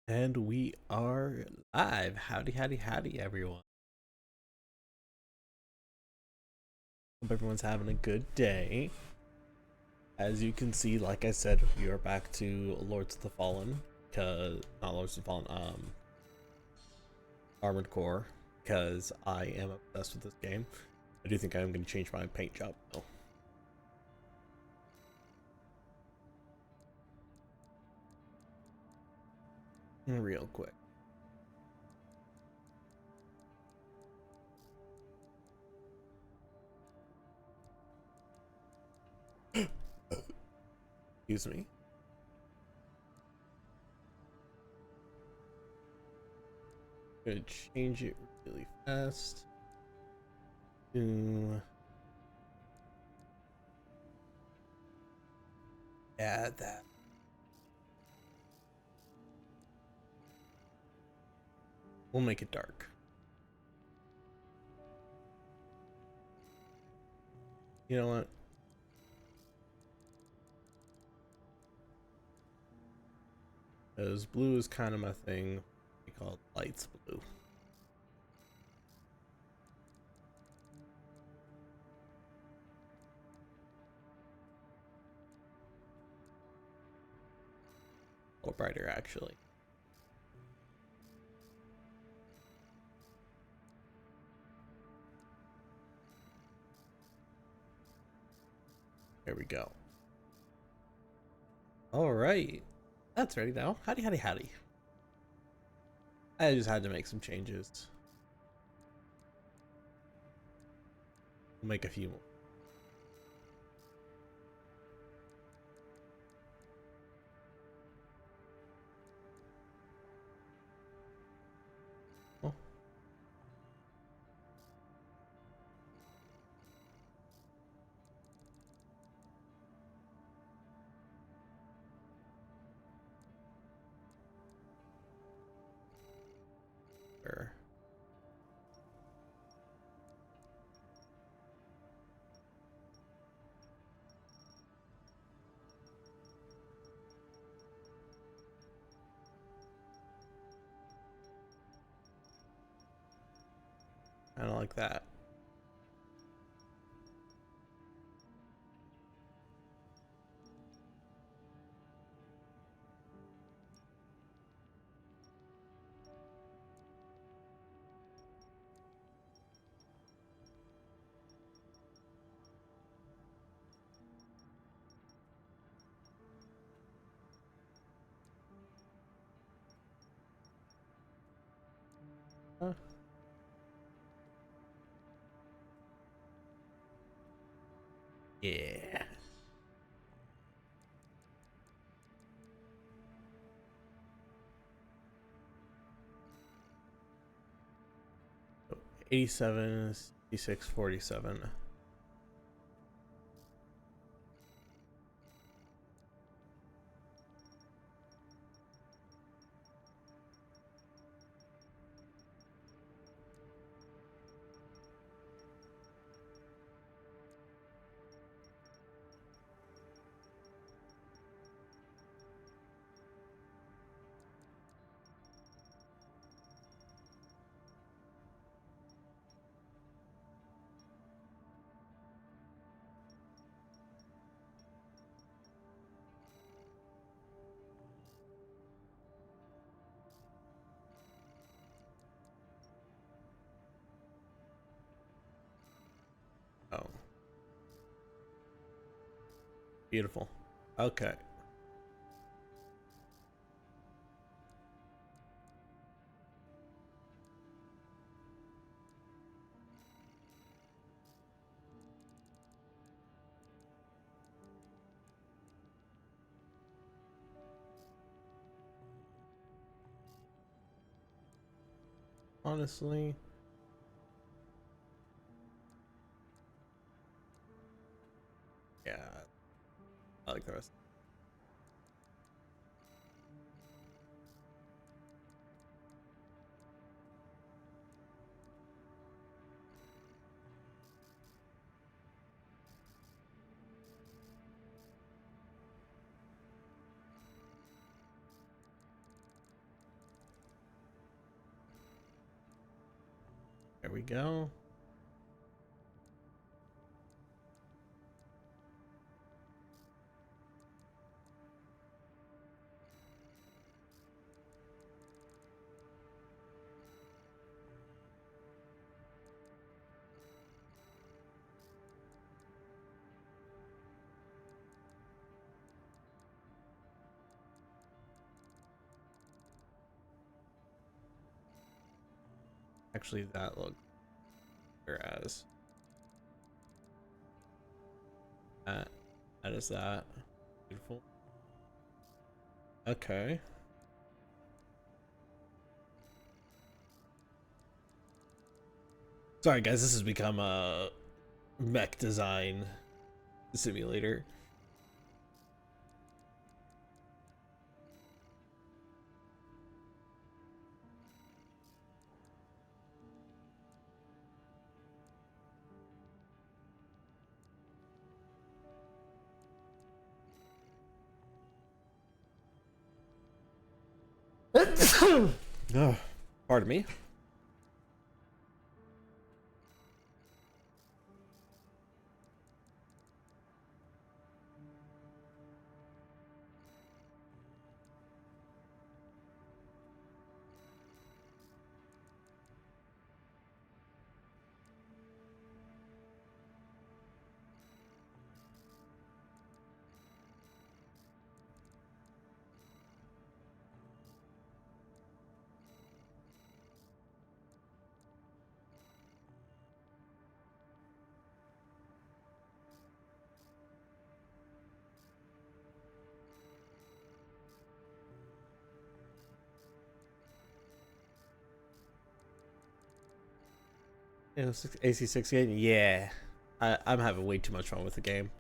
And we are live. Howdy, howdy, howdy, everyone. Hope everyone's having a good day. As you can see, like I said, we are back to Lords of the Fallen. Cause not Lords of the Fallen, Armored Core. Because I am obsessed with this game. I do think I am going to change my paint job though. Real quick. Excuse me. Gonna change it really fast to add that. We'll make it dark. You know what? Because blue is kind of my thing. We call it lights blue. Or brighter, actually. There we go. All right. That's ready now. Howdy, howdy, howdy. I just had to make some changes. We'll make a few more. Oh. Sure. Kind of like that. Huh. Yeah. So 87, 66, 47. Oh, beautiful. Okay. Honestly, yeah, I like the rest. we go. Actually, that looks better as that is that. Beautiful. Okay. Sorry guys, this has become a mech design simulator. Oh, pardon me. AC68. Yeah, I'm having way too much fun with the game.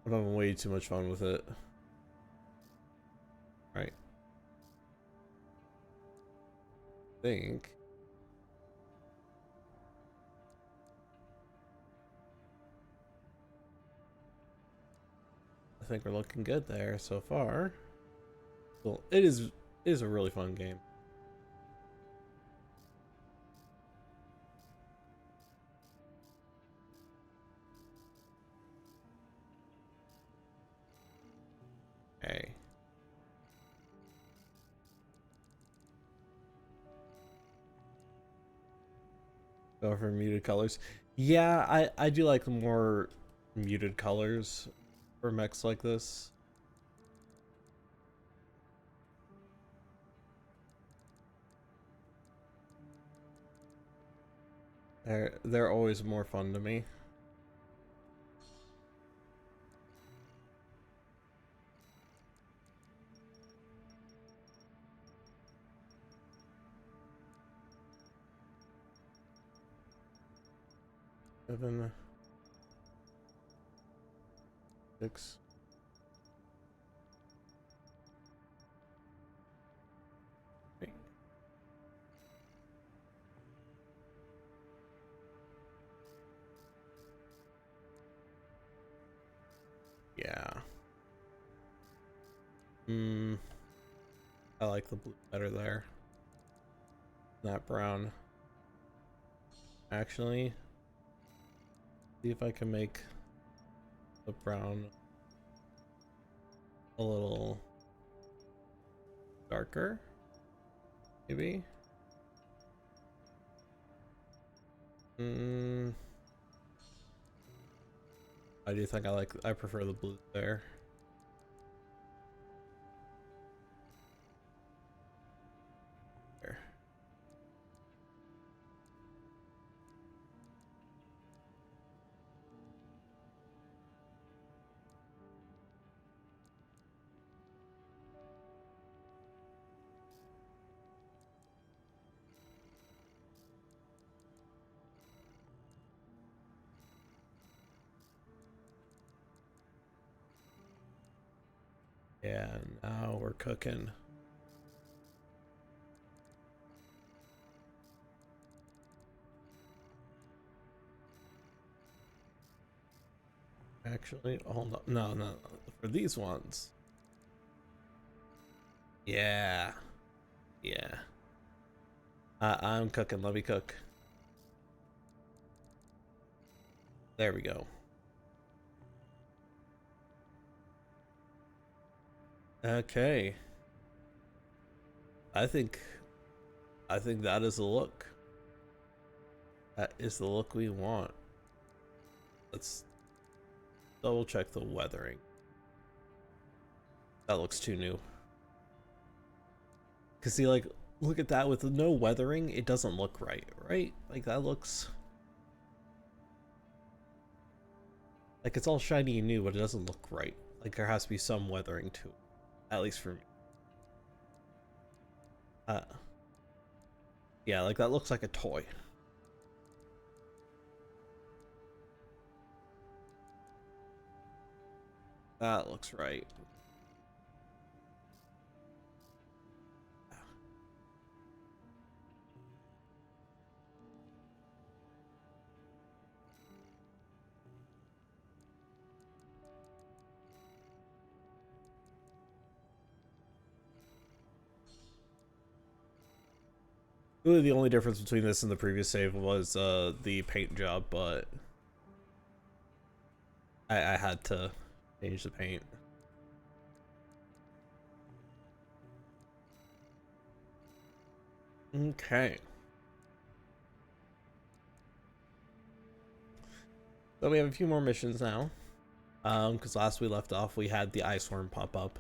I'm having way too much fun with it. Right. I think we're looking good there so far. Well, it is a really fun game. Okay. Go for muted colors. Yeah, I do like more muted colors for mechs like this. They're always more fun to me. Seven, 6. Eight. Yeah. I like the blue better there. That brown. Actually, see if I can make the brown a little darker, maybe. I do think I prefer the blue there. There. Yeah, now we're cooking. Actually, hold on. No. For these ones. Yeah. Yeah. I'm cooking. Let me cook. There we go. Okay. I think that is the look. That is the look we want. Let's double check the weathering. That looks too new. Cause see, like, look at that with no weathering, it doesn't look right, right? Like that looks like it's all shiny and new, but it doesn't look right. Like there has to be some weathering to it, at least for me. Yeah, like that looks like a toy. That looks right. Really, the only difference between this and the previous save was the paint job, but I had to change the paint. Okay. So we have a few more missions now. Because last we left off, we had the ice worm pop up.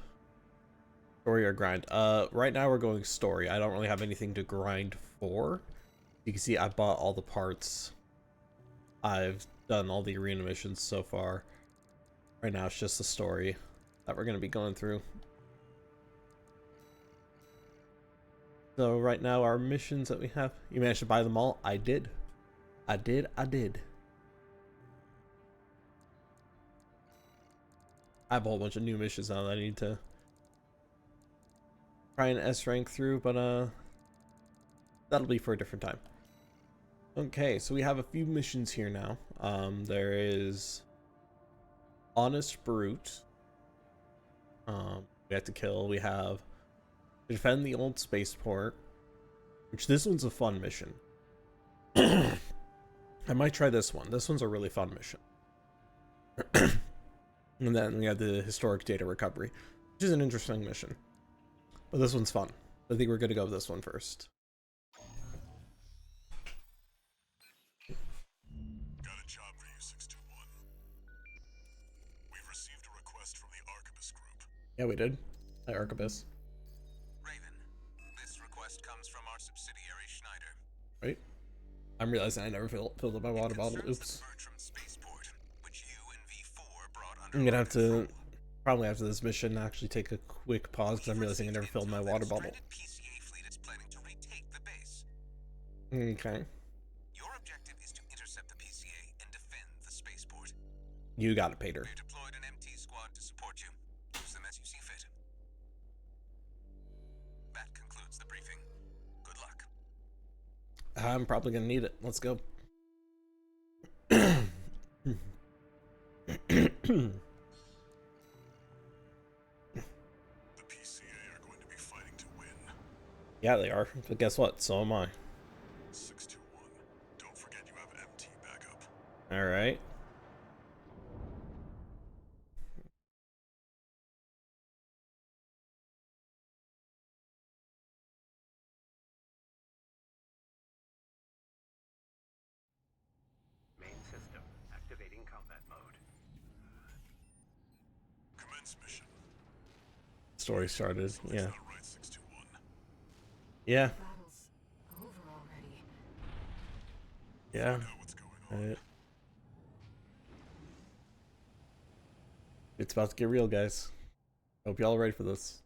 Story or grind. Right now we're going story. I don't really have anything to grind for. You can see I bought all the parts. I've done all the arena missions so far. Right now it's just the story that we're going to be going through. So right now our missions that we have, you managed to buy them all? I did. I did. I have a whole bunch of new missions now that I need to try and S rank through, but that'll be for a different time. Okay, so we have a few missions here now. There is Honest Brute. We have to kill. We have defend the old spaceport, which this one's a fun mission. I might try this one. This one's a really fun mission. And then we have the historic data recovery, which is an interesting mission. But this one's fun. I think we're gonna go with this one first. Got a job for you, 621. We've received a request from the Archibus Group. Yeah, we did. Hi, Archibus. Raven, this request comes from our subsidiary Schneider. Right? I'm realizing I never filled up my water bottle. Oops. I'm gonna have to, probably after this mission, actually take a quick pause because I'm realizing I never filled my water bottle. Okay. Your objective is to intercept the PCA and defend the spaceport. You got it, Peter. We've deployed an MT squad to support you. Use them as you see fit. That concludes the briefing. Good luck. I'm probably gonna need it. Let's go. The PCA are going to be fighting to win. Yeah, they are. But guess what? So am I. 621. Don't forget you have MT backup. Alright. Main system activating combat mode. Commence mission. Story started. Something's Yeah. not right, 621. Yeah. Battle's over already. Yeah. Find out what's going on. It's about to get real, guys. Hope y'all are ready for this.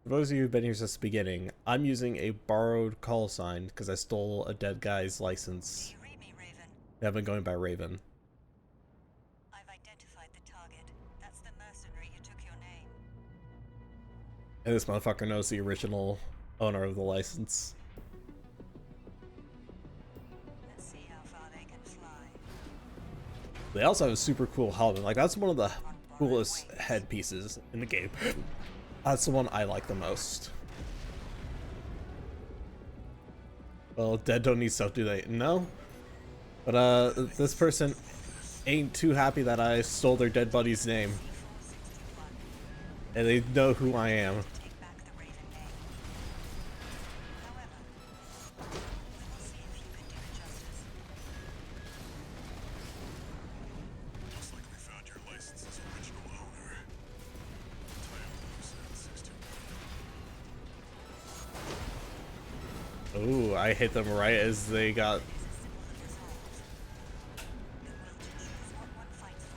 For those of you who've been here since the beginning, I'm using a borrowed call sign because I stole a dead guy's license. Do you read me, Raven? I've been going by Raven. I've identified the target. That's the mercenary who took your name. And this motherfucker knows the original owner of the license. Let's see how far they can fly. They also have a super cool helmet. Like, that's one of the coolest headpieces in the game. That's the one I like the most. Well, dead don't need stuff, do they? No. But this person ain't too happy that I stole their dead buddy's name. And they know who I am. Take back the Raven name. However, we will see if you can do it justice. Looks like we found your license's original owner. Tie up the loose ends, 621. Ooh, I hit them right as they got... It is as simple as resolve. The will to choose what one fights for.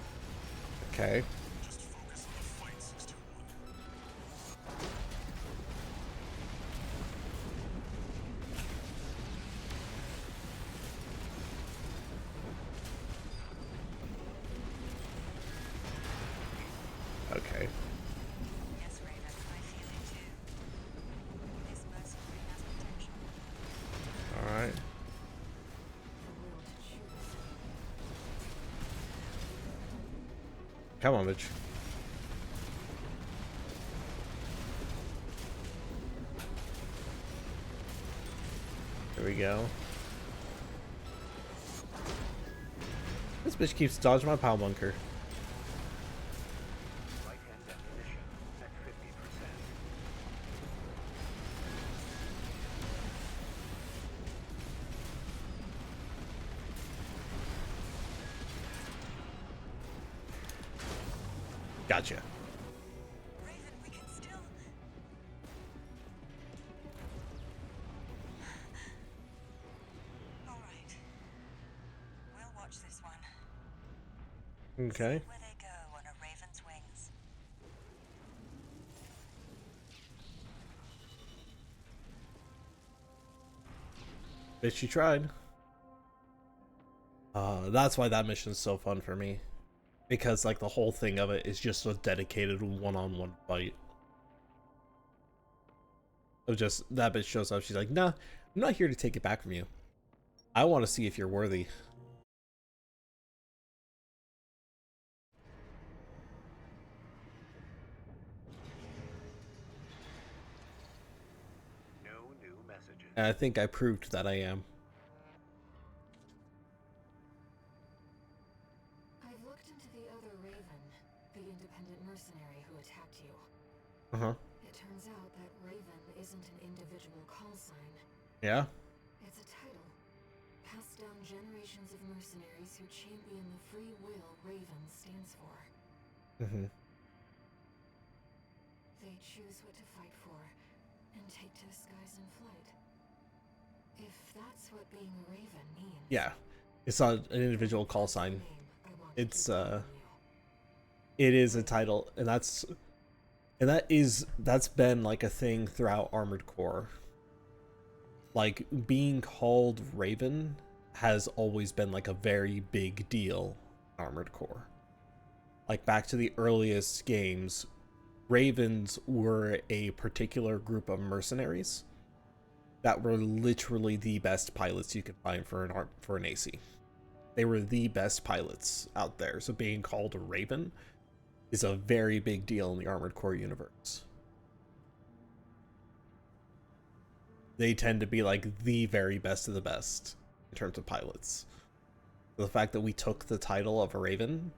Okay. Just focus on the fight, 621. Okay. Yes, Raven, I feel it too. This mercenary has potential. Alright. The will to choose. Come on, bitch. There we go. This bitch keeps dodging my pow bunker. Right hand ammunition at 50%. Gotcha. Raven, we can still. All right. We'll watch this one. Okay. Where they go on a raven's wings. Bitch, she tried. That's why that mission's so fun for me. Because, like, the whole thing of it is just a dedicated one-on-one fight. Of just, that bitch shows up, she's like, nah, I'm not here to take it back from you. I want to see if you're worthy. No new messages. And I think I proved that I am. I've looked into the other Raven, the independent mercenary who attacked you. Uh-huh. It turns out that Raven isn't an individual call sign. Yeah? It's a title, passed down generations of mercenaries who champion the free will Raven stands for. Mm-hmm. They choose what to fight for, and take to the skies in flight. If that's what being a Raven means... Yeah. It's not an individual call sign. name I want to It's, keep calling you. It is a title, and that's been like a thing throughout Armored Core. Like, being called Raven has always been like a very big deal in Armored Core. Like, back to the earliest games, Ravens were a particular group of mercenaries that were literally the best pilots you could find for an AC. They were the best pilots out there, so being called a Raven is a very big deal in the Armored Core universe. They tend to be like the very best of the best in terms of pilots. The fact that we took the title of a Raven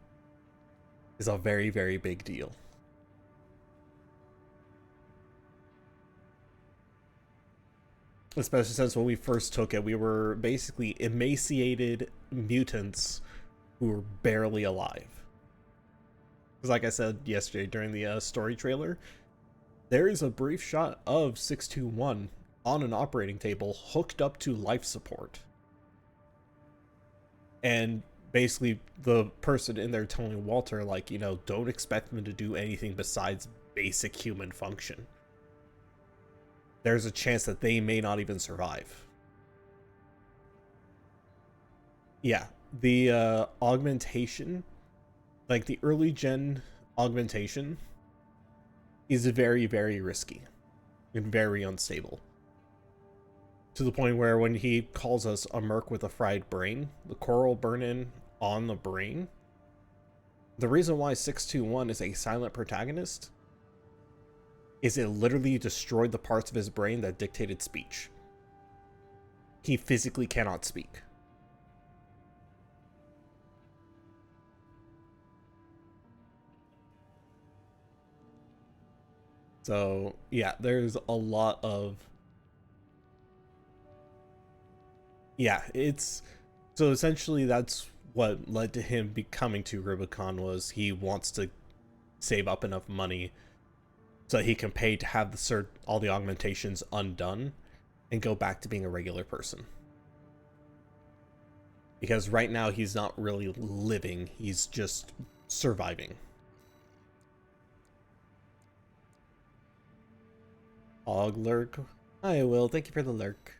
is a very, very big deal. Especially since when we first took it, we were basically emaciated mutants who were barely alive. Because like I said yesterday during the story trailer, there is a brief shot of 621 on an operating table hooked up to life support. And basically the person in there telling Walter, like, you know, don't expect them to do anything besides basic human function. There's a chance that they may not even survive. Yeah, the augmentation, like the early gen augmentation, is very, very risky and very unstable. To the point where when he calls us a merc with a fried brain, the coral burn-in on the brain, the reason why 621 is a silent protagonist is it literally destroyed the parts of his brain that dictated speech. he physically cannot speak. So yeah, there's a lot of, yeah, it's, so essentially that's what led to him becoming to Rubicon, was he wants to save up enough money so he can pay to have all the augmentations undone and go back to being a regular person. Because right now he's not really living, he's just surviving. Og lurk. Hi Will, thank you for the lurk.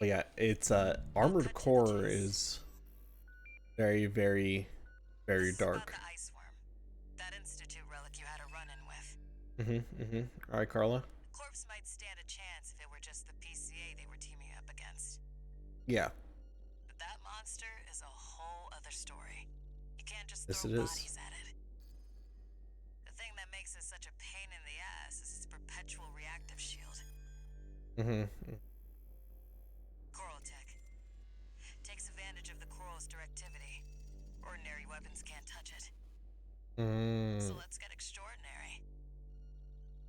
But yeah, it's Armored Core is very, very, very This is about dark. the ice worm. That Institute relic you had a run-in with. Alright, Carla. Corpse might stand a chance if it were just the PCA they were teaming up against. Yeah, But that monster is a whole other story. You can't just yes throw it is. bodies at it. The thing that makes it such a pain in the ass is its perpetual reactive shield. Coral tech. Takes advantage of the coral's directivity. Ordinary weapons can't touch it. So let's get extraordinary.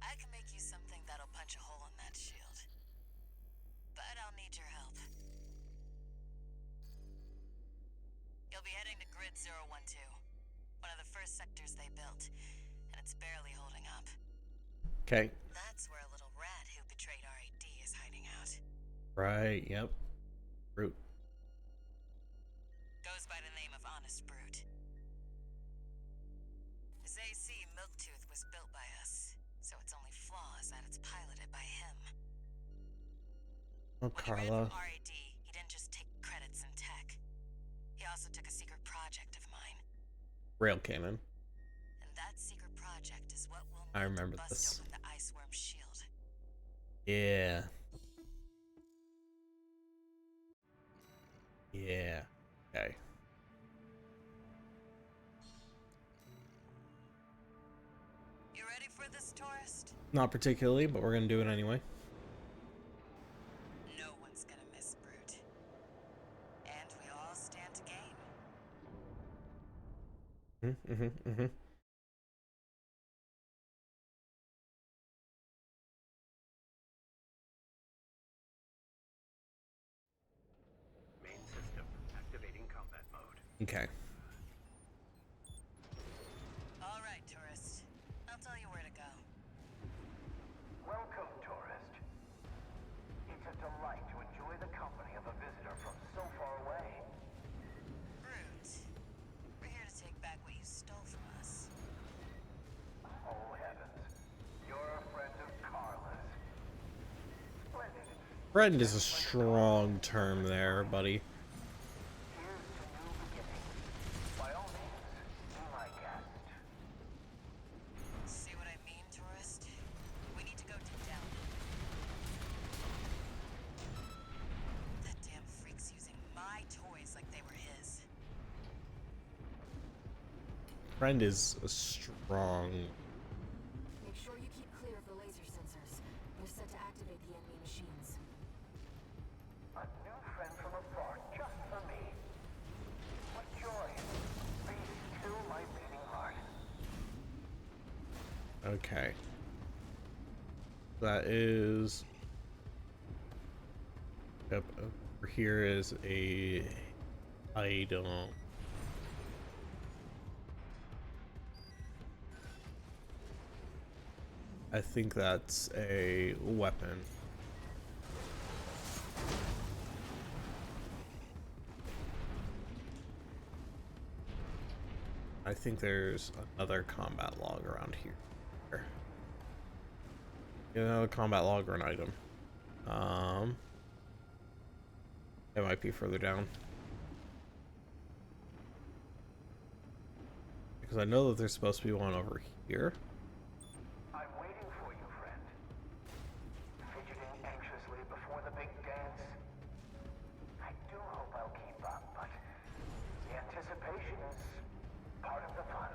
I can make you something that'll punch a hole in that shield. But I'll need your help. You'll be heading to Grid 012, one of the first sectors they built, and it's barely holding up. Okay. That's where a little rat who betrayed RAD is hiding out. Right, yep. Brute. Goes by the name of Honest Brute. His AC Milktooth was built by us, so its only flaw is that it's piloted by him. Oh, When he ran Carla. from RAD, he didn't just take credits in tech. He also took a secret project of mine. Rail cannon. And that secret project is what will I need remember to bust this. open the ice worm shield. Yeah. Yeah. Okay. You ready for this, tourist? Not particularly, but we're gonna do it anyway. No one's gonna miss Brute. And we all stand to gain. Main system activating combat mode. Okay. All right, tourist. I'll tell you where to go. Welcome, tourist. It's a delight to enjoy the company of a visitor from so far away. Brute, we're here to take back what you stole from us. Oh heavens, you're a friend of Carla's. Splendid. Friend is a strong term there, buddy. Here's to new beginnings. By all means, be my guest. See what I mean, tourist? We need to go deep down. That damn freak's using my toys like they were his. Friend is a strong. Make sure you keep clear of the laser sensors. They're set to activate the enemy machines. A new friend from afar, just for me. What joy. Please still my beating heart. Okay. That is. Yep. Over here is a item. I think that's a weapon. I think there's another combat log around here. Another combat log or an item. It might be further down. Because I know that there's supposed to be one over here. I'm waiting for you, friend. Fidgeting anxiously before the big dance. I do hope I'll keep up, but the anticipation is part of the fun.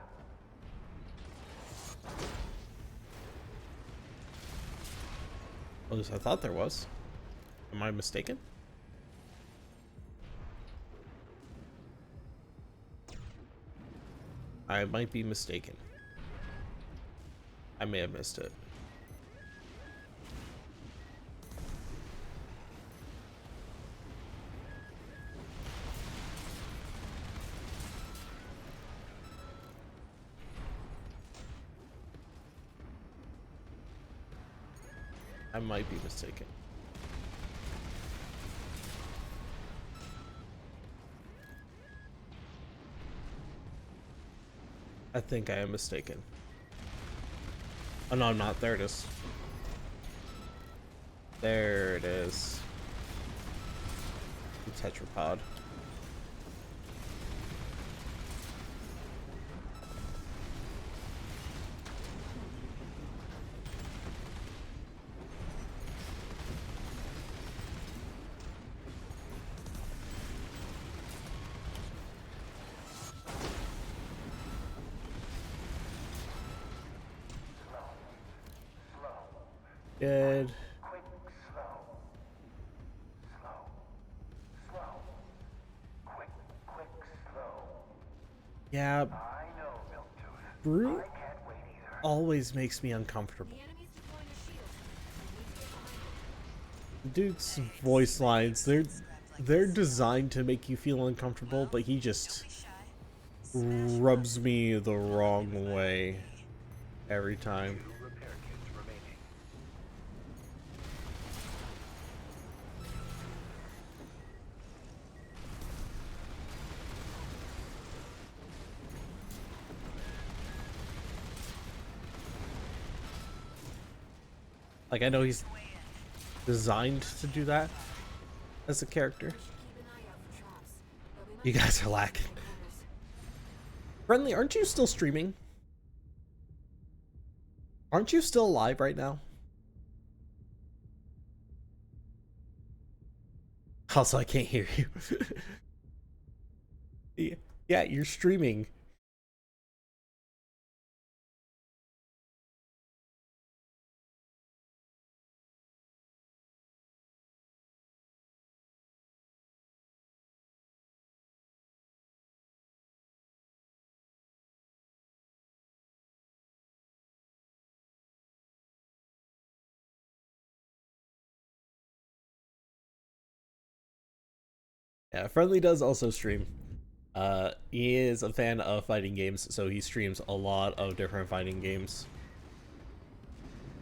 At least I thought there was. Am I mistaken? I might be mistaken. I may have missed it. I might be mistaken. I think I am mistaken. Oh no, I'm not. There it is. There it is. The tetrapod. Good. Quick, slow. Slow. Slow. Quick, slow. Yeah, I know, Milktooth. Brute I can't wait either. always makes me uncomfortable. The enemy's deploying a shield. I need to get behind it. Dude's voice lines, they're designed to make you feel uncomfortable, but he just rubs me the wrong way every time. Two repair kits remaining. Like, I know he's designed to do that as a character. Keep an eye out for traps. But we might You guys are lacking. headquarters. Friendly, aren't you still streaming? Aren't you still live right now? Also, I can't hear you. Yeah, you're streaming. Yeah, Friendly does also stream. He is a fan of fighting games, so he streams a lot of different fighting games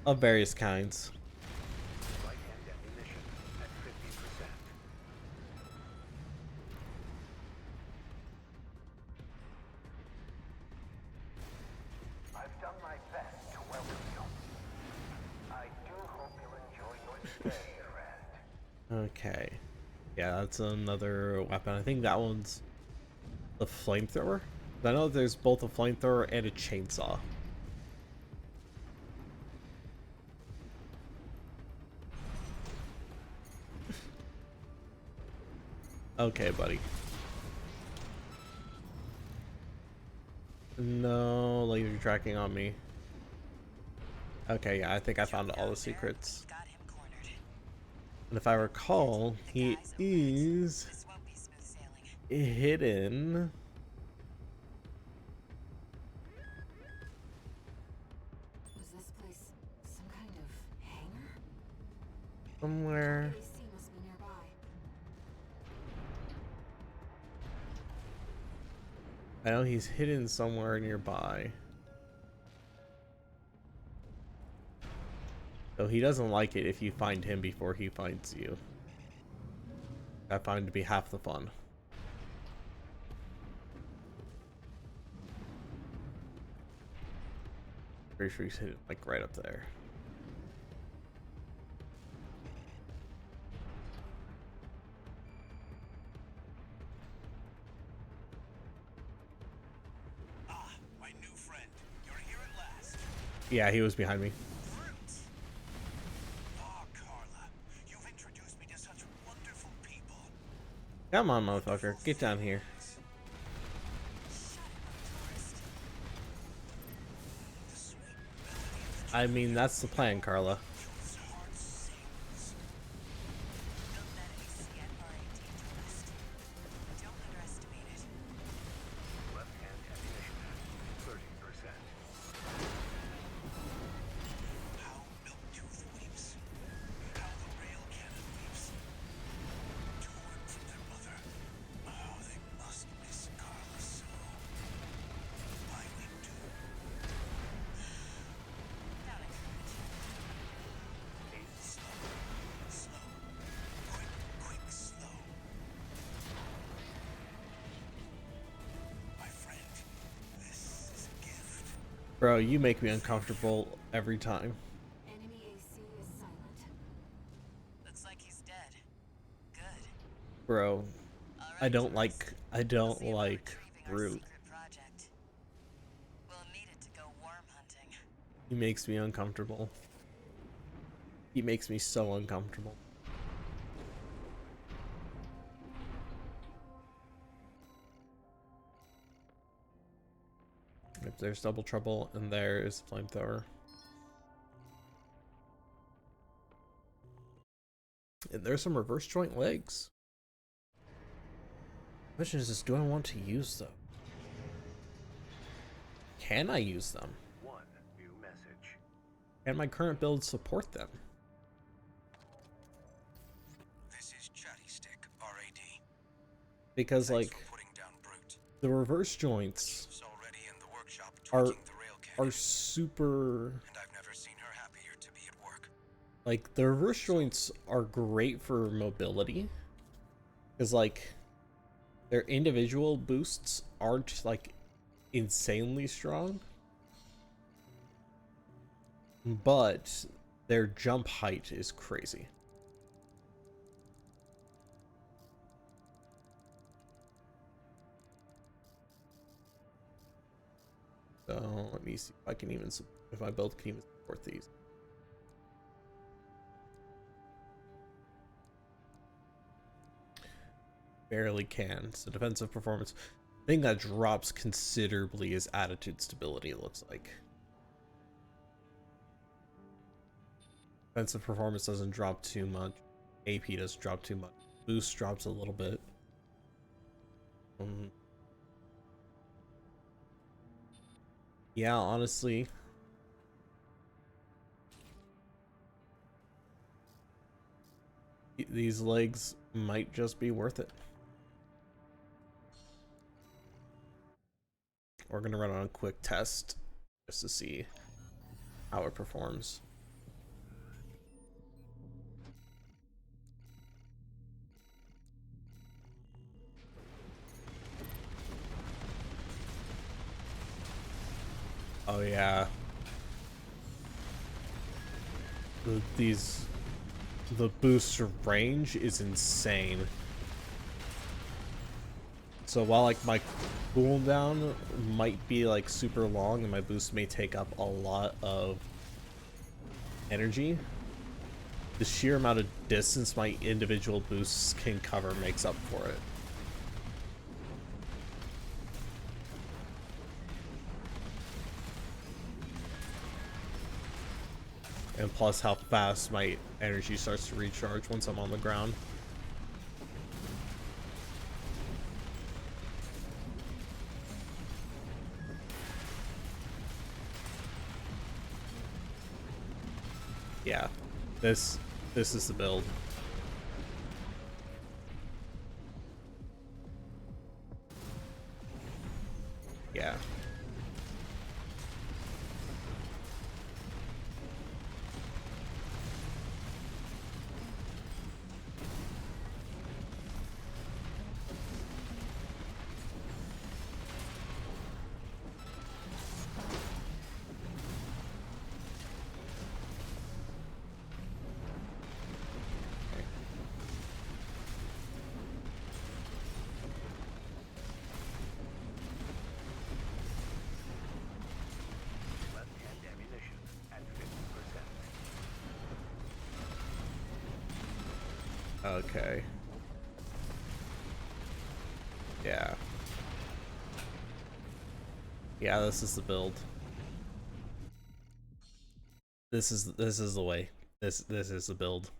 of various kinds. Light and ammunition at 50%. I've done my best to welcome you. I do hope you'll enjoy your stay, friend. Okay. Yeah, that's another weapon. I think that one's the flamethrower. I know there's both a flamethrower and a chainsaw. Okay, buddy. No, laser tracking on me. Okay, yeah, I think I found all the secrets. Got him cornered. And if I recall, he is This won't be smooth sailing. hidden. Was this place some kind of hangar? Somewhere. AC must be nearby. I know he's hidden somewhere nearby. So he doesn't like it if you find him before he finds you. I find to be half the fun. Pretty sure he's hidden like right up there. Ah, my new friend. You're here at last. Yeah, he was behind me. Fruits. Ah, Carla. You've introduced me to such wonderful people. Come on, motherfucker. Get down here. I mean, that's the plan, Carla. Truth's heart sing. Bro, you make me uncomfortable every time. Enemy AC is silent. Looks like he's dead. Good. Bro, All I right, don't tourists. like I We'll don't see about like retrieving our Root. secret project. We'll need it to go worm hunting. He makes me uncomfortable. He makes me so uncomfortable. If there's double trouble, and there is flamethrower. And there's some reverse joint legs. Question is just, do I want to use them? Can I use them? One new message. Can my current build support them? This is Chatty Stick, RAD. Because Thanks like for putting down Brute. the reverse joints She's already in the workshop are tweaking the rail cannon, are super, and I've never seen her happier to be at work. like the reverse joints are great for mobility. Because like their individual boosts aren't like insanely strong, but their jump height is crazy. So let me see if I can even if my build can even support these. Barely can. So defensive performance. The thing that drops considerably is attitude stability, it looks like. Defensive performance doesn't drop too much. AP doesn't drop too much. Boost drops a little bit. Yeah, honestly. These legs might just be worth it. We're gonna run on a quick test just to see how it performs. Oh yeah. The boost range is insane. So while like my cooldown might be like super long and my boost may take up a lot of energy, the sheer amount of distance my individual boosts can cover makes up for it. And plus how fast my energy starts to recharge once I'm on the ground. Yeah, this is the build. Yeah. Left-hand ammunition at 50%. Okay. Yeah. Yeah, this is the build. This is the way. This is the build.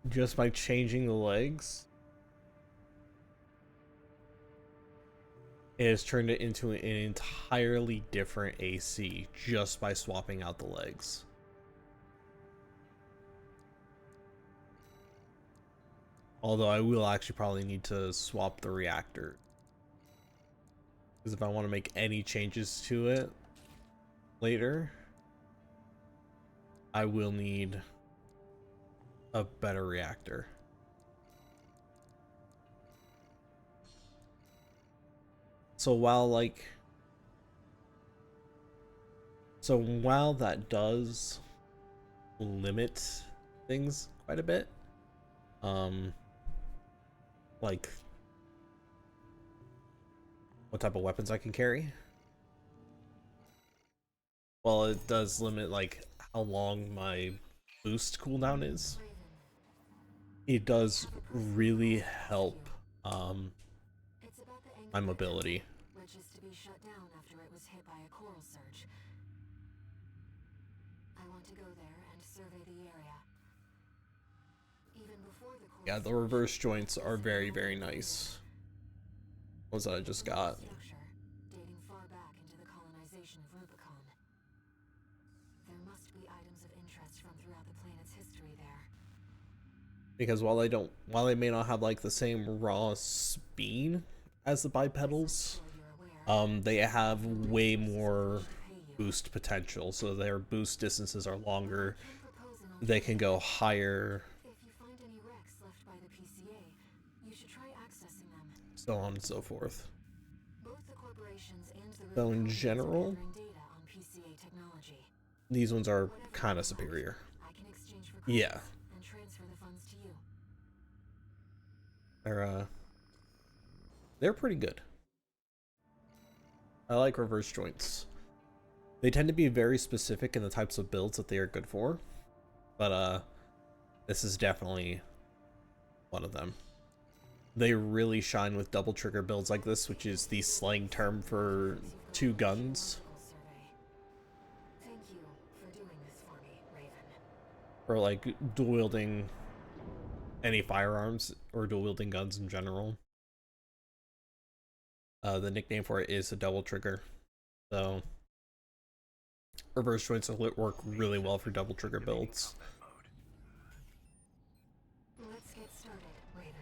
Just by changing the legs, it has turned it into an entirely different AC just by swapping out the legs. Although I will actually probably need to swap the reactor, because if I want to make any changes to it later, I will need a better reactor. So while that does limit things quite a bit, like what type of weapons I can carry, well, it does limit like how long my boost cooldown is. It does really help It's about the my anchor mobility. which is to be shut down after it was hit by a coral surge. I want to go there and survey the area. Even before the coral Yeah, the reverse joints are very, very nice. Ones that I just got. structure dating far back into the colonization of Rubicon. There must be items of interest from throughout the planet's history there. Because while they may not have like the same raw speed as the bipedals, they have way more boost potential. So their boost distances are longer. They can go higher. If you find any wrecks left by the PCA, you should try accessing them. So on and so forth. Both the corporations and the So in Rubiconians are general, gathering data on PCA technology. these ones are kind of superior. I can exchange for Yeah, and transfer the funds to you. they're pretty good. I like reverse joints. They tend to be very specific in the types of builds that they are good for, but this is definitely one of them. They really shine with double trigger builds like this, which is the slang term for two guns, Thank you for doing this for me, Raven. or like dual wielding any firearms or dual wielding guns in general. The nickname for it is a double trigger, so reverse joints work really well for double trigger builds. Let's get started, Raven.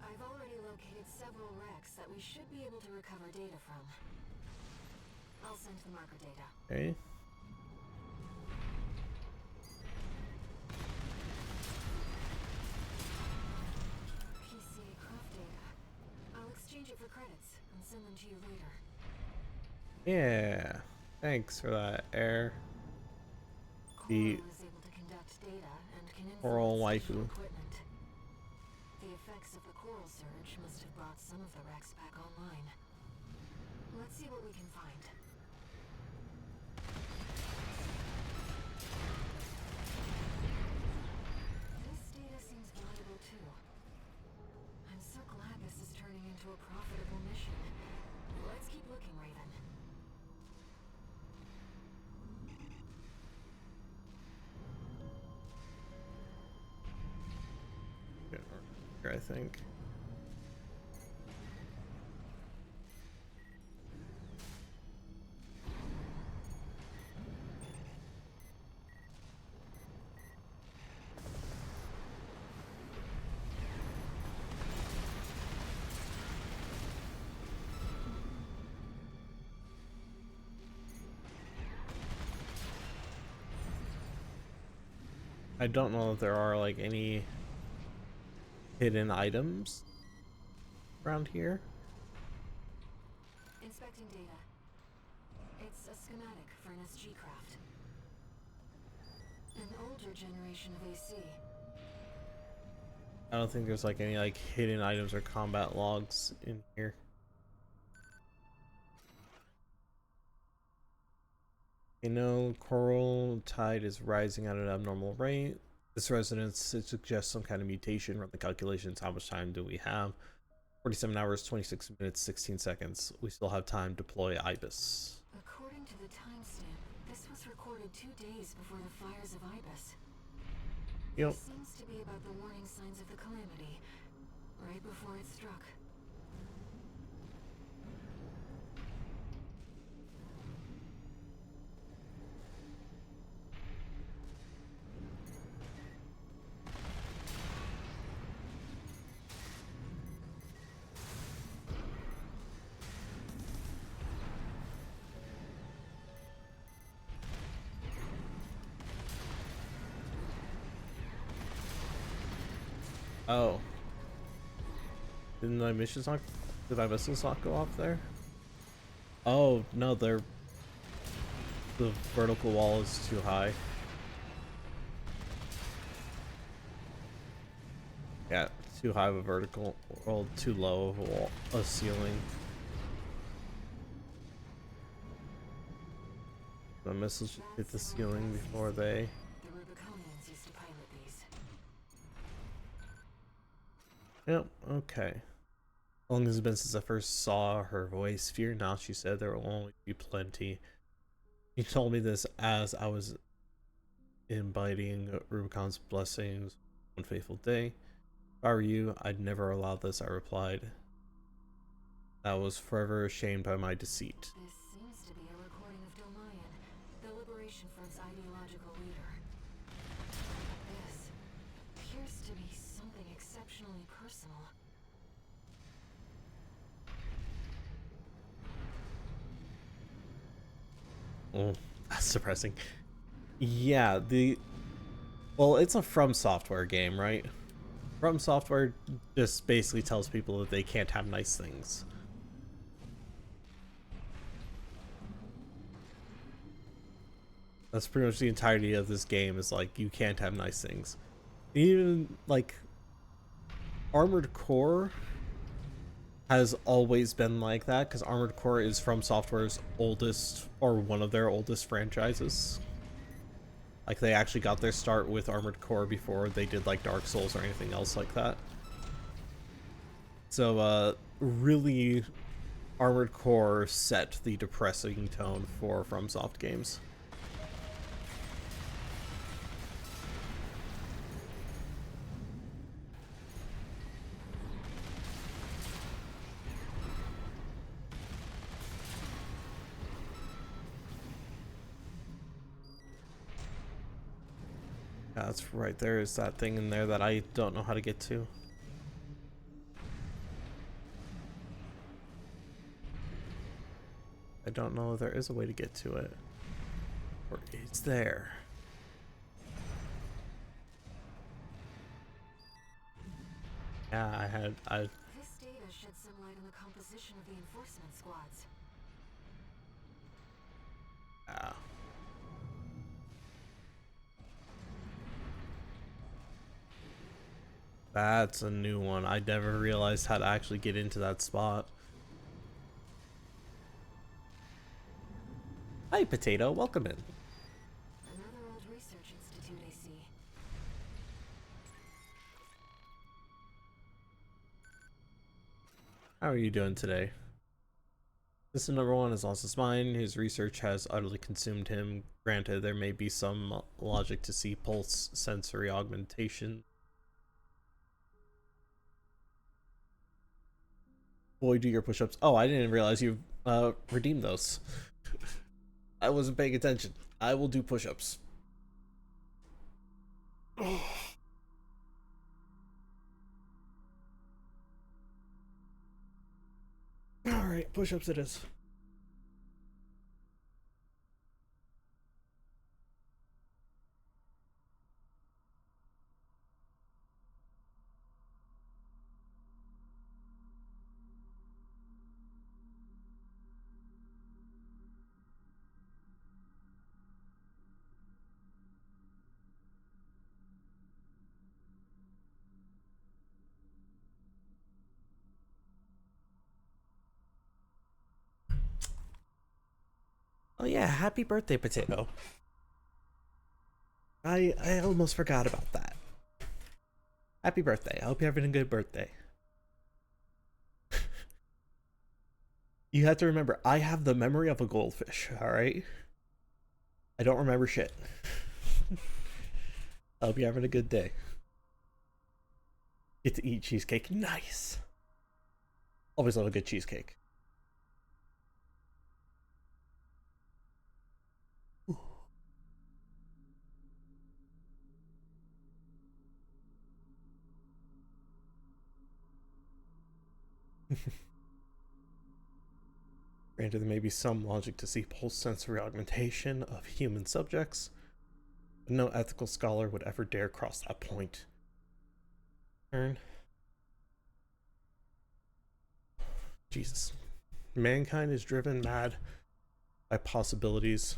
I've already located several wrecks that we should be able to recover data from. I'll send the marker data. Okay. PCA craft data. I'll exchange it for credits and send them to you later. Yeah. Thanks for that, Air. The Coral is able to conduct data and can Coral influence waifu. equipment. The effects of the coral surge must have brought some of the wrecks back online. Let's see what we can find. This data seems valuable too. I'm so glad this is turning into a profitable mission. Let's keep looking, Raven. I think. I don't know if there are like any hidden items around here. Inspecting data. It's a schematic for an SG craft. An older generation of AC. I don't think there's like any like hidden items or combat logs in here. You know, coral tide is rising at an abnormal rate. This resonance, it suggests some kind of mutation. Run the calculations. How much time do we have? 47 hours, 26 minutes, 16 seconds. We still have time. Deploy Ibis. According to the timestamp, this was recorded 2 days before the fires of Ibis. Yep. This seems to be about the warning signs of the calamity, right before it struck. Oh. Didn't my missions not... Did my missiles not go off there? Oh, no, they're... The vertical wall is too high. Yeah, too high of a vertical, or too low of a wall, a ceiling. The missiles should hit the ceiling before they... The Rubiconians used to pilot these. Yep, okay. How long has it been since I first saw her voice? Fear not, she said, there will only be plenty. She told me this as I was imbibing Rubicon's blessings one fateful day. If I were you, I'd never allow this, I replied. I was forever ashamed by my deceit. This seems to be a recording of Domayan, the Liberation Front's ideological leader. But this appears to be something exceptionally personal. Oh, that's depressing. Yeah, well, it's a From Software game, right? From Software just basically tells people that they can't have nice things. That's pretty much the entirety of this game, is like, you can't have nice things. Even, like, Armored Core has always been like that, because Armored Core is From Software's oldest, or one of their oldest franchises. Like, they actually got their start with Armored Core before they did, like, Dark Souls or anything else like that. So, really, Armored Core set the depressing tone for FromSoft games. Yeah, that's right. There is that thing in there that I don't know how to get to. I don't know if there is a way to get to it. Or it's there. Yeah, This data sheds some light on the composition of the enforcement squads. That's a new one. I never realized how to actually get into that spot. Hi, Potato. Welcome in. Another old research institute, I see. How are you doing today? System number 1 is Lawson's mine. His research has utterly consumed him. Granted, there may be some logic to see pulse sensory augmentation. Boy, do your push-ups. Oh, I didn't realize you redeemed those. I wasn't paying attention. I will do push-ups. Alright, push-ups it is. Oh yeah, happy birthday, Potato. I almost forgot about that. Happy birthday. I hope you're having a good birthday. You have to remember, I have the memory of a goldfish, alright? I don't remember shit. I hope you're having a good day. Get to eat cheesecake. Nice. Always love a good cheesecake. Granted, there may be some logic to see pulse sensory augmentation of human subjects, but no ethical scholar would ever dare cross that point. Turn. Jesus. Mankind is driven mad by possibilities.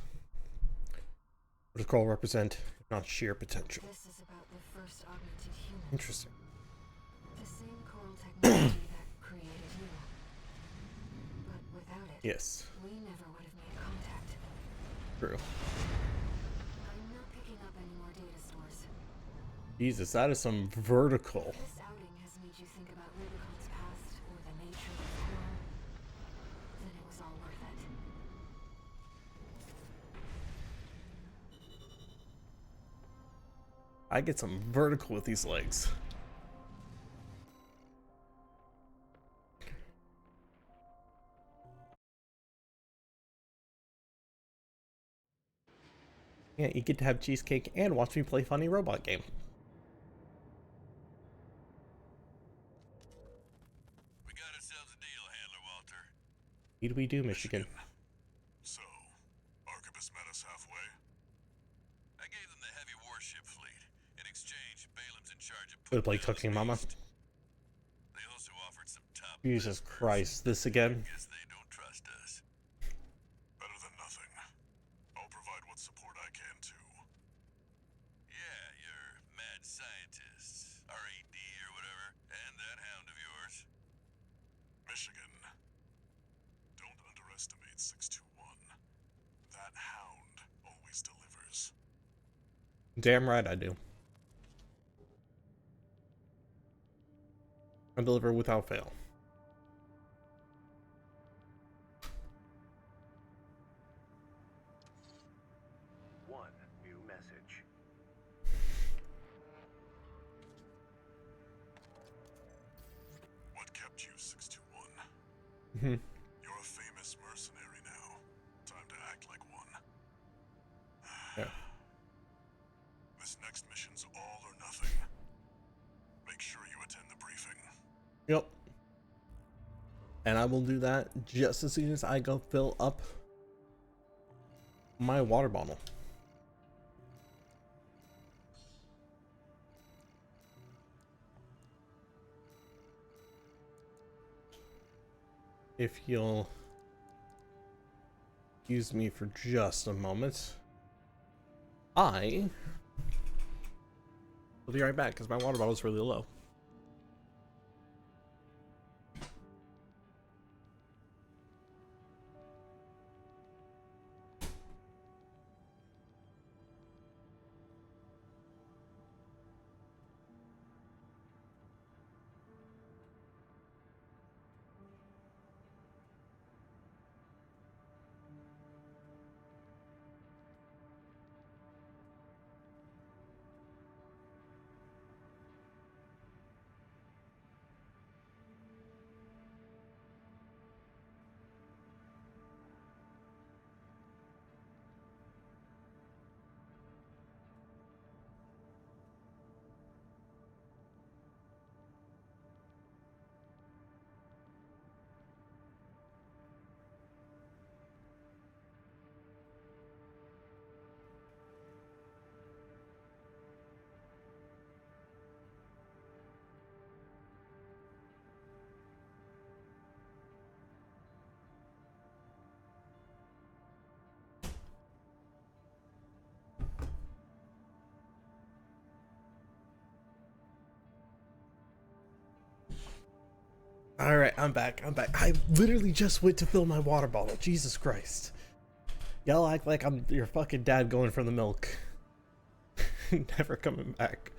What does Coral represent? If not sheer potential. This is about the first augmented human. Interesting. The same coral technology that created you. But without it, Yes. we never would have made contact. True. I'm not picking up any more data stores. Jesus, that is some vertical. If this outing has made you think about Rubicon's past or the nature of coral, then it was all worth it. I get some vertical with these legs. Yeah, you get to have cheesecake and watch me play funny robot game. We got ourselves a deal, Handler Walter. What do we do, Michigan? So, Arquebus met us halfway? I gave them the heavy warship fleet. In exchange, Balam's in charge of Would play putting Cooking Mama. They also offered some top Jesus business. Christ, this again? Guess they don't trust us. Better than nothing. I'll provide what support I can too. Yeah, your mad scientists, RAD or whatever, and that hound of yours. Michigan. Don't underestimate 621. That hound always delivers. Damn right I do. I deliver without fail. One new message. What kept you, 621? Mhm. You're a famous mercenary now. Time to act like one. Yeah. This next mission's all or nothing. Make sure you attend the briefing. Yep. And I will do that just as soon as I go fill up my water bottle. If you'll excuse me for just a moment, I will be right back because my water bottle is really low. All right, I'm back. I literally just went to fill my water bottle. Jesus Christ. Y'all act like I'm your fucking dad going for the milk. Never coming back.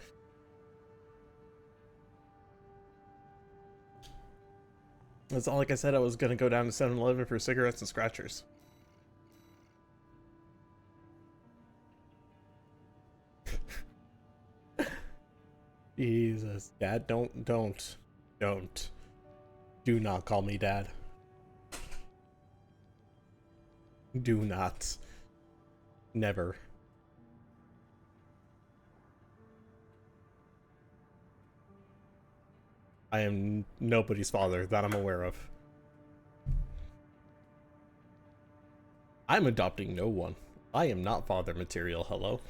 That's all. Like I said, I was gonna go down to 7-Eleven for cigarettes and scratchers. Jesus, Dad, don't. Do not call me Dad. Do not. Never. I am nobody's father that I'm aware of. I'm adopting no one. I am not father material, hello?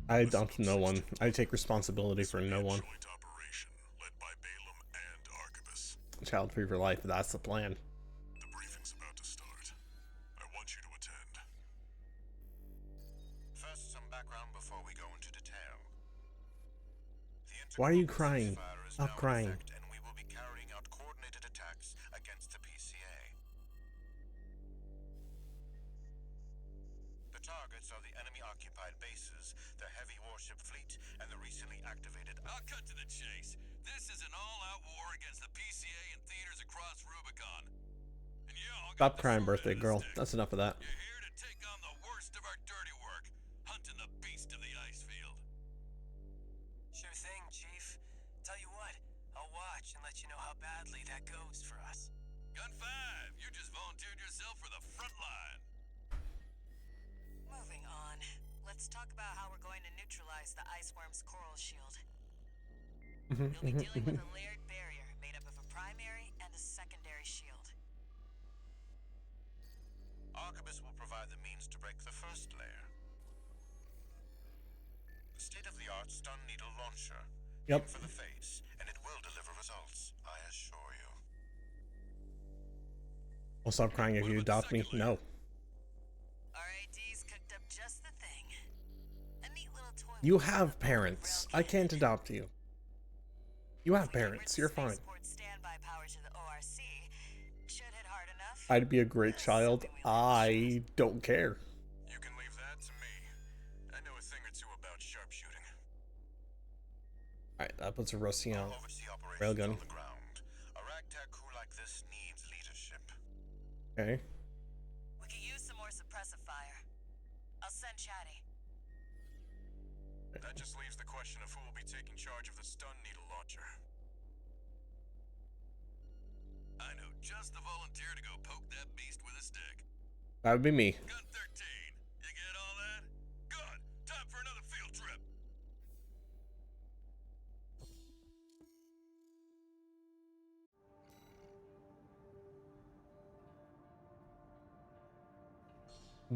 I dumped no one. I take responsibility for no one. Joint operation led by Balaam and Archibus. Child free for life. That's the plan. The briefing's about to start. I want you to attend. First, some background before we go into detail. The Why are you interglobal crying? ceasefire is Stop now in crying. effect, and we will be carrying out coordinated attacks against the PCA. The targets are the enemy-occupied bases, the heavy warship fleet, and the recently activated... I'll cut to the chase. This is an all-out war against the PCA and theaters across Rubicon. And yeah, I'll Stop get the crying, short birthday end of the girl. stick. That's enough of that. You're here to take on the worst of our dirty work, hunting the beast of the ice field. Sure thing, Chief. Tell you what, I'll watch and let you know how badly that goes for us. Gun 5, you just volunteered yourself for the front line. Moving on. Let's talk about how we're going to neutralize the iceworm's coral shield. You'll be dealing with a layered barrier made up of a primary and a secondary shield. Archibus will provide the means to break the first layer. The state-of-the-art stun needle launcher. Yep. Aim for the face, and it will deliver results, I assure you. I'll stop crying if you adopt me. No. RAD's cooked up just the thing. A neat little toy. You have parents. I can't adopt you. You have parents. You're fine. Standby power to the ORC. Should hit hard enough. I'd be a great child. I don't care. You can leave that to me. I know a thing or two about sharpshooting. Alright, that puts a rusty on. I'll oversee operations Railgun. on the ground. A ragtag crew like this needs leadership. Okay. We could use some more suppressive fire. I'll send Chatty. That just leaves the question of who will be taking charge of the stun needle launcher. I know just the volunteer to go poke that beast with a stick. That would be me. Gun 13, you get all that? Good. Time for another field trip.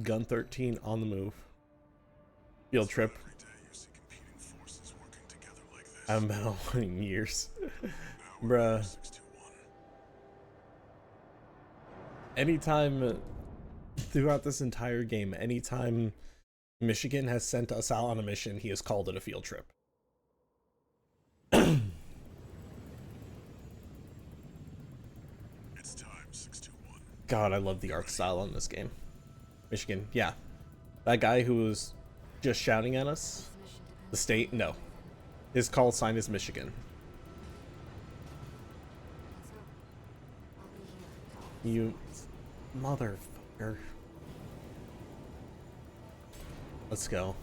Gun 13 on the move. Field trip. Every day you see competing forces working together like this. I haven't been on one in years. Now we're Bruh. 621. Anytime throughout this entire game, anytime Michigan has sent us out on a mission, he has called it a field trip. It's time, 621. God, I love the art style on this game. Michigan, yeah. That guy who was just shouting at us, the state, no. His call sign is Michigan. You motherfucker. Let's go.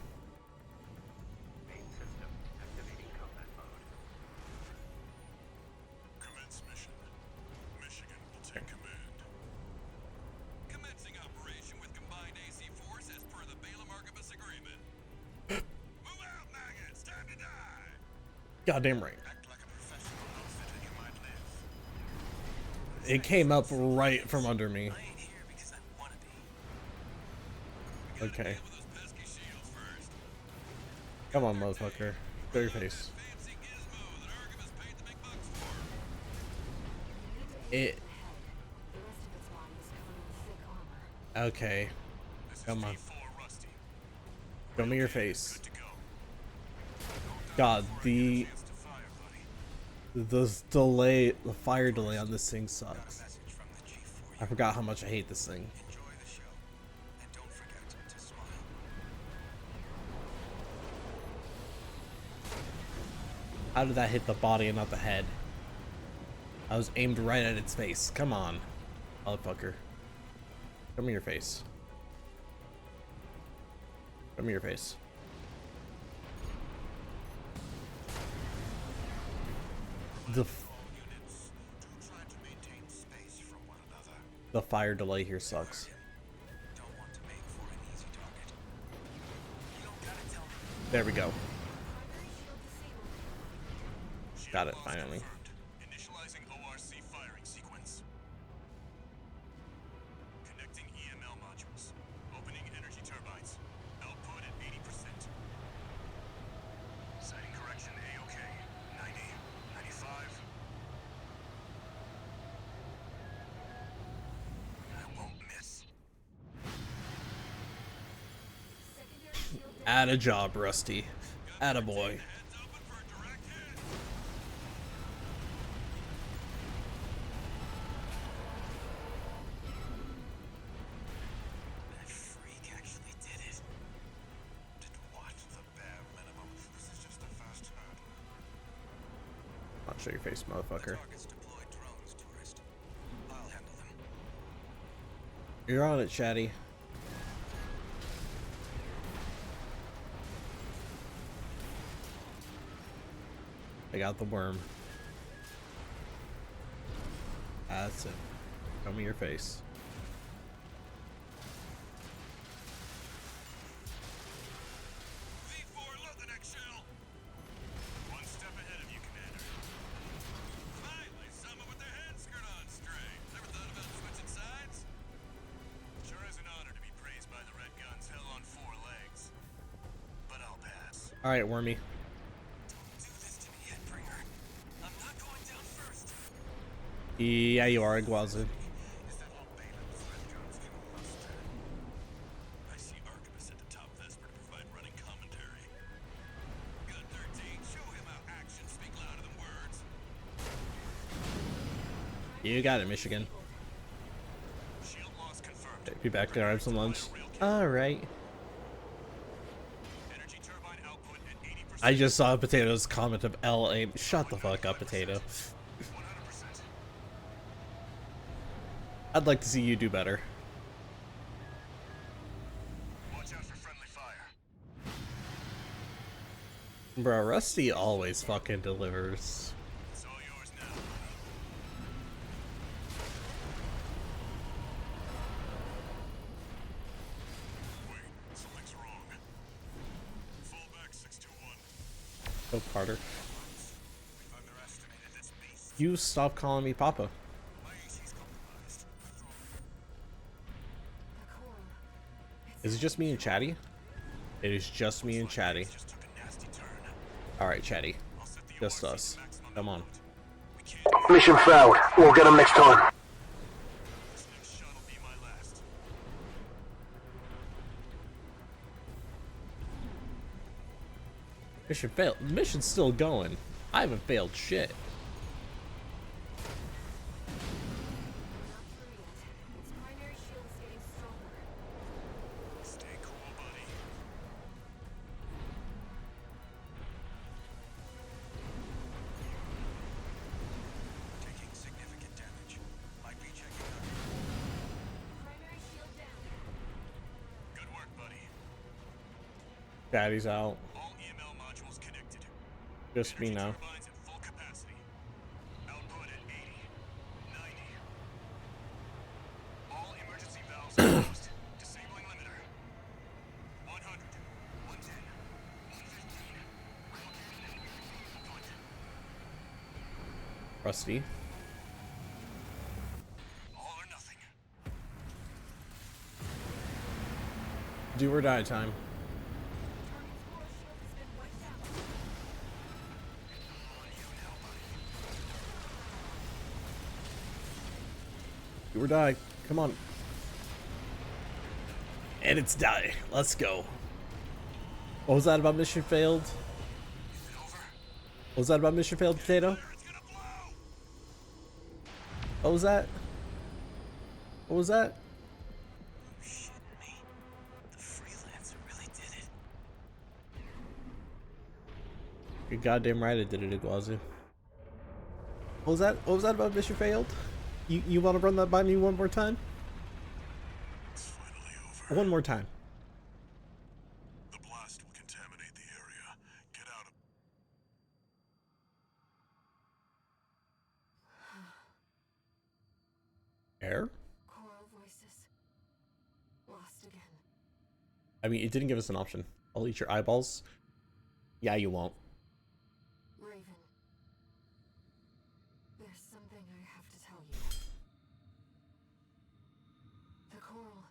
Main system activating combat mode. Commence mission. Michigan will take command. Commencing operation with combined AC force as per the Balaam Archibus agreement. Move out, maggots! Time to die! Goddamn right. Act like a professional outfitter, you might live. It came up right from under me. I ain't here because I wanna be. Okay. Deal with those pesky shields first. Come on, motherfucker. Show your face. Fancy gizmo that Archibus paid the big bucks for. It. The rest of its body is covered in thick armor. Okay. This is Come on. T4 Rusty. Show me your face. Good to go. God, the Chance to fire, buddy. delay, the fire delay on this thing sucks. Message from the chief for you. I forgot how much I hate this thing. Enjoy the show, and don't forget to smile. How did that hit the body and not the head? I was aimed right at its face. Come on, motherfucker. Show me your face. Show me your face. The All units, do try to maintain space from one another. fire delay here sucks. Don't want to make for an easy target. You don't gotta tell me. There we go. Shield Got it, loss finally. confirmed. Initializing ORC firing sequence. Connecting EML modules. Opening energy turbines. Output at 80%. Atta job, Rusty. Atta boy. Heads open for a direct hit. That freak actually did it. Did what? The bare minimum. This is just the first hurdle. I'll show your face, motherfucker. Targets deployed drones, tourist. I'll handle them. You're on it, Chatty. I got the worm. That's it. Show me your face. V4, load the next shell. One step ahead of you, Commander. Finally, someone with their head skirt on straight. Never thought about switching sides? Sure is an honor to be praised by the Red Guns hell on 4 legs. But I'll pass. Alright, Wormy. Do this to me, Headbringer. I'm not going down first. Yeah, you are, Iguazu. Is that all Balin's Red Guns can muster? I see Archibus at the top Vesper to provide running commentary. Gun 13, show him how actions speak louder than words. You got it, Michigan. Shield loss confirmed. Be back to grab some lunch. Alright. Energy turbine output at 80%. I just saw Potato's comment of L.A. Shut the fuck up, Potato. 100%. I'd like to see you do better. Watch out for friendly fire. Bro, Rusty always fucking delivers. It's all yours now. Wait, something's wrong. Fall back 621. Oh, Carter. We've underestimated this beast. You stop calling me Papa. My AC's compromised. The coral. Is it just me and Chatty? It is just me and Chatty. Just took a nasty turn. Alright, Chatty. I'll set the Just ORC to us. maximum Come on. output. We can't. Mission failed. We'll get him next time. This next shot will be my last. Mission failed. Mission's still going. I haven't failed shit. Not through yet. Its primary shield is getting stronger. Stay cool, buddy. Taking significant damage. Might be checking out. Primary shield down. Good work, buddy. Chatty's out. All EML modules connected. Just me Energy now. turbines at full capacity. Output at 80, 90. All emergency valves closed. Disabling limiter. 100, 110, 115. Output. Rusty. All or nothing. Do or die time. Target's coral shield has been wiped out. On you now, buddy. Do or die. Come on. And it's die. Let's go. What was that about mission failed? Is it over? What was that about mission failed, Potato? It's gonna blow! What was that? What was that? Shitting me. The freelancer really did it. You're goddamn right I did it, Iguazu. What was that? What was that about mission failed? You want to run that by me one more time? It's finally over. One more time. The blast will contaminate the area. Get out of... Air? Coral voices. Lost again. I mean, it didn't give us an option. I'll eat your eyeballs. Yeah, you won't. Raven. There's something I have to tell you. The coral.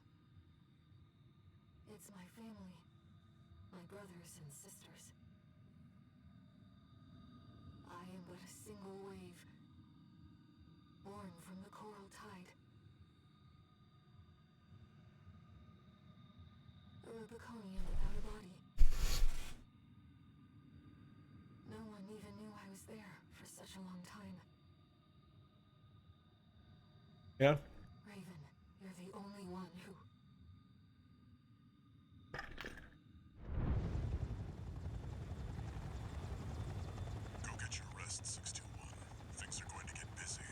It's my family. My brothers and sisters. I am but a single wave. Born from the coral tide. A Rubiconian without a body. one even knew I was there for such a long time. Yeah. Raven, you're the only one who... Go get your rest, 621. Things are going to get busy.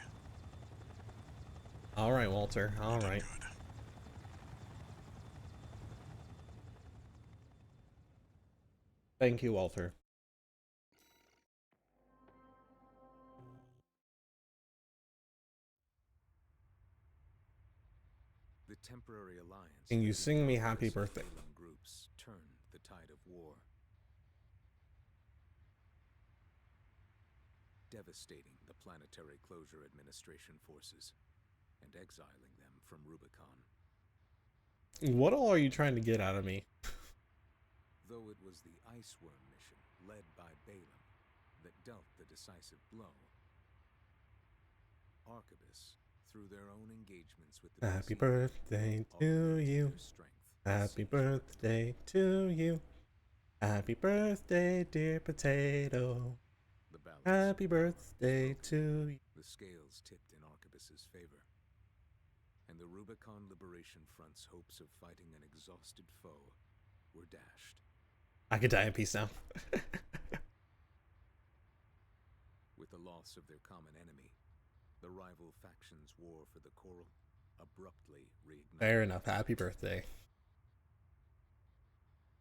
All right, Walter. All You did right. good. Thank you, Walter. The temporary alliance Can you between sing me happy Arcus and birthday? Phelan groups turned the tide of war, devastating the Planetary Closure Administration forces and exiling them from Rubicon. What all are you trying to get out of me? Though it was the Iceworm mission led by Balaam that dealt the decisive blow, Arquebus, through their own engagements with the Happy PCA, birthday to augmented you. their strength Happy siege birthday to you. Happy birthday, dear potato. the balance Happy of power was birthday broken. to you. The scales tipped in Arquebus's favor, and the Rubicon Liberation Front's hopes of fighting an exhausted foe were dashed. I could die in peace now. With the loss of their common enemy, the rival factions' war for the coral abruptly reignited. Fair enough. Happy birthday.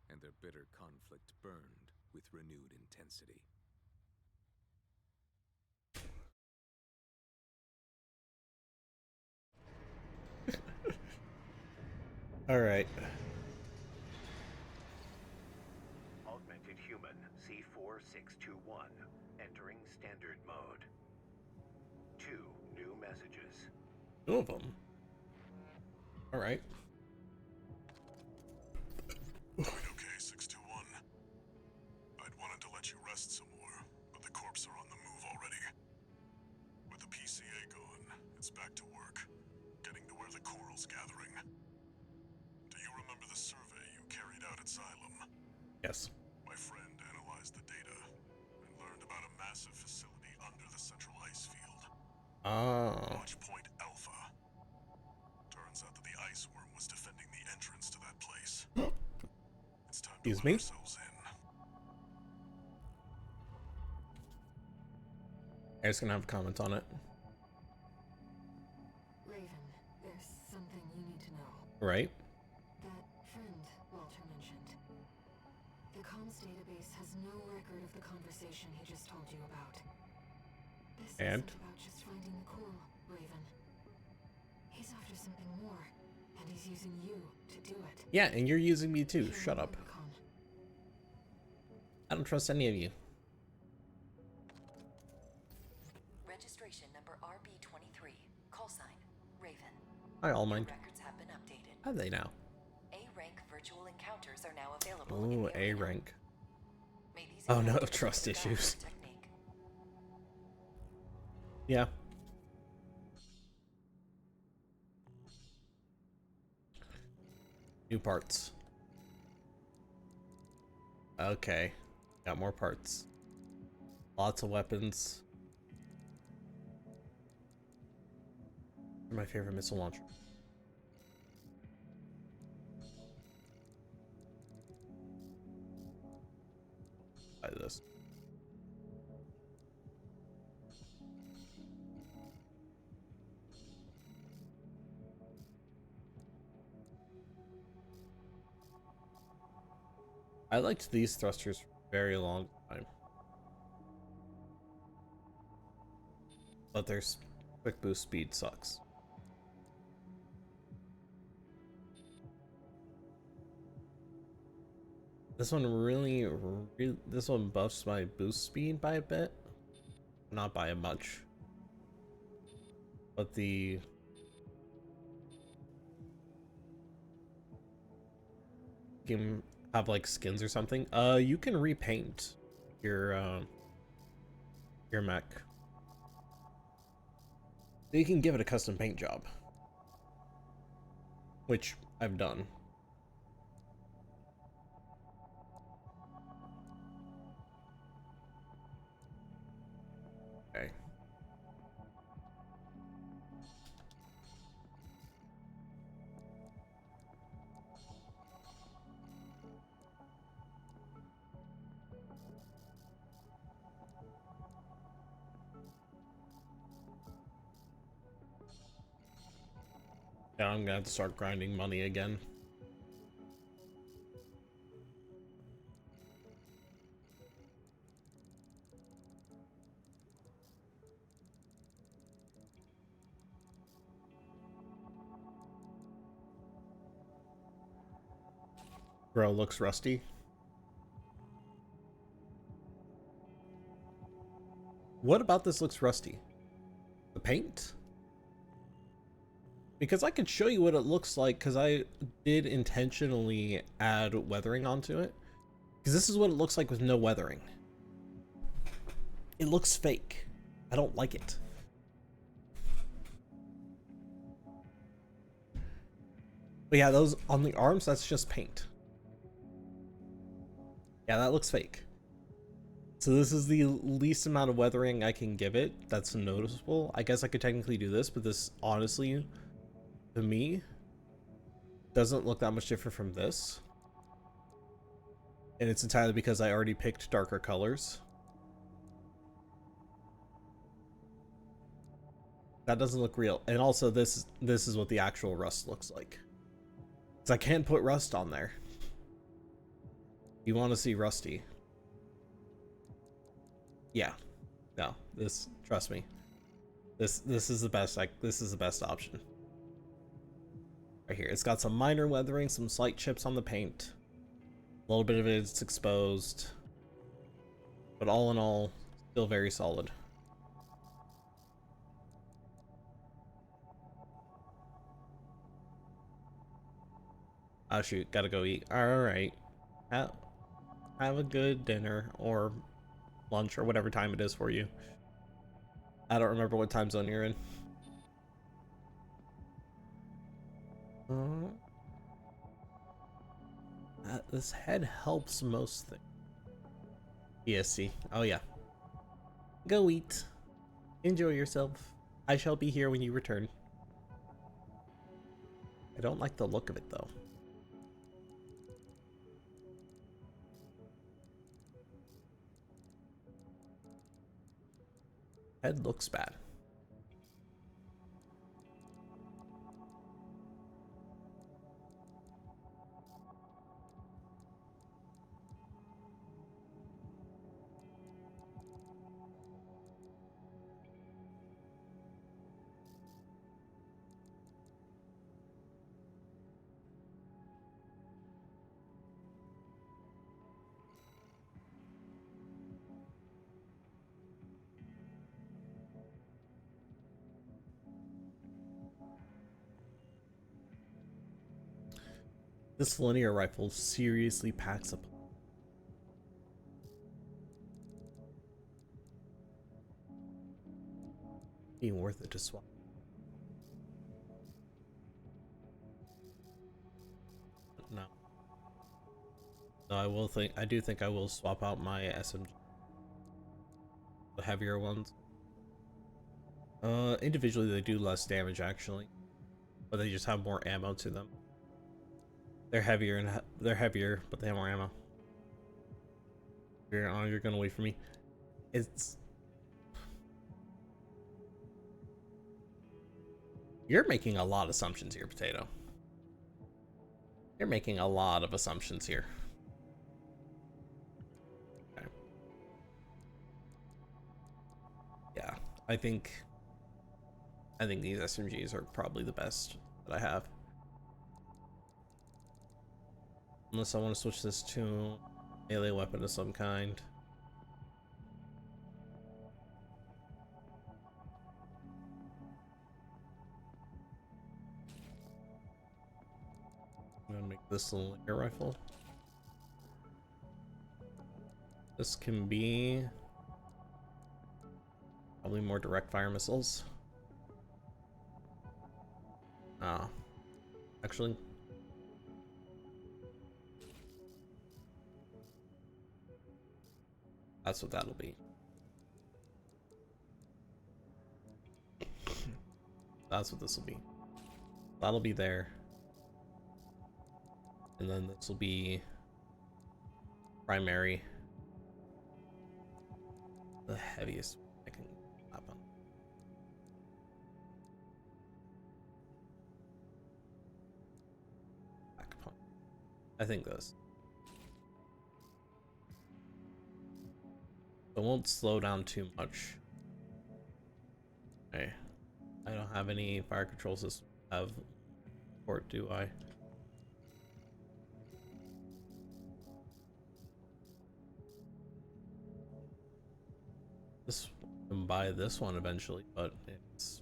And their bitter conflict burned with renewed intensity. All right. Augmented human C4621 entering standard mode. 2 new messages. 2 of them. All right. Quite okay, 621. I'd wanted to let you rest some more, but the corps are on the move already. With the PCA gone, it's back to work, getting to where the coral's gathering. Do you remember the survey you carried out at Xylem? Yes. My friend analyzed the data and learned about a massive facility under the central ice field. Oh. Launch Point Alpha. Turns out that the ice worm was defending the entrance to that place. It's time to Excuse let me? ourselves in. I was gonna have comments on it. Raven, there's something you need to know. Right? That friend Walter mentioned. The comms database has no record of the conversation he just told you about. This And? isn't about just finding the coral, Raven. He's after something more, and he's using you to do it. Yeah, and you're using me too. Here Shut on up. Rubicon. I don't trust any of you. Registration number RB23. Call sign, Raven. Hi, All Mind. Records have been updated. How are they now? A-rank virtual encounters are now available Ooh, in the A arena. rank. May these Oh no, encounters trust be the battle issues. technique. Yeah. New parts. Okay. Got more parts. Lots of weapons. My favorite missile launcher. Buy this. I liked these thrusters for a very long time. But their quick boost speed sucks. This one really, this one buffs my boost speed by a bit. Not by a much. But the... You can have like skins or something. You can repaint your mech. You can give it a custom paint job. Which I've done. Okay. Yeah, I'm gonna have to start grinding money again. Bro looks rusty. What about this looks rusty? The paint? Because I could show you what it looks like, because I did intentionally add weathering onto it. Because this is what it looks like with no weathering. It looks fake. I don't like it. But yeah, those on the arms, that's just paint. Yeah, that looks fake. So this is the least amount of weathering I can give it that's noticeable. I guess I could technically do this, but this honestly, to me, doesn't look that much different from this. And it's entirely because I already picked darker colors. That doesn't look real. And also this is what the actual rust looks like. Because I can't put rust on there. You want to see rusty. Yeah. No, trust me. This is the best, this is the best option. Right here. It's got some minor weathering, some slight chips on the paint. A little bit of it's exposed. But all in all, still very solid. Oh shoot, gotta go eat. Alright. Have a good dinner or lunch or whatever time it is for you. I don't remember what time zone you're in. This head helps most things. ESC. Oh yeah. Go eat. Enjoy yourself. I shall be here when you return. I don't like the look of it though. Head looks bad. This linear rifle seriously packs up. Being worth it to swap. No. No, I do think I will swap out my SMG. The heavier ones. Individually they do less damage actually. But they just have more ammo to them. They're heavier, but they have more ammo. You're gonna wait for me. You're making a lot of assumptions here, Potato. You're making a lot of assumptions here. Okay. Yeah, I think these SMGs are probably the best that I have. Unless I want to switch this to melee weapon of some kind. I'm gonna make this a linear rifle. This can be probably more direct fire missiles. Actually, that's what that'll be. That's what this will be. That'll be there. And then this will be primary. The heaviest I can clap on. Back point. I think this. It won't slow down too much. Okay. I don't have any fire control system have port, do I? This can buy this one eventually, but it's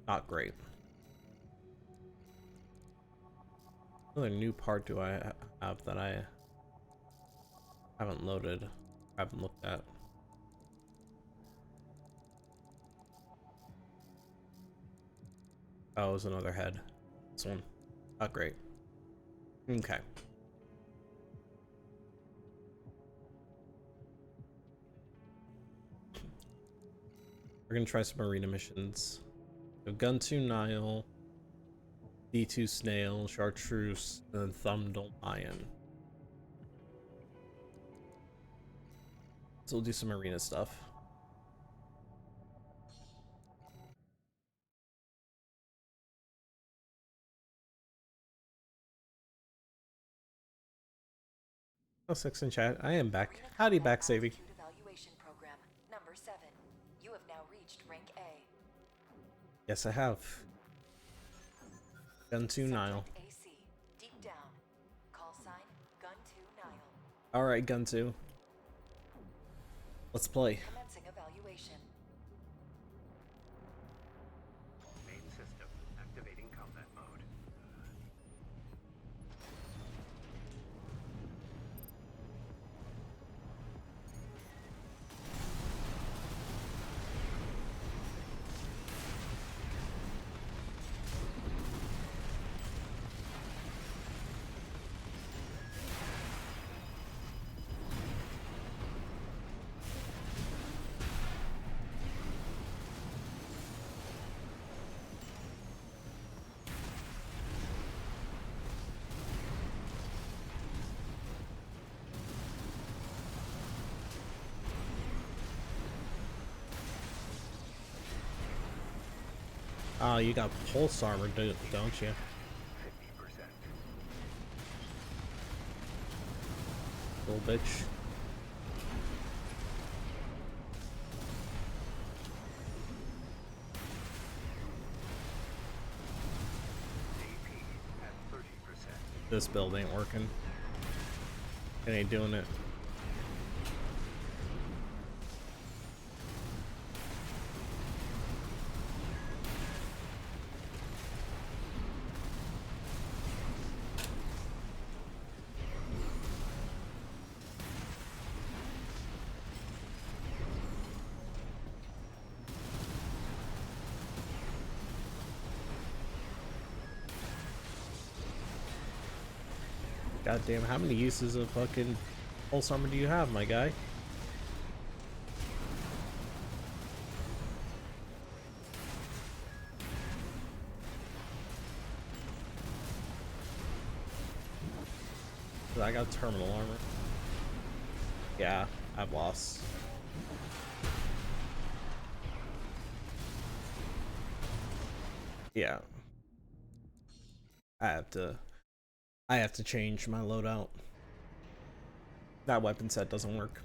not great. What other new part do I have that I haven't loaded, haven't looked at? Oh, it was another head. This one. Not great. Okay. We're gonna try some arena missions. So Gun 2 Nile, D2 Snail, Chartreuse, and then Thumbdome Iron. So we'll do some arena stuff. Oh, 6 in chat. I am back. Howdy back, Savvy. Evaluation program number 7. You have now reached rank A. Yes, I have. Gun 2 Nile. AC. Deep down. Call sign Gun 2 Nile. Alright, Gun 2. Let's play. Commencing evaluation. Main system activating combat mode. Oh, you got pulse armor, don't you? 50%. Little bitch. AP at 30%. This build ain't working. It ain't doing it. God damn, how many uses of fucking pulse armor do you have, my guy? I got terminal armor. Yeah, I've lost. Yeah. I have to change my loadout. That weapon set doesn't work.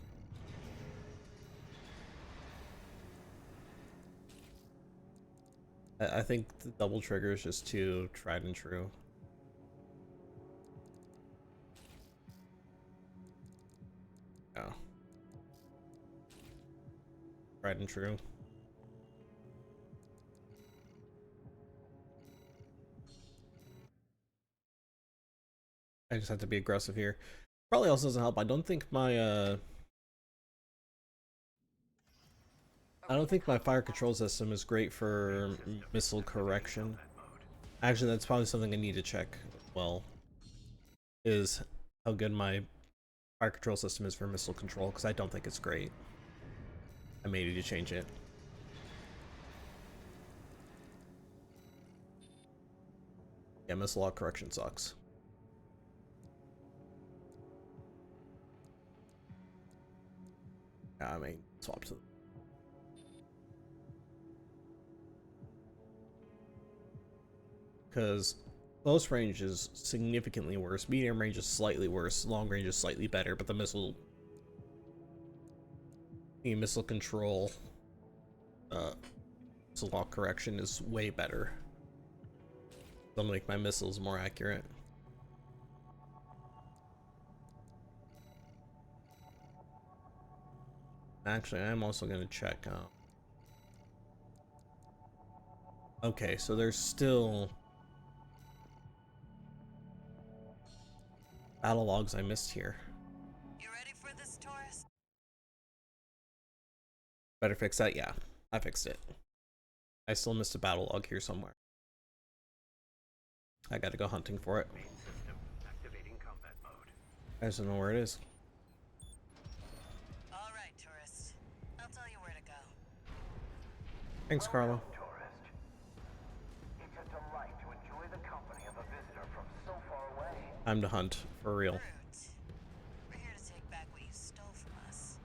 I think the double trigger is just too tried and true. Yeah. Tried and true. I just have to be aggressive here. Probably also doesn't help. I don't think my fire control system is great for missile correction. Actually, that's probably something I need to check. Well, is how good my fire control system is for missile control, because I don't think it's great. I may need to change it. Yeah, missile lock correction sucks. Yeah, I mean, swap to. Because close range is significantly worse, medium range is slightly worse, long range is slightly better, but the missile control, missile lock correction is way better. They'll make my missiles more accurate. Actually, I'm also going to check out. Okay, so there's still battle logs I missed here. You ready for this, tourist? Better fix that? Yeah, I fixed it. I still missed a battle log here somewhere. I gotta go hunting for it. Main system activating combat mode. I just don't know where it is. All right, tourist. I'll tell you where to go. Thanks, Carlo. Tourist. It's a delight to enjoy the company of a visitor from so far away. Time to hunt, for real. Brute. We're here to take back what you stole from us.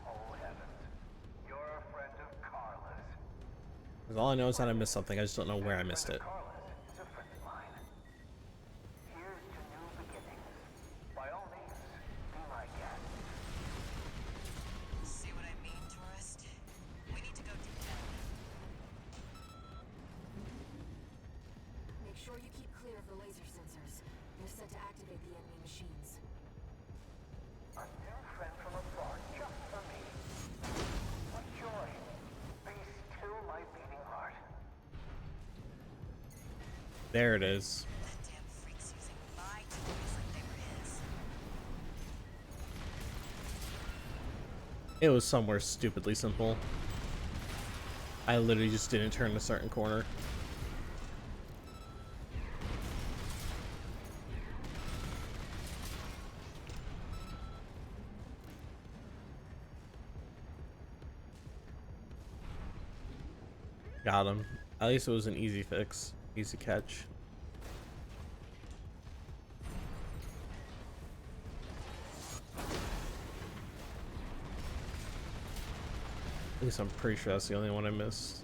Oh heavens. You're a friend of Carla's. Because all I know is that I missed something, I just don't know where I missed it. Carla's is a friend of mine. Here's to new beginnings. By all means, be my guest. See what I mean, tourist? We need to go deep down. Make sure you keep clear of the laser sensors. They're set to activate the enemy machines. A new friend from afar, just for me. What joy. Be still my beating heart. There it is. That damn freak's using my toys like they were his. It was somewhere stupidly simple. I literally just didn't turn a certain corner. Got him. At least it was an easy fix. Easy catch. At least I'm pretty sure that's the only one I missed.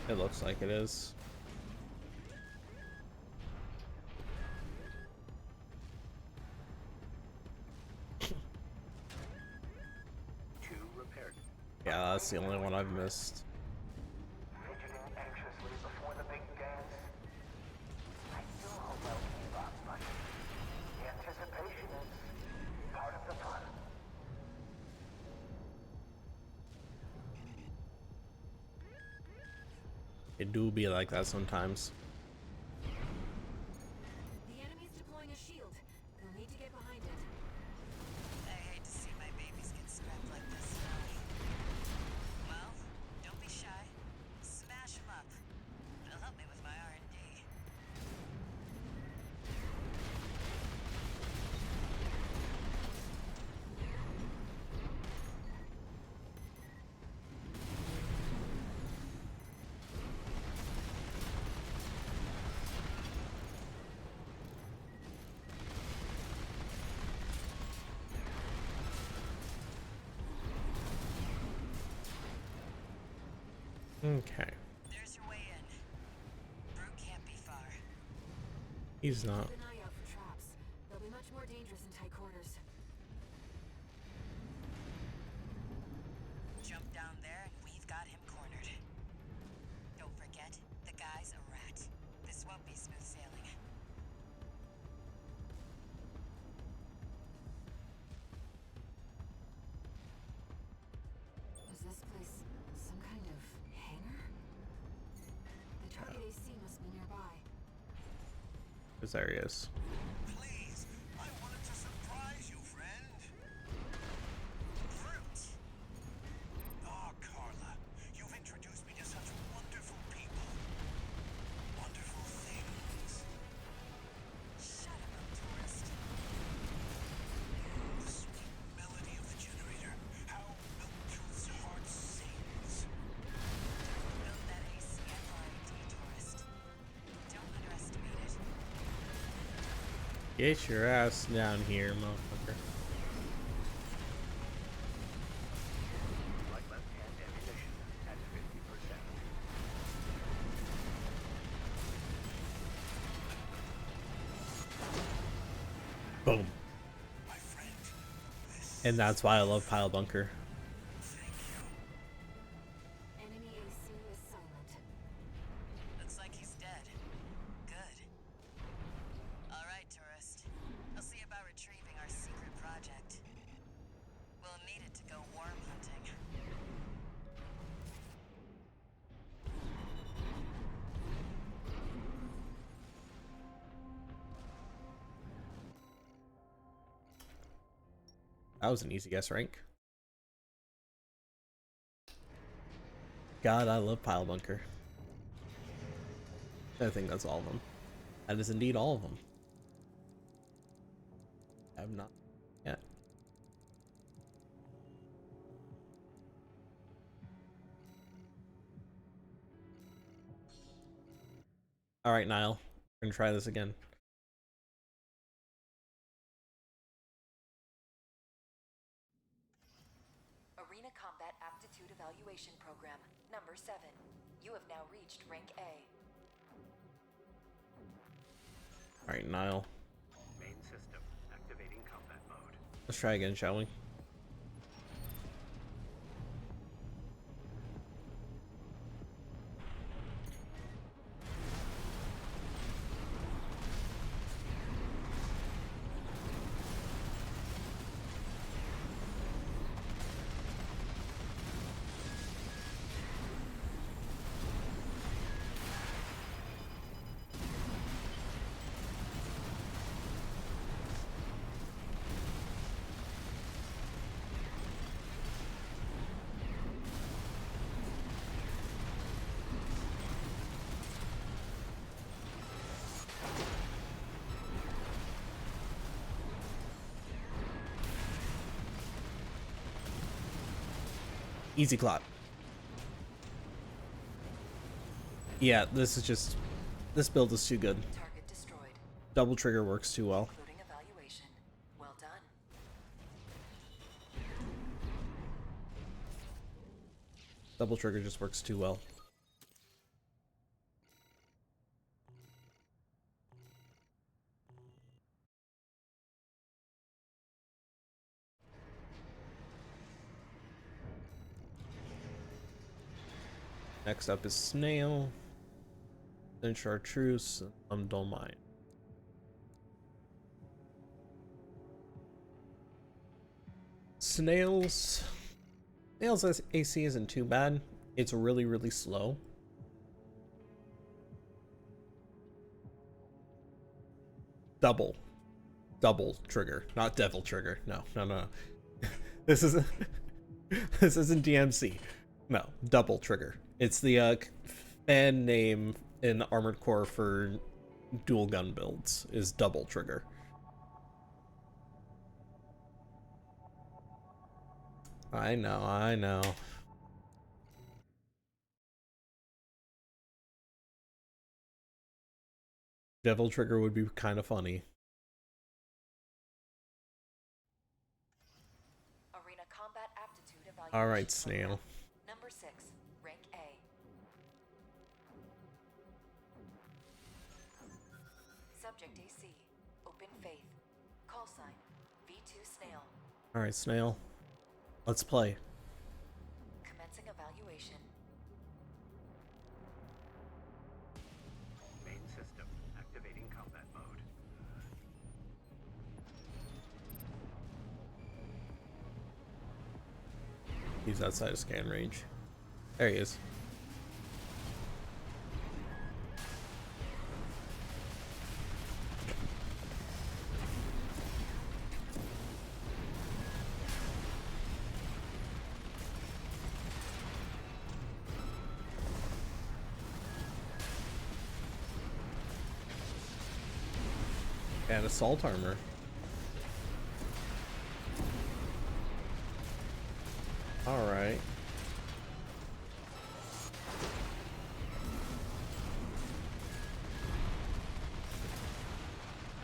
It looks like it is. Two repaired. Yeah, that's the only one I've missed. Fidgeting anxiously before the big dance. I do hope I'll keep up, but the anticipation is part of the fun. It do be like that sometimes. The enemy's deploying a shield. They'll need to get behind it. I hate to see my babies get scrapped like this. Well, don't be shy. Smash them up. It'll help me with my R&D. Okay. There's your way in. Brute can't be far. He's not. Keep an eye out for traps. They'll be much more dangerous in tight quarters. Jump down there and we've got him cornered. Don't forget, the guy's a rat. This won't be smooth sailing. Is this place some kind of hangar? The target AC must be nearby. Because there he is. Please, I wanted to surprise you, friend. Brute! Oh, Carla, you've introduced me to such wonderful people. Wonderful things. Shut him up, tourist. The sweet melody of the generations. Get your ass down here, motherfucker. Light left-hand ammunition at 50%. Boom. And that's why I love Pile Bunker. Enemy AC is silent. Looks like he's dead. Good. All right, tourist. I'll see about retrieving our secret project. We'll need it to go worm hunting. That was an easy guess rank. God, I love Pile Bunker. I think that's all of them. That is indeed all of them. I have not yet. All right, Niall, we're gonna try this again. Arena Combat Aptitude Evaluation Program, number 7. You have now reached rank A. All right, Niall, Main system activating combat mode. let's try again, shall we? Easy clap. Yeah, this build is too good. Target destroyed, Double trigger works too well. including evaluation. Well done. Double trigger just works too well. Next up is Snail, then Chartreuse, and Don't Mind. Snail's AC isn't too bad. It's really, really slow. Double trigger, not devil trigger. No. This isn't this isn't DMC. No, double trigger. It's the fan name in Armored Core for dual gun builds is double trigger. I know. Devil trigger would be kind of funny. Arena Combat Aptitude Evaluation. All right, Snail. Number 6, rank A. Subject AC, Open Faith. Call sign, V2 Snail. All right, Snail. Let's play. Commencing evaluation. Main system activating combat mode. He's outside of scan range. There he is. And assault armor. All right.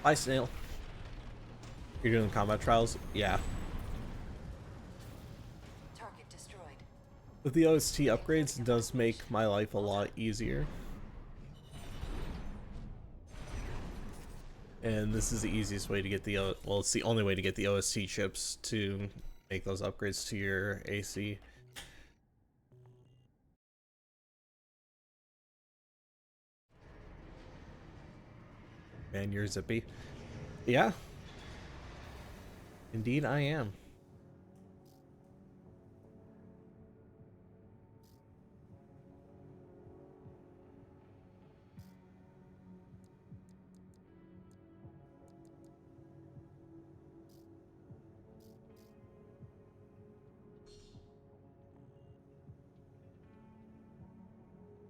Bye, Snail. You're doing combat trials? Yeah. Target destroyed. With the OST upgrades, it does make my life a lot easier. And this is the easiest way to get the, well, it's the only way to get the OST chips to make those upgrades to your AC. Man, you're zippy. Yeah. Indeed, I am.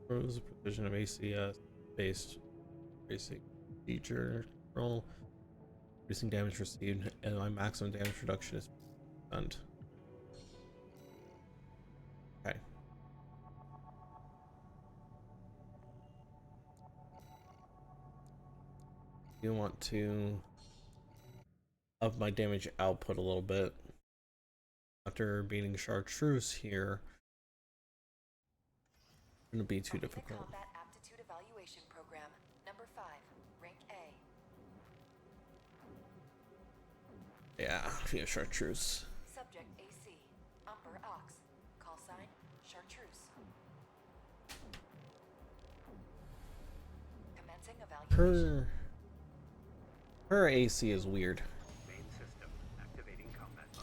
Grows the precision of ACS based racing feature roll, reducing damage received, and my maximum damage reduction is stunned. Okay. You want to up my damage output a little bit. After beating Chartreuse here, it's gonna be too Arena difficult. Combat Aptitude Evaluation Program, number 5, rank A. Yeah, via Chartreuse. Subject AC, Umber Ox. Call sign, Chartreuse. Commencing evaluation. Her AC is weird.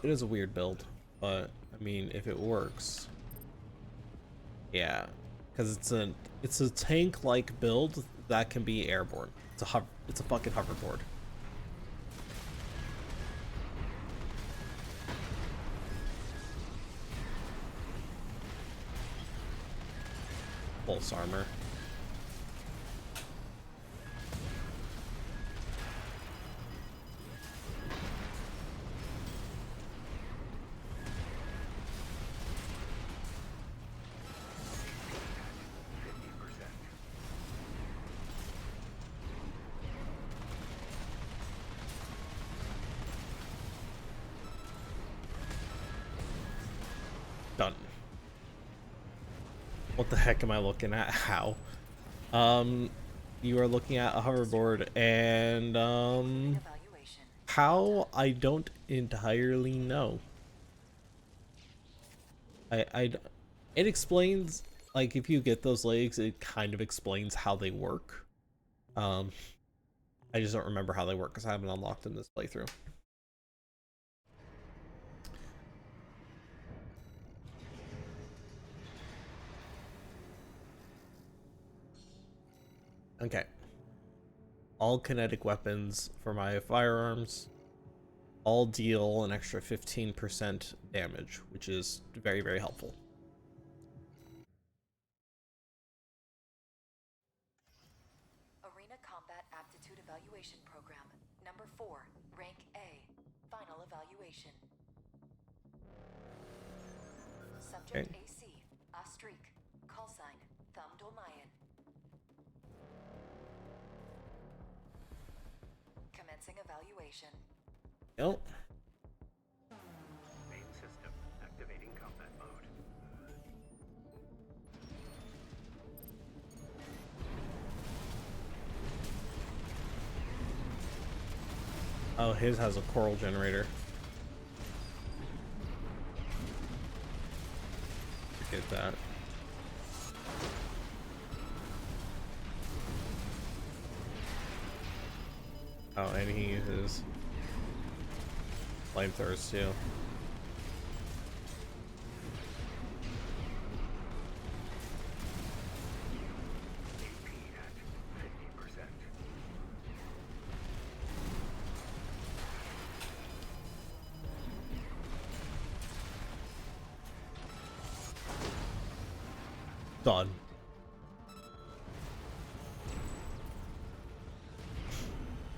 It is a weird build, but I mean, if it works, yeah, because it's a tank-like build that can be airborne. It's a fucking hoverboard. Pulse armor. Done. What the heck am I looking at? How? You are looking at a hoverboard, and Evaluation. how? I don't entirely know. It explains, like, if you get those legs, it kind of explains how they work. I just don't remember how they work because I haven't unlocked in this playthrough. Okay. All kinetic weapons for my firearms all deal an extra 15% damage, which is very, very helpful. Arena Combat Aptitude Evaluation Program, number 4, rank A. Final evaluation. Subject Okay. AC, Astrik. Call sign, Thumdolmayan. Commencing evaluation. Nope. Main system activating combat mode. Oh, his has a coral generator. Forget that. Oh, and he uses flamethrowers too. AP at 50%. Done.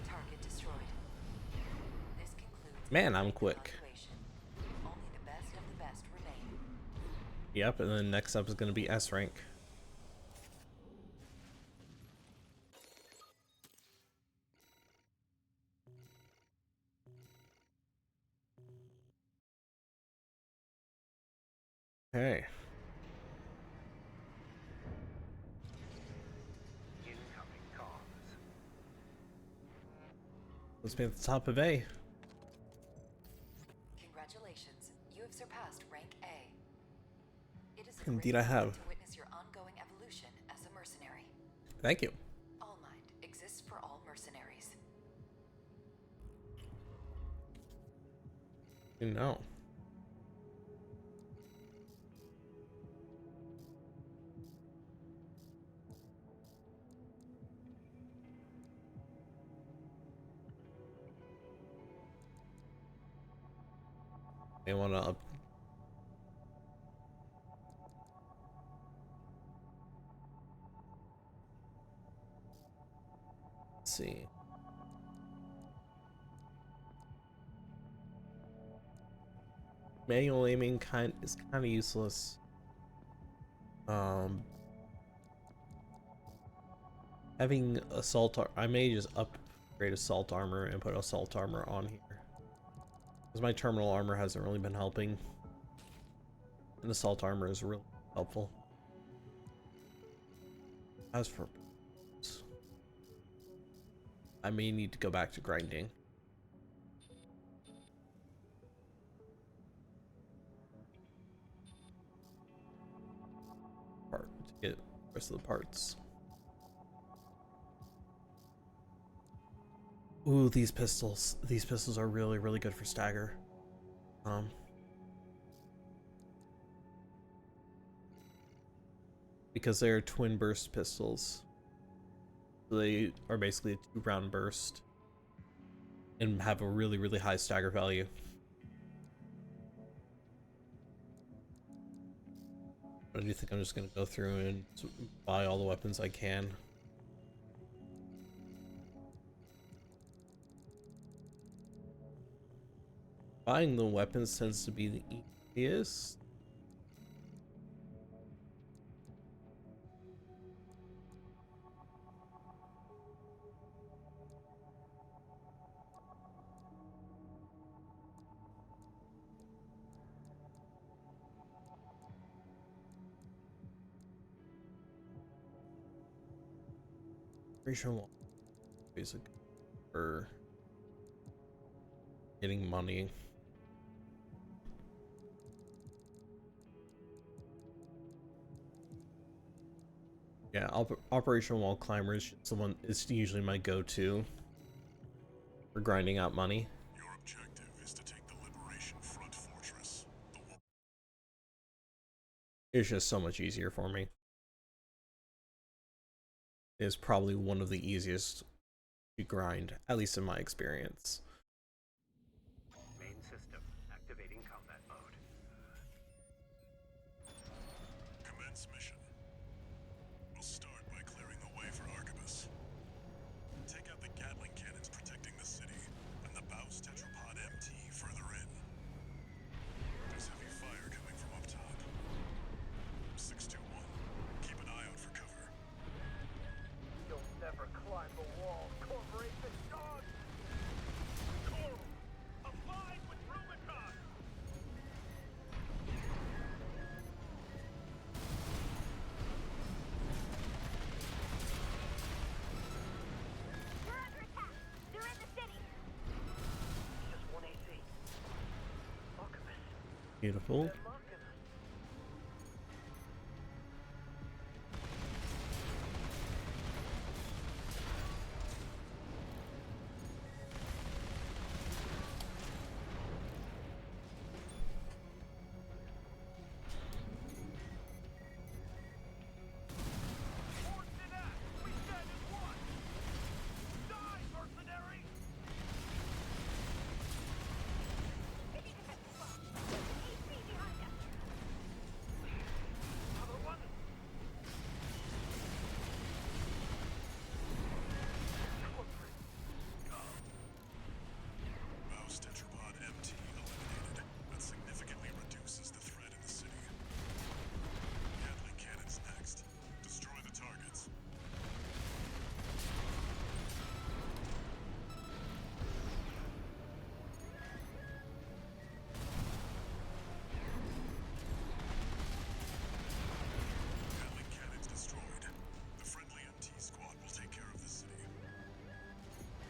Target destroyed. This concludes Man, I'm rank quick. evaluation. Only the best of the best remain. Yep, and then next up is going to be S rank. Okay. Incoming comms. Let's be at the top of A. Congratulations, you have surpassed rank A. It is a Indeed, great I have. honor to witness your ongoing evolution as a mercenary. Thank you. All Mind exists for all mercenaries. You know. They want to up. Let's see. Manual aiming is kind of useless. Having I may just upgrade assault armor and put assault armor on here, because my terminal armor hasn't really been helping, and assault armor is really helpful. As for boots, I may need to go back to grinding. To get the rest of the parts. Ooh, these pistols. These pistols are really, really good for stagger. Because they're twin burst pistols. They are basically a 2-round burst and have a really, really high stagger value. But I do think I'm just gonna go through and buy all the weapons I can. Buying the weapons tends to be the easiest. Pretty sure basic for getting money. Yeah, Operation Wall Climber is usually my go-to for grinding out money. Your objective is to take the Liberation Front fortress. It's just so much easier for me. It's probably one of the easiest to grind, at least in my experience. Main system activating combat mode. Commence mission. We'll start by clearing the way for Arquebus. Take out the Gatling cannons protecting the city, and the Baus Tetrapod MT further in. There's heavy fire coming from up top. 621, keep an eye out for cover. You'll never climb the wall, Corporation dog! Coral! Abide with Rubicon! You're under attack! They're in the city! Just 1 AC. Alchemist. Beautiful. They're mocking us. Force in act! We stand as one! Die, mercenary! Taking defensive fire! AC behind us!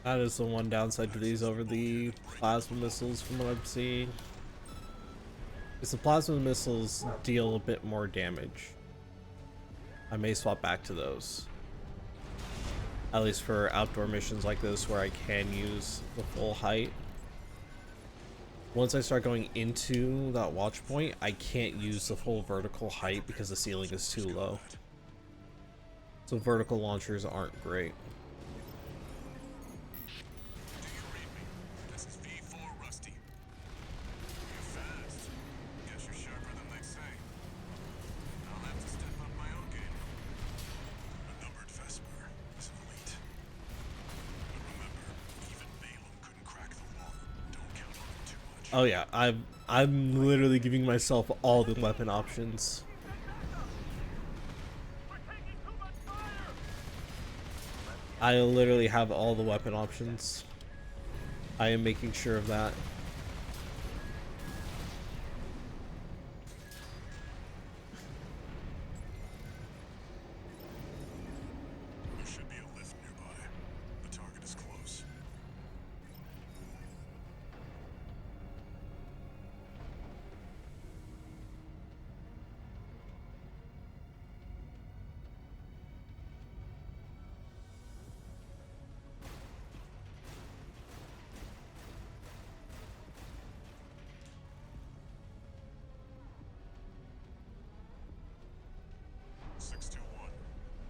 That is the one downside to these over the plasma missiles from what I'm seeing. Is the plasma missiles deal a bit more damage. I may swap back to those. At least for outdoor missions like this where I can use the full height. Once I start going into that watch point, I can't use the full vertical height because the ceiling is too low. So vertical launchers aren't great. Do you read me? This is V4 Rusty. You're fast. Guess you're sharper than they say. I'll have to step up my own game. A numbered Vesper is elite. But remember, even Balaam couldn't crack the wall. Don't count on him too much. Oh yeah, I'm literally giving myself all the weapon options. I literally have all the weapon options. I am making sure of that. There should be a lift nearby. The target is close.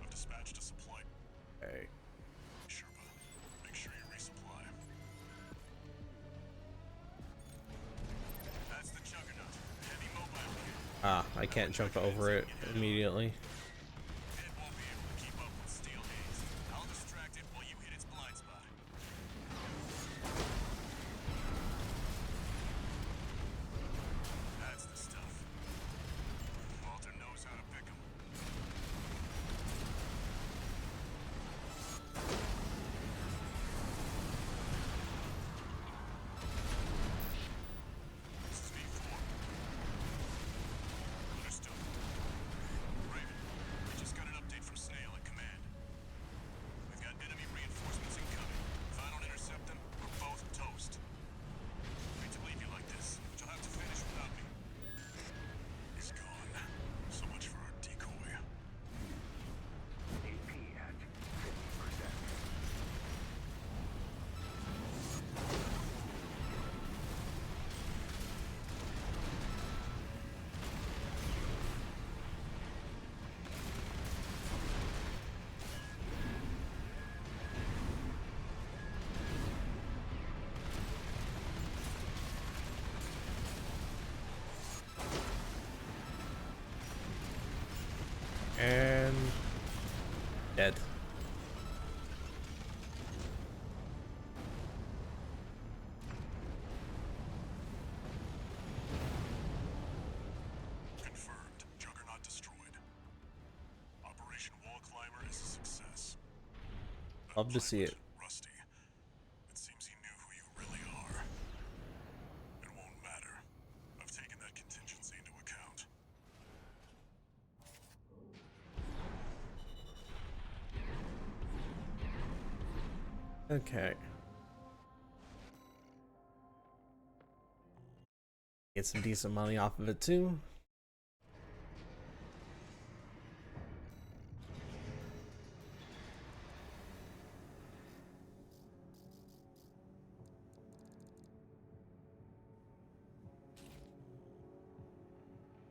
I've dispatched a supply. Okay. Sherpa, make sure you resupply. That's the Juggernaut. Heavy mobile kit. Ah, I can't jump over it immediately. It won't be able to keep up with steel haze. I'll distract it while you hit its blind spot. That's the stuff. Walter knows how to pick 'em. This is V4. Understood. Raven, we just got an update from Snail at command. We've got enemy reinforcements incoming. If I don't intercept them, we're both toast. Hate to leave you like this, but you'll have to finish without me. He's gone. So much for our decoy. AP at 50%. And dead. Confirmed. Juggernaut destroyed. Operation Wall Climber is a success. Love to see it. Rusty. It seems he knew who you really are. It won't matter. I've taken that contingency into account. Okay. Get some decent money off of it too.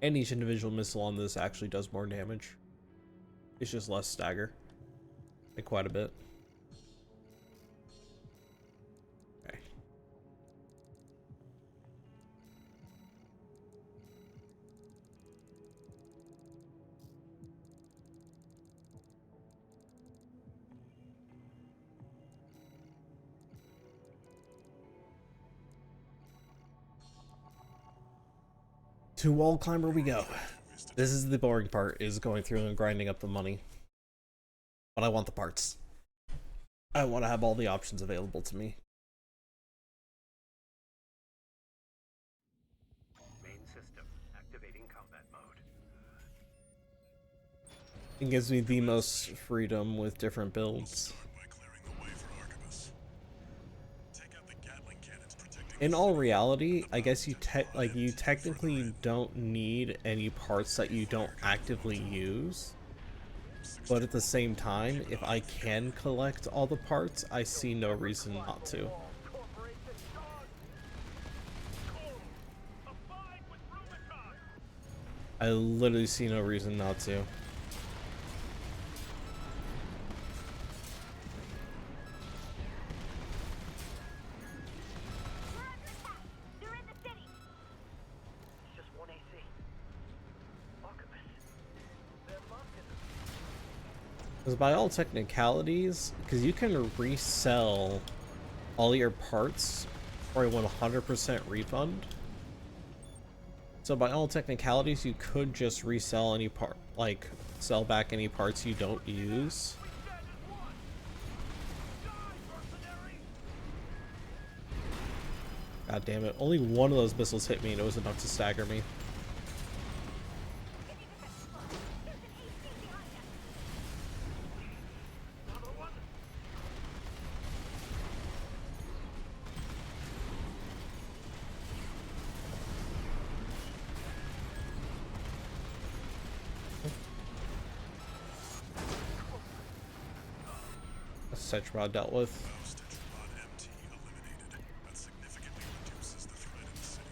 And each individual missile on this actually does more damage. It's just less stagger. Like quite a bit. Okay. To Wall Climber we go. This is the boring part, is going through and grinding up the money. But I want the parts. I want to have all the options available to me. Main system activating combat mode. It gives me the most freedom with different builds. Start by clearing the way for Arquebus. In all reality, I guess you technically don't need any parts that you don't actively use. But at the same time, if I can collect all the parts, I see no reason not to. I literally see no reason not to. Because by all technicalities, because you can resell all your parts for a 100% refund. So by all technicalities, you could just resell any part, like sell back any parts you don't use. God damn it, only one of those missiles hit me and it was enough to stagger me. Tetrabot dealt with. Tetrabot MT eliminated. That significantly reduces the threat in the city.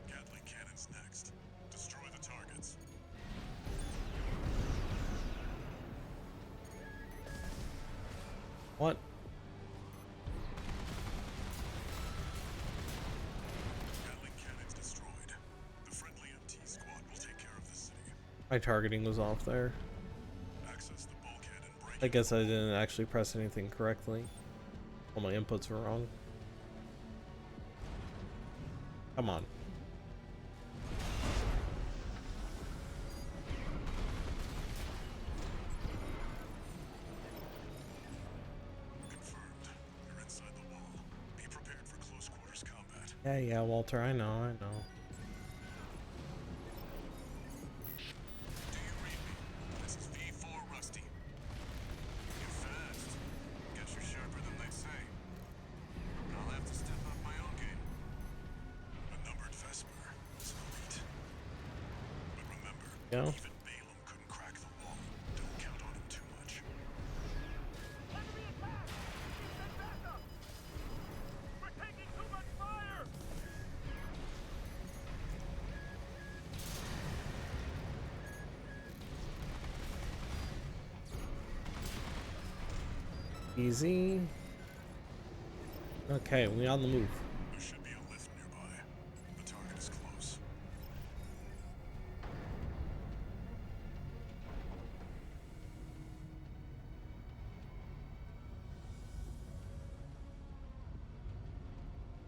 Gatling cannons next. Destroy the targets. What? Gatling cannons destroyed. The friendly MT squad will take care of the city. My targeting was off there. Access the bulkhead and break. I guess I didn't actually press anything correctly. All my inputs were wrong. Come on. Confirmed. You're inside the wall. Be prepared for close quarters combat. Yeah, Walter, I know. Do you read me? This is V4 Rusty. You're fast. Guess you're sharper than they say. I'll have to step up my own game. A numbered Vesper is elite. But remember, Yeah. even Balaam couldn't crack the wall. Don't count on him too much. We're taking too much fire! Easy. Okay, we on the move. There should be a lift nearby. The target is close.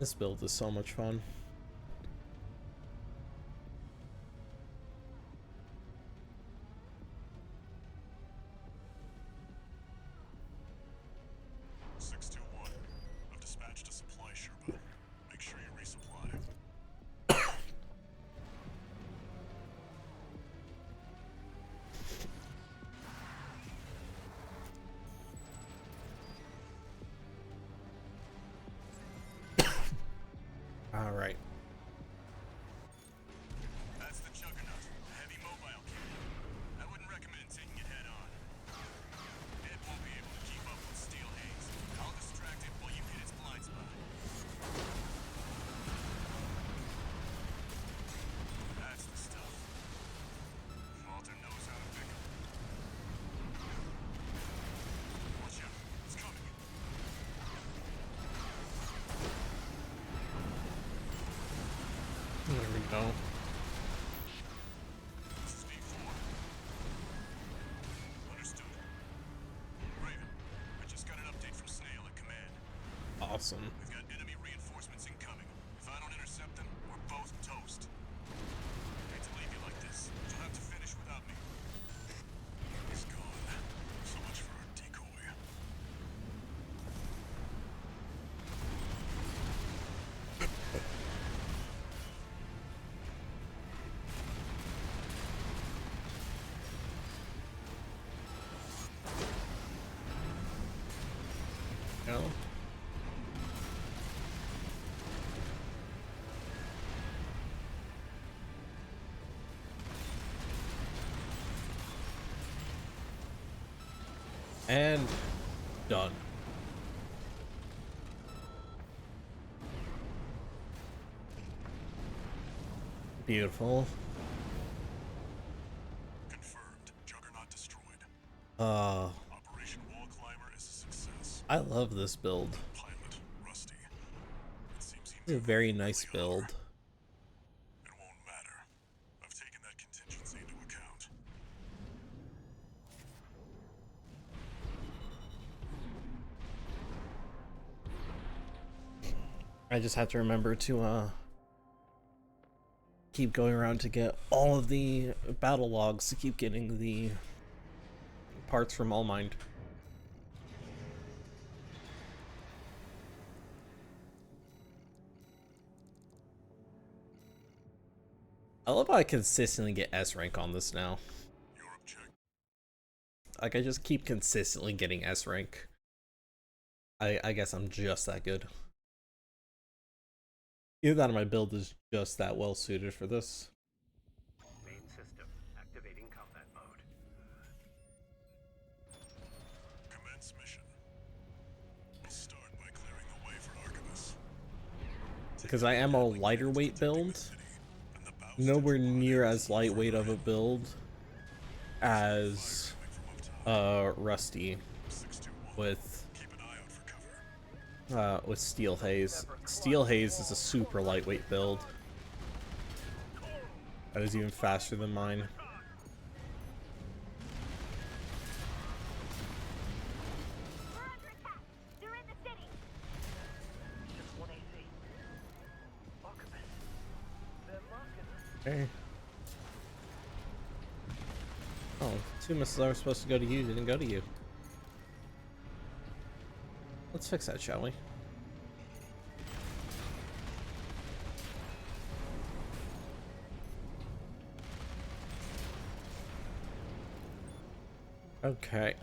This build is so much fun. I've dispatched a supply Sherpa. Make sure you resupply. All right. That's the Juggernaut, a heavy mobile cannon. I wouldn't recommend taking it head on. It won't be able to keep up with Steel Haze. I'll distract it while you hit its blind spot. That's the stuff. Walter knows how to pick 'em. Watch out, it's coming. There we go. This is V4. Understood. Raven, I just got an update from Snail at command. Awesome. We've got enemy reinforcements incoming. If I don't intercept them, we're both toast. Hate to leave you like this, but you'll have to finish without me. He's gone. So much for our decoy. No. And done. Beautiful. Confirmed. Juggernaut destroyed. Operation Wall Climber is a success. I love this build. Pilot, Rusty. It seems he It's a very nice build. It won't matter. I've taken that contingency into account. I just have to remember to keep going around to get all of the battle logs to keep getting the parts from Allmind. I love how I consistently get S rank on this now. Like, I just keep consistently getting S rank. I guess I'm just that good. Either that or my build is just that well suited for this. Main system activating combat mode. Commence mission. We'll start by clearing the way for Archivus. Because I am a lighter weight build. Nowhere near as lightweight of a build as Rusty with Steel Haze. Steel Haze is a super lightweight build. That is even faster than mine. Okay. Oh, 2 missiles I was supposed to go to you didn't go to you. Let's fix that, shall we? Okay.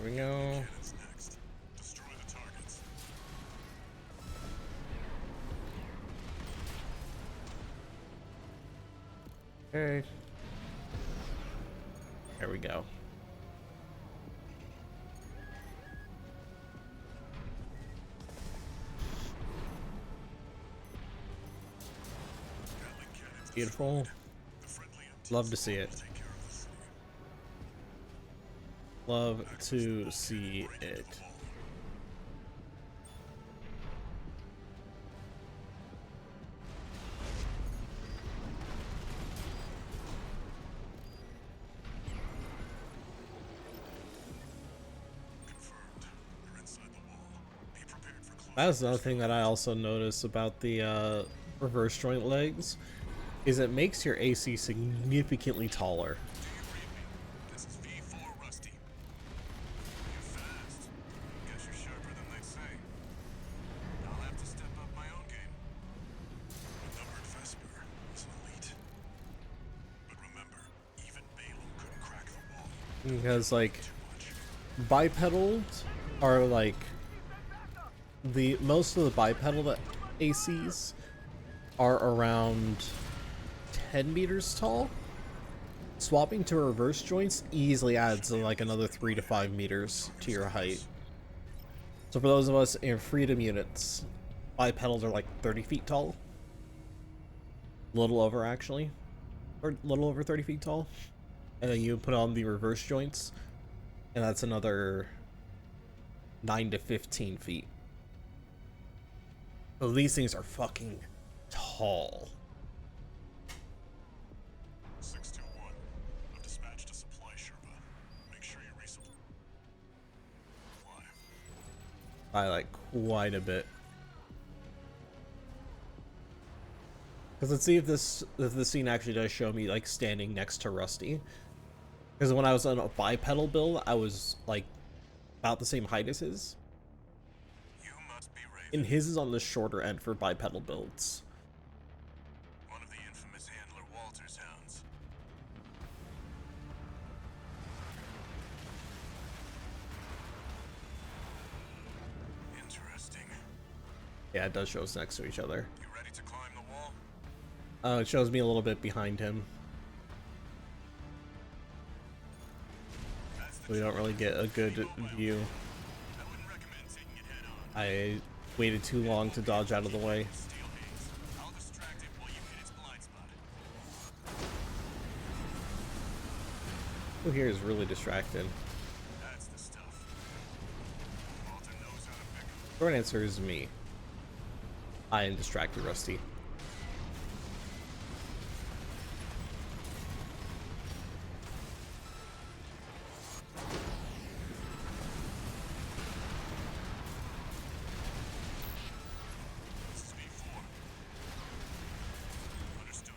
Here we go. Destroy the targets. Okay. There we go. Beautiful. Love to see it. Love to see it. That was another thing that I also noticed about the reverse joint legs, is it makes your AC significantly taller. This is V4 Rusty. You're fast. Guess you're sharper than they say. I'll have to step up my own game. A numbered Vesper is elite. But remember, even Balaam couldn't crack the wall. Because, like, bipedals are, like, most of the bipedal ACs are around 10 meters tall. Swapping to reverse joints easily adds like another 3 to 5 meters to your height. So for those of us in freedom units, bipedals are like 30 feet tall. A little over, actually. Or a little over 30 feet tall. And then you put on the reverse joints, and that's another 9 to 15 feet. So these things are fucking tall. 621. I've dispatched a supply Sherpa. Make sure you resupply. By like quite a bit. Because let's see if the scene actually does show me like standing next to Rusty. Because when I was on a bipedal build, I was like about the same height as his. You must be Raven, And his is on the shorter end for bipedal builds. one of the infamous handler Walter's hounds. Interesting. Yeah, it does show us next to each other. You ready to climb the wall? It shows me a little bit behind him. That's the We don't really get a good view. I wouldn't recommend taking it head on. I waited too long to dodge out of the way. Steel haze. I'll distract it while you hit its blind spot. Who here is really distracted? That's the stuff. Walter knows how to pick 'em. Short answer is me. I am distracted, Rusty. This is V4. Understood.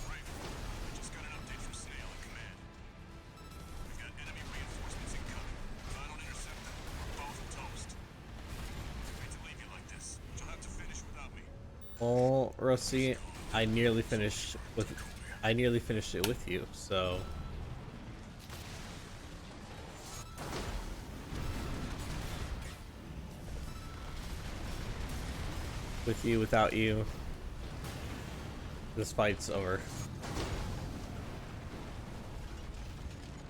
Raven, I just got an update from Snail in command. We've got enemy reinforcements incoming. If I don't intercept them, we're both toast. Hate to leave you like this, but you'll have to finish without me. Oh, Rusty, I nearly finished it with you, so with you, without you, this fight's over.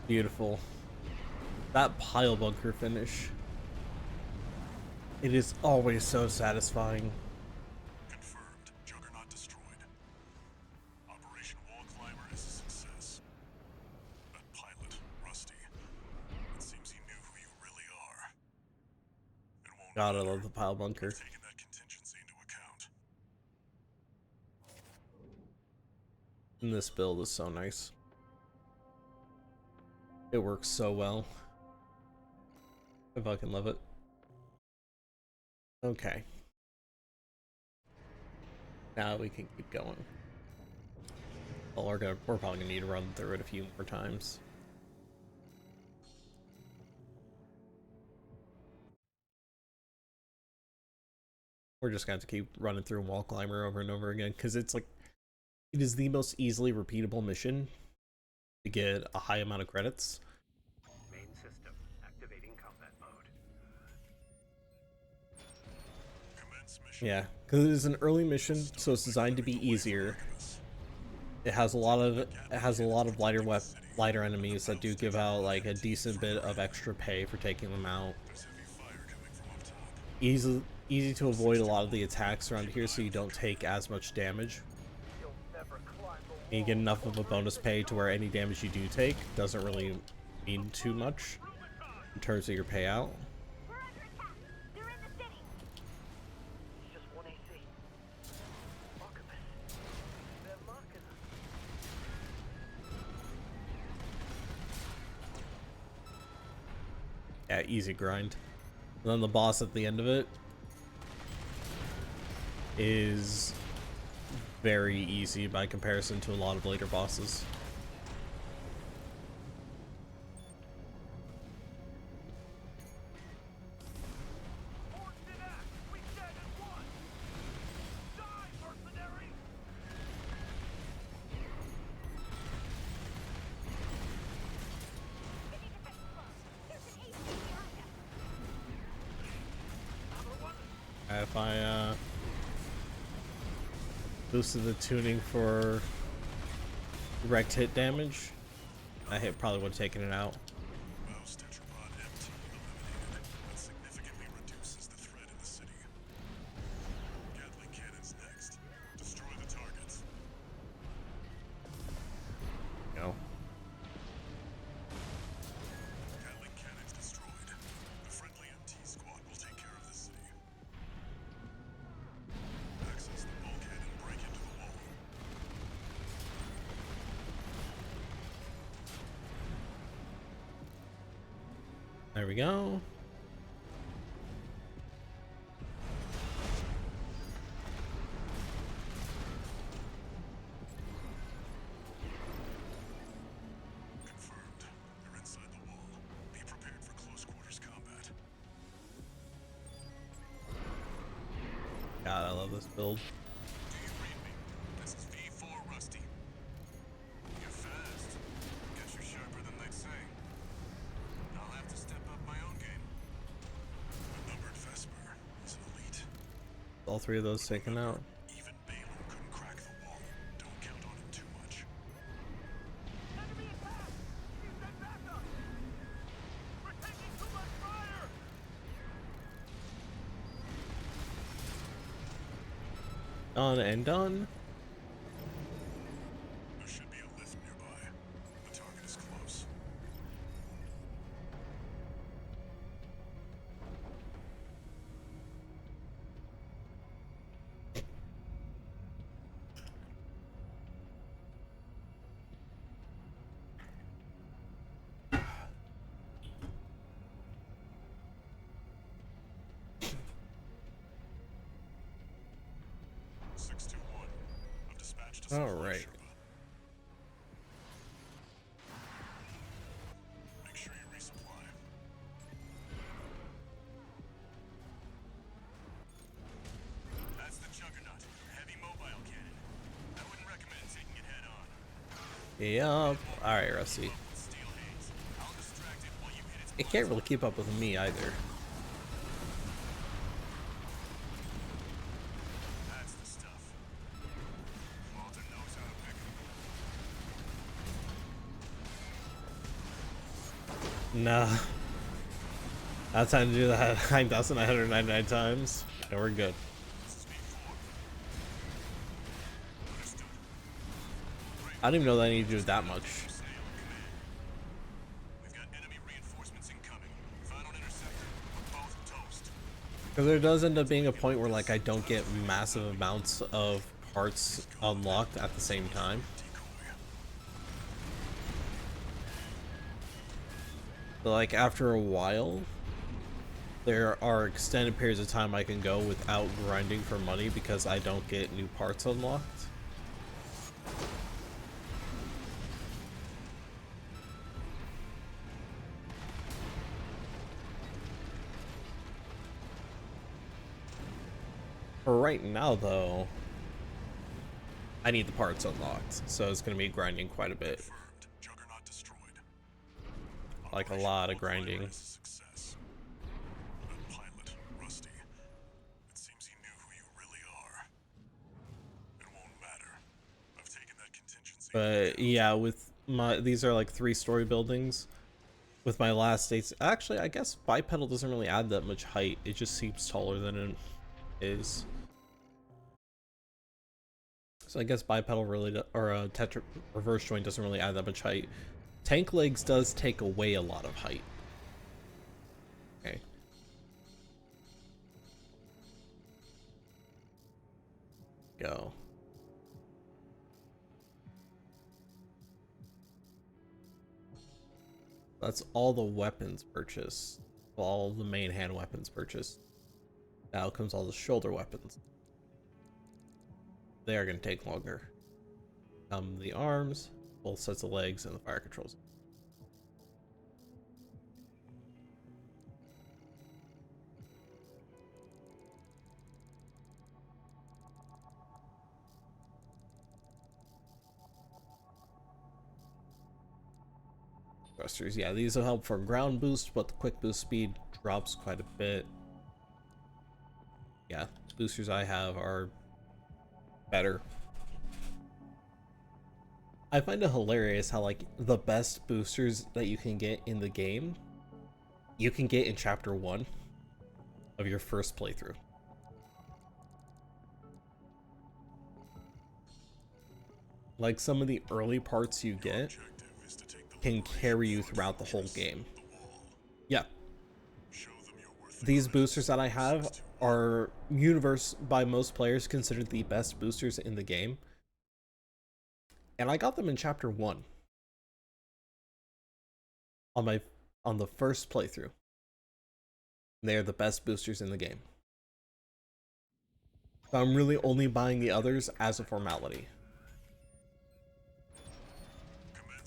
Beautiful. That pile bunker finish. It is always so satisfying. Confirmed. Juggernaut destroyed. Operation Wall Climber is a success. That pilot, Rusty, it seems he knew who you really are. It won't God, I matter. love the pile bunker. I've taken that contingency into account. And this build is so nice. It works so well. I fucking love it. Okay. Now we can keep going. Well, we're probably gonna need to run through it a few more times. We're just gonna have to keep running through Wall Climber over and over again because it's like it is the most easily repeatable mission to get a high amount of credits. Main system activating combat mode. Commence mission. Yeah, because it is an early mission, so it's designed to be easier. It has a lot of lighter enemies that do give out like a decent bit of extra pay for taking them out. There's heavy fire coming from up top. Easy to avoid a lot of the attacks around here, so you don't take as much damage. You'll never climb the And you get enough of a bonus pay to where any damage you do take doesn't really mean too much in terms of your payout. We're under attack. They're in the city. It's just 1 AC. Archibus. They're marking us. Yeah, easy grind. And then the boss at the end of it is very easy by comparison to a lot of later bosses. Force in act. We stand as one. Die, mercenary. We need to get close. There's an AC behind us. If I boosted the tuning for direct hit damage, I probably would have taken it out. Mouse tetrapod MT eliminated. That significantly reduces the threat in the city. Gatling cannons next. Destroy the targets. You know. Gatling cannons destroyed. The friendly MT squad will take care of the city. Access the bulkhead and break into the wall. There we go. Confirmed. They're inside the wall. Be prepared for close quarters. God, I love this build. Do you read me? This is V4 Rusty. You're fast. Guess you're sharper than they'd say. I'll have to step up my own game. A numbered Vesper is an elite. All three of those taken out. Even Balin couldn't crack the wall. Don't count on him too much. Enemy attack! Keep that back up! We're taking too much fire! Done and done. There should be a lift nearby. The target is close. I've dispatched a All supply right. Sherpa. Make sure you resupply. That's the Juggernaut, heavy mobile cannon. I wouldn't recommend taking it head on. Yup. Alright, Rusty. Steel haze. I'll distract it while you hit its It can't really keep up with me either. That's the stuff. Walter knows how to pick 'em. Nah. That's time to do that 9,999 times. And we're good. This is V4. Understood. I didn't even know that I needed to do that much. Stay on command. We've got enemy reinforcements incoming. Final interceptor. We're both toast. Because there does end up being a point where like I don't get massive amounts of parts unlocked at the same time. But like after a while, there are extended periods of time I can go without grinding for money because I don't get new parts unlocked. For right now though, I need the parts unlocked, so it's going to be grinding quite a bit. Confirmed. Juggernaut destroyed. Like a lot of grinding. Success. That pilot, Rusty. It seems he knew who you really are. It won't matter. I've taken that contingency. But yeah, with my these are like 3-story buildings. With my last states, actually, I guess bipedal doesn't really add that much height. It just seems taller than it is. So I guess bipedal really, or a tetra reverse joint doesn't really add that much height. Tank legs does take away a lot of height. Okay. Go. That's all the weapons purchased. All the main hand weapons purchased. Now comes all the shoulder weapons. They are going to take longer. The arms, both sets of legs, and the fire controls. Thrusters, yeah, these will help for ground boost, but the quick boost speed drops quite a bit. Yeah, the boosters I have are better. I find it hilarious how like the best boosters that you can get in the game, you can get in chapter 1 of your first playthrough. Like some of the early parts you get can carry you throughout the whole game. Yeah. These boosters that I have are by most players considered the best boosters in the game. And I got them in chapter 1 on the first playthrough. They are the best boosters in the game. So I'm really only buying the others as a formality.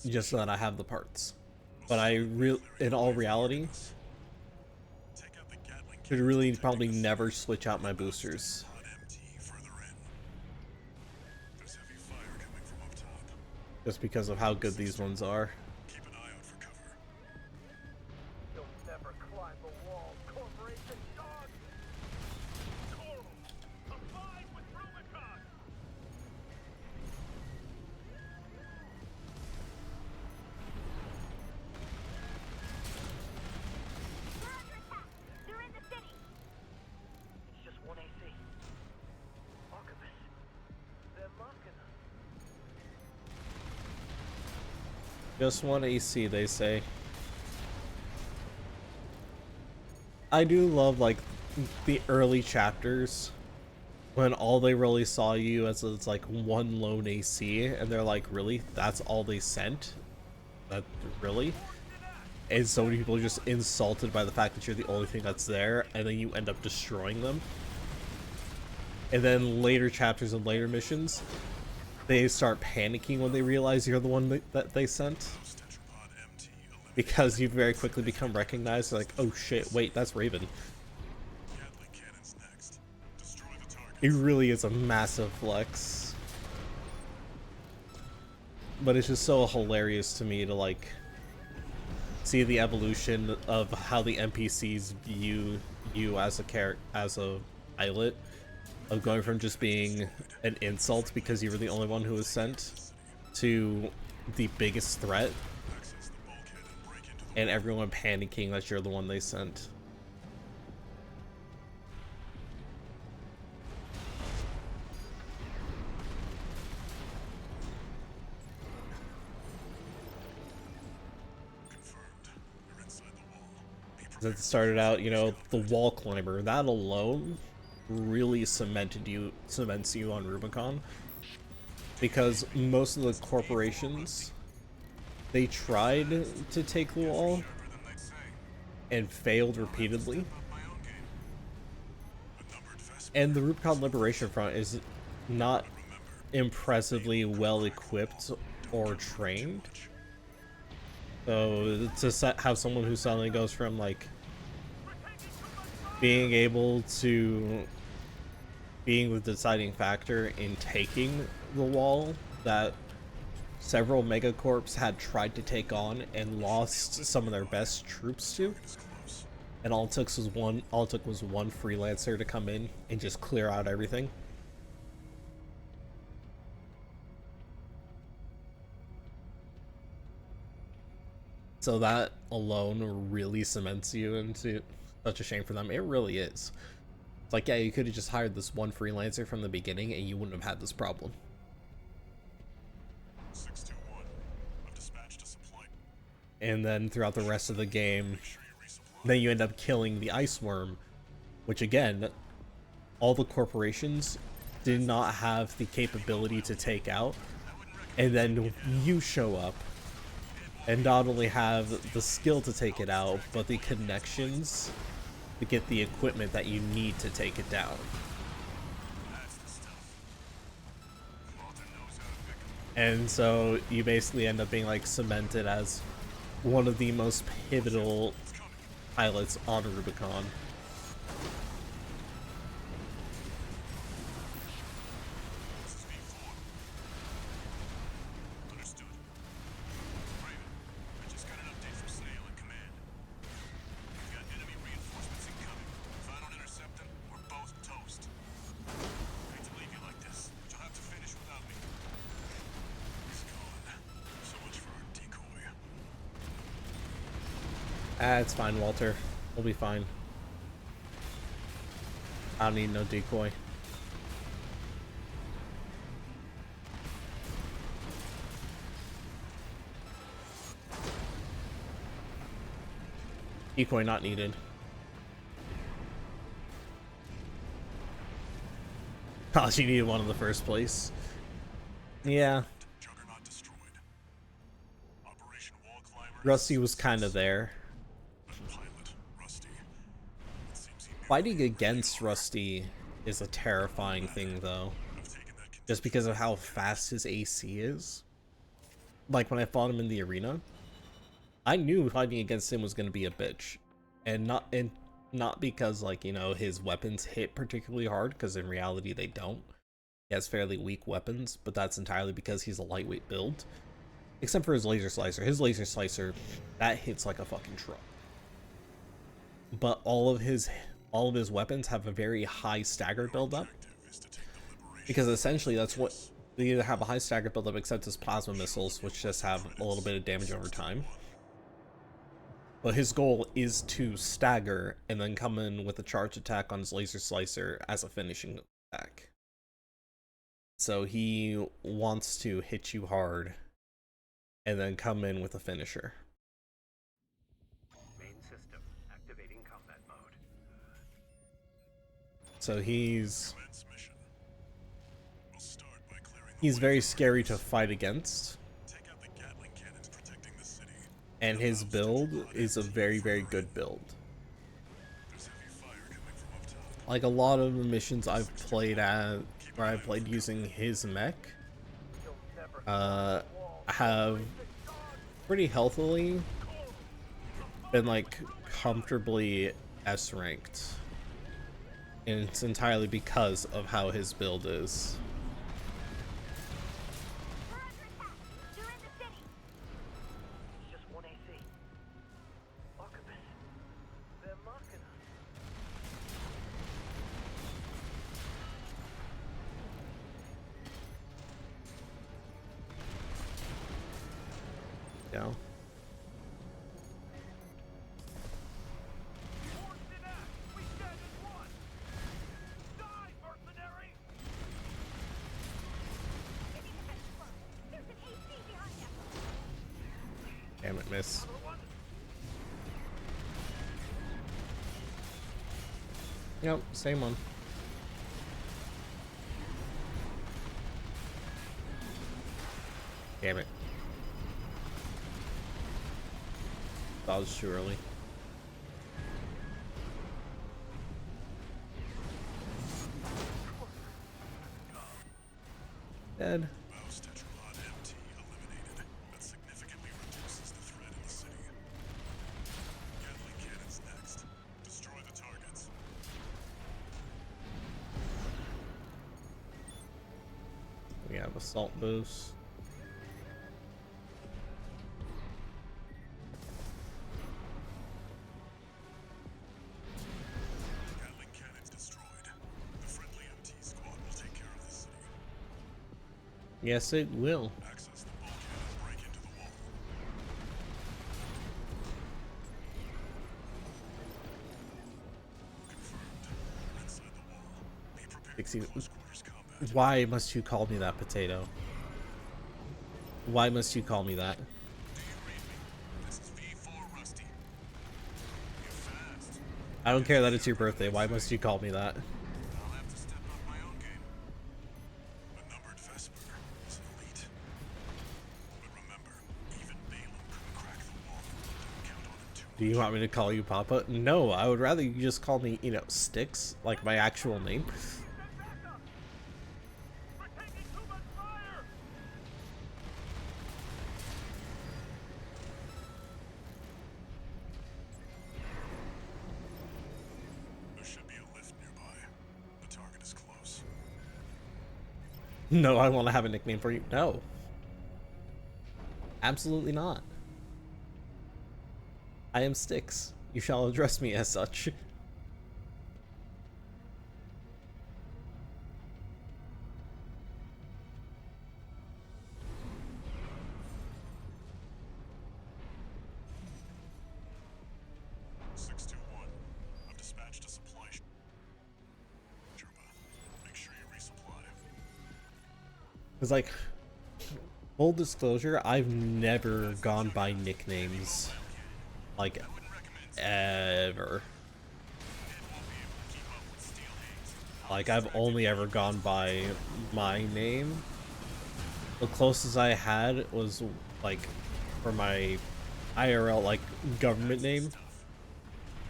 Just so that I have the parts. But in all reality, should really probably never switch out my boosters just because of how good these ones are. Keep an eye out for cover. You'll never climb the wall, Corporation dog! Coral, abide with Rubicon! We're under attack. They're in the city. It's just one AC. Archivist. They're mocking us. Just one AC, they say. I do love, like, the early chapters when all they really saw you as it's like one lone AC, and they're like, really? That's all they sent? That really? And so many people are just insulted by the fact that you're the only thing that's there, and then you end up destroying them. And then later chapters and later missions, they start panicking when they realize you're the one that they sent. Tetrapod MT eliminated. Because you very quickly become recognized, like, oh shit, wait, that's Raven. Gatling cannons next. Destroy the target. It really is a massive flex. But it's just so hilarious to me to, like, see the evolution of how the NPCs view you as a pilot, of going from just being an insult because you were the only one who was sent to the biggest threat, Access the bulkhead and break into the and everyone panicking that you're the one they sent. confirmed. You're inside the wall. Be That prepared. started out, you know, the wall climber. That alone really cements you on Rubicon, because most of the corporations, they tried to take the wall Sharper than they'd say. and failed repeatedly. Up my own game. A numbered Vesper. And the Rubicon Liberation Front is not Remember, impressively well equipped or trained. So to have someone who suddenly goes from like being able to being the deciding factor in taking the wall that several megacorps had tried to take on and lost some of their best troops to, it's close. and all it took was one freelancer to come in and just clear out everything. So that alone really cements you into such a shame for them. It really is. It's like, yeah, you could have just hired this one freelancer from the beginning and you wouldn't have had this problem. 621. I've dispatched a supply. And then throughout the rest of the game, Make sure you resupply. then you end up killing the ice worm, which again, all the corporations did not have the capability to take out. And then you show up and not only have the skill to take it out, but the connections to get the equipment that you need to take it down. That's the stuff. Walter knows how to pick 'em. And so you basically end up being like cemented as one of the most pivotal pilots on Rubicon. This is V4. Understood. Raven, I just got an update from Snail at command. We've got enemy reinforcements incoming. If I don't intercept them, we're both toast. Hate to leave you like this, but you'll have to finish without me. He's gone. So much for our decoy. It's fine, Walter. We'll be fine. I don't need no decoy. Decoy not needed. Oh, she needed one in the first place. Yeah, Juggernaut destroyed. Operation Wall Climber. Rusty was kind of there. Pilot, Rusty. It seems he knew Fighting against Rusty is a terrifying thing, though. I've taken that Just because of how fast his AC is. Like, when I fought him in the arena, I knew fighting against him was going to be a bitch. And not because, like, you know, his weapons hit particularly hard, because in reality they don't. He has fairly weak weapons, but that's entirely because he's a lightweight build. Except for his laser slicer. His laser slicer, that hits like a fucking truck. But all of his weapons have a very high stagger buildup. Because essentially that's what they either have, a high stagger buildup, except his plasma missiles, which just have a little bit of damage over time. But his goal is to stagger and then come in with a charge attack on his laser slicer as a finishing attack. So he wants to hit you hard and then come in with a finisher. Main system activating combat mode. So he's very scary to fight against. And his build is a very, very good build. Like a lot of the missions I've played at, where I've played using his mech, have pretty healthily been like comfortably S ranked. And it's entirely because of how his build is. Yeah. Damn it, miss. Yep, same one. Damn it. That was too early. Dead. We have assault boost. Yes, it will. Why must you call me that, Potato? Why must you call me that? I don't care that it's your birthday. Why must you call me that? Do you want me to call you Papa? No, I would rather you just call me, you know, Sticks, like my actual name. There should be a lift nearby. The target is close. No, I want to have a nickname for you. No. Absolutely not. I am Sticks. You shall address me as such. I've dispatched a supply. Make sure you resupply. It's like, full disclosure, I've never gone by nicknames. Like, ever. Like, I've only ever gone by my name. The closest I had was, like, for my IRL, like, government name.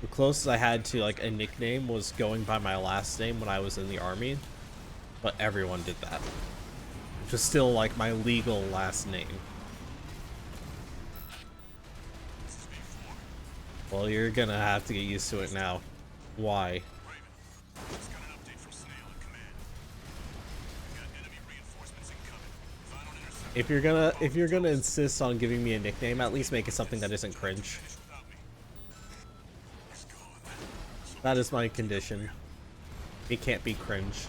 The closest I had to, like, a nickname was going by my last name when I was in the army. But everyone did that. Which is still, like, my legal last name. Well, you're gonna have to get used to it now. Why? If you're gonna insist on giving me a nickname, at least make it something that isn't cringe. That is my condition. It can't be cringe.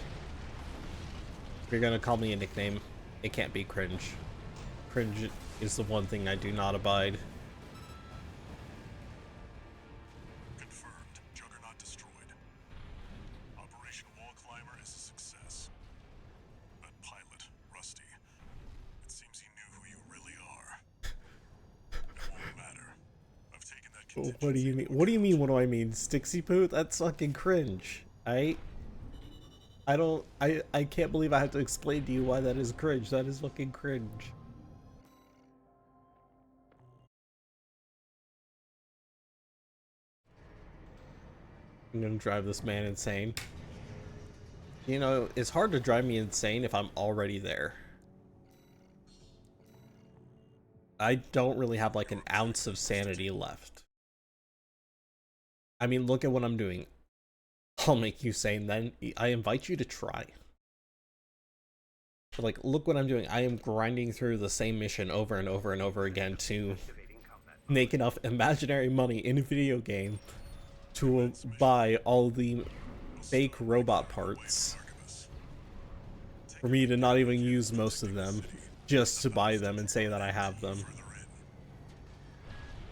If you're gonna call me a nickname, it can't be cringe. Cringe is the one thing I do not abide. Confirmed. Juggernaut destroyed. Operation Wall Climber is a success. That pilot, Rusty, it seems he knew who you really are. It won't matter. I've taken that contingency. What do you mean? What do you mean? What do I mean? Stixie poo? That's fucking cringe. I can't believe I have to explain to you why that is cringe. That is fucking cringe. I'm gonna drive this man insane. You know, it's hard to drive me insane if I'm already there. I don't really have like an ounce of sanity left. I mean, look at what I'm doing. I'll make you sane then. I invite you to try. But like, look what I'm doing. I am grinding through the same mission over and over and over again to make enough imaginary money in a video game to buy all the fake robot parts for me to not even use most of them, just to buy them and say that I have them.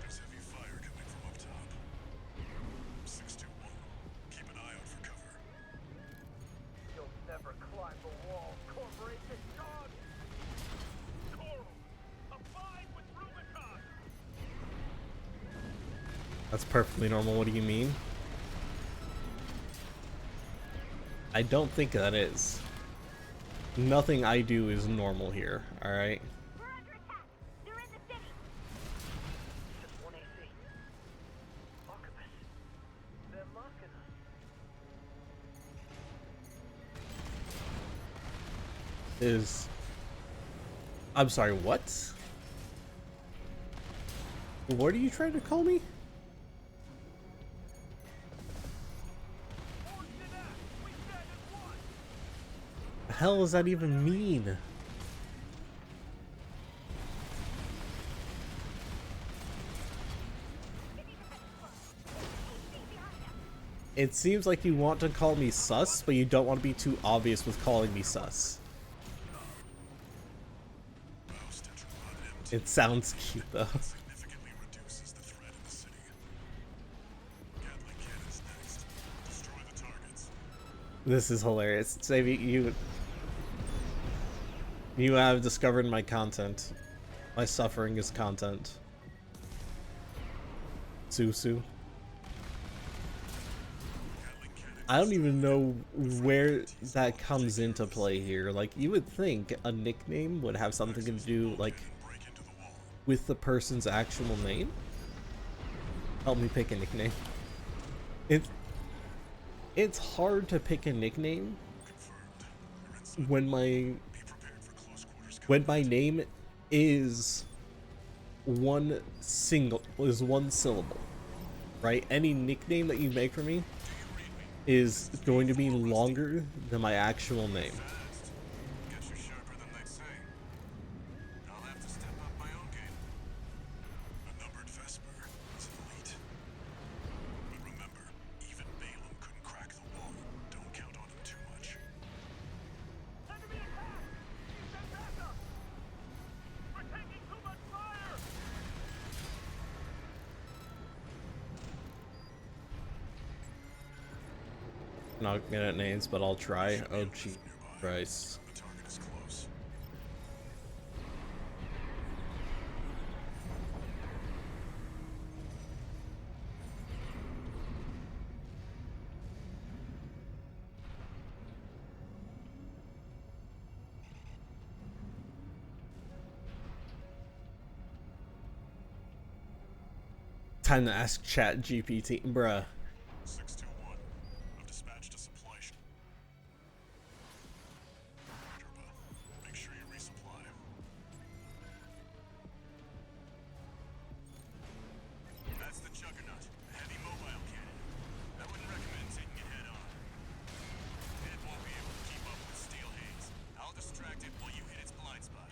There's heavy fire coming from up top. 621. Keep an eye out for cover. You'll never climb the wall, Corporation Dog! Coral, abide with Rubicon! That's perfectly normal. What do you mean? I don't think that is. Nothing I do is normal here, alright? We're under attack. They're in the city. Just 1 AC. Archibus. They're mocking us. I'm sorry, what? What are you trying to call me? The hell does that even mean? It seems like you want to call me sus, but you don't want to be too obvious with calling me sus. It sounds cute though. Significantly reduces the threat in the city. Gatling cannons next. Destroy the targets. This is hilarious. Savvy, you have discovered my content. My suffering is content. Susu. I don't even know where that comes into play here. Like, you would think a nickname would have something to do, like, with the person's actual name. Help me pick a nickname. It's hard to pick a nickname when my name is one syllable, right? Any nickname that you make for me is going to be longer than my actual name. Get you sharper than they say. I'll have to step up my own game. A numbered Vesper is an elite. But remember, even Balaam couldn't crack the wall. Don't count on him too much. Enemy attack! Send backup! We're taking too much fire! Not good at names, but I'll try. Oh, gee, Christ. The target is close. Time to ask Chat GPT, bruh. 621. I've dispatched a supply ship. Make sure you resupply. That's the Juggernaut, a heavy mobile cannon. I wouldn't recommend taking it head on. It won't be able to keep up with Steel Haze. I'll distract it while you hit its blind spot.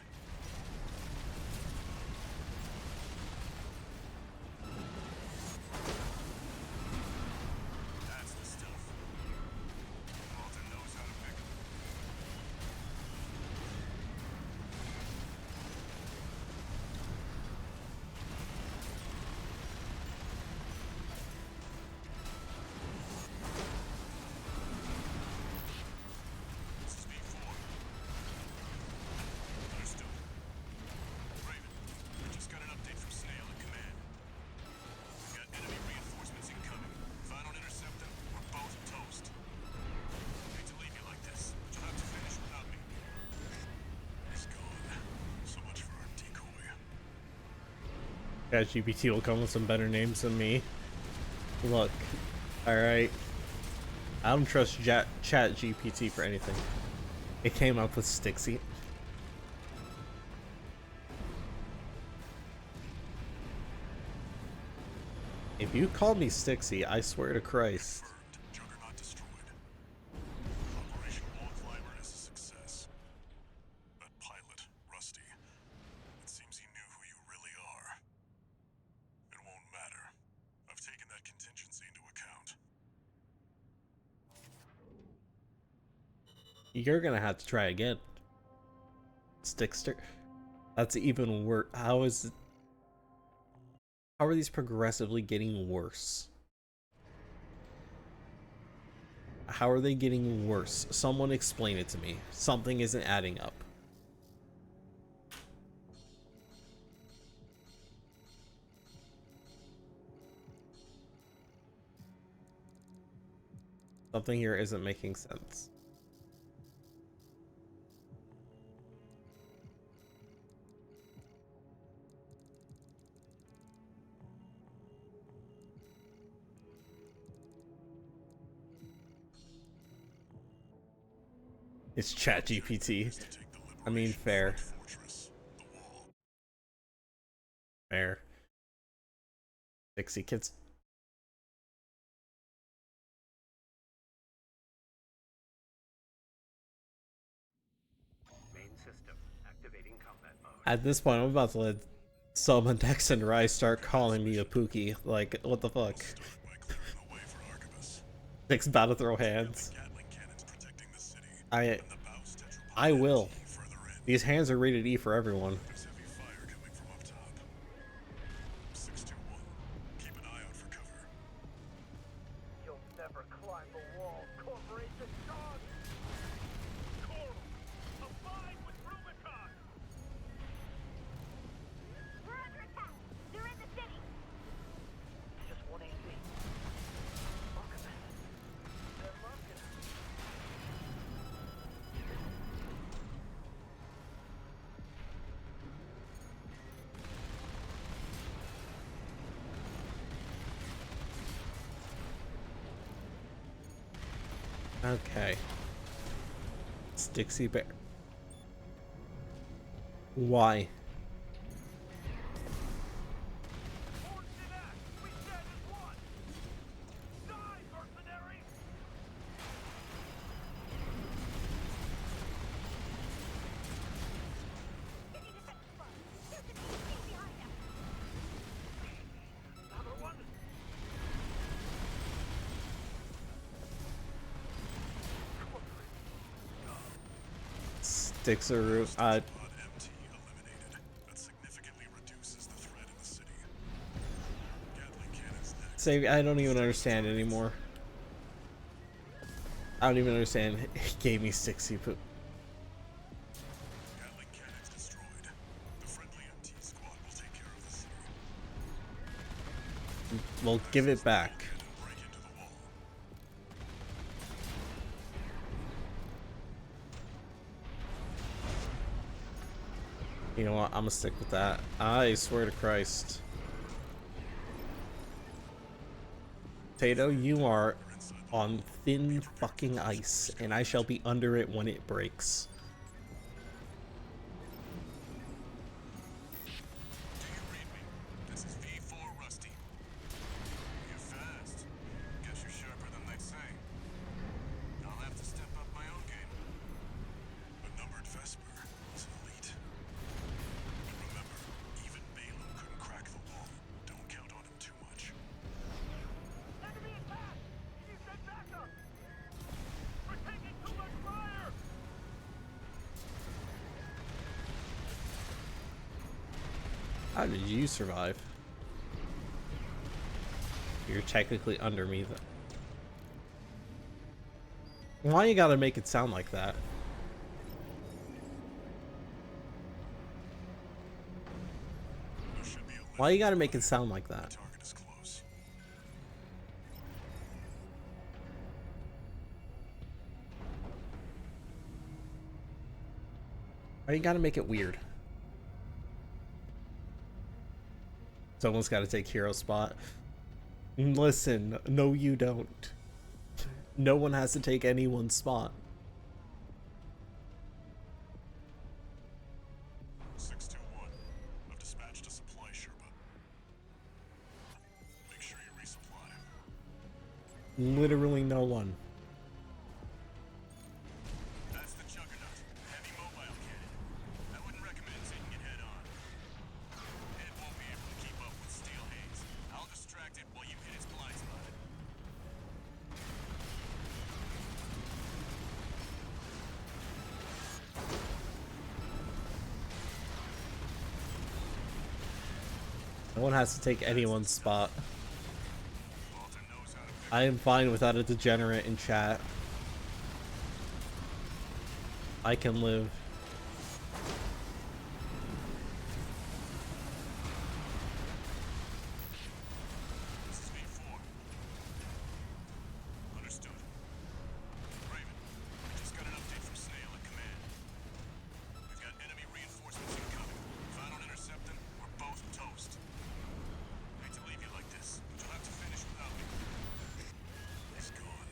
ChatGPT will come with some better names than me. Look, alright. I don't trust ChatGPT for anything. It came up with Stixie. If you call me Stixie, I swear to Christ. Juggernaut destroyed. Operation Wall Climber is a success. That pilot, Rusty, it seems he knew who you really are. It won't matter. I've taken that contingency into account. You're gonna have to try again. Stickster. That's even worse. How is it? How are these progressively getting worse? How are they getting worse? Someone explain it to me. Something isn't adding up. Something here isn't making sense. It's ChatGPT. I mean, fair. Fair. Dixie kids. Main system activating combat mode. At this point, I'm about to let Sub and Dex and Rice start calling me a Pookie. Like, what the fuck? Dex about to throw hands. I will. These hands are rated E for everyone. You'll never climb the wall, Corporation Dog! Coral, abide with Rubicon! We're under attack. They're in the city. Just 1 AC. Archibus. They're lurking. Okay. Stixie Bear. Why? Forged in act, we stand as one! Die, mercenary! City defense close. There's an EMP behind us. Another one! Sticks are Pod MT eliminated. That significantly reduces the threat in the city. Gatling cannons next. say I don't even understand anymore. I don't even understand. He gave me 60 poop. Gatling cannons destroyed. The friendly MT squad will take care of the city. Well, give it back. Cannon break into the wall. You know what? I'm gonna stick with that. I swear to Christ. Tato, you are on thin fucking ice, and I shall be under it when it breaks. Do you read me? This is V4 Rusty. You're fast. Guess you're sharper than they say. I'll have to step up my own game. A numbered Vesper is elite. But remember, even Balaam couldn't crack the wall. Don't count on him too much. Enemy attack! You send backup! We're taking too much fire! How did you survive? You're technically under me, though. Why you gotta make it sound like that? There should be a Why you gotta make it sound like that? target is close. Why you gotta make it weird? Someone's got to take hero spot. Listen, no you don't. No one has to take anyone's spot. 621. I've dispatched a supply Sherpa. Make sure you resupply. Literally no one. That's the Juggernaut. Heavy mobile cannon. I wouldn't recommend taking it head on. It won't be able to keep up with Steel Haze. I'll distract it while you hit its blind spot. No one has to take anyone's spot. Walter knows how to pick. I am fine without a degenerate in chat. I can live. This is V4. Understood. Raven, I just got an update from Snail at command. We've got enemy reinforcements incoming. If I don't intercept them, we're both toast. Hate to leave you like this, but you'll have to finish without me. He's gone.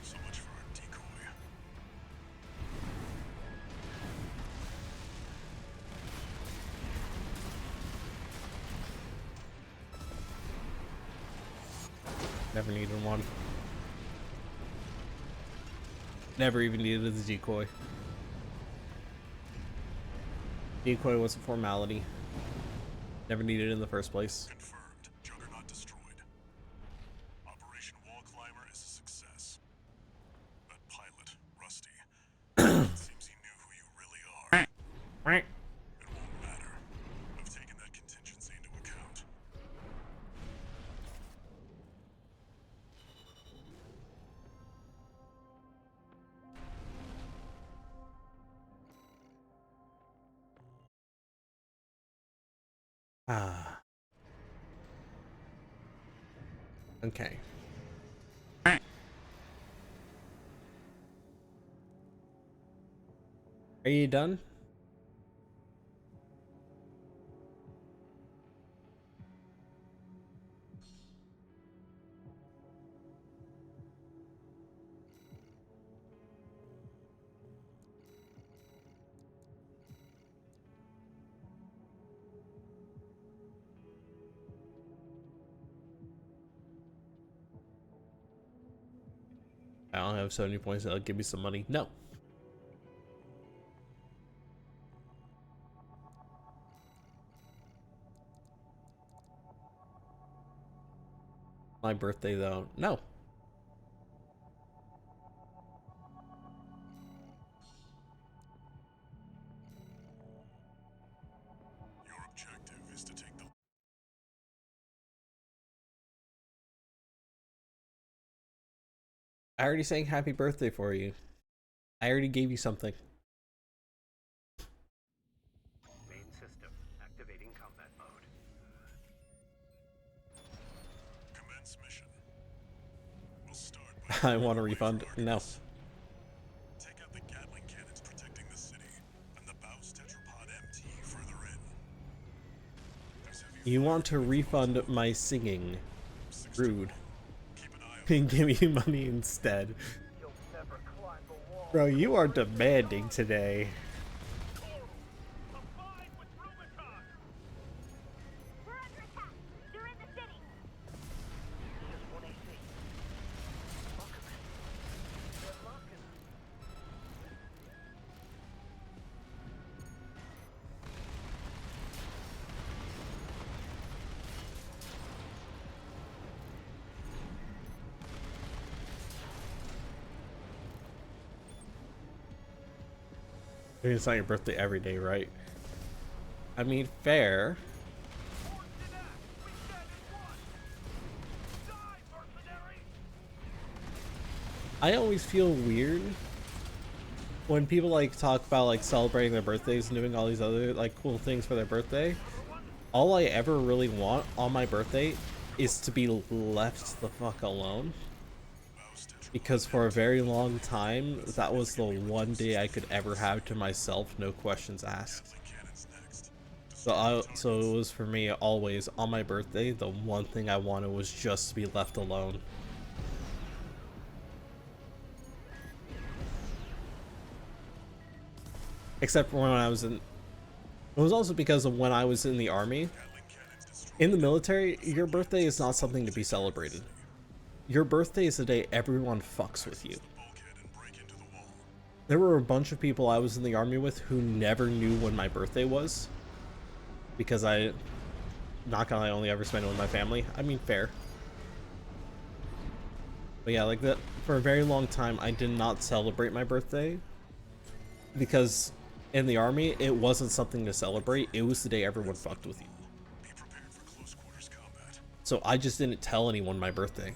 So much for our decoy. Never needed one. Never even needed the decoy. Decoy was a formality. Never needed it in the first place. Confirmed. Juggernaut destroyed. Operation Wall Climber is a success. That pilot, Rusty, it seems he knew who you really are. It won't matter. I've taken that contingency into account. Ah. Okay. Are you done? I don't have 70 points that'll give me some money. No. My birthday though. No. Your objective is to take the I already sang happy birthday for you. I already gave you something. Main system activating combat mode. commence mission. We'll start by I want a refund. No. take out the Gatling cannons protecting the city, and the Baus Tetrapod MT further in. There's heavy You fire want to from refund my singing. 61. Rude. Keep an eye on And give me money instead. You'll never climb the wall. Bro, you are demanding today. Abide with Rubicon! We're under attack. They're in the city. Just 1 AC. Lock 'em in. They're locking. I mean, it's not your birthday every day, right? I mean, fair. Force it act! We stand as one! Die, mercenary! I always feel weird when people like talk about like celebrating their birthdays and doing all these other like cool things for their birthday. All I ever really want on my birthday is to be left the fuck alone. Because for a very long time, that was the one day I could ever have to myself, no questions asked. Gatling cannons next. So it was for me always on my birthday. The one thing I wanted was just to be left alone. Except for when I was in. It was also because of when I was in the army. In the military, your birthday is not something to be celebrated. Your birthday is the day everyone fucks with you. There were a bunch of people I was in the army with who never knew when my birthday was. Because I, not gonna lie, only ever spent it with my family. I mean, fair. But yeah, like that, for a very long time, I did not celebrate my birthday. Because in the army, it wasn't something to celebrate. It was the day everyone fucked with you. So I just didn't tell anyone my birthday.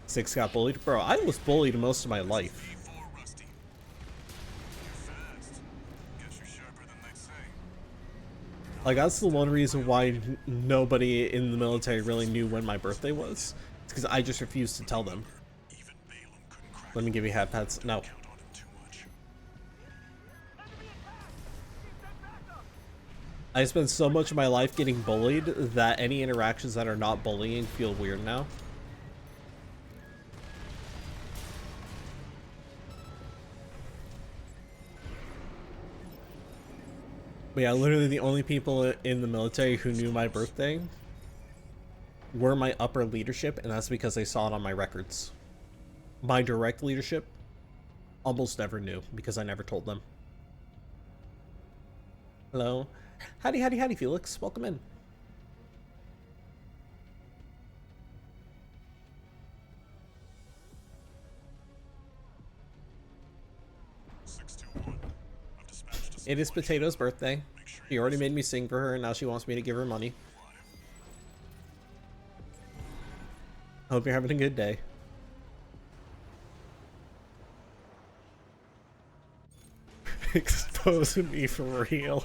6 got bullied? Bro, I was bullied most of my life. Like, that's the one reason why nobody in the military really knew when my birthday was. It's because I just refused to tell them. Let me give you hat pats. No. I spent so much of my life getting bullied that any interactions that are not bullying feel weird now. But yeah, literally the only people in the military who knew my birthday were my upper leadership, and that's because they saw it on my records. My direct leadership almost never knew because I never told them. Hello. Howdy, howdy, howdy, Felix. Welcome in. It is Potato's birthday. She already made me sing for her, and now she wants me to give her money. Hope you're having a good day. Expose me for real.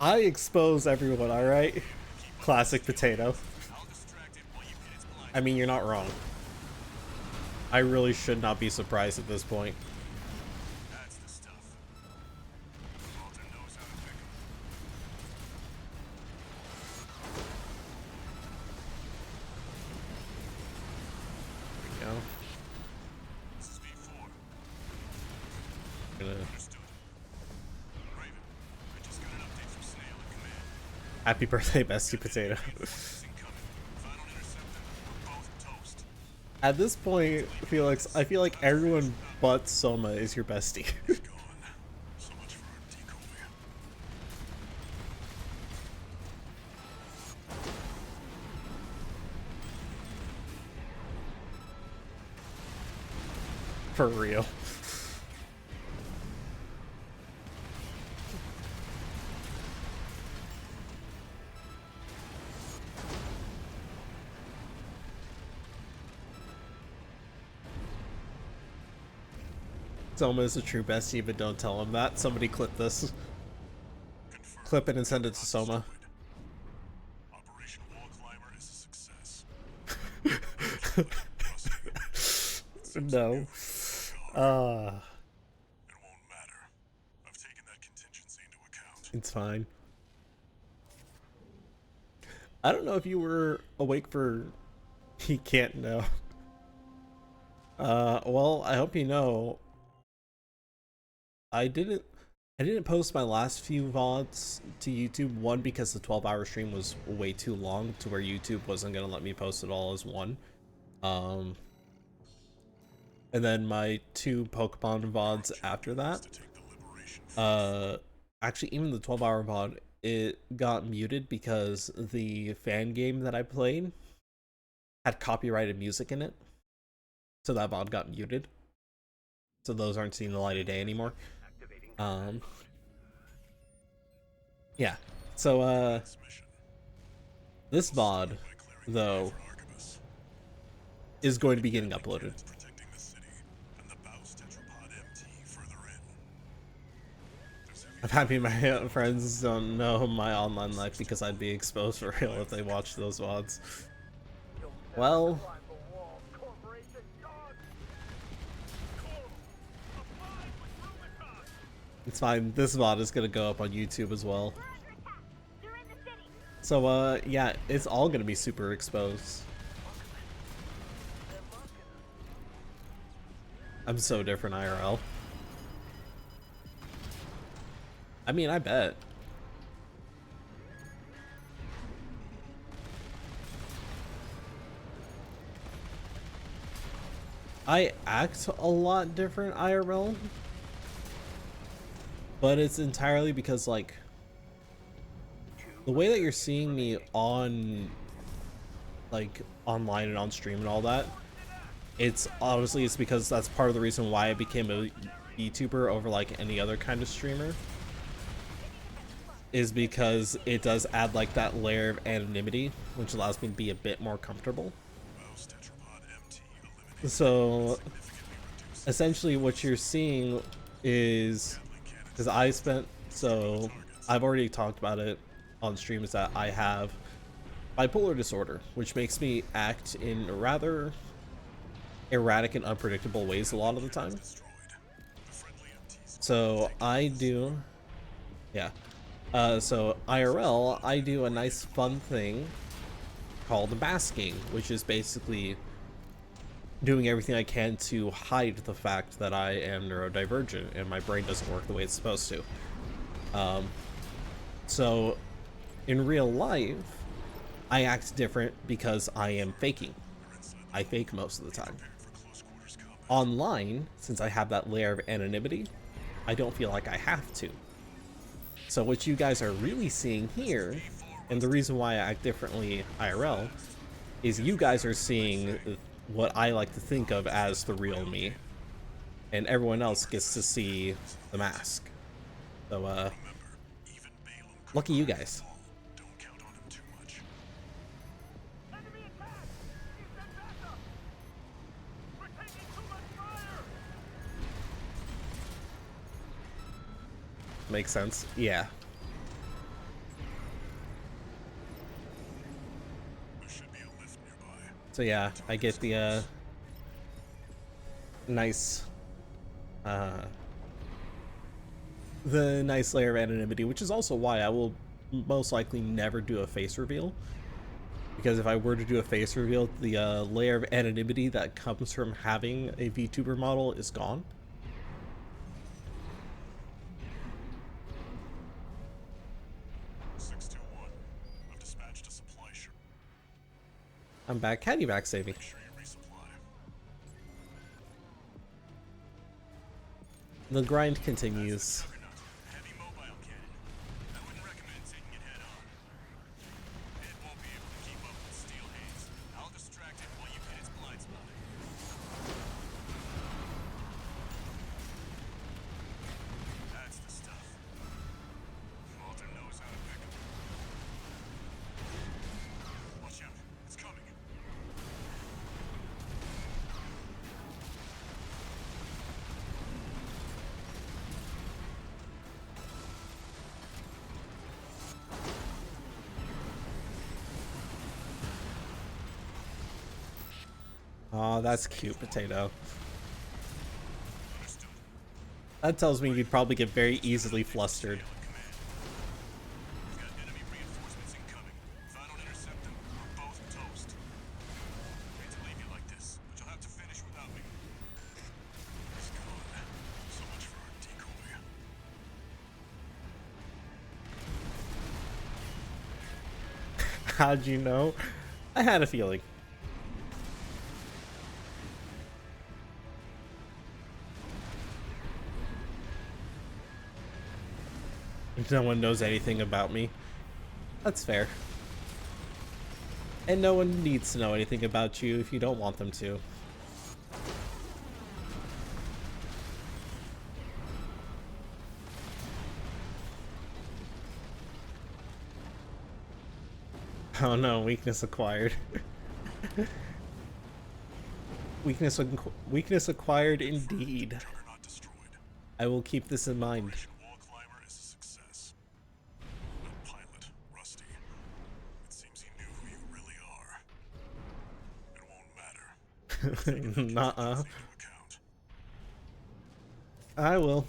I expose everyone, alright? Classic Potato. I mean, you're not wrong. I really should not be surprised at this point. Happy birthday, Bestie Potato. At this point, Felix, I feel like everyone but Soma is your bestie. For real. Soma is a true bestie, but don't tell him that. Somebody clip this. Clip it and send it to Soma. Operation Wall Climber is a success. No. It won't matter. I've taken that contingency into account. It's fine. I don't know if you were awake for... He can't know. Well, I hope you know. I didn't post my last few VODs to YouTube. One, because the 12-hour stream was way too long to where YouTube wasn't gonna let me post it all as one. And then my 2 Pokemon VODs after that. Actually, even the 12-hour VOD, it got muted because the fan game that I played had copyrighted music in it. So that VOD got muted. So those aren't seeing the light of day anymore. Yeah. So, this VOD, though, is going to be getting uploaded. I'm happy my friends don't know my online life because I'd be exposed for real if they watched those VODs. Well... It's fine. This VOD is gonna go up on YouTube as well. We're under attack. They're in the city. So, yeah, it's all gonna be super exposed. I'm so different IRL. I mean, I bet. I act a lot different IRL, but it's entirely because, like, the way that you're seeing me on, like, online and on stream and all that, it's honestly, it's because that's part of the reason why I became a YouTuber over, like, any other kind of streamer, is because it does add, like, that layer of anonymity, which allows me to be a bit more comfortable. So essentially what you're seeing is, because I've already talked about it on stream, is that I have bipolar disorder, which makes me act in rather erratic and unpredictable ways a lot of the time. So so IRL, I do a nice fun thing called masking, which is basically doing everything I can to hide the fact that I am neurodivergent and my brain doesn't work the way it's supposed to. So in real life, I act different because I am faking. I fake most of the time. Online, since I have that layer of anonymity, I don't feel like I have to. So what you guys are really seeing here, and the reason why I act differently IRL, is you guys are seeing what I like to think of as the real me, and everyone else gets to see the mask. So, lucky you guys. Enemy attack! Need that backup! We're taking too much fire! Makes sense? Yeah. So yeah, I get the nice nice layer of anonymity, which is also why I will most likely never do a face reveal. Because if I were to do a face reveal, the layer of anonymity that comes from having a VTuber model is gone. I'm back. Caddy back saving. The grind continues. Oh, that's cute, Potato. That tells me you'd probably get very easily flustered. How'd you know? I had a feeling. No one knows anything about me. That's fair. And no one needs to know anything about you if you don't want them to. Oh no, weakness acquired. Weakness acquired indeed. I will keep this in mind. Nuh-uh. I will.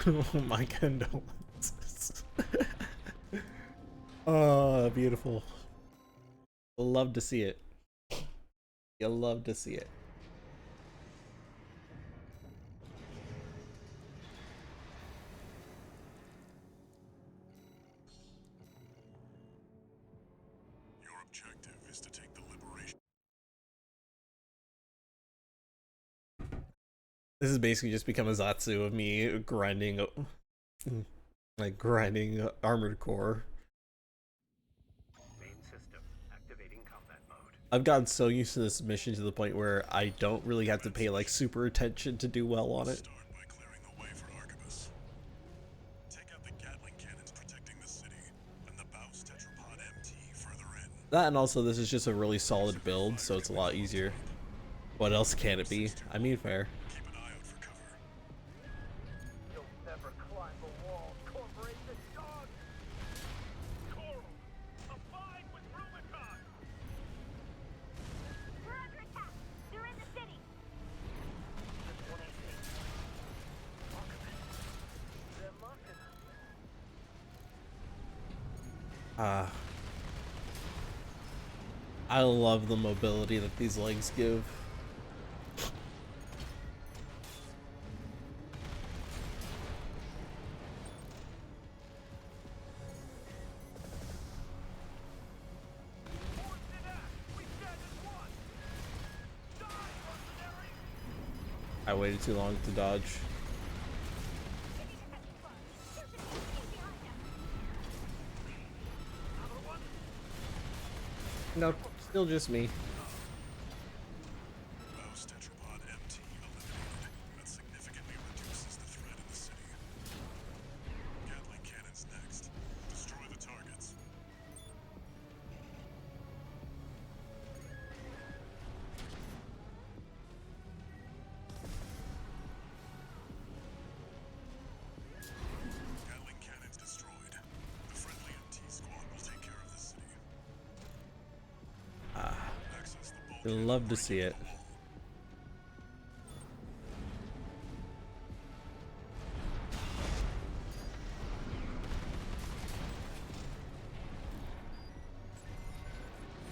Oh, my condolences. Oh, beautiful. Love to see it. You'll love to see it. Your objective is to take the liberation. This has basically just become a Zatsu of me grinding, like grinding Armored Core. Main system activating combat mode. I've gotten so used to this mission to the point where I don't really have to pay like super attention to do well on it. Start by clearing the way for Arquebus. Take out the Gatling cannons protecting the city, and the Baus Tetrapod MT further in. That and also this is just a really solid build, so it's a lot easier. What else can it be? I mean, fair. Keep an eye out for cover. You'll never climb the wall, corporation dog! Coral, abide with Rubicon! We're under attack. They're in the city. This one ain't me. Archibald. They're mocking us. I love the mobility that these legs give. Force it act! We stand as one! Die, mercenaries! I waited too long to dodge. We need to catch the bus. There's an enemy behind us. Another one? No, still just me. Baus Tetrapod MT eliminated. That significantly reduces the threat in the city. Gatling cannons next. Destroy the targets. Gatling cannons destroyed. The friendly MT squad will take care of the city. Access the I'd bulkhead love and to break see into it. the wall.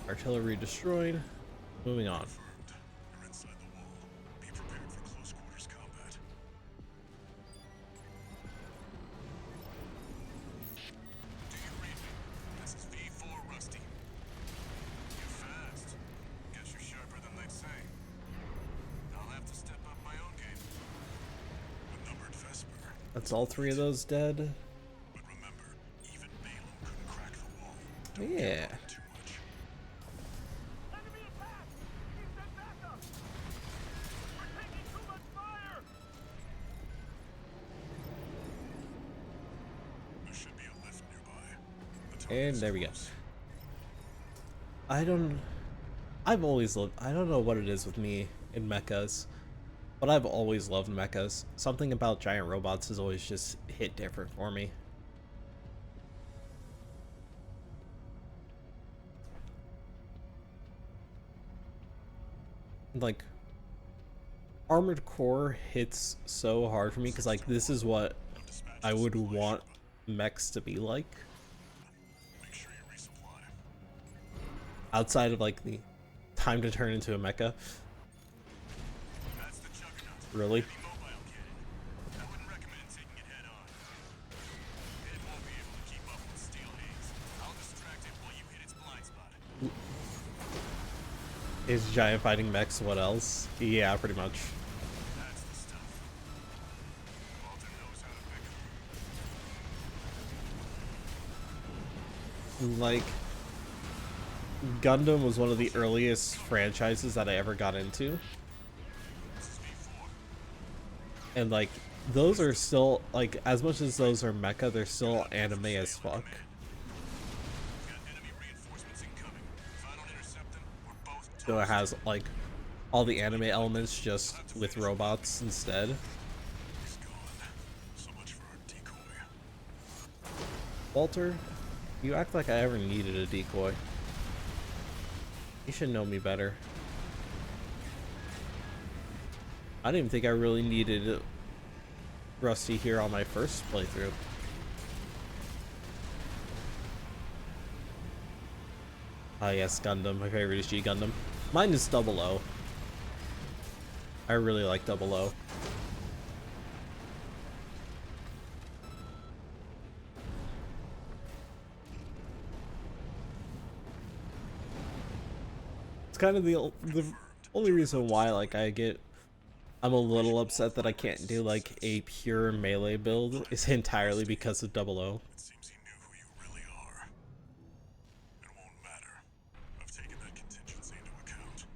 Artillery destroyed. Moving on. Confirmed. You're inside the wall. Be prepared for close quarters combat. Do you read me? This is V4 Rusty. You're fast. Guess you're sharper than they say. I'll have to step up my own game. A numbered Vesper. That's all three of those dead. But remember, even Balaam couldn't crack the wall. Yeah. Too much. Enemy attack! Keep them back up! We're taking too much fire! There should be a lift nearby. The And target's there we go. close. I've always loved, I don't know what it is with me in mechas, but I've always loved mechas. Something about giant robots has always just hit different for me. Like, Armored Core hits so hard for me because like this is what I would want mechs to be like. Make sure you resupply. Outside of like the time to turn into a mecha. That's the Juggernaut. Really? Heavy mobile cannon. I wouldn't recommend taking it head on. It won't be able to keep up with Steel Haze. I'll distract it while you hit its blind spot. Is giant fighting mechs what else? Yeah, pretty much. That's the stuff. Walter knows how to pick 'em. Like, Gundam was one of the earliest franchises that I ever got into. This is V4. And like, those are still, like, as much as those are mecha, they're still anime as fuck. Got enemy reinforcements incoming. If I don't intercept them, we're both So it toast. has, like, all the anime elements just with robots instead. He's gone. So much for our decoy. Walter, you act like I ever needed a decoy. You should know me better. I didn't even think I really needed rusty here on my first playthrough. Ah yes, Gundam. My favorite is G Gundam. Mine is 00. I really like 00. It's kind of the only reason why, like, I'm a little upset that I can't do like a pure melee build is entirely because of 00. It seems he knew who you really are. It won't matter. I've taken that contingency into account.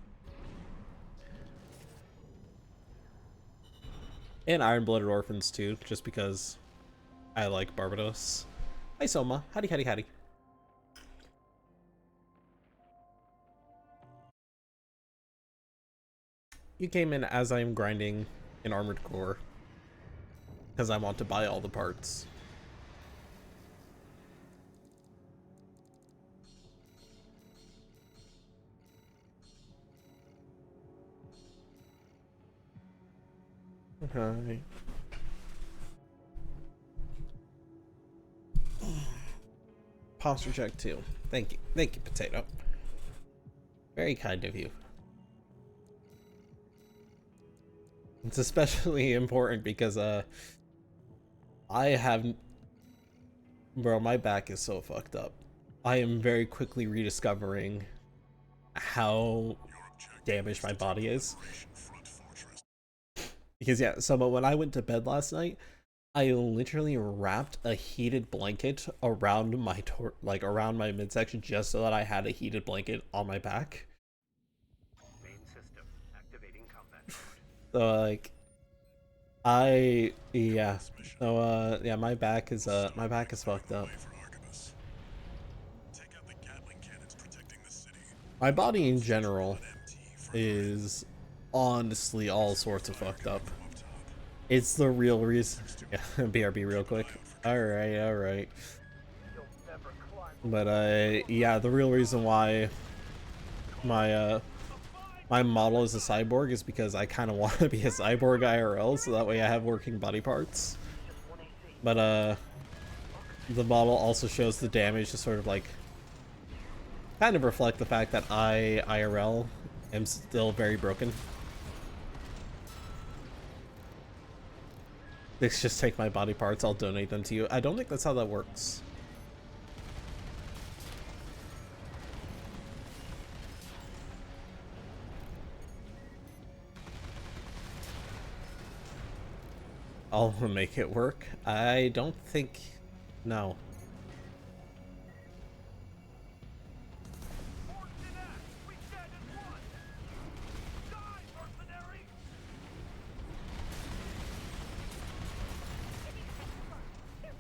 And Iron-Blooded Orphans too, just because I like Barbados. Hi Soma, howdy howdy howdy. You came in as I am grinding an Armored Core, because I want to buy all the parts. Okay. Posture check too. Thank you, Potato. Very kind of you. It's especially important because bro, my back is so fucked up. I am very quickly rediscovering how damaged my body is. Because yeah, so when I went to bed last night, I literally wrapped a heated blanket around my around my midsection just so that I had a heated blanket on my back. Main system activating combat mode. So like yeah. So yeah, my back is fucked up. My body in general is honestly all sorts of fucked up. It's the real reason. Yeah, BRB real quick. Alright. But yeah, the real reason why my my model is a cyborg is because I kind of want to be a cyborg IRL, so that way I have working body parts. But the model also shows the damage to sort of like kind of reflect the fact that I IRL am still very broken. Let's just take my body parts, I'll donate them to you. I don't think that's how that works. I'll make it work. I don't think... No.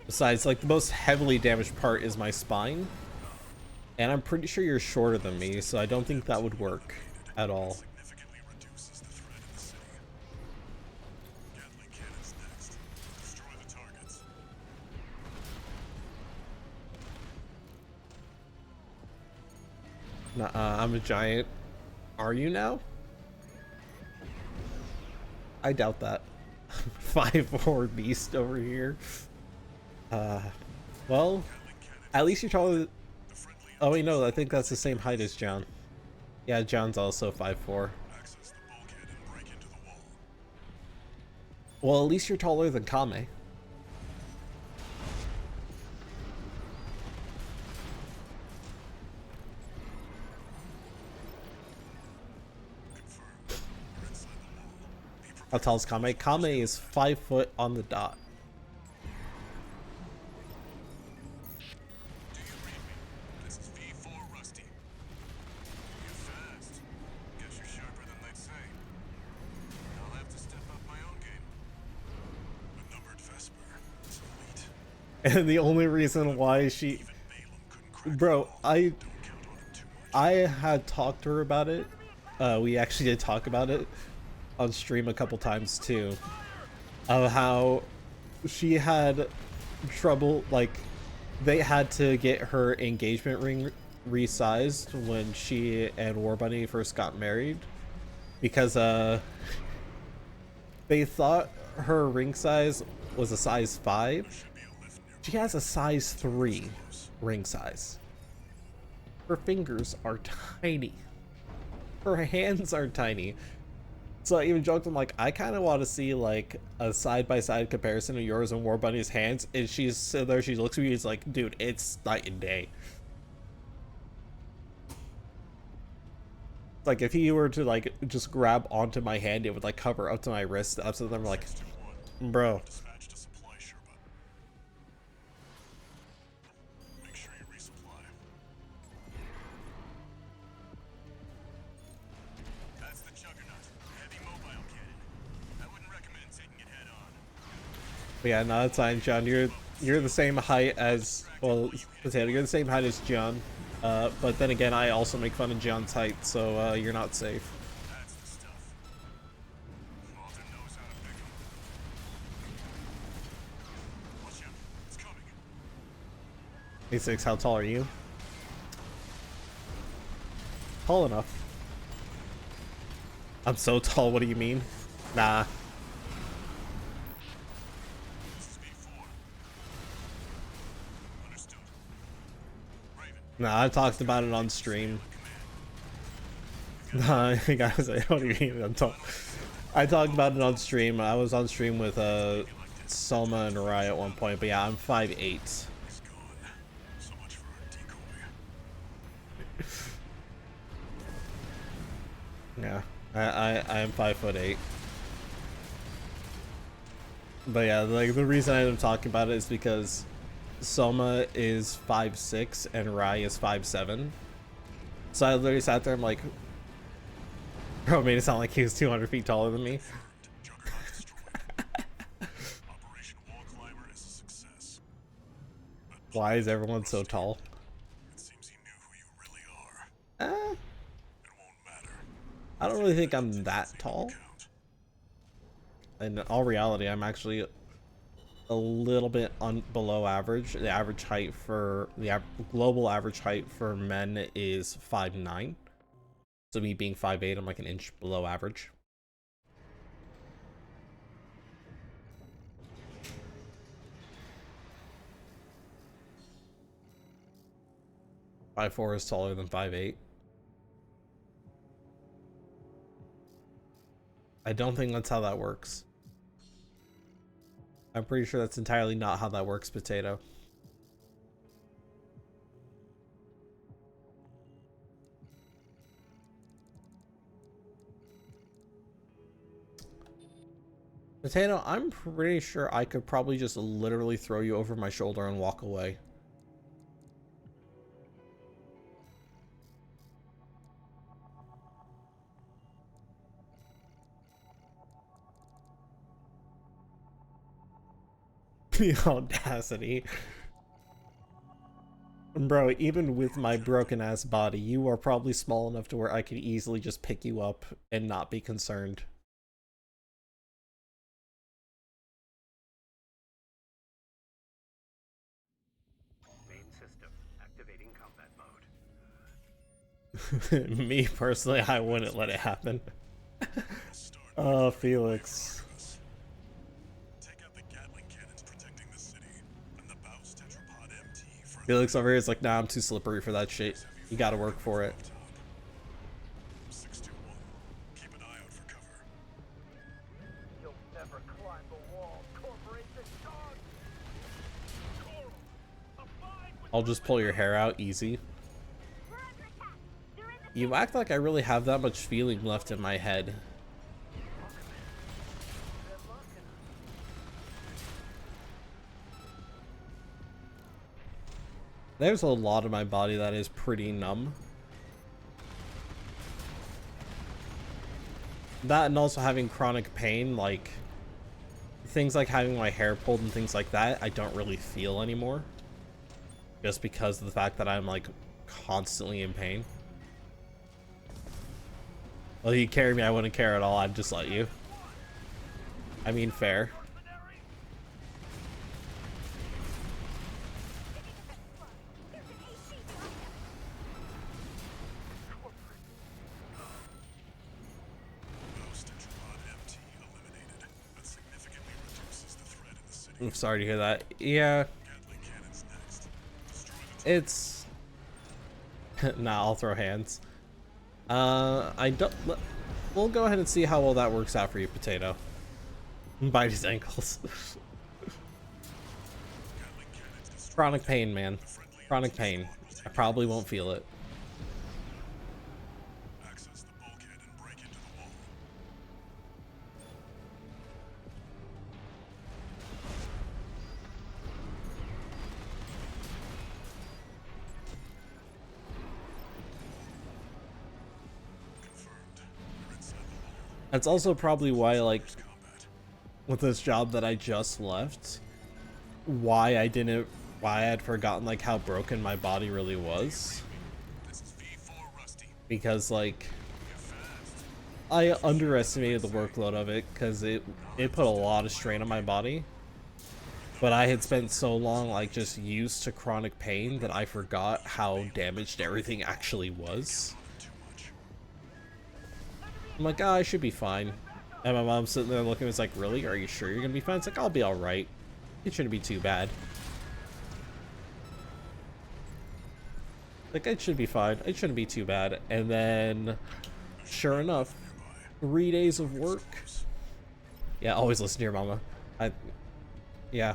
Besides, like, the most heavily damaged part is my spine. And I'm pretty sure you're shorter than me, so I don't think that would work at all. Nuh-uh, I'm a giant. Are you now? I doubt that. 5'4" beast over here. Well, at least you're taller. Oh wait, no, I think that's the same height as John. Yeah, John's also 5'4". Well, at least you're taller than Kame. How tall is Kame? Kame is 5 foot on the dot. And the only reason why she... Bro, I had talked to her about it. We actually did talk about it on stream a couple times too. Of how she had trouble, like, they had to get her engagement ring resized when she and War Bunny first got married. Because, they thought her ring size was a size 5. She has a size 3 ring size. Her fingers are tiny. Her hands are tiny. So I even joked, I'm like, I kind of want to see like a side-by-side comparison of yours and War Bunny's hands. And she's so there, she looks at me, it's like, dude, it's night and day. It's like if he were to like just grab onto my hand, it would like cover up to my wrist. Up to them, like, bro. Dispatched a supply Sherpa. Make sure you resupply. That's the Juggernaut. Heavy mobile cannon. I wouldn't recommend taking it head on. But yeah, no, that's fine, John. You're the same height as, well, Potato. You're the same height as John. But then again, I also make fun of John's height, so you're not safe. That's the stuff. Walter knows how to pick 'em. Watch out. It's coming. A6, how tall are you? Tall enough. I'm so tall, what do you mean? Nah. This is B4. Understood. Raven. Nah, I talked about it on stream. Nah, guys, what do you mean I'm tall? I talked about it on stream. I was on stream with Selma and Rye at one point, but yeah, I'm 5'8". He's gone. So much for our decoy. Yeah, I am 5'8". But yeah, like the reason I am talking about it is because Soma is 5'6" and Rye is 5'7". So I literally sat there, I'm like, bro, made it sound like he was 200 feet taller than me. Juggernaut destroyed. Operation Wall Climber is a success. Why is everyone so tall? It seems he knew who you really are. Eh, It won't matter. I don't really think I'm that tall. Count. In all reality, I'm actually a little bit below average. The average height for the global average height for men is 5'9". So me being 5'8", I'm like an inch below average. .54 is taller than 5'8". I don't think that's how that works. I'm pretty sure that's entirely not how that works, Potato. Potato, I'm pretty sure I could probably just literally throw you over my shoulder and walk away. The audacity. Bro, even with my broken ass body, you are probably small enough to where I could easily just pick you up and not be concerned. Main system activating combat mode. Me personally, I wouldn't let it happen. Oh, Felix. Take out the Gatling cannons protecting the city, and the Baus tetrapod MT for Felix over here is like, nah, I'm too slippery for that shit. You gotta work for it. 621. Keep an eye out for cover. You'll never climb the wall, Corporation dog! Coral, abide with I'll just pull your hair out easy. We're under attack. They're in the You act like I really have that much feeling left in my head. There's a lot of my body that is pretty numb. That and also having chronic pain, like things like having my hair pulled and things like that, I don't really feel anymore. Just because of the fact that I'm like constantly in pain. Well, you carry me, I wouldn't care at all. I'd just let you. I mean, fair. There's an AC behind us. Baus tetrapod MT eliminated. That significantly reduces the threat in the city. I'm sorry to hear that. Yeah, Gatling cannons next. Destroy the it's... Nah, I'll throw hands. I don't... We'll go ahead and see how well that works out for you, Potato. Bite his ankles. Gatling cannons destroy Chronic pain, man. Chronic pain. I probably won't feel it. access the bulkhead and break into the wall. Confirmed. You're inside the wall. That's also probably why, like, Combat. with this job that I just left, why I had forgotten, like, how broken my body really was. This is V4 Rusty. Because, like, Get fast. I underestimated the workload of it, because it put a lot of strain on my body. But I had spent so long, like, just used to chronic pain that I forgot how damaged everything actually was. Too much. I'm like, I should be fine. And my mom's sitting there looking at me, it's like, really? Are you sure you're gonna be fine? It's like, I'll be alright. It shouldn't be too bad. Like, it should be fine. It shouldn't be too bad. And then, sure enough, 3 days of work. Yeah, always listen to your mama. Yeah.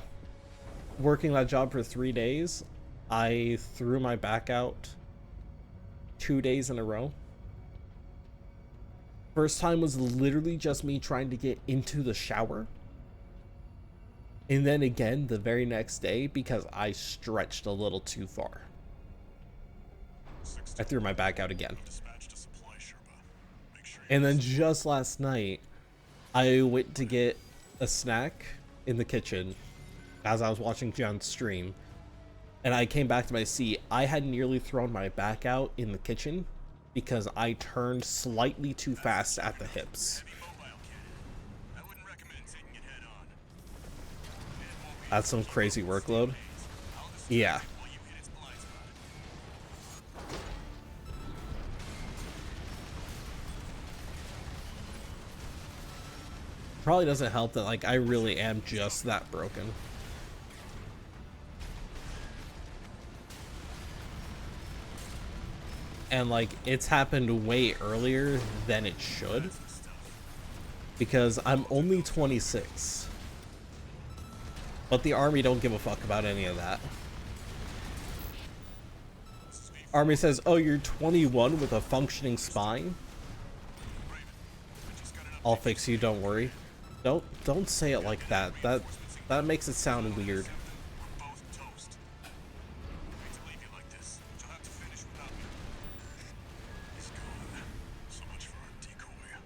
Working that job for 3 days, I threw my back out 2 days in a row. First time was literally just me trying to get into the shower. And then again the very next day because I stretched a little too far. I threw my back out again. Dispatched a supply Sherpa. Make sure And then just last night, I went to get a snack in the kitchen as I was watching John's stream. And I came back to my seat. I had nearly thrown my back out in the kitchen because I turned slightly too fast at the hips. I wouldn't recommend taking it head on. That's some crazy workload. Yeah. While you hit its blind spot. Probably doesn't help that, like, I really am just that broken. And, like, it's happened way earlier than it should. Because I'm only 26. But the Army don't give a fuck about any of that. Army says, oh, you're 21 with a functioning spine? I'll fix you, don't worry. Don't say it like that. That makes it sound weird. We're both toast. I hate to leave you like this, but you'll have to finish without me. He's gone. So much for our decoy.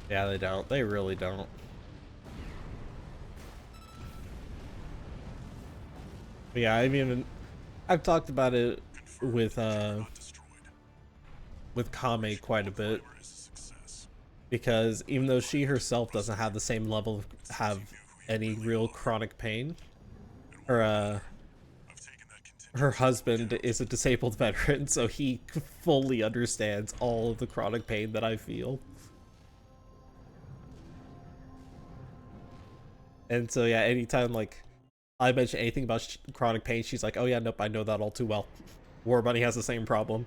Yeah, they don't. They really don't. But yeah, I mean, I've talked about it with Kame quite a bit, Where is a success? because even though she herself doesn't have the same level of any real chronic pain, her I've taken that contingent. her husband is a disabled veteran, so he fully understands all of the chronic pain that I feel. And so yeah, anytime like I mention anything about chronic pain, she's like, oh yeah, nope, I know that all too well. War Bunny has the same problem.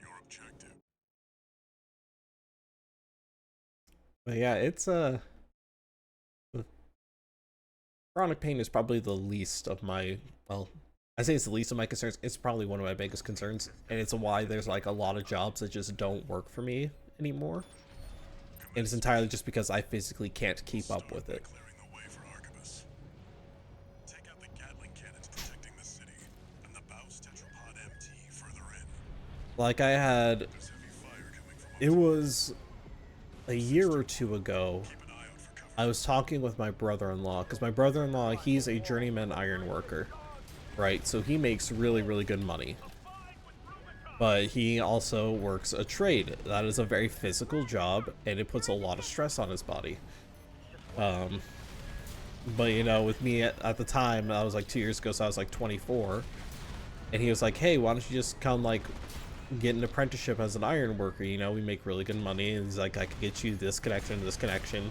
Your objective. But yeah, it's chronic pain is probably the least of my, well, I say it's the least of my concerns. It's probably one of my biggest concerns, and it's why there's like a lot of jobs that just don't work for me anymore. And it's entirely just because I physically can't keep up with it. Clearing the way for Arquebus. Take out the Gatling cannons protecting the city, and the Baus tetrapod MT further in. Like I had, There's heavy fire coming from it was a year or two ago, Keep an eye out for cover. I was talking with my brother-in-law, because my brother-in-law, he's a journeyman iron worker, right? So he makes really, really good money. But he also works a trade. That is a very physical job, and it puts a lot of stress on his body. But you know, with me at the time, I was like 2 years ago, so I was like 24. And he was like, hey, why don't you just come like get an apprenticeship as an iron worker? You know, we make really good money. And he's like, I could get you this connection, this connection.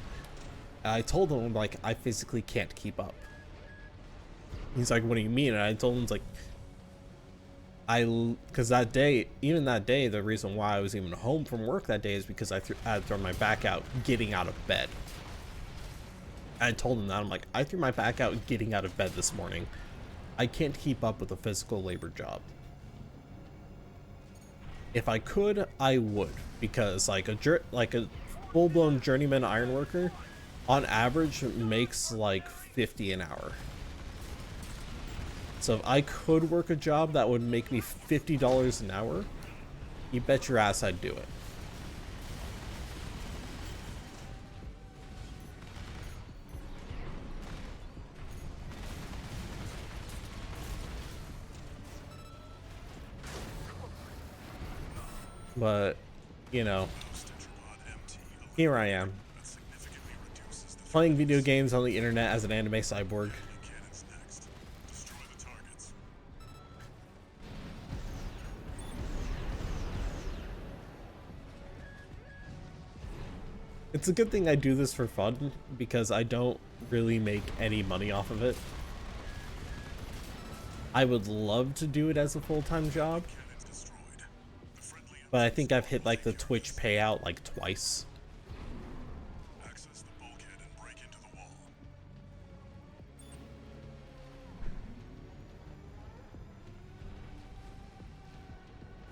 And I told him, like, I physically can't keep up. He's like, what do you mean? And I told him, it's like, because that day, even that day, the reason why I was even home from work that day is because I had thrown my back out getting out of bed. I told him that. I'm like, I threw my back out getting out of bed this morning. I can't keep up with a physical labor job. If I could, I would, because like a full-blown journeyman iron worker, on average, makes like 50 an hour. So if I could work a job that would make me $50 an hour, you bet your ass I'd do it. But, you know, here I am, playing video games on the internet as an anime cyborg. It's a good thing I do this for fun, because I don't really make any money off of it. I would love to do it as a full-time job, but I think I've hit like the Twitch payout like twice.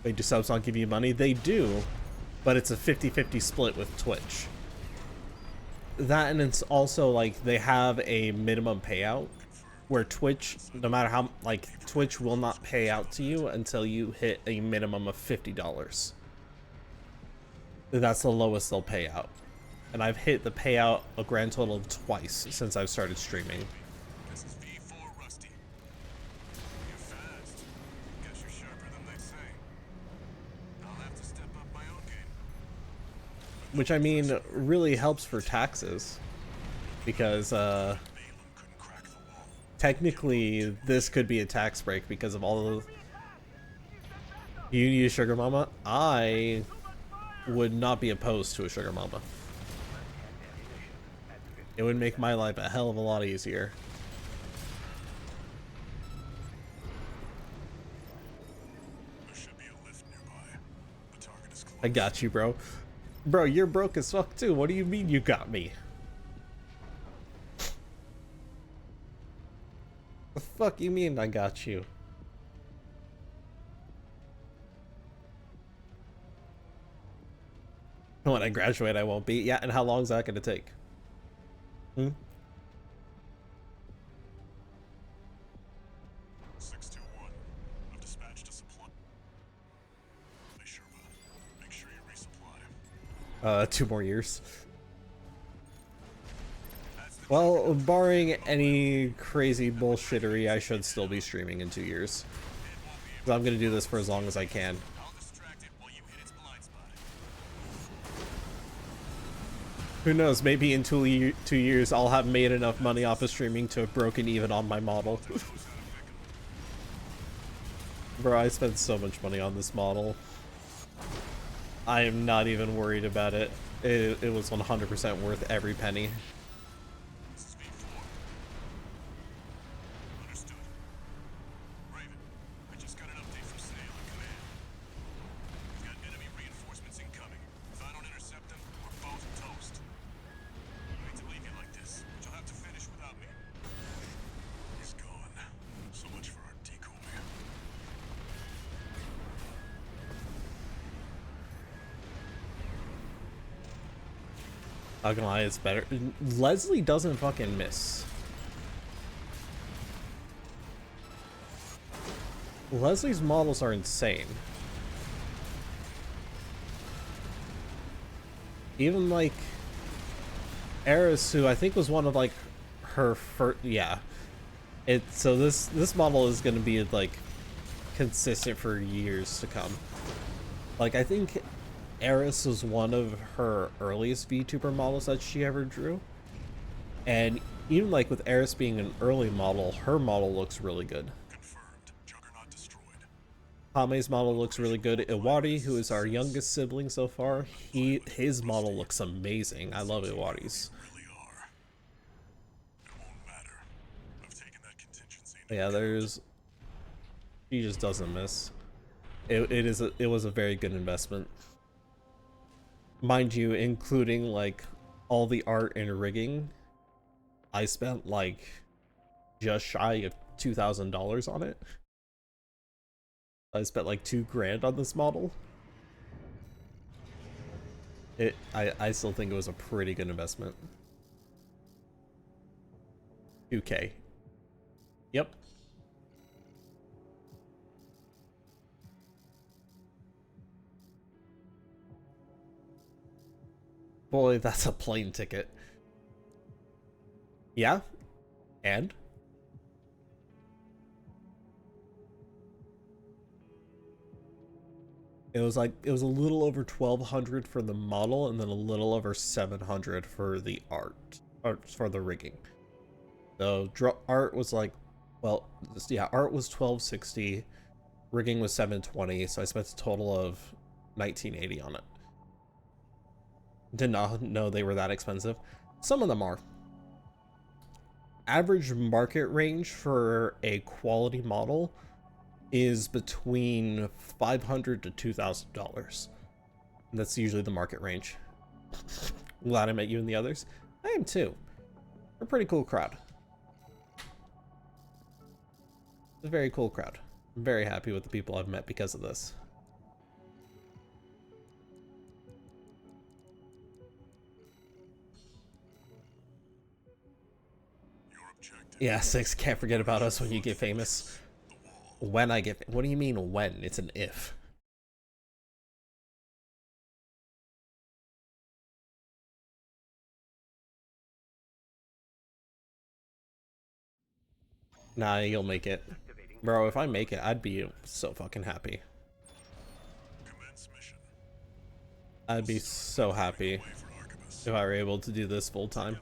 Wait, do subs not give you money? They do, but it's a 50-50 split with Twitch. That, and it's also like they have a minimum payout where Twitch, no matter how, like, Twitch will not pay out to you until you hit a minimum of $50. That's the lowest they'll pay out. And I've hit the payout a grand total of twice since I've started streaming. This is V4 Rusty. You're fast. Guess you're sharper than they say. I'll have to step up my own game. Which, I mean, really helps for taxes. Because, technically, this could be a tax break because of all of the... You use Sugar Mama? I would not be opposed to a Sugar Mama. It would make my life a hell of a lot easier. There should be a lift nearby. The target is close. I got you, bro. Bro, you're broke as fuck too. What do you mean you got me? The fuck you mean I got you? When I graduate, I won't be. Yeah, and how long is that gonna take? 621. I've dispatched a supply. Hey, Sherpa. Make sure you resupply. 2 more years. Well, barring any crazy bullshittery, I should still be streaming in 2 years. 'Cause I'm gonna do this for as long as I can. I'll distract it while you hit its blind spot. Who knows, maybe in 2 years I'll have made enough money off of streaming to have broken even on my model. Bro, I spent so much money on this model. I am not even worried about it. It was 100% worth every penny. This is V4. Understood. Raven, I just got an update from Snail and Command. We've got enemy reinforcements incoming. If I don't intercept them, we're both toast. I hate to leave you like this, but you'll have to finish without me. He's gone. So much for our decoy. Not gonna lie, it's better. Leslie doesn't fucking miss. Leslie's models are insane. Even like Eris, who I think was one of like her first, yeah. So this model is going to be like consistent for years to come. Like I think Eris was one of her earliest VTuber models that she ever drew, and even like with Eris being an early model, her model looks really good. Hame's model looks really good. Iwadi, who is our youngest sibling so far, his model looks amazing. I love Iwadi's. Yeah, he just doesn't miss. It was a very good investment. Mind you, including like all the art and rigging, I spent like just shy of $2,000 on it. I spent like $2 grand on this model. I still think it was a pretty good investment. 2K. Yep. Boy, that's a plane ticket. Yeah? And? It was a little over 1,200 for the model and then a little over 700 for the art, or for the rigging. So art was like, well, yeah, art was 1,260, rigging was 720, so I spent a total of 1,980 on it. Did not know they were that expensive. Some of them are. Average market range for a quality model is between $500 to $2,000. That's usually the market range. Glad I met you and the others. I am too. We're a pretty cool crowd. It's a very cool crowd. I'm very happy with the people I've met because of this. Yeah, 6, can't forget about us when you get famous. When I get... What do you mean when? It's an if. Nah, you'll make it. Bro, if I make it, I'd be so fucking happy. I'd be so happy if I were able to do this full time.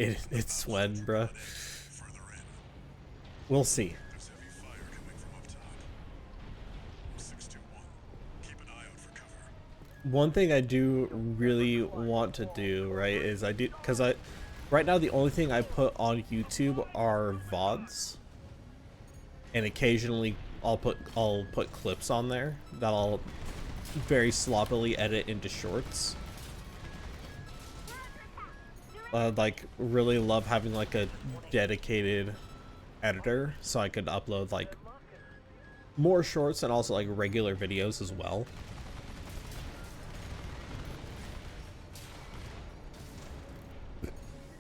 It's when, bruh. We'll see. One thing I do really want to do, right, is right now the only thing I put on YouTube are VODs, and occasionally I'll put clips on there that I'll very sloppily edit into shorts. Like really love having like a dedicated editor so I could upload like more shorts and also like regular videos as well.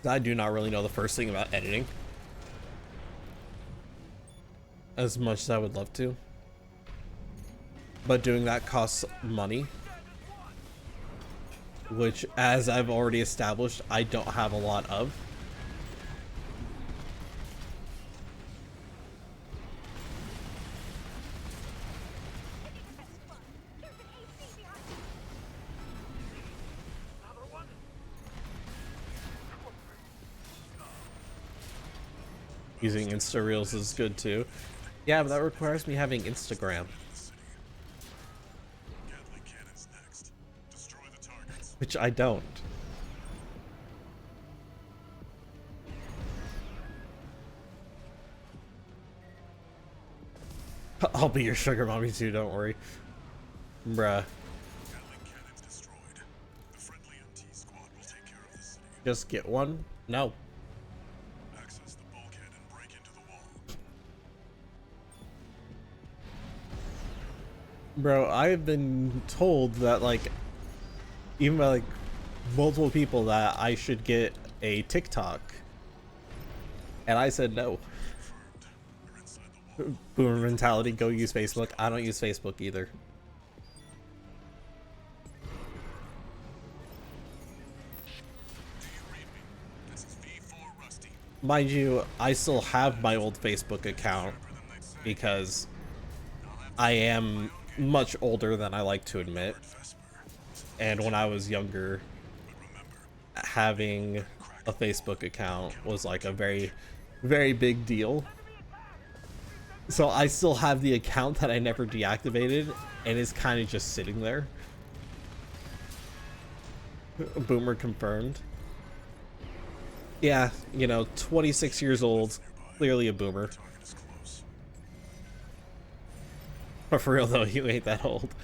I do not really know the first thing about editing as much as I would love to, but doing that costs money, which, as I've already established, I don't have a lot of. Using Insta Reels is good too. Yeah, but that requires me having Instagram. Which I don't. I'll be your sugar mommy too, don't worry. Bruh. Just get one? No. Bro, I've been told that, like, even by, like, multiple people that I should get a TikTok. And I said no. Boomer mentality, go use Facebook. I don't use Facebook either. mind you, I still have my old Facebook account because I am much older than I like to admit. And when I was younger, having a Facebook account was like a very, very big deal. So I still have the account that I never deactivated, and it's kind of just sitting there. Boomer confirmed. Yeah, you know, 26 years old, clearly a boomer. But for real though, you ain't that old.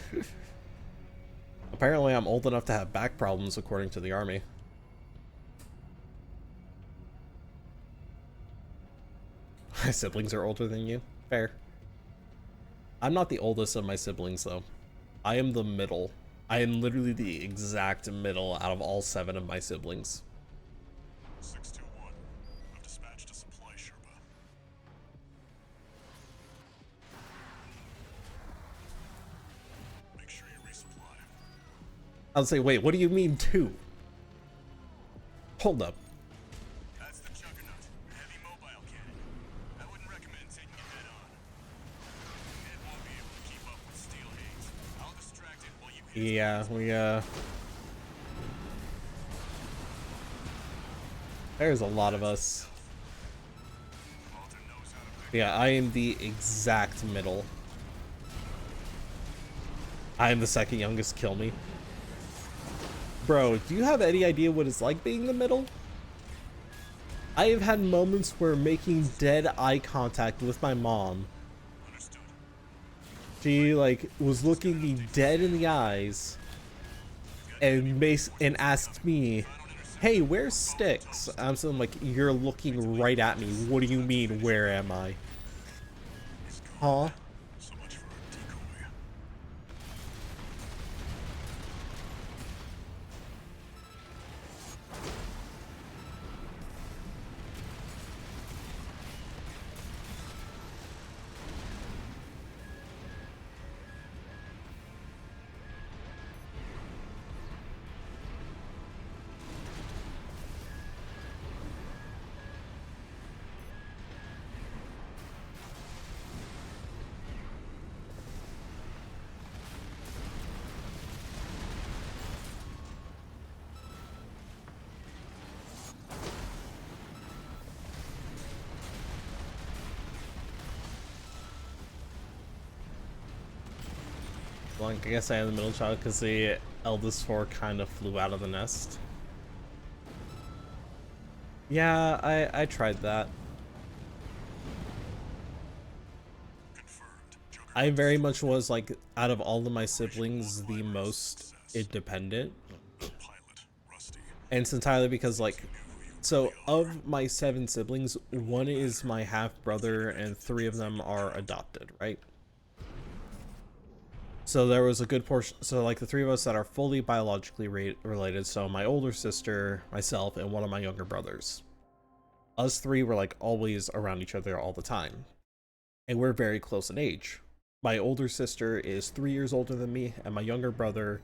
Apparently I'm old enough to have back problems according to the army. My siblings are older than you. Fair. I'm not the oldest of my siblings though. I am the middle. I am literally the exact middle out of all 7 of my siblings. 621. I've dispatched a supply Sherpa. Make sure you resupply. I'll say, wait, what do you mean 2? Hold up. That's the Juggernaut. Heavy mobile cannon. I wouldn't recommend taking it head on. It won't be able to keep up with steel haze. I'll distract it while you hit. Yeah, there's a lot of us. Walter knows how to pick. Yeah, I am the exact middle. I am the second youngest, kill me. Bro, do you have any idea what it's like being the middle? I have had moments where making dead eye contact with my mom. Understood. She like was looking me dead in the eyes and asked me, "Hey, where's Sticks?" I'm saying like, "You're looking right at me. What do you mean, where am I?" Huh? So much for our decoy. Like, I guess I am the middle child because the eldest 4 kind of flew out of the nest. Yeah, I tried that. Confirmed. I very much was like, out of all of my siblings, the most independent. Pilot, Rusty. And it's entirely because like, so of my 7 siblings, 1 is my half brother and 3 of them are adopted, right? So there was a good portion, so like the 3 of us that are fully biologically related, so my older sister, myself, and 1 of my younger brothers. Us 3 were like always around each other all the time. And we're very close in age. My older sister is 3 years older than me, and my younger brother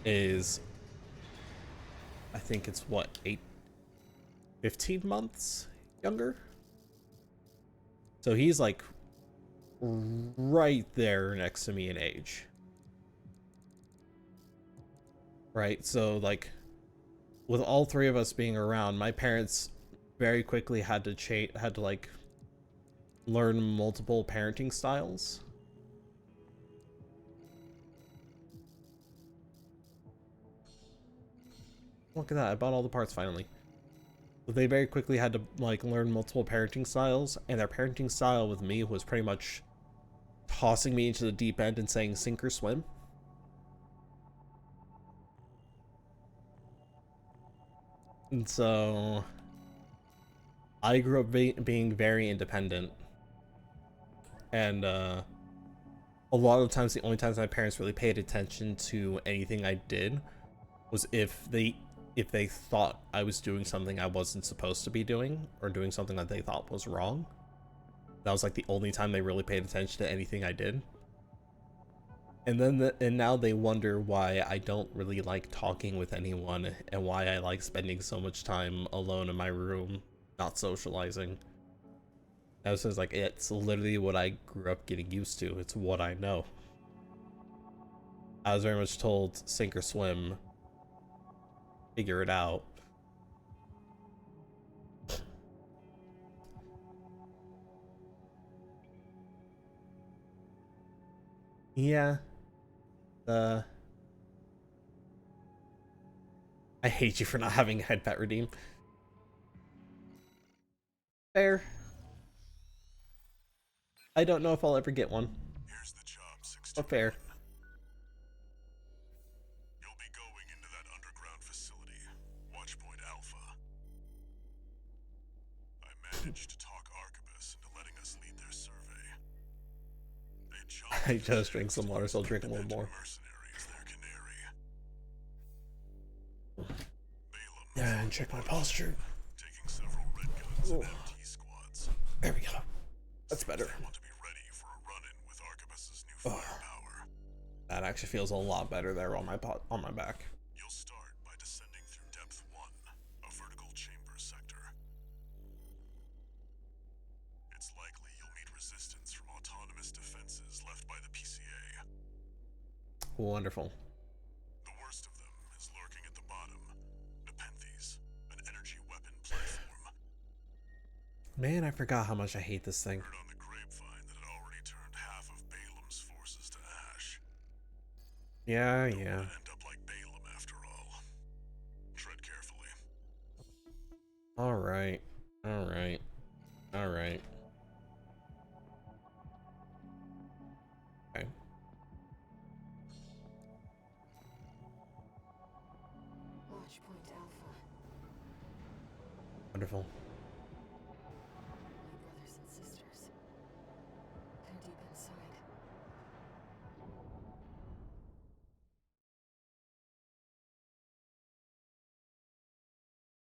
is, I think it's what, 15 months younger? So he's like right there next to me in age. Right, so like with all 3 of us being around, my parents very quickly had to like learn multiple parenting styles. Look at that, I bought all the parts finally. But they very quickly had to like learn multiple parenting styles, and their parenting style with me was pretty much tossing me into the deep end and saying sink or swim. And so I grew up being very independent, and a lot of times the only times my parents really paid attention to anything I did was if they thought I was doing something I wasn't supposed to be doing, or doing something that they thought was wrong. That was like the only time they really paid attention to anything I did. And then and now they wonder why I don't really like talking with anyone, and why I like spending so much time alone in my room, not socializing. I was just like, it's literally what I grew up getting used to. It's what I know. I was very much told, sink or swim, figure it out. Yeah. I hate you for not having a head pet redeem. Fair. I don't know if I'll ever get one. Here's the job, But fair. You'll be going into that underground facility, Watchpoint Alpha. I managed to talk Arquebus into letting us lead their survey. I just drank some water, so I'll drink a little more. Yeah, and check my posture. Taking several red guns and MT squads. There we go. That's better. I want to be ready for a run-in with Arquebus's new firepower. That actually feels a lot better there on my back. You'll start by descending through Depth 1, a vertical chamber sector. It's likely you'll meet resistance from autonomous defenses left by the PCA. Wonderful. The worst of them is lurking at the bottom. Nepenthes, an energy weapon platform. Man, I forgot how much I hate this thing. Heard on the grapevine that it already turned half of Balaam's forces to ash. Yeah. End up like Balaam after all. Tread carefully. Alright. Okay. Watchpoint Alpha. Wonderful. My brothers and sisters. They're deep inside.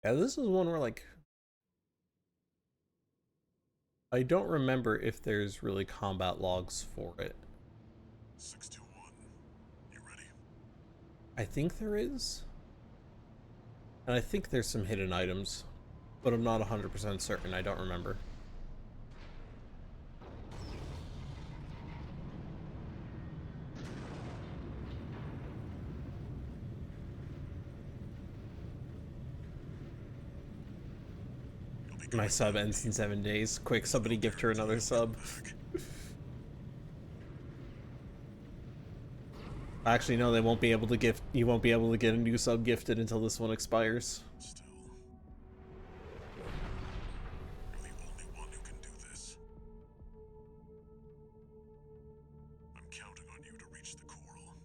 Yeah, this is one where, like, I don't remember if there's really combat logs for it. 621. You ready? I think there is. And I think there's some hidden items, but I'm not 100% certain. I don't remember. My sub ends in 7 days. Quick, somebody gift her another sub. Actually, no, they won't be able to gift. You won't be able to get a new sub gifted until this one expires. Still. You're the only one who can do this. I'm counting on you to reach the coral.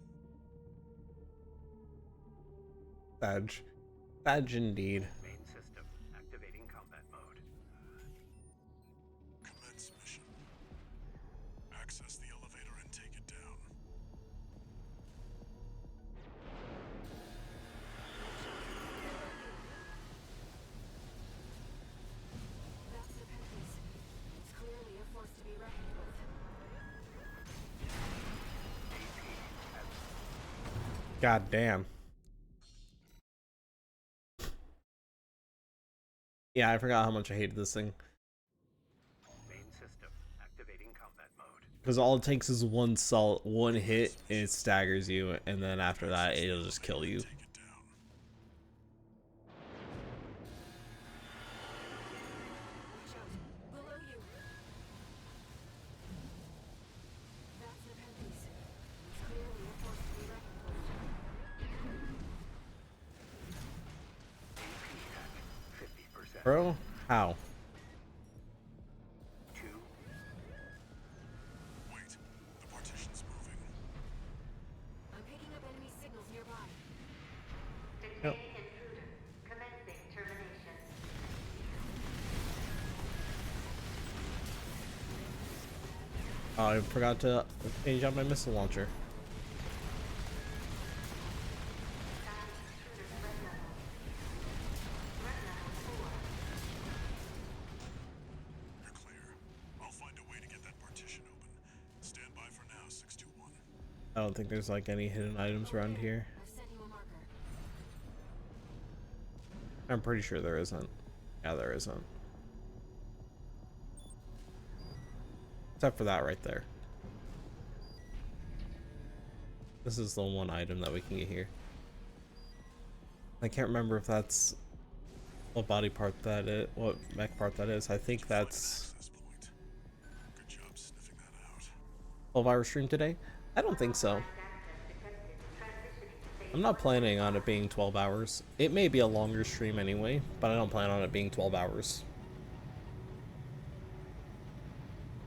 Badge indeed. Main system activating combat mode. Commence mission. Access the elevator and take it down. That's Nepenthes. It's clearly a force to be reckoned with. God damn. Yeah, I forgot how much I hated this thing. Main system activating combat mode. Because all it takes is one hit, and it staggers you, and then after that, it'll just kill you. Take it down. Watch out. Below you. That's Nepenthes. It's clearly a force to be reckoned with. AP at 50%. Bro, how? 2. Wait, the partition's moving. I'm picking up enemy signals nearby. Yep. Intruder. Commencing termination. Oh, I forgot to change out my missile launcher. You're clear. I'll find a way to get that partition open. Stand by for now, 621. I don't think there's like any hidden items around here. I've sent you a marker. I'm pretty sure there isn't. Yeah, there isn't. Except for that right there. This is the one item that we can get here. I can't remember if that's what body part that is, what mech part that is. I think that's 12-hour stream today. I don't think so. I'm not planning on it being 12 hours. It may be a longer stream anyway, but I don't plan on it being 12 hours.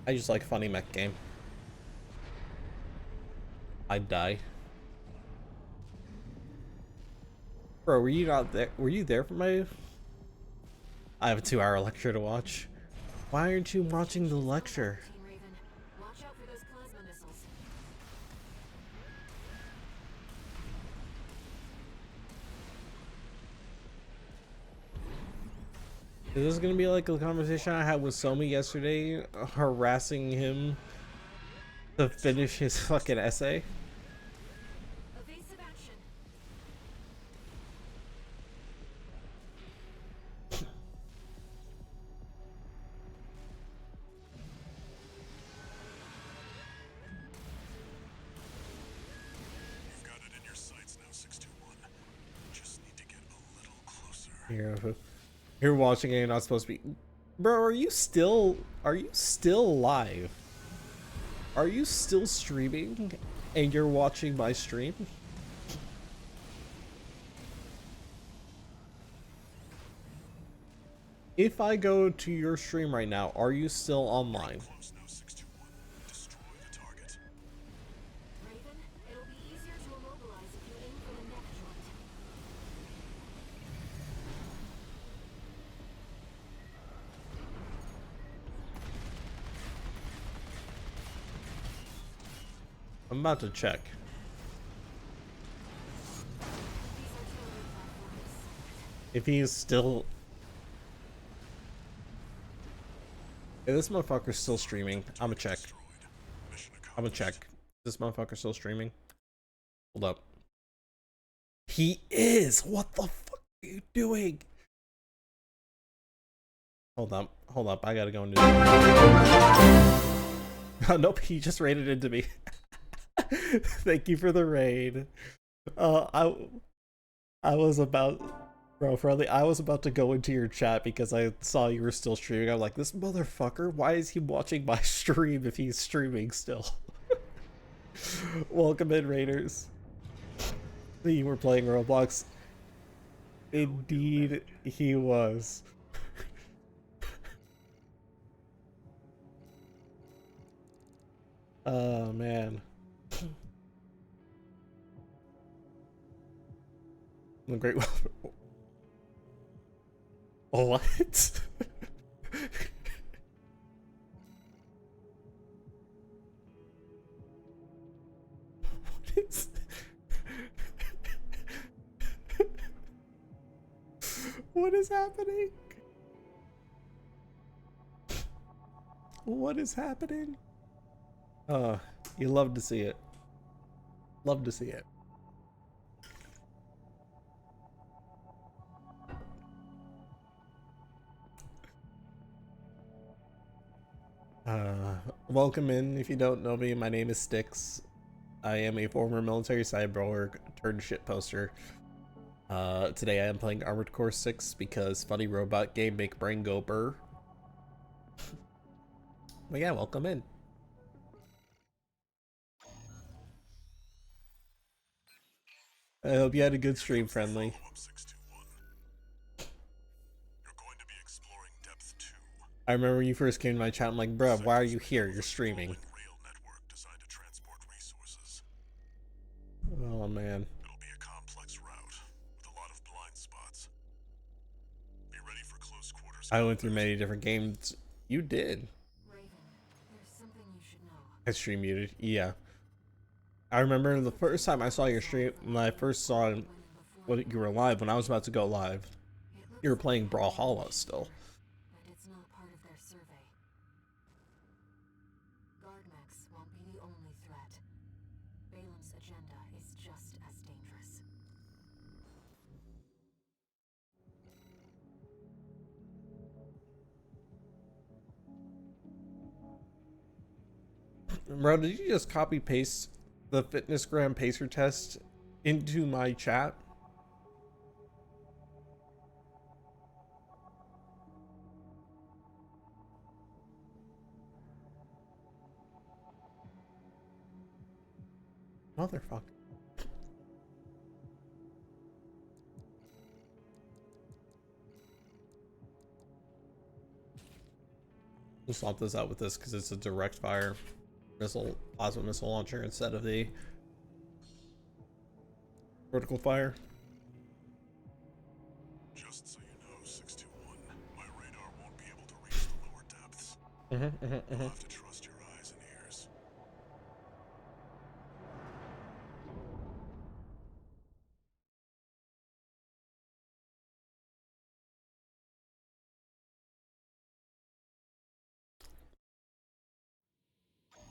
I just like a funny mech game. I'd die. Bro, were you not there? Were you there for my... I have a 2-hour lecture to watch. Why aren't you watching the lecture? Watch out for those plasma missiles. Is this gonna be like a conversation I had with Somi yesterday, harassing him to finish his fucking essay? Evasive action. You've got it in your sights now, 621. Just need to get a little closer. You're watching it, you're not supposed to be. Bro, are you still live? Are you still streaming and you're watching my stream? If I go to your stream right now, are you still online? Close now, 621. Destroy the target. Raven, it'll be easier to immobilize if you aim for the neck joint. I'm about to check. These artillery platforms. If he's still... If this motherfucker's still streaming, I'ma check. Mission I'ma check. This motherfucker still streaming? Hold up. He is! What the fuck are you doing? Hold up, I gotta go into nope, he just raided into me. Thank you for the raid. I was about... Bro, Friendly, I was about to go into your chat because I saw you were still streaming. I'm like, this motherfucker, why is he watching my stream if he's streaming still? Welcome in, Raiders. You were playing Roblox. Indeed, he was. Oh, man. The great... What? What is... What is happening? What is happening? You love to see it. Love to see it. Welcome in. If you don't know me, my name is Styx. I am a former military cyborg turned shitposter. Today I am playing Armored Core 6 because funny robot game make brain go burr. But yeah, welcome in. I hope you had a good stream, Friendly. Follow-up, 621. You're going to be exploring depth 2. I remember when you first came to my chat, I'm like, bruh, why are you here? You're streaming. Rail network designed to transport resources. Oh, man. It'll be a complex route with a lot of blind spots. Be ready for close quarters. I went through many different games. You did. Raven, there's something you should know. I stream muted. Yeah. I remember the first time I saw your stream, when I first saw when you were live, when I was about to go live, you were playing Brawlhalla still. But it's not part of their survey. Guard mechs won't be the only threat. Balam's agenda is just as dangerous. Bro, did you just copy paste the fitness gram pacer test into my chat? Motherfucker. We'll swap this out with this because it's a direct fire missile, plasma missile launcher instead of the vertical fire. Just so you know, 621, my radar won't be able to reach the lower depths. You'll have to trust your eyes and ears.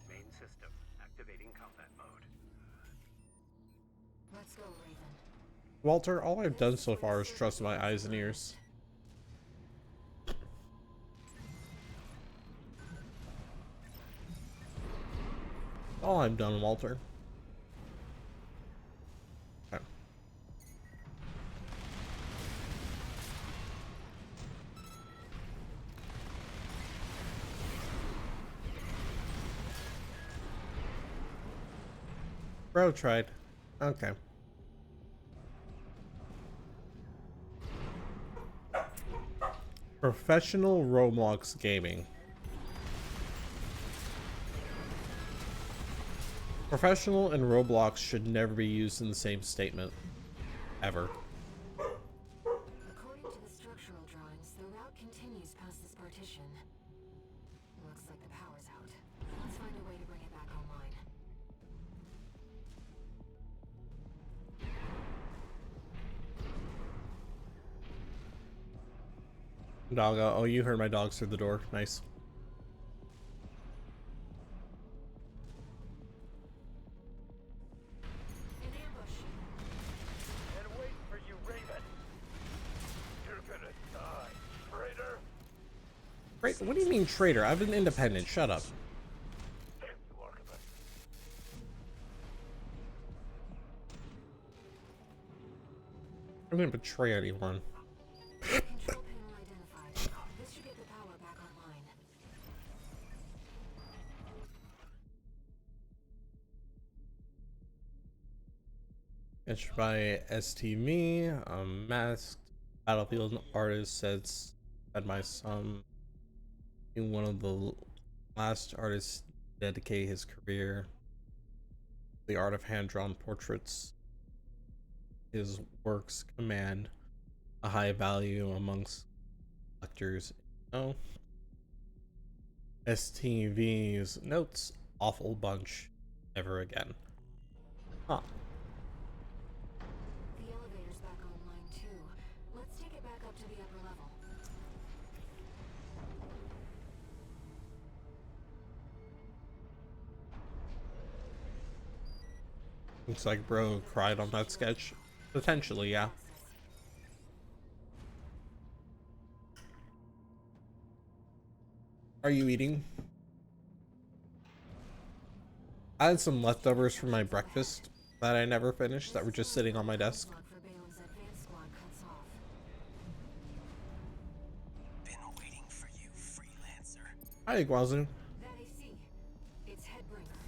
Main system activating combat mode. Let's go, Raven. Walter, all I've done so far is trust my eyes and ears. All I've done, Walter. Okay. Bro tried. Okay. Professional Roblox gaming. Professional and Roblox should never be used in the same statement. Ever. According to the structural drawings, the route continues past this partition. Looks like the power's out. Let's find a way to bring it back online. Doggo. Oh, you heard my dogs through the door. Nice. In ambush. And wait for you, Raven. You're gonna die, traitor. What do you mean traitor? I've been independent. Shut up. Damn you, Archibald. I didn't betray anyone. Control panel identified. This should get the power back online. It's by STV, masked battlefield artist said my son, one of the last artists to dedicate his career to the art of hand-drawn portraits. His works command a high value amongst collectors. Oh, STV's notes, awful bunch, never again. Huh. The elevator's back online too. Let's take it back up to the upper level. Looks like bro cried on that sketch. Potentially, yeah. Are you eating? I had some leftovers from my breakfast that I never finished that were just sitting on my desk. Log for Balem's advanced squad cuts off. Been waiting for you, freelancer. Hi, Iguazu. That AC. It's Headbringer.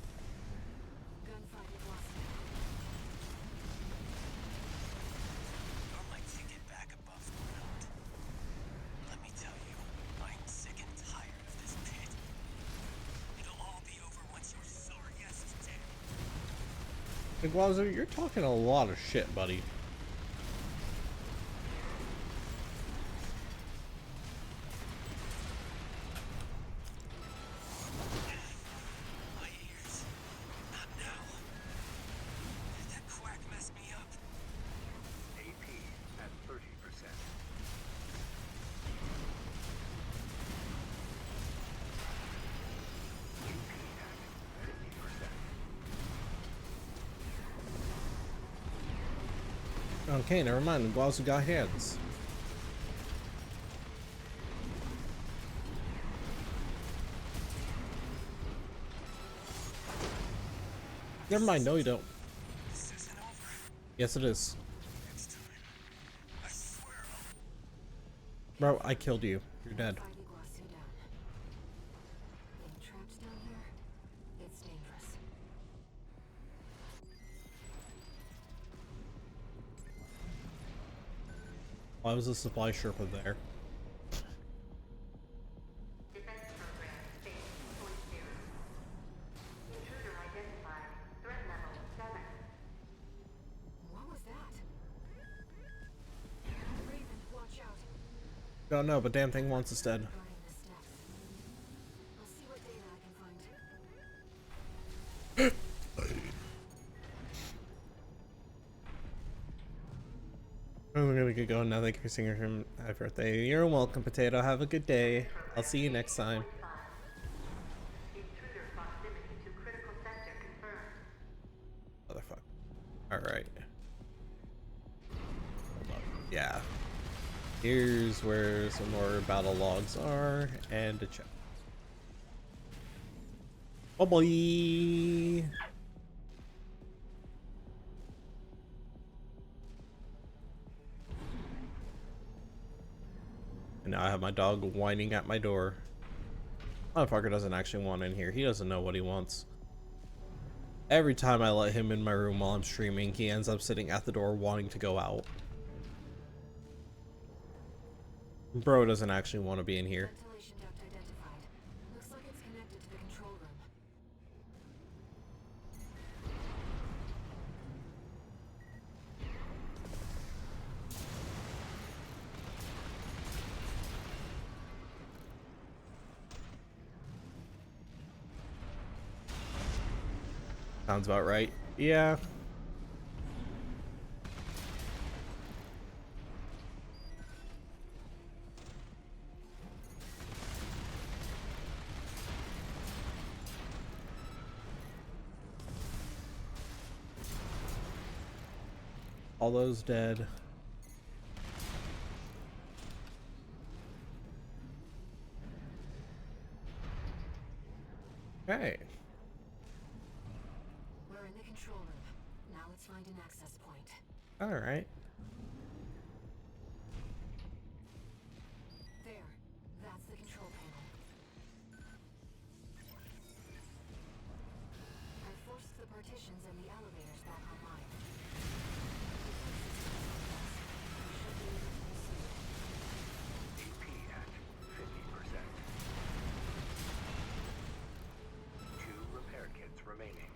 Gunfight at Wasp. You're my ticket back above ground. Let me tell you, I'm sick and tired of this pit. It'll all be over once your sorry ass is dead. Iguazu, you're talking a lot of shit, buddy. My ears. Not now. That quack messed me up. AP at 30%. UP at 50%. Okay, never mind. Iguazu got hands. Never mind. No, you don't. This isn't over. Yes, it is. It's time. I swear Bro, I killed you. You're dead. Fight Iguazu down. Being trapped down here, it's dangerous. Why was the supply Sherpa there? Defense program phase 0. Intruder identified. Threat level 7. What was that? Raven, watch out. Don't know, but damn thing wants us dead. Guarding the steps. I'll see what data I can find. I'm gonna get going now. Thank you for singing him. Happy birthday. You're welcome, Potato. Have a good day. I'll see you next time. Intruder proximity to critical sector confirmed. Motherfucker. Alright. Hold up. Yeah. Here's where some more battle logs are, and a check. Oh boy! And now I have my dog whining at my door. Motherfucker doesn't actually want in here. He doesn't know what he wants. Every time I let him in my room while I'm streaming, he ends up sitting at the door wanting to go out. Bro doesn't actually want to be in here. Ventilation duct identified. Looks like it's connected to the control room. Sounds about right. Yeah. All those dead. Okay. We're in the control room. Now let's find an access point. All right. There. That's the control panel. I forced the partitions and the elevators back online. We should be able to proceed. EP at 50%. 2 repair kits remaining.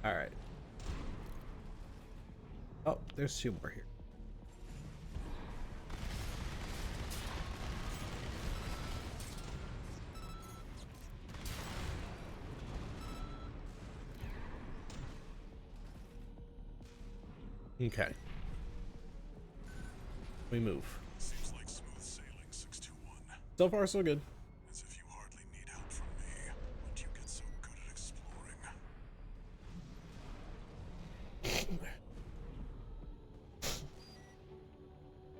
All right. Oh, there's 2 more here. Okay. We move. Seems like smooth sailing, 621. So far, so good. As if you hardly need help from me. But you get so good at exploring.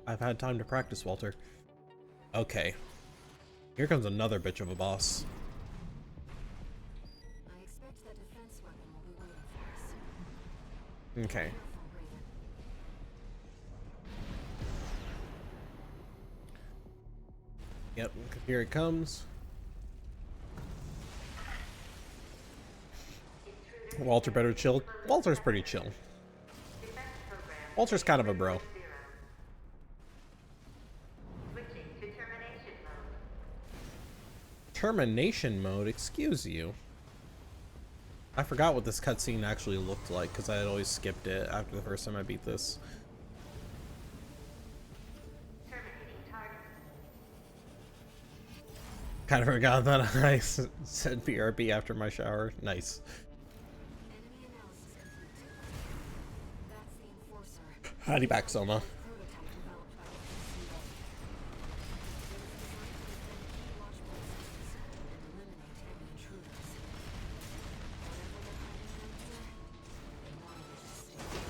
I've had time to practice, Walter. Okay. Here comes another bitch of a boss. I expect that defense weapon will be waiting for us. Okay. Careful, Raven. Yep, here it comes. Walter better chill. Walter's pretty chill. Defense program Walter's kind of a bro. 0. Switching to termination mode. Termination mode, excuse you. I forgot what this cutscene actually looked like because I had always skipped it after the first time I beat this. Terminating target. Kind of forgot that I said BRB after my shower. Nice. Enemy analysis complete. That's the Enforcer. Howdy back, Soma. Prototype developed by the PCA. It was designed to defend key watchpoint systems and eliminate any intruders. Whatever they're hiding down here, they wanted it to stay.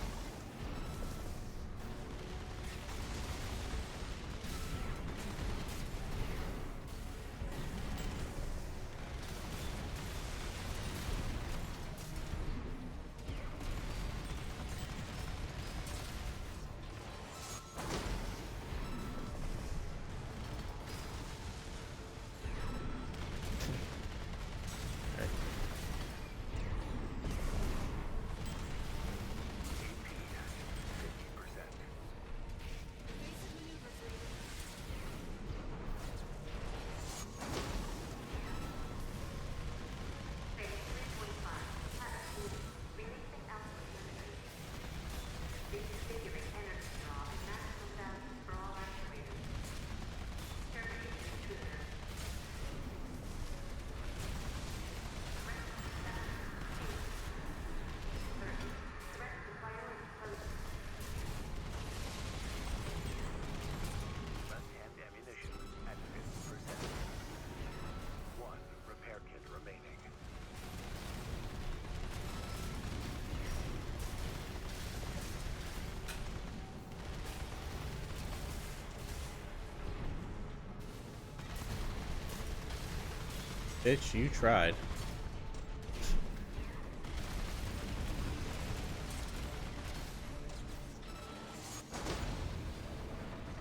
Bitch, you tried.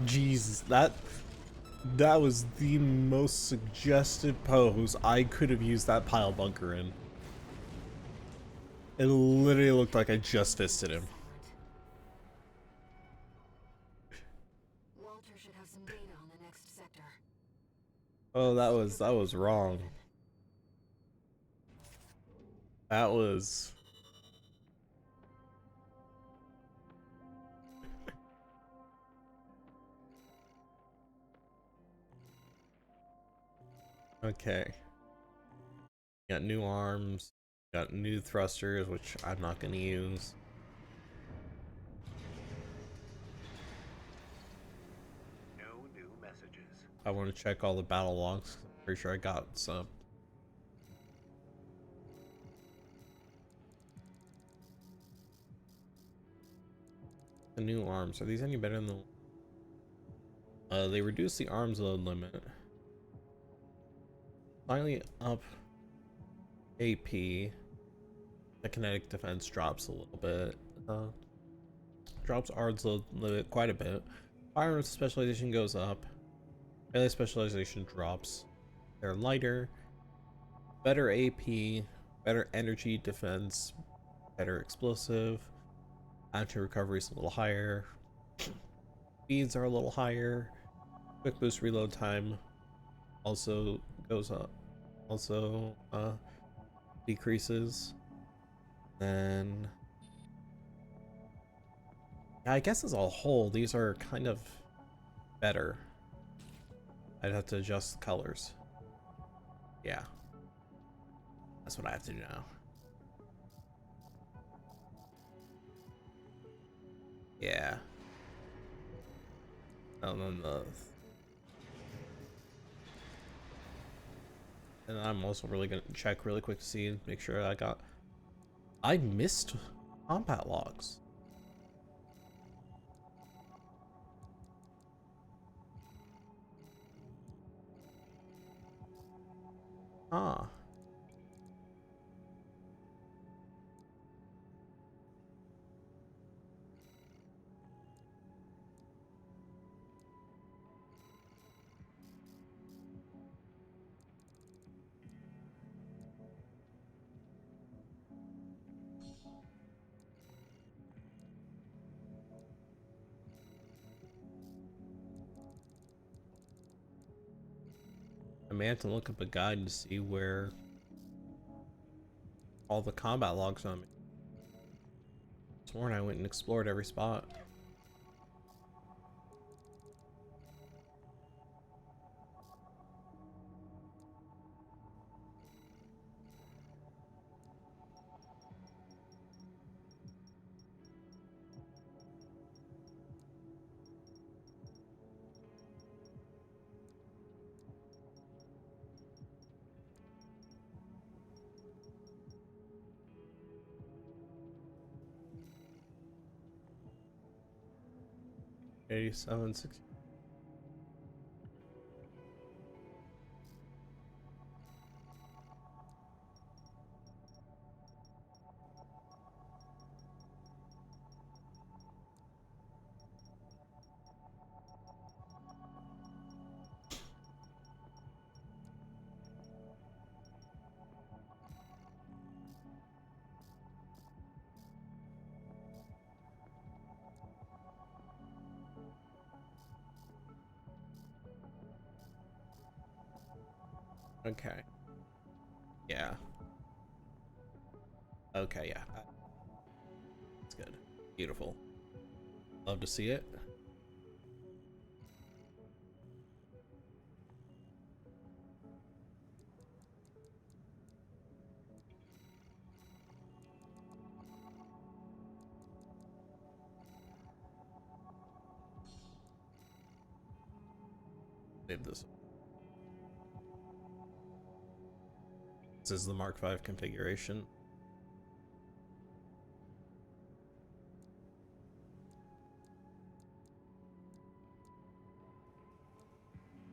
Jesus, that was the most suggested pose I could have used that pile bunker in. It literally looked like I just fisted him. Walter should have some data on the next sector. Oh, that was wrong. That was okay. Got new arms, got new thrusters, which I'm not gonna use. No new messages. I want to check all the battle logs. I'm pretty sure I got some. The new arms, are these any better than the they reduce the arms load limit. Finally up AP. The kinetic defense drops a little bit. Drops arms load limit quite a bit. Firearms specialization goes up. Melee specialization drops. They're lighter. Better AP. Better energy defense. Better explosive. Anti-recovery is a little higher. Speeds are a little higher. Quick boost reload time also goes up. Also decreases. Then yeah, I guess as a whole, these are kind of better. I'd have to adjust the colors. Yeah. That's what I have to do now. Yeah. And then and I'm also really gonna check really quick to see, make sure I missed combat logs. Ah. I may have to look up a guide to see where all the combat logs on me. Sworn I went and explored every spot. $87, $60. Okay. Yeah. Okay, yeah. That's good. Beautiful. Love to see it. Save this. This is the Mark V configuration.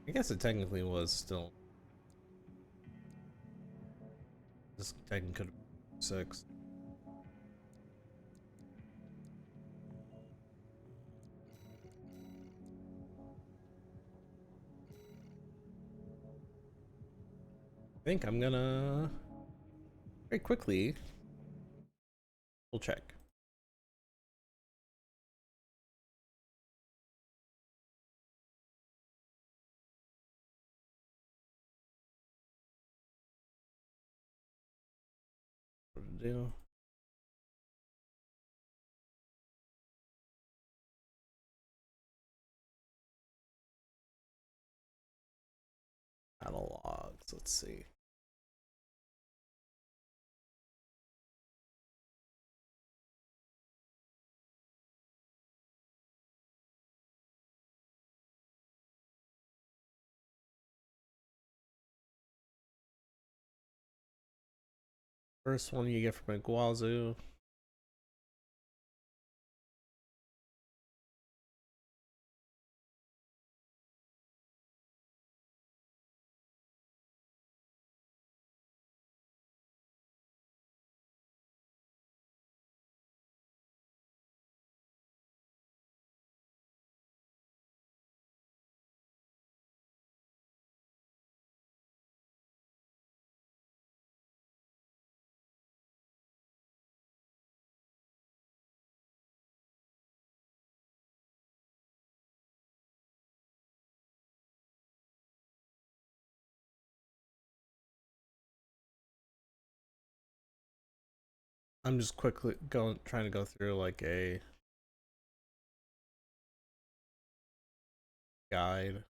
I guess it technically was still This Titan could have 6. I think I'm gonna very quickly. We'll check. What to do? Catalogs. Let's see. First one you get from Iguazu. I'm just quickly trying to go through like a guide.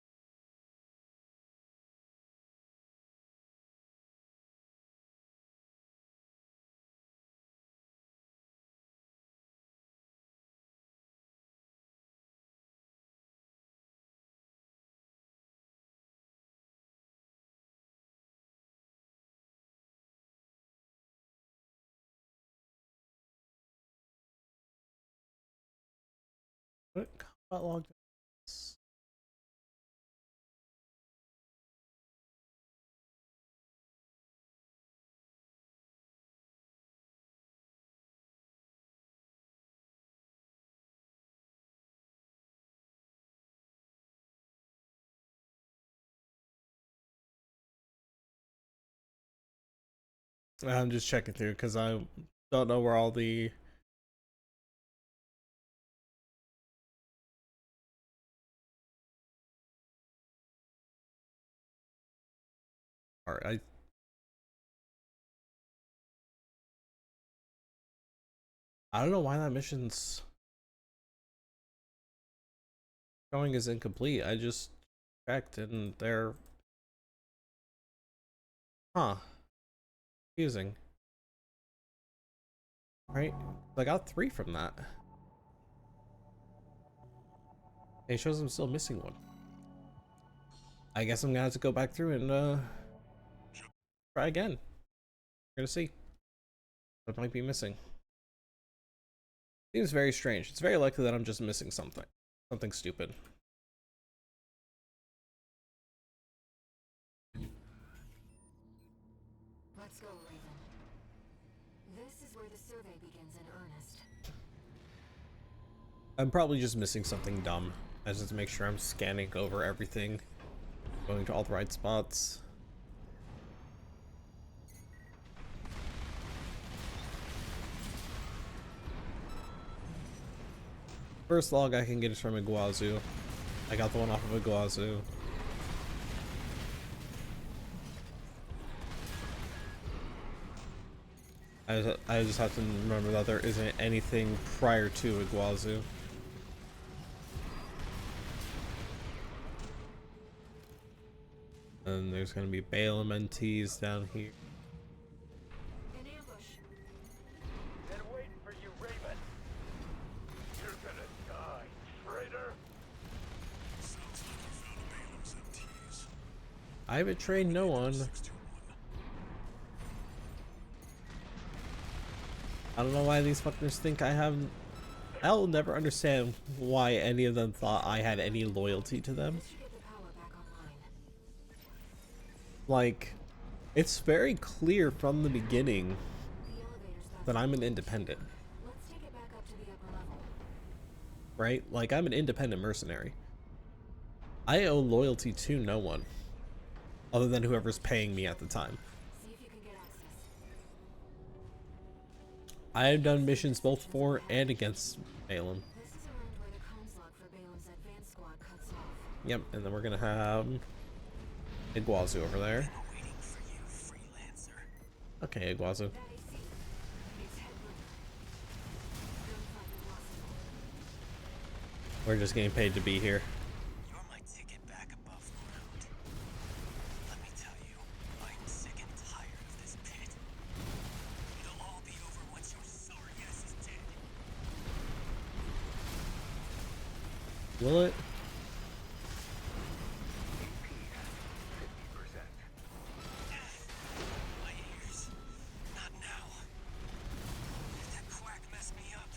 What combat log? I'm just checking through because I don't know where all the are. I don't know why that mission's showing is incomplete. I just checked and they're confusing. Right? I got 3 from that. It shows I'm still missing one. I guess I'm gonna have to go back through and try again. We're gonna see what might be missing. Seems very strange. It's very likely that I'm just missing something. Something stupid. Let's go, Raven. This is where the survey begins in earnest. I'm probably just missing something dumb. I just have to make sure I'm scanning over everything, going to all the right spots. First log I can get is from Iguazu. I got the one off of Iguazu. I just have to remember that there isn't anything prior to Iguazu. And there's gonna be Bale MNTs down here. An ambush. Been waiting for you, Raven. You're gonna die, traitor. Sounds like you found Balaam's MTs. I haven't trained no one. 61. I don't know why these fuckers think I have. I'll never understand why any of them thought I had any loyalty to them. This should get the power back online. Like, It's very clear from the beginning The elevator's back that to I'm an the independent, Let's take it back up to the upper level. right? Like, I'm an independent mercenary. I owe loyalty to no one other than whoever's paying me at the time. See if you can get access. I have done missions both for and against Balaam. This is around where the comms log for Balaam's advance squad cuts off. Yep, and then we're gonna have Iguazu over there. Waiting for you, freelancer. Okay, Iguazu. That AC. It's headroom. Gunfighter lost. We're just getting paid to be here. You're my ticket back above ground. Let me tell you, I'm sick and tired of this pit. It'll all be over once your sorry ass is dead. Will it? My ears. Not now. That quack messed me up.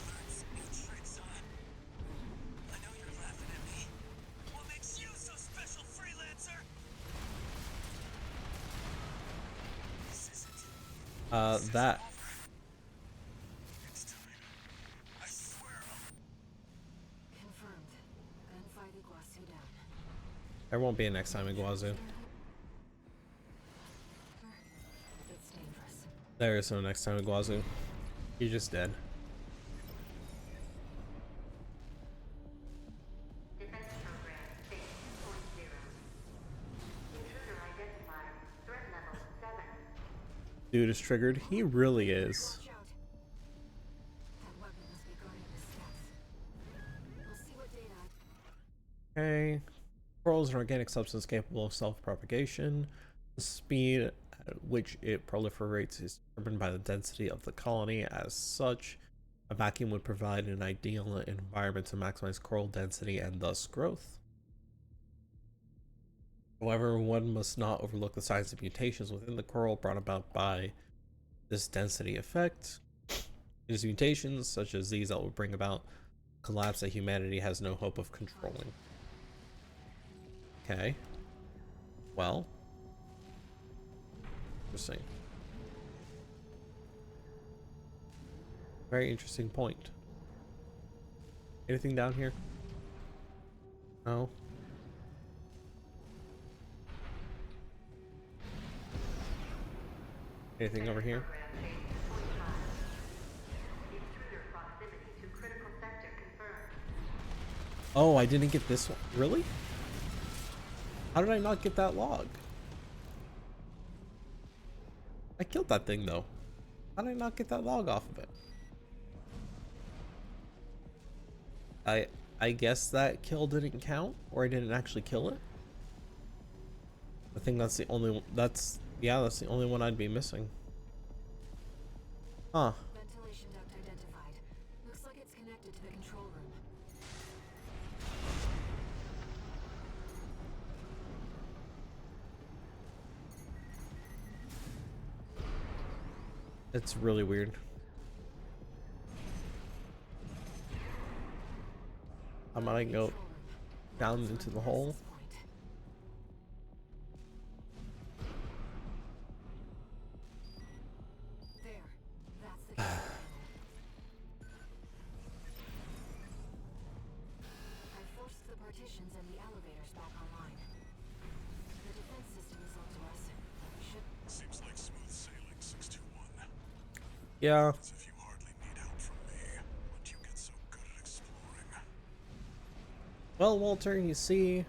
Learned some new tricks, huh? I know you're laughing at me. What makes you so special, freelancer? This isn't. That. Next time. I swear I'll. Confirmed. Gunfight Iguazu down. There won't be a next time, Iguazu. It's dangerous. There is no next time, Iguazu. You're just dead. Defense program phase 2.0. Intruder identified. Threat level 7. Dude is triggered. He really is. Watch out. That weapon must be guarding the steps. I'll see what data I... Okay. Coral is an organic substance capable of self-propagation. The speed at which it proliferates is determined by the density of the colony. As such, a vacuum would provide an ideal environment to maximize coral density and thus growth. However, one must not overlook the signs of mutations within the coral brought about by this density effect. It is mutations such as these that will bring about collapse that humanity has no hope of controlling. Okay. Well. Interesting. Very interesting point. Anything down here? No. Anything over here? Program phase 2.5. Intruder proximity to critical sector confirmed. Oh, I didn't get this one. Really? How did I not get that log? I killed that thing though. How did I not get that log off of it? I guess that kill didn't count, or I didn't actually kill it. I think that's the only one. That's the only one I'd be missing. Huh. Ventilation duct identified. Looks like it's connected to the control room. It's really weird. I might go down into the hole. There. That's the control panel. I forced the partitions and the elevators back online. The defense system is onto us. We should... Seems like smooth sailing, 621. Yeah. As if you hardly need help from me, but you get so good at exploring. Well, Walter, you see,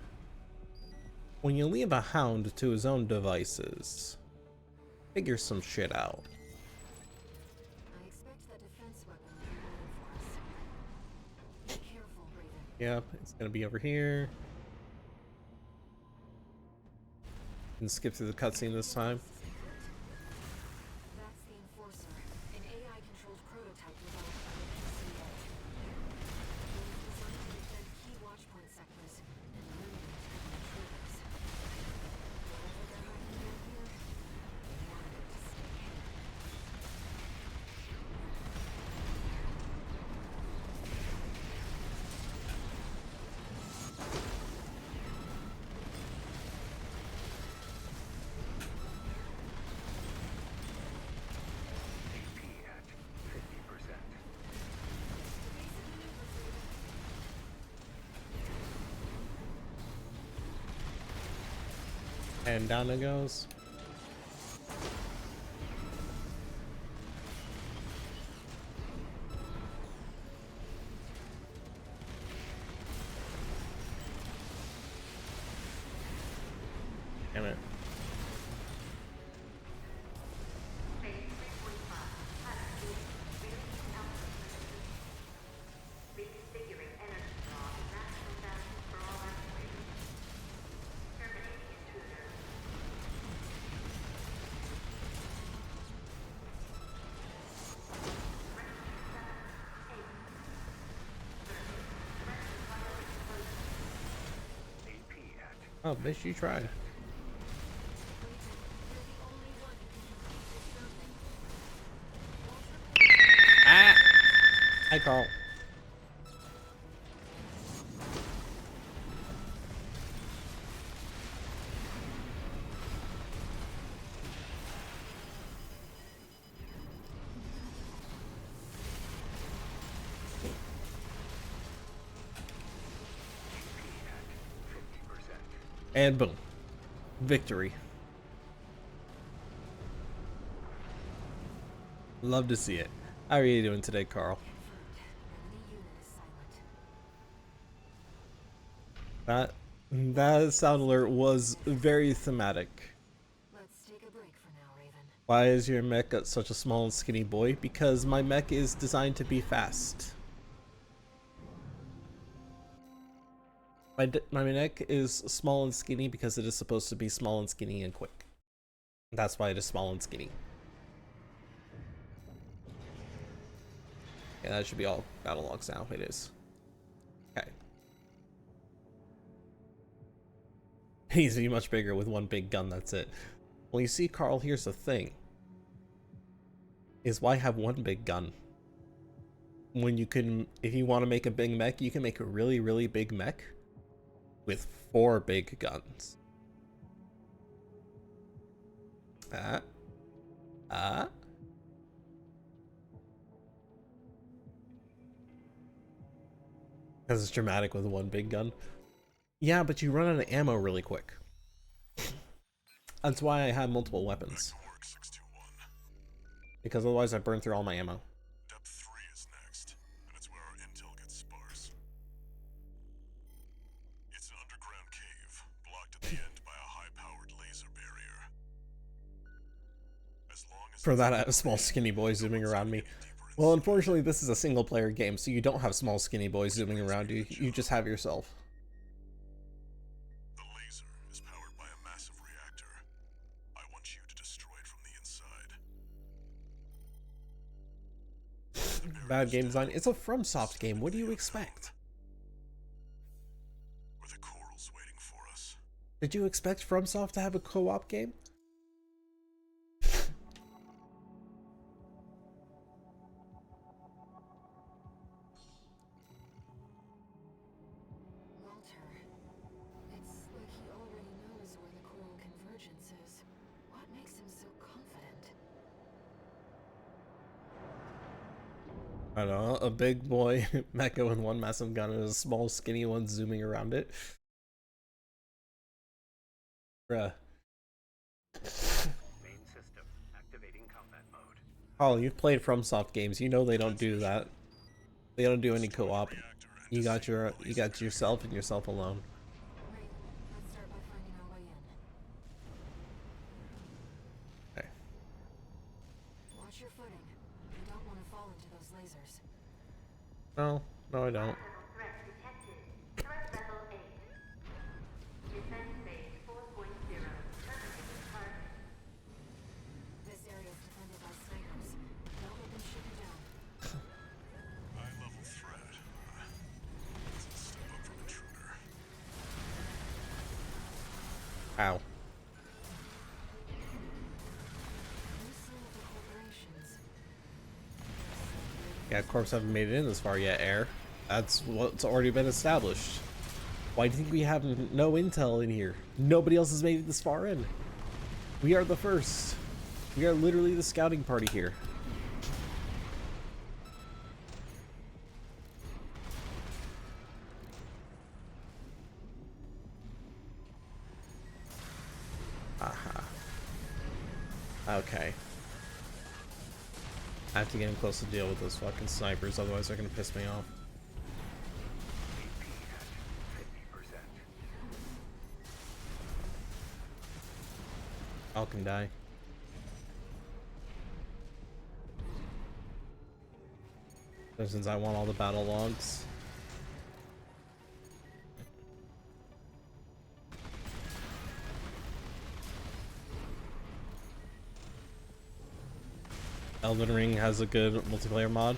when you leave a hound to his own devices, figure some shit out. I expect that defense weapon will be waiting for us. Be careful, Raven. Yep, it's gonna be over here. And skip through the cutscene this time. That's the Enforcer, an AI-controlled prototype developed by the PCA. It was designed to defend key watchpoint sectors and eliminate hidden intruders. Whatever they're hiding down here, they wanted it to stay hidden. And down it goes. Damn it. Phase 3.5. Activate. Release output limits. Reconfiguring energy draw to maximum balance for all actuators. Terminating intruder. Oh, bitch, you tried. Ah! Hi, Carl. And boom. Victory. Love to see it. How are you doing today, Carl? That sound alert was very thematic. Let's take a break for now, Raven. Why is your mech such a small and skinny boy? Because my mech is designed to be fast. My neck is small and skinny because it is supposed to be small and skinny and quick. That's why it is small and skinny. Yeah, that should be all battle logs now. It is. Okay. He's much bigger with one big gun, that's it. Well, you see, Carl, here's the thing. Is why have one big gun? When you can, if you want to make a big mech, you can make a really, really big mech with 4 big guns. Because it's dramatic with one big gun. Yeah, but you run out of ammo really quick. That's why I have multiple weapons. Because otherwise I burn through all my ammo. Depth 3 is next, and it's where our intel gets sparse. It's an underground cave, blocked at the end by a high-powered laser barrier. As long as For that, I have a small skinny boy zooming around me. Well, unfortunately, this is a single player game, so you don't have small skinny boys zooming around you. You just have yourself. the laser is powered by a massive reactor. I want you to destroy it from the inside. Bad game design. It's a FromSoft game. What do you expect? Where the coral's waiting for us. Did you expect FromSoft to have a co-op game? Walter, it's like he already knows where the coral convergence is. What makes him so confident? I don't know, a big boy mecha with one massive gun and a small skinny one zooming around it. Bruh. Main system activating combat mode. Carl, you've played FromSoft games. You know they don't do that. They don't do any co-op. You got yourself and yourself alone. Raven, let's start by finding our way in. Okay. Watch your footing. You don't want to fall into those lasers. No, I don't. Threat detected. Threat level 8. Defense phase 4.0. Terminating target. This area is defended by snipers. Don't let them shoot you down. High-level threat. It's a step up from intruder. Ow. New sign of the corporations. Yeah, Corps haven't made it in this far yet, Air. That's what's already been established. Why do you think we have no intel in here? Nobody else has made it this far in. We are the first. We are literally the scouting party here. Aha. Okay. I have to get in close to deal with those fucking snipers, otherwise they're gonna piss me off. Falcon die. So since I want all the battle logs. Elden Ring has a good multiplayer mod.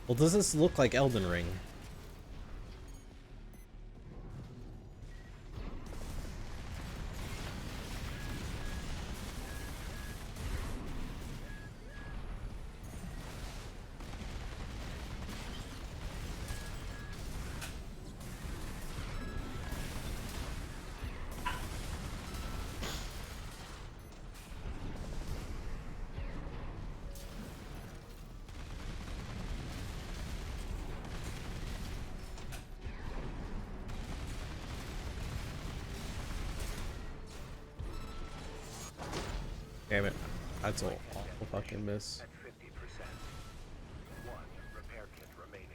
Well, does this look like Elden Ring? Damn it. That's an awful fucking miss. At 50%. One repair kit remaining.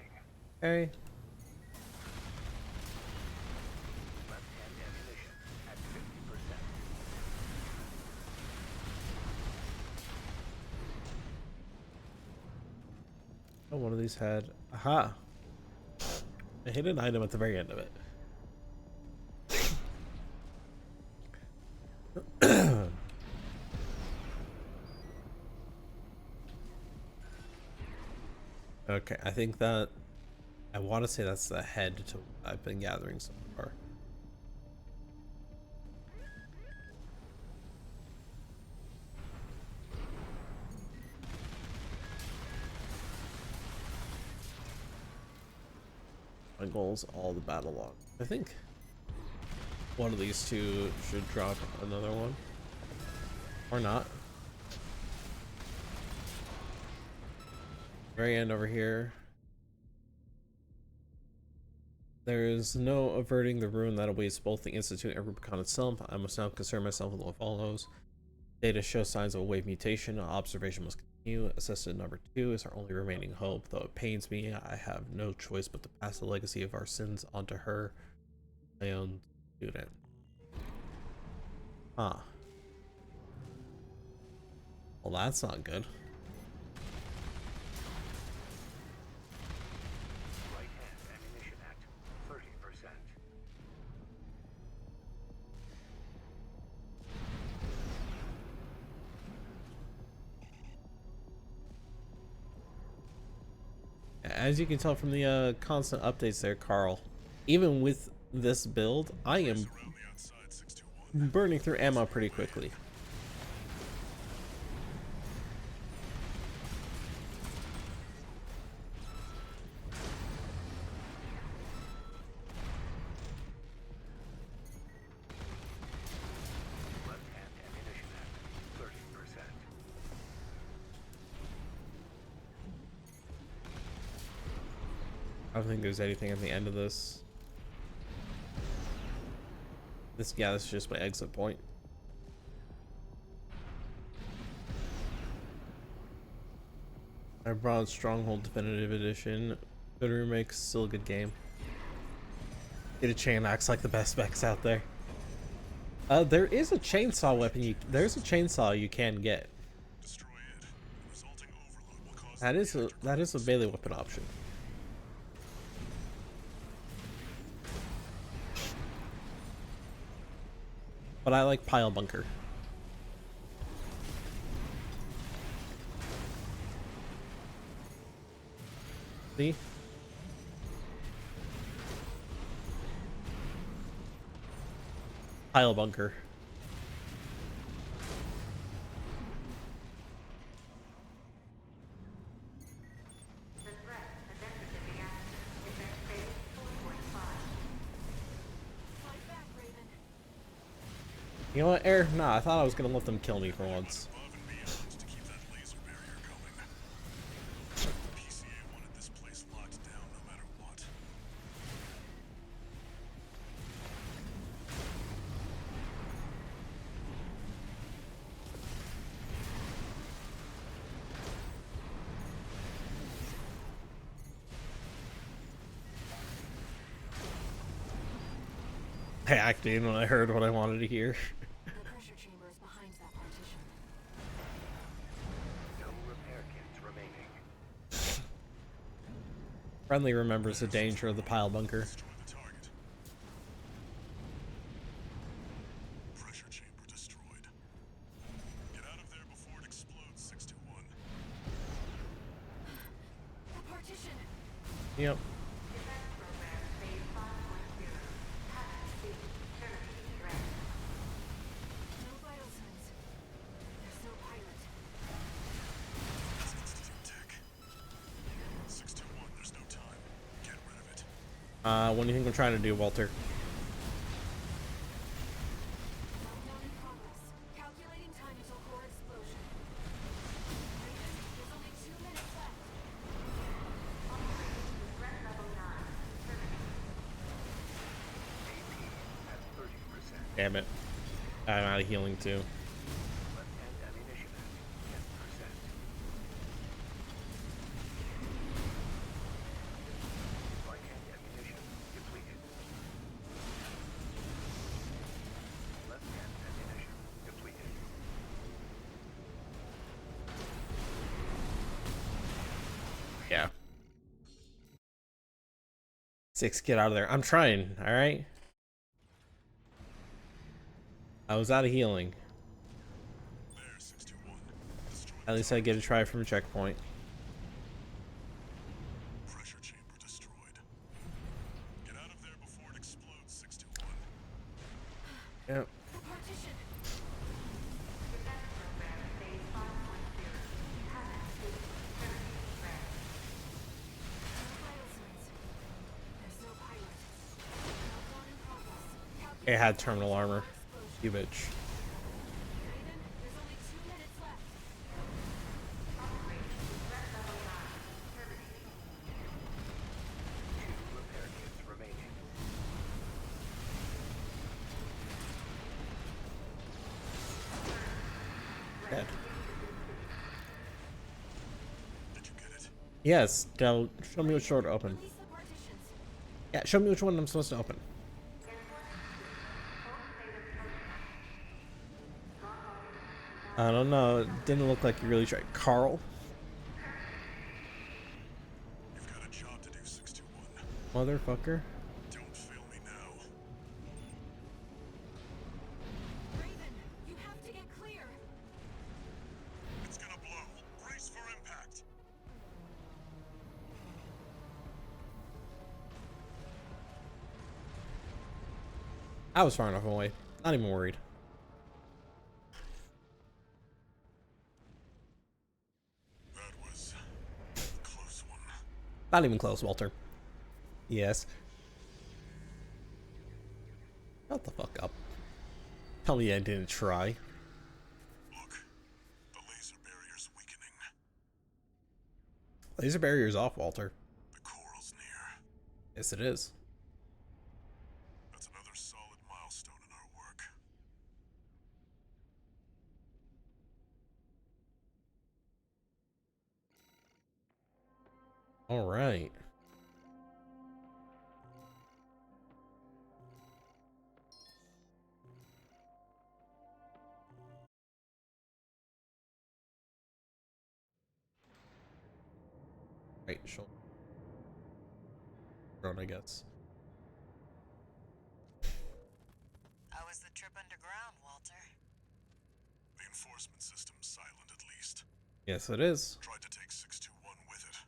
Hey. Left-hand ammunition at 50%. Oh, one of these had. Aha! I hit an item at the very end of it. Okay, I think that I want to say that's the head to what I've been gathering so far. My goal is all the battle log. I think one of these two should drop another one. Or not. Very end over here. There is no averting the ruin that awaits both the Institute and Rubicon itself. I must now concern myself with what follows. Data shows signs of a wave mutation. Observation must continue. Assistant number 2 is our only remaining hope. Though it pains me, I have no choice but to pass the legacy of our sins onto her, my own student. Huh. Well, that's not good. Right-hand ammunition at 30%. As you can tell from the constant updates there, Carl, even with this build, I am Around the outside, 621. burning through ammo pretty quickly. Left-hand ammunition at 30%. I don't think there's anything at the end of this. Yeah, this is just my exit point. I brought Stronghold Definitive Edition. Good remake, still a good game. Get a chain axe like the best specs out there. There is a chainsaw weapon there's a chainsaw you can get. Destroy it. Resulting overload will cause That is a melee weapon option. But I like pile bunker. See? Pile bunker. The threat has entered the reactor. Event phase 4.5. Fight back, Raven. You know what, Air? Nah, I thought I was gonna let them kill me for once. above and beyond to keep that laser barrier going. PCA wanted this place locked down no matter what. I hacked in when I heard what I wanted to hear. The pressure chamber is behind that partition. No repair kits remaining. Friendly remembers the danger of the pile bunker. Destroy the target. Pressure chamber destroyed. Get out of there before it explodes, 621. The partition! Yep. Defense program phase 5.0. Haven't seen terminating threat. No vital signs. There's no pilot. Tech. 621, there's no time. Get rid of it. What do you think I'm trying to do, Walter? Countdown in progress. Calculating time until core explosion. Raven, there's only 2 minutes left. Operating threat level 9. Terminating. AP at 30%. Damn it. I'm out of healing too. Left-hand ammunition at 10%. Right-hand ammunition depleted. Left-hand ammunition depleted. Yeah. 6, get out of there. I'm trying, alright? I was out of healing. There, 621. Destroy At least I get a try from a checkpoint. pressure chamber destroyed. Get out of there before it explodes, 621. Yep. The partition! Defense program phase 5.0. Haven't seen terminating threat. No vital signs. There's no pilot. Countdown in progress. It Calculating had terminal armor. explosion. You bitch. Raven, there's only 2 minutes left. Operating threat level 9. Terminating. 2 repair kits remaining. Dead. Did you get it? Yes, now show me which door to open. Release the partitions. Yeah, show me which one I'm supposed to open. I don't know. It didn't look like you really tried. Carl? You've got a job to do, 621. Motherfucker. Don't fail me now. Raven, you have to get clear. It's gonna blow. Brace for impact. I was far enough away. Not even worried. That was a close one. Not even close, Walter. Yes. Shut the fuck up. Tell me I didn't try. Look, the laser barrier's weakening. Laser barrier's off, Walter. The coral's near. Yes, it is. That's another solid milestone in our work. All right. Right, shoulder. Drone, I guess. How was the trip underground, Walter? The enforcement system's silent at least. Yes, it is. Tried to take 621 with it.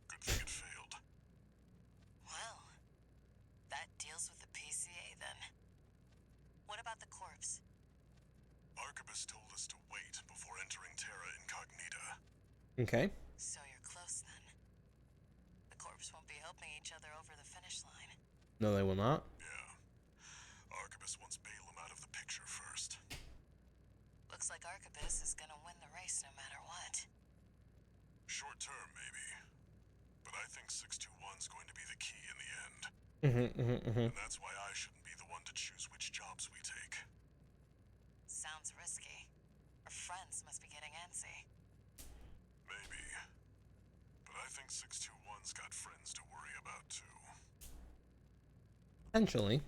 Good thing it failed. Well, that deals with the PCA then. What about the corpse? Arquebus told us to wait before entering Terra Incognita. Okay. So you're close then. The corpse won't be helping each other over the finish line. No, they will not. Yeah. Arquebus wants Balaam out of the picture first. Looks like Arquebus is gonna win the race no matter what. Short term, maybe. But I think 621's going to be the key in the end. And that's why I shouldn't be the one to choose which jobs we take. Sounds risky. Our friends must be getting antsy. Maybe. But I think 621's got friends to worry about too. Potentially.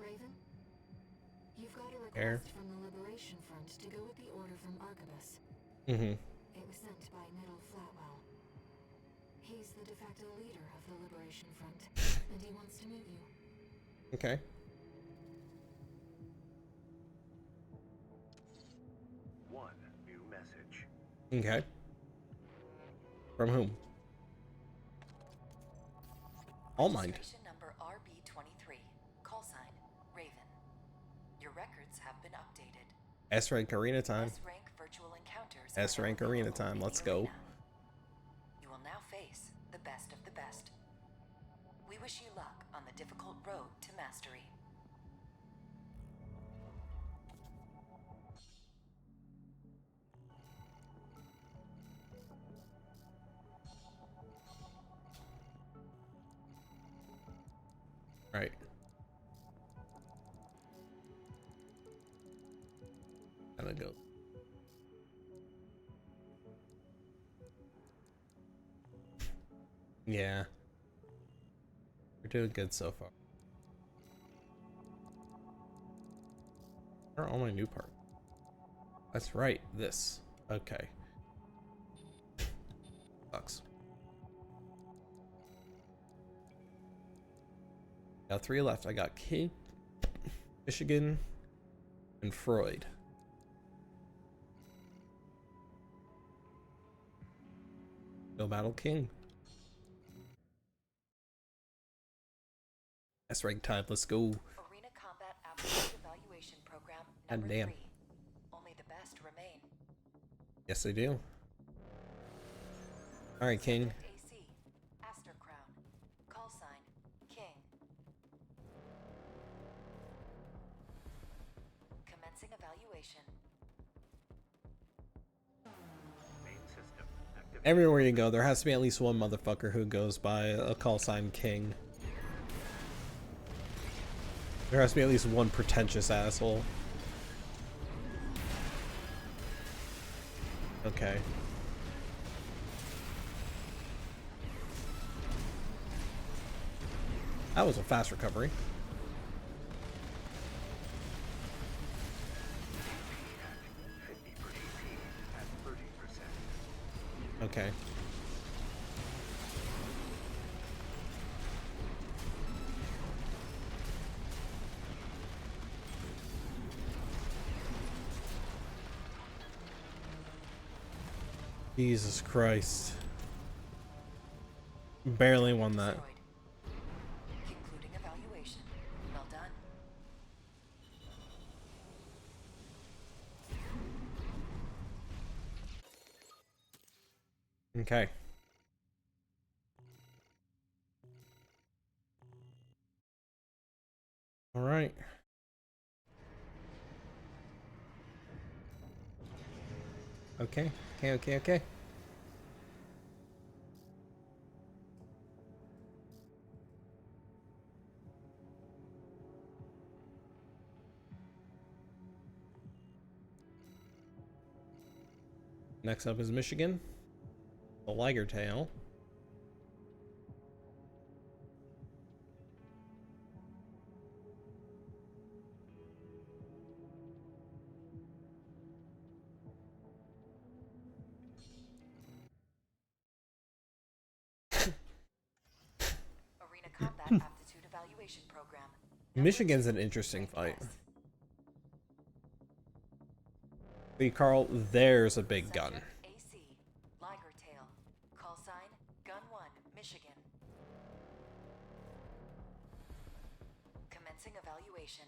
Raven? You've got a Air. request from the Liberation Front to go with the order from Arquebus. Mm-hmm. It was sent by Middle Flatwell. He's the de facto leader of the Liberation Front, and he wants to meet you. Okay. One new message. Okay. From whom? All mind. Registration number RB23. Call sign, Raven. Your records have been updated. S rank arena time. S-rank virtual encounters. S rank arena time. Let's go. You will now face the best of the best. We wish you luck on the difficult road to mastery. Right. Gotta go. Yeah. We're doing good so far. Where are all my new parts? That's right, this. Okay. Sucks. Got 3 left. I got King, Michigan, and Freud. No Battle King. S rank time. Let's go. Arena Combat Aptitude Evaluation Program number damn. 3. Only the best remain. Yes, they do. All right, King. AC, Aster Crown. Call sign, King. Commencing evaluation. Main system activated. Everywhere you go, there has to be at least one motherfucker who goes by a call sign King. There has to be at least one pretentious asshole. Okay. That was a fast recovery. Okay. Jesus Christ. Barely won that. Destroyed. Concluding evaluation. Well done. Okay. All right. Okay. Okay. Next up is Michigan. The Liger Tail. Arena Combat Aptitude Evaluation Program. Number Michigan's 2, an interesting rank fight. S. See, Carl, there's a big gun. Subject AC, Liger Tail. Call sign, Gun 1, Michigan. Commencing evaluation.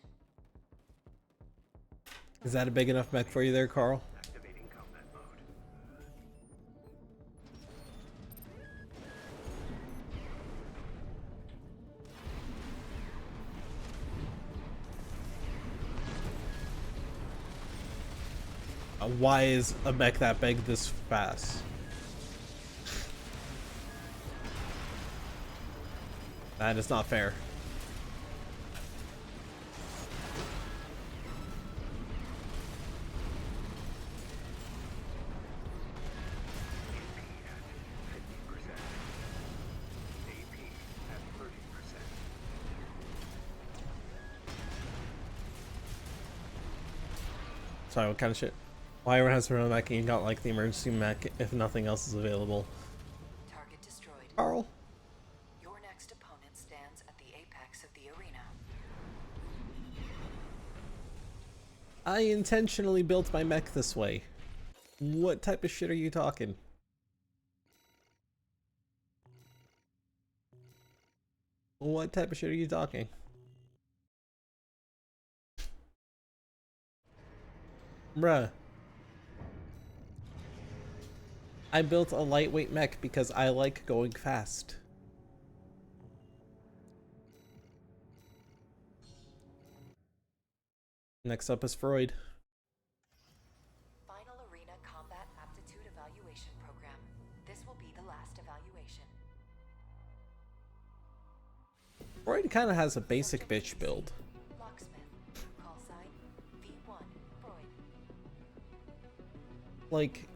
Is that a big enough mech for you there, Carl? Activating combat mode. Why is a mech that big this fast? That is not fair. AP at 30%. Sorry, what kind of shit? Why everyone has their own mech and you don't like the emergency mech if nothing else is available? Target destroyed. Carl? Your next opponent stands at the apex of the arena. I intentionally built my mech this way. What type of shit are you talking? What type of shit are you talking? Bruh. I built a lightweight mech because I like going fast. Next up is Freud. Final arena combat aptitude evaluation program. This will be the last evaluation. Freud kind of has a basic bitch build. Locksmith. Call sign V1 Freud. Like,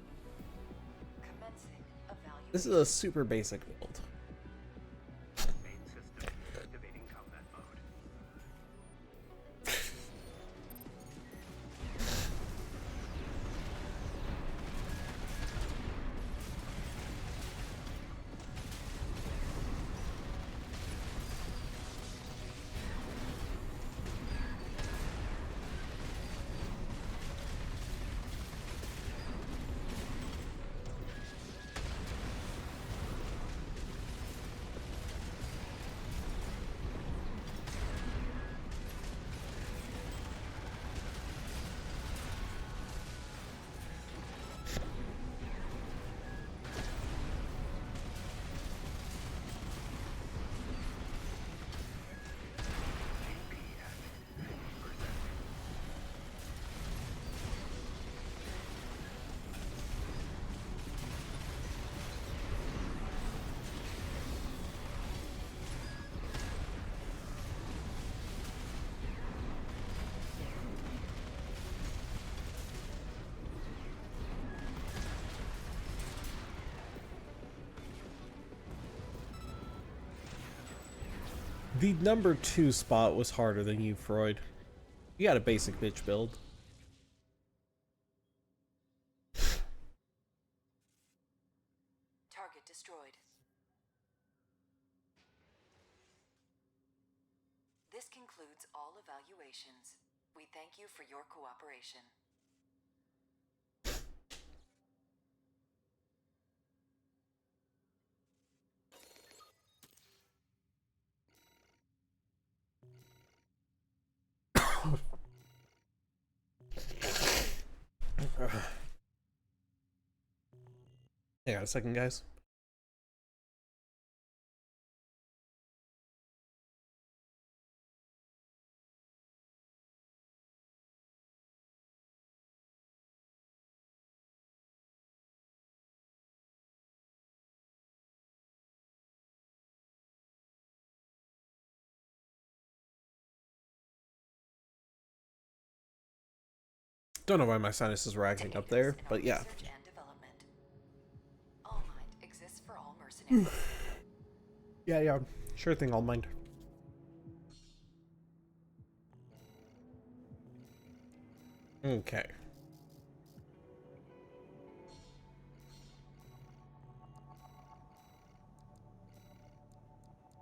Commencing evaluation. this is a super basic build. Main system activating combat mode. The number 2 spot was harder than you, Freud. You got a basic bitch build. Target destroyed. This concludes all evaluations. We thank you for your cooperation. Hang on a second, guys. Don't know why my sinuses were acting up there, but yeah. Research and development. All Mind exists for all mercenaries. Yeah. Sure thing, I'll mind. Okay.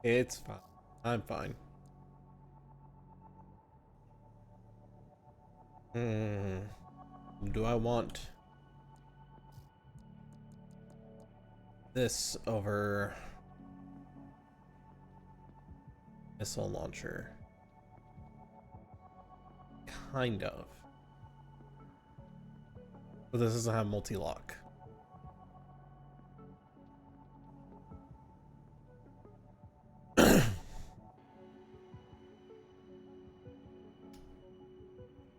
It's fine. I'm fine. Do I want this over missile launcher? Kind of. But this doesn't have multi-lock.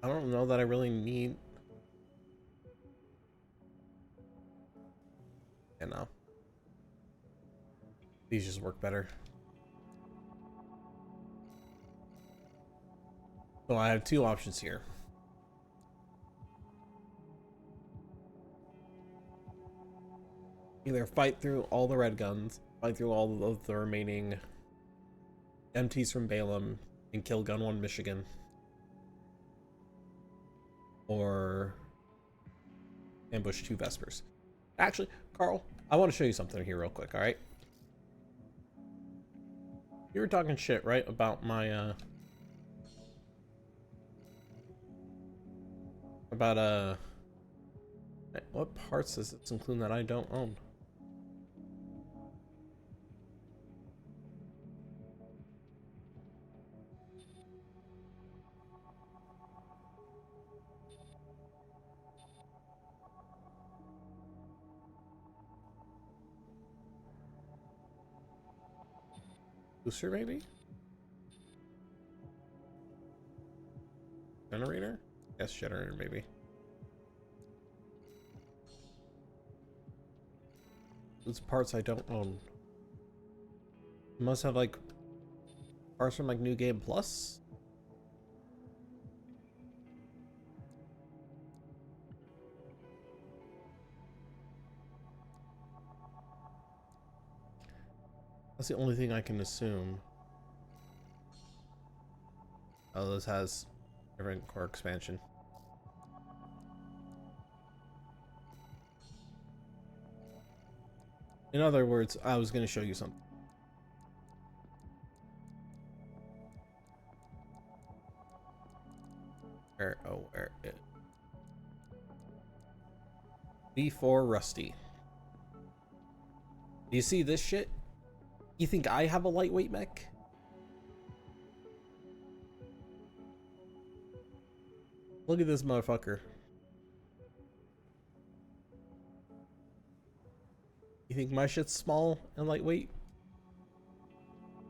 I don't know that I really need. Yeah, no. These just work better. So I have two options here. Either fight through all the red guns, fight through all of the remaining MTs from Balaam, and kill Gun 1 Michigan. or ambush 2 Vespers. Actually, Carl, I want to show you something here real quick, alright? You were talking shit, right, about my, what parts does this include that I don't own? Booster, maybe? Generator? Yes, generator, maybe. Those parts I don't own. Must have, like, parts from, like, New Game Plus? That's the only thing I can assume. Oh, this has different core expansion. In other words, I was going to show you something. Where it? V4 Rusty. Do you see this shit? You think I have a lightweight mech? Look at this motherfucker. You think my shit's small and lightweight?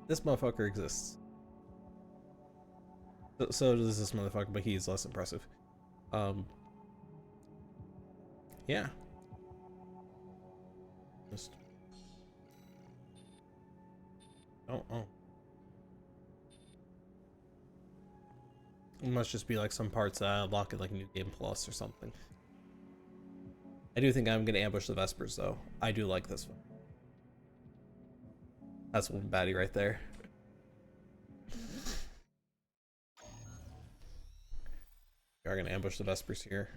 This motherfucker exists. So does this motherfucker, but he's less impressive. Yeah. Just oh. It must just be like some parts that I unlock in like New Game Plus or something. I do think I'm gonna ambush the Vespers though. I do like this one. That's one baddie right there. We are gonna ambush the Vespers here.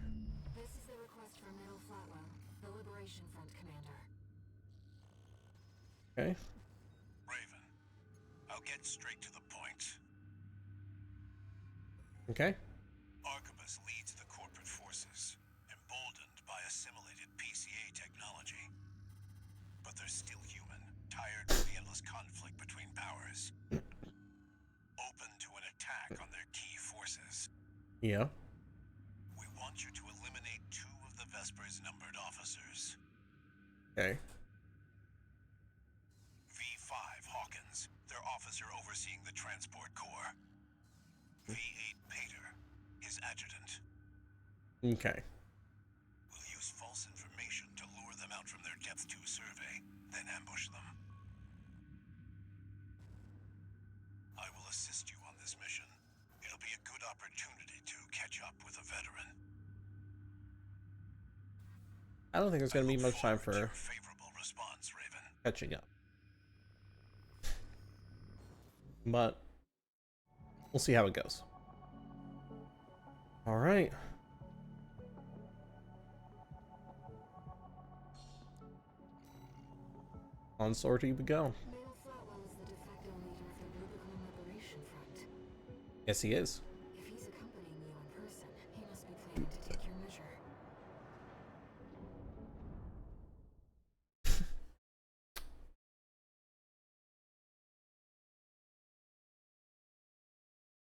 This is the request from Middle Flatwell, the Liberation Front commander. Okay. Raven, I'll get straight to the point. Okay. Arquebus leads the corporate forces, emboldened by assimilated PCA technology. But they're still human, tired of the endless conflict between powers. Open to an attack on their key forces. Yeah. We want you to eliminate 2 of the Vespers numbered officers. Okay. V5 Hawkins, their officer overseeing the transport corps. V8 Pater, his adjutant. Okay. We'll use false information to lure them out from their Depth 2 survey, then ambush them. I will assist you on this mission. It'll be a good opportunity to catch up with a veteran. I don't think there's gonna be much time for your favorable response, Raven. catching up. But we'll see how it goes. All right. On sortie we go. Middle Flatwell is the de facto leader of the Rubicon Liberation Front. Yes, he is. If he's accompanying you in person, he must be planning to take your measure.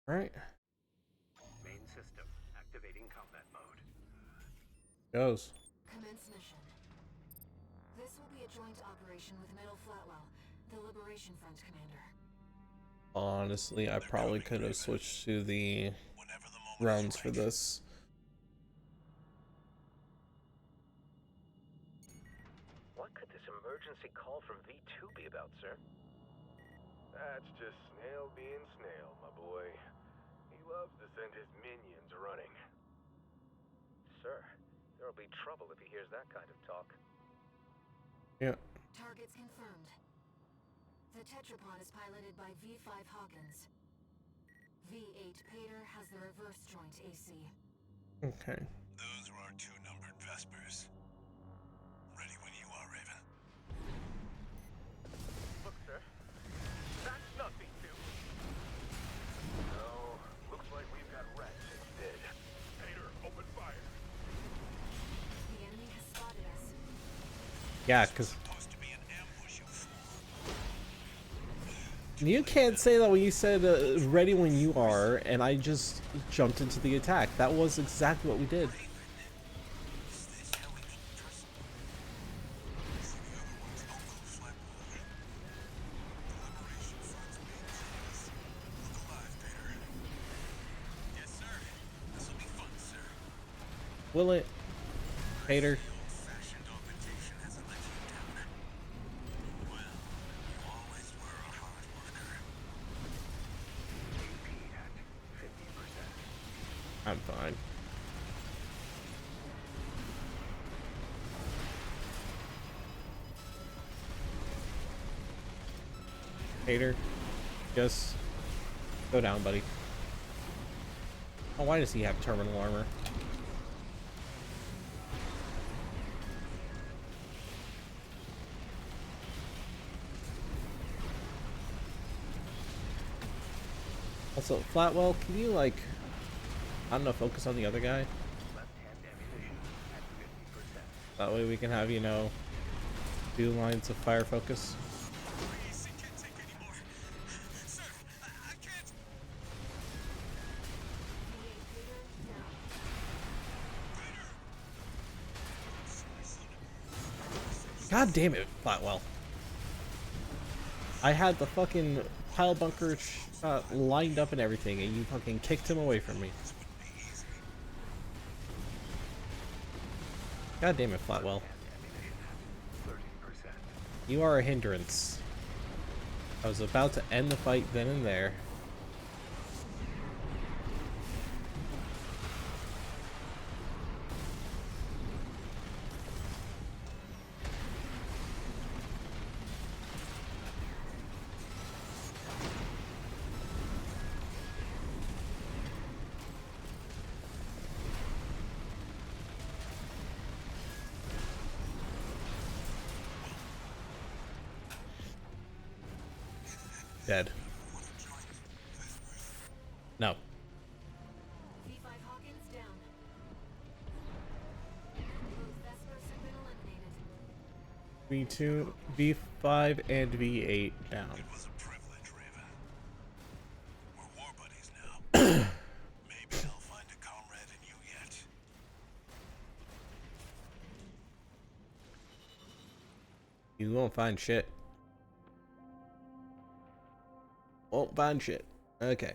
All right. Main system activating combat mode. Goes. Commence mission. This will be a joint operation with Middle Flatwell, the Liberation Front commander. Honestly, I probably could have switched to the rounds for this. What could this emergency call from V2 be about, sir? That's just Snail being Snail, my boy. He loves to send his minions running. Sir, there'll be trouble if he hears that kind of talk. Yeah. Targets confirmed. The tetrapod is piloted by V5 Hawkins. V8 Pater has the reverse joint AC. Okay. Those are our two numbered Vespers. Ready when you are, Raven. Look, sir. That's nothing new. No, looks like we've got rats instead. Hater, open fire. The enemy has spotted us. Yeah, because Supposed to be an ambush, you fool. you can't say that when you said ready when you are, and I just jumped into the attack. That was exactly what we did. Is this how we make trust? See the other one's Uncle Flatboy. The Liberation Front's main cause. Look alive, Peter. Yes, sir. This'll be fun, sir. Will it, Hater? The old-fashioned augmentation hasn't let you down. Well, you always were a hard worker. AP at 50%. I'm fine. Hater, just go down, buddy. Oh, why does he have terminal armor? Also, Flatwell, can you, like, I don't know, focus on the other guy? Left-hand ammunition at 50%. That way we can have, you know, 2 lines of fire focus. Please, I can't take any more. Sir, I can't. God damn it, Flatwell. I had the fucking pile bunker lined up and everything, and you fucking kicked him away from me. God damn it, Flatwell. Ammunition at 30%. You are a hindrance. I was about to end the fight then and there. Dead. No. V5 Hawkins down. Both Vespers have been eliminated. V2, V5, and V8 down. It was a privilege, Raven. We're war buddies now. Maybe I'll find a comrade in you yet. You won't find shit. Won't find shit. Okay.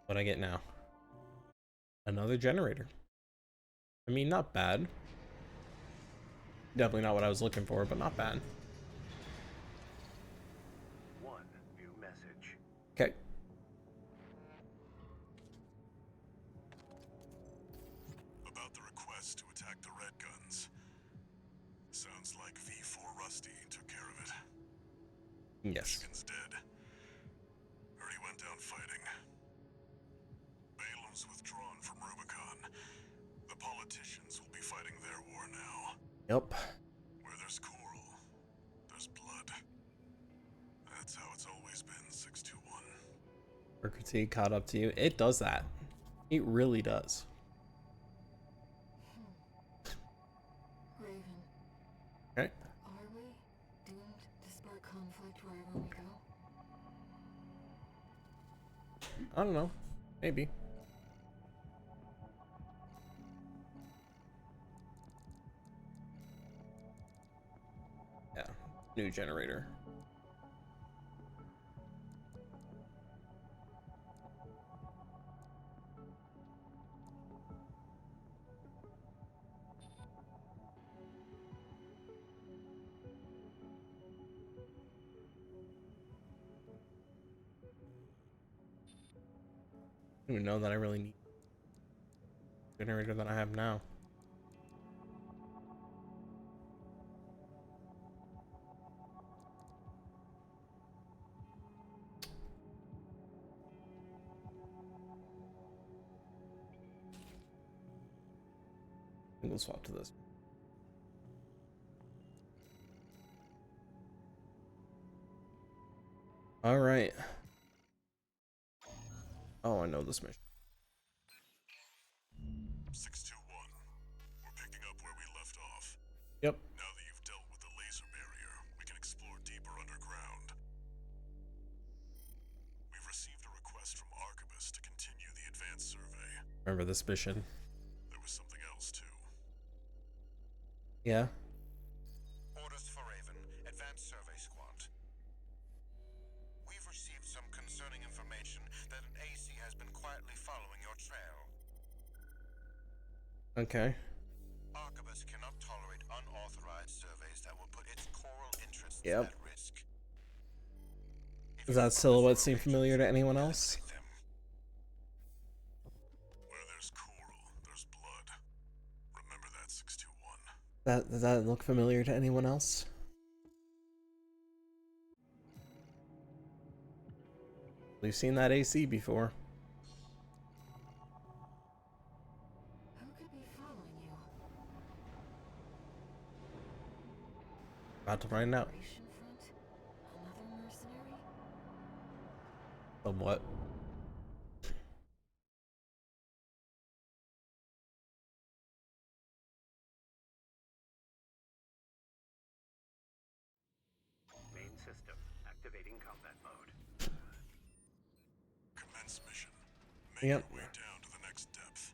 What I get now? Another generator. I mean, not bad. Definitely not what I was looking for, but not bad. One new message. Okay. About the request to attack the Red Guns. Sounds like V4 Rusty took care of it. Yes. Michigan's dead. Heard he went down fighting. Balaam's withdrawn from Rubicon. The politicians will be fighting their war now. Yep. Where there's coral, there's blood. That's how it's always been, 621. Critique caught up to you. It does that. It really does. Raven, Okay. are we doomed to spark conflict wherever we go? I don't know. Maybe. Yeah. New generator. I don't even know that I really need the generator that I have now. We'll swap to this. All right. Oh, I know this mission. 621. We're picking up where we left off. Yep. Now that you've dealt with the laser barrier, we can explore deeper underground. We've received a request from Archibus to continue the advanced survey. Remember this mission? There was something else too. Yeah. Orders for Raven, Advanced Survey Squad. We've received some concerning information that an AC has been quietly following your trail. Okay. Archibus cannot tolerate unauthorized surveys that will put its coral interests Yep. at risk. Does that silhouette seem familiar to anyone else? Where there's coral, there's blood. Remember that, 621. Does that look familiar to anyone else? We've seen that AC before. Who could be following you? About to find out. Operation Front? Another mercenary? Somewhat. Main system activating combat mode. Commence mission. Make Yep. your way down to the next depth.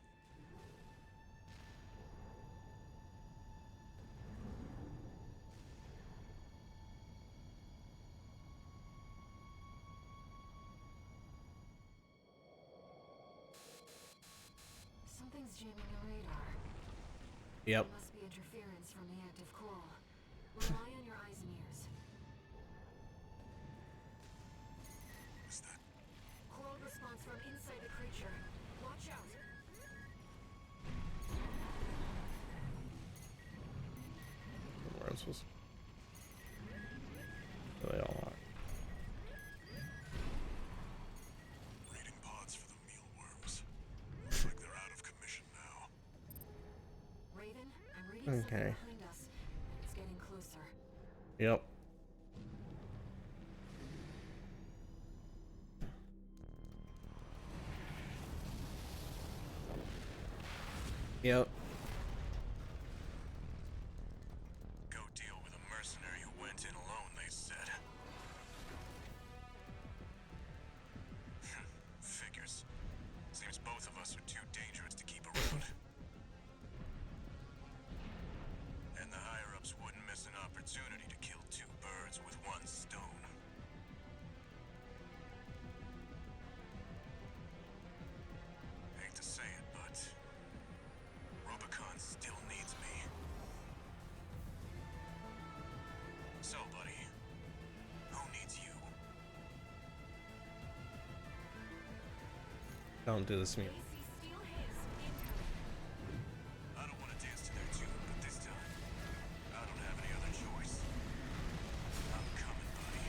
Something's jamming the radar. Yep. It must be interference from the active coral. Rely on your eyes and ears. Is that Coral response from inside the creature. Watch out. Where else was? They all are. reading pods for the mealworms? Looks like they're out of commission now. Raven, I'm reading something Okay. behind us. It's getting closer. Yep. Yep. Go deal with a mercenary who went in alone, they said. Figures. Seems both of us are too dangerous to keep around. And the higher-ups wouldn't miss an opportunity to kill two birds with one stone. Hate to say it, but Rubicon still needs me. So, buddy, who needs you? Don't do this to me. AC steel haze incoming. I don't want to dance to their tune, but this time, I don't have any other choice. I'm coming, buddy.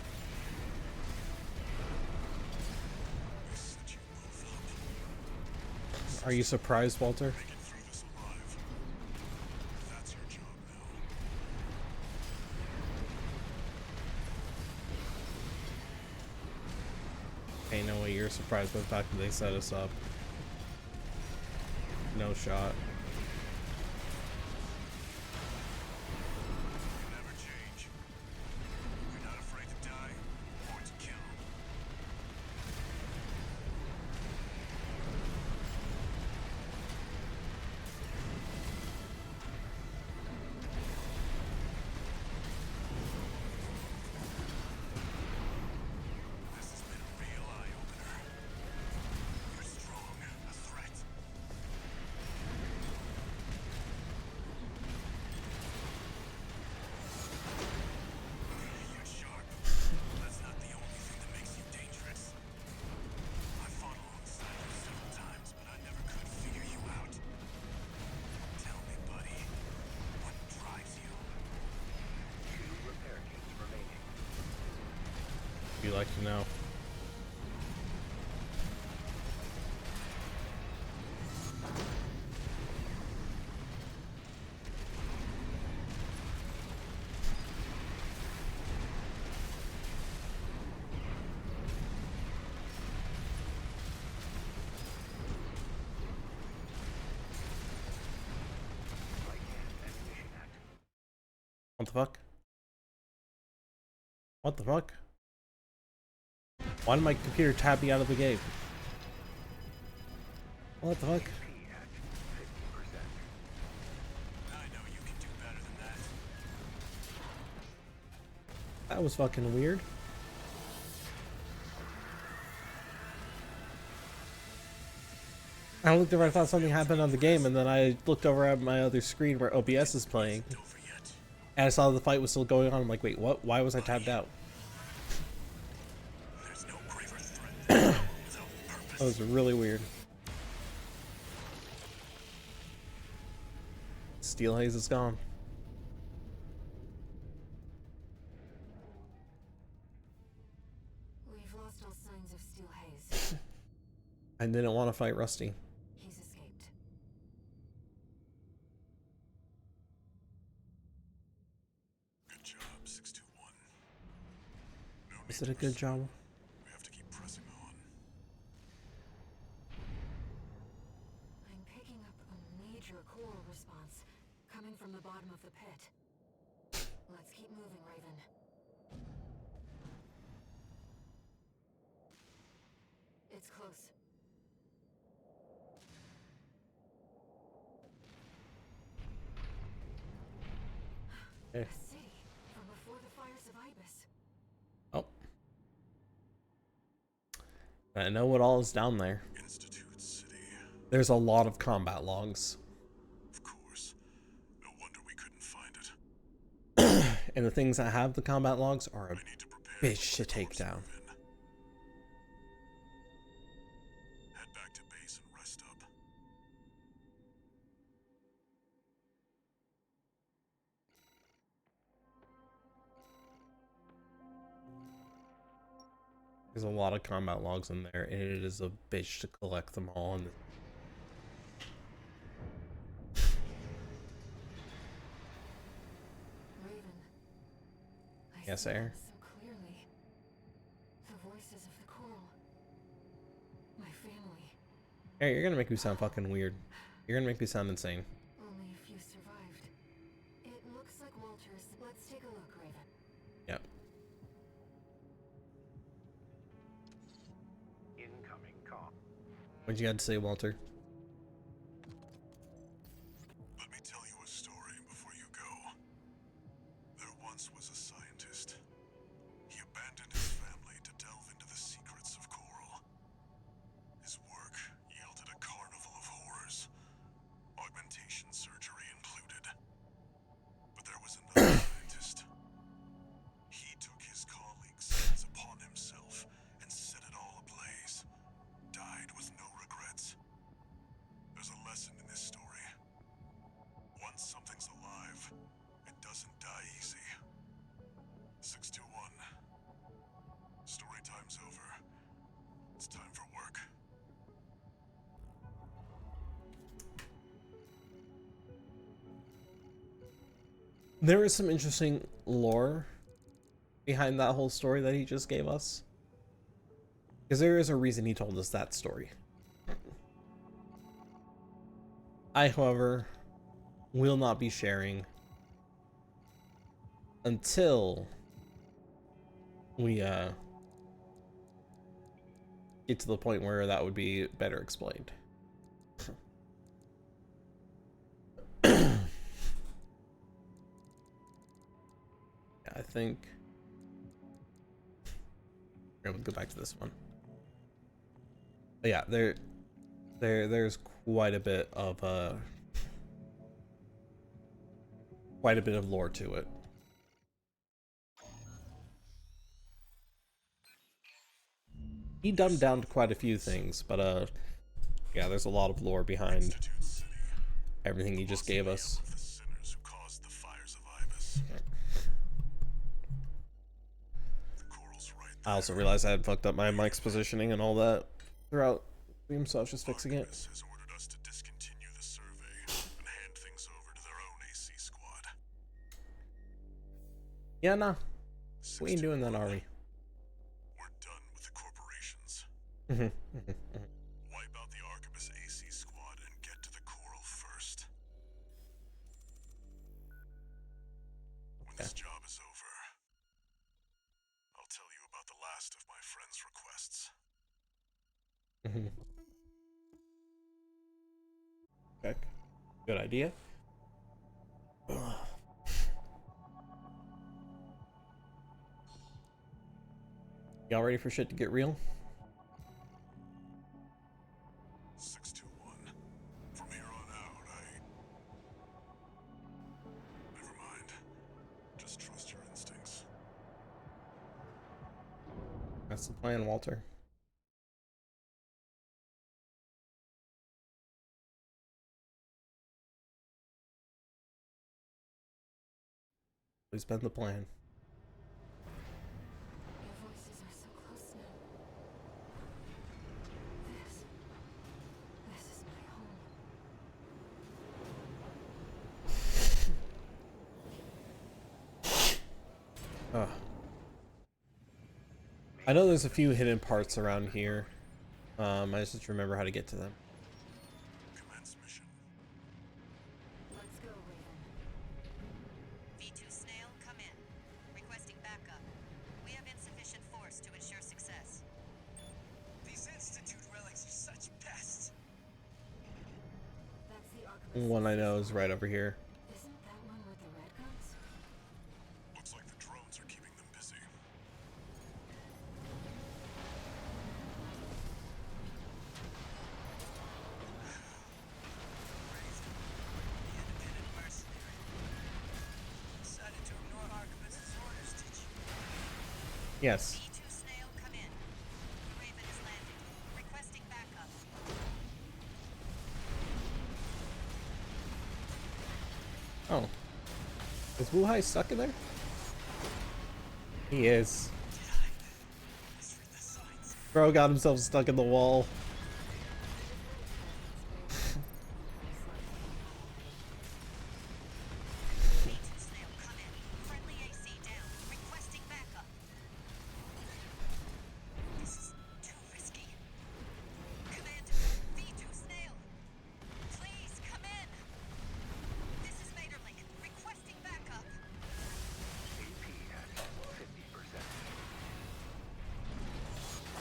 You set you both up. Are you surprised, Walter? Make it through this alive. That's your job now. Ain't no way you're surprised by the fact that they set us up. No shot. You never change. You're not afraid to die or to kill. This has been a real eye-opener. You're strong, a threat. You're sharp. That's not the only thing that makes you dangerous. I fought alongside you several times, but I never could figure you out. Tell me, buddy, what drives you? 2 repair kits remaining. You like to know. What the fuck? What the fuck? Why did my computer tab me out of the game? What the fuck? I know you can do better than that. That was fucking weird. I looked over, I thought something happened on the game, and then I looked over at my other screen where OBS is playing, and I saw the fight was still going on. I'm like, wait, what? Why was I tabbed out? There's no graver threat than without purpose. That was really weird. Steel Haze is gone. We've lost all signs of Steel Haze. I didn't want to fight Rusty. He's escaped. Good job, 621. No Is need it a to good pursue. job? We have to keep pressing on. I'm picking up a major coral response coming from the bottom of the pit. Let's keep moving, Raven. It's close. Hey. A city from before the fires of Ibis. Oh. I know what all is down there. Institute City. There's a lot of combat logs. Of course. No wonder we couldn't find it. And the things that have the combat logs are a I need to prepare bitch to take down. Head back to base and rest up. There's a lot of combat logs in there, and it is a bitch to collect them all. And Raven. I yes, see sir. them so clearly. The voices of the coral. My family. Hey, you're gonna make me sound fucking weird. You're gonna make me sound insane. Only a few survived. It looks like Walter's. Let's take a look, Raven. Yep. Incoming call. What'd you got to say, Walter? Let me tell you a story before you go. There once was a scientist. He abandoned his family to delve into the secrets of coral. His work yielded a carnival of horrors, augmentation surgery included. But there was another scientist. He took his colleagues' sins upon himself and set it all ablaze. Died with no regrets. There's a lesson in this story. Once something's alive, it doesn't die easy. 621. Story time's over. It's time for work. There is some interesting lore behind that whole story that he just gave us. Because there is a reason he told us that story. I, however, will not be sharing until we get to the point where that would be better explained. I think we're gonna go back to this one. But yeah, there's quite a bit of lore to it. He dumbed down quite a few things, but yeah, there's a lot of lore behind Institute City. everything he just gave us. The sinners who caused the fires of Ibis. The coral's right I also there. realized I had fucked up my mic's positioning and all that throughout stream, so I was just fixing it. Artemis has ordered us to discontinue the survey and hand things over to their own AC squad. Yeah, nah. We ain't doing that, 621. are we? We're done with the corporations. Mhm. Wipe out the Arquebus AC squad and get to the coral first. When friend's requests. Okay. Good idea. Y'all ready for shit to get real? 621. From here on out, Never mind. Just trust your instincts. That's the plan, Walter. Please been the plan. Your voices are so close now. This is my home. Ugh. I know there's a few hidden parts around here. I just have to remember how to get to them. Commence mission. Let's go, Raven. V2 Snail, come in. Requesting backup. We have insufficient force to ensure success. These Institute relics are such pests. That's the Archivist. One I know is right over here. Isn't that one with the red guns? Looks like the drones are keeping them busy. The independent mercenary. Decided to ignore Archivist's orders, did you? Yes. V2 Snail, come in. The Raven is landing. Requesting backup. Oh. Is Wuhai stuck in there? He is. Misread the signs. Bro got himself stuck in the wall. V2 Snail, come in. Friendly AC down. Requesting backup. This is too risky. Commander, V2 Snail. Please, come in. This is Materlink. Requesting backup.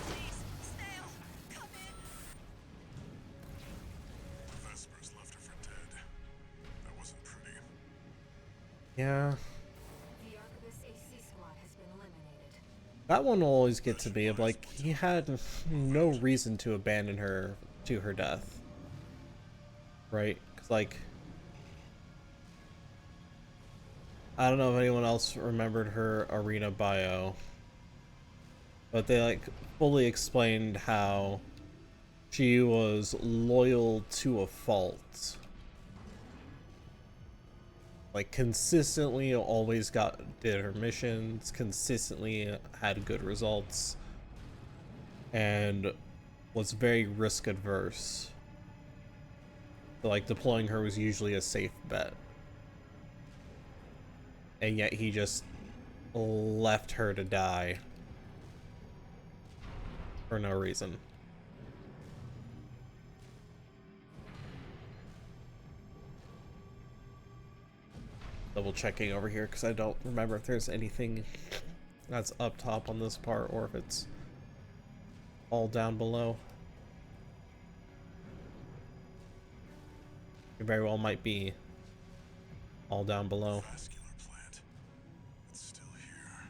Please, Snail, come in. Vespers left her for dead. That wasn't pretty. Yeah. The Archivist AC squad has been eliminated. That one will always get to me of like, he had no reason to abandon her to her death. Right? Because like, I don't know if anyone else remembered her arena bio, but they like fully explained how she was loyal to a fault. Like consistently always did her missions, consistently had good results, and was very risk adverse. So like deploying her was usually a safe bet. And yet he just left her to die for no reason. Double checking over here because I don't remember if there's anything that's up top on this part or if it's all down below. It very well might be all down below. Vascular plant. It's still here.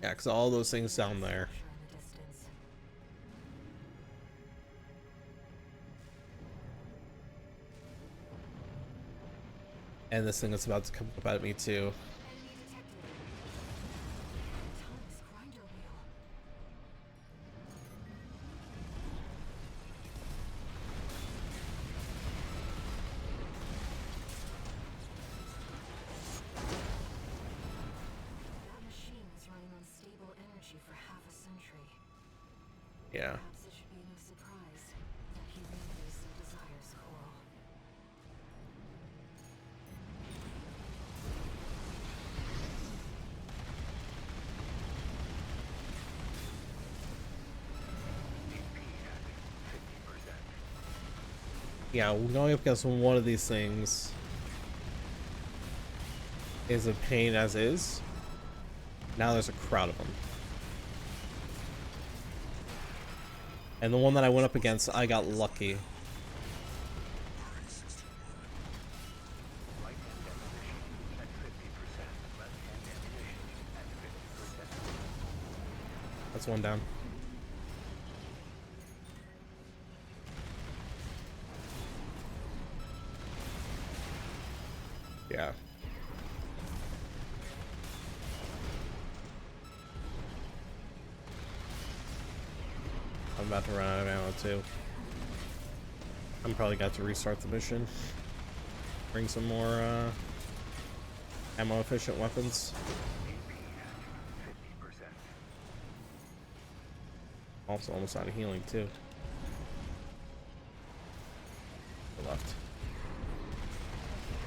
Yeah, because all those things down there. Structure in the distance. And this thing that's about to come up at me too. Enemy detected. Autonomous grinder wheel. That machine was running on stable energy for half a century. Yeah. Perhaps it should be no surprise that humanity still desires coral. Yeah, going up against one of these things is a pain as is. Now there's a crowd of them. And the one that I went up against, I got lucky. Right-hand ammunition at 50%. Left-hand ammunition at 50%. That's one down. Yeah. I'm about to run out of ammo too. I'm probably got to restart the mission. Bring some more ammo efficient weapons. AP at 50%. Also almost out of healing too. The left.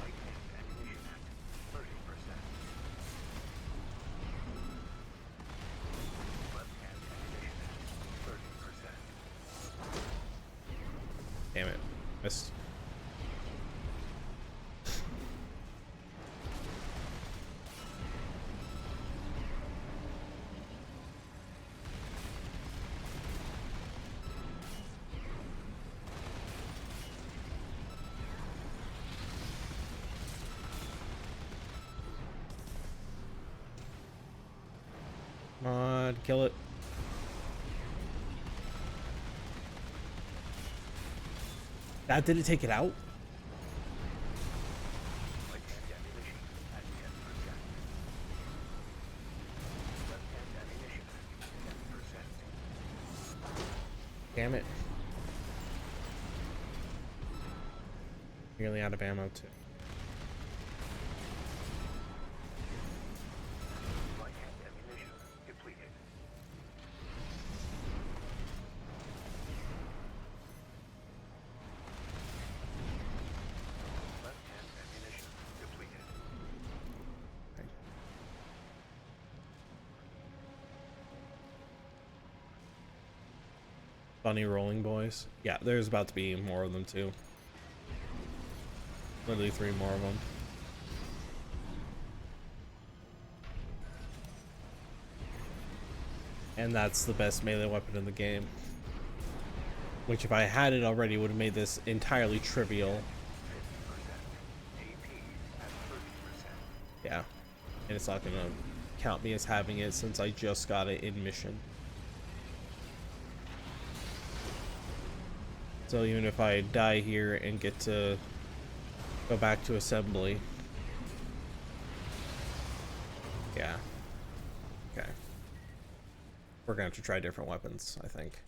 Right-hand ammunition at 30%. Left-hand ammunition at 30%. Damn it. Missed. Come on, kill it. That didn't take it out? Right-hand ammunition at 10%. Left-hand ammunition at 10%. Damn it. Nearly out of ammo too. Right-hand ammunition depleted. Left-hand ammunition depleted. Okay. Funny rolling boys. Yeah, there's about to be more of them too. Literally 3 more of them. And that's the best melee weapon in the game. Which if I had it already would have made this entirely trivial. 50%. AP at 30%. Yeah. And it's not gonna count me as having it since I just got it in mission. So even if I die here and get to go back to assembly. Yeah. Okay. We're gonna have to try different weapons, I think.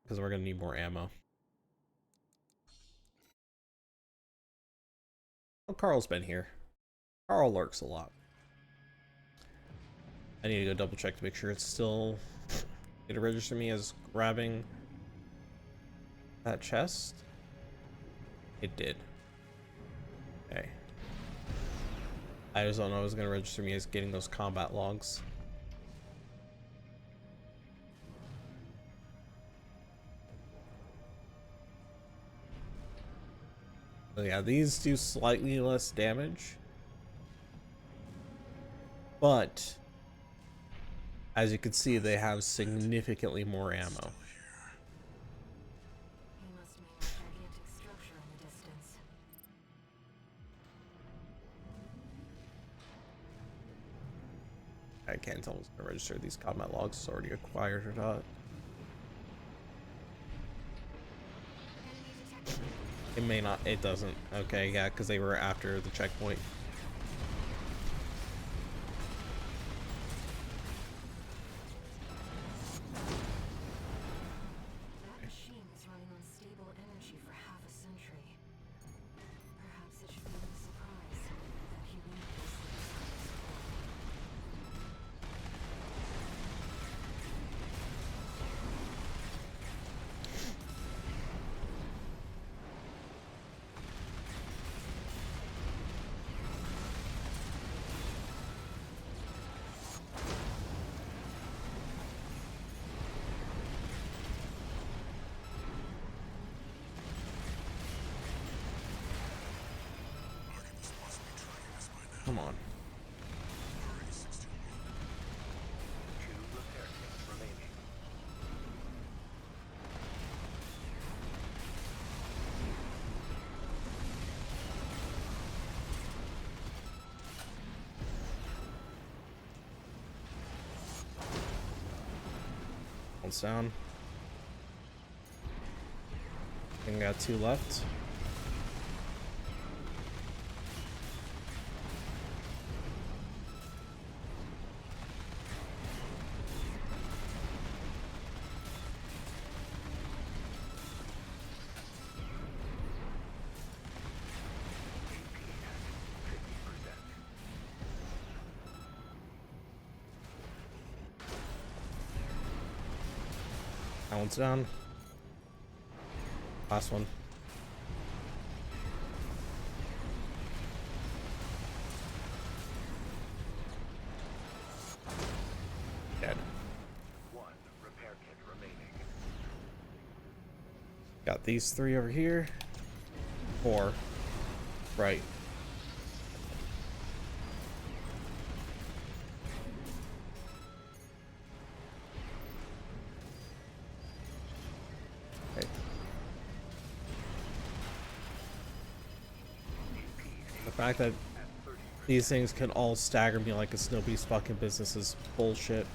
Because we're gonna need more ammo. Oh, Carl's been here. Carl lurks a lot. I need to go double check to make sure it's still gonna register me as grabbing that chest. It did. Okay. I just don't know if it's gonna register me as getting those combat logs. So yeah, these do slightly less damage. But as you can see, they have significantly more ammo. He must mean a gigantic structure in the distance. I can't tell what's gonna register these combat logs is already acquired or not. It may not, it doesn't. Okay, yeah, because they were after the checkpoint. That machine was running on stable energy for half a century. Perhaps it should be no surprise that he ruthlessly destroyed his core. Come on. Hurry, 16. 2 repair kits remaining. One's down. And got 2 left. That one's down. Last one. Dead. 1 repair kit remaining. Got these 3 over here. 4. Right. Okay. The fact that these things can all stagger me like it's nobody's fucking business is bullshit.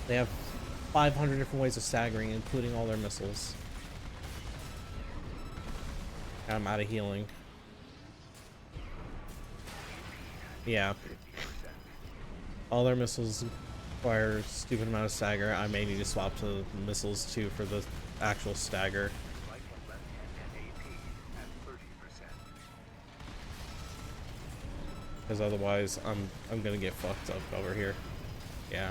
They have 500 different ways of staggering, including all their missiles. And I'm out of healing. Yeah. All their missiles require a stupid amount of stagger. I may need to swap to missiles too for the actual stagger. Right and left hand AP at 30%. Because otherwise I'm gonna get fucked up over here. Yeah.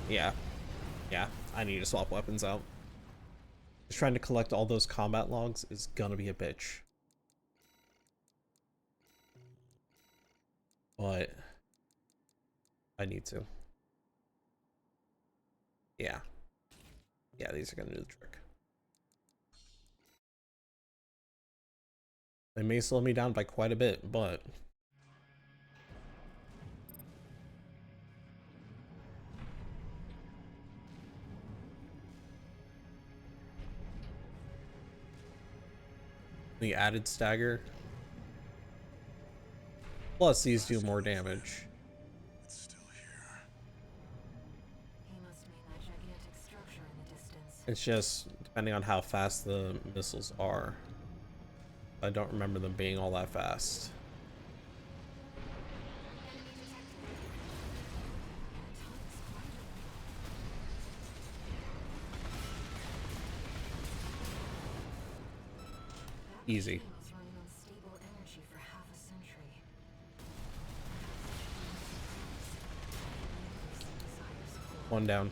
Yeah. Yeah. I need to swap weapons out. Just trying to collect all those combat logs is gonna be a bitch. But I need to. Yeah. Yeah, these are gonna do the trick. They may slow me down by quite a bit, but the added stagger. Plus, these do more damage. It's still here. He must mean that gigantic structure in the distance. It's just depending on how fast the missiles are. I don't remember them being all that fast. Easy. Was running on stable energy for half a century. One down.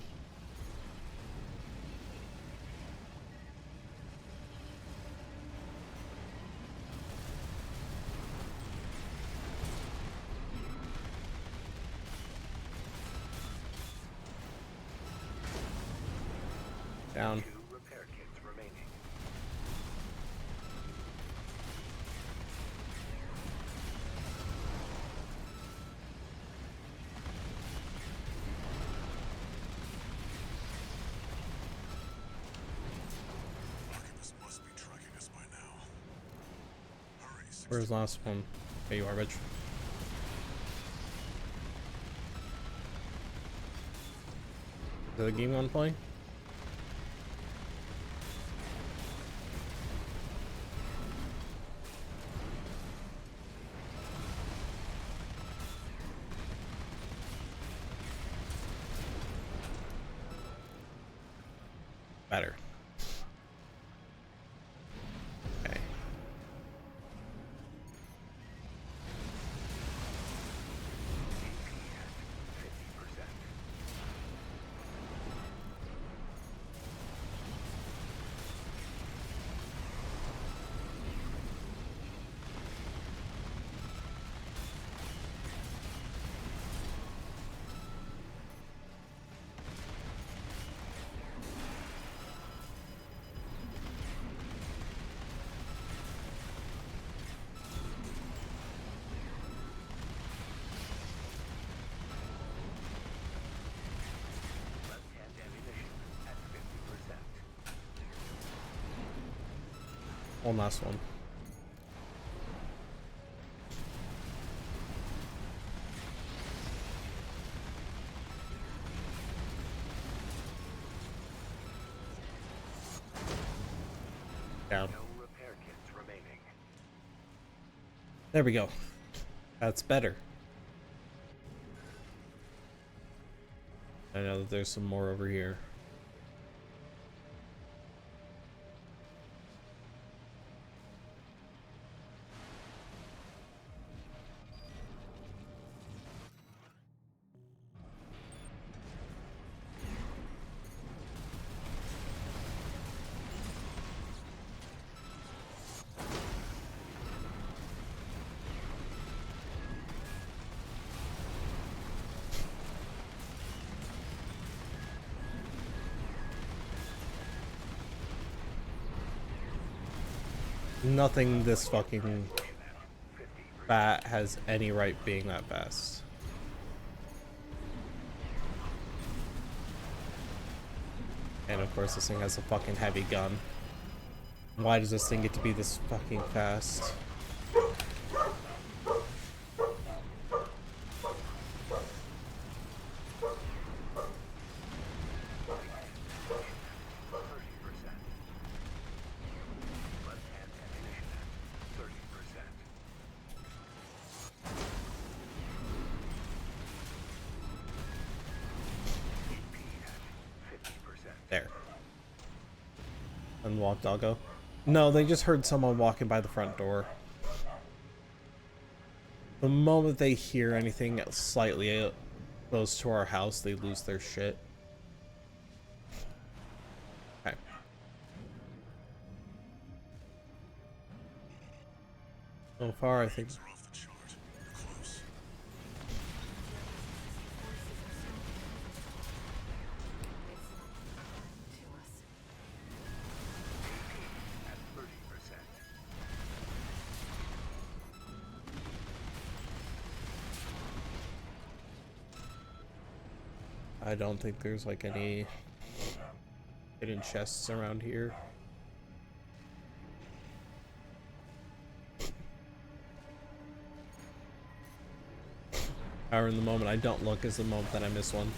Down. 2 repair kits remaining. Arquebus must be tracking us by now. Hurry, 16. Where's the last one? There you are, bitch. Is the game on play? Better. Okay. One last one. Down. No repair kits remaining. There we go. That's better. I know that there's some more over here. Nothing this fucking bat has any right being that fast. And of course this thing has a fucking heavy gun. Why does this thing get to be this fucking fast? There. Unwalk doggo. No, they just heard someone walking by the front door. The moment they hear anything slightly close to our house, they lose their shit. Okay. So far, I think. I don't think there's like any hidden chests around here. However, in the moment I don't look is the moment that I miss one.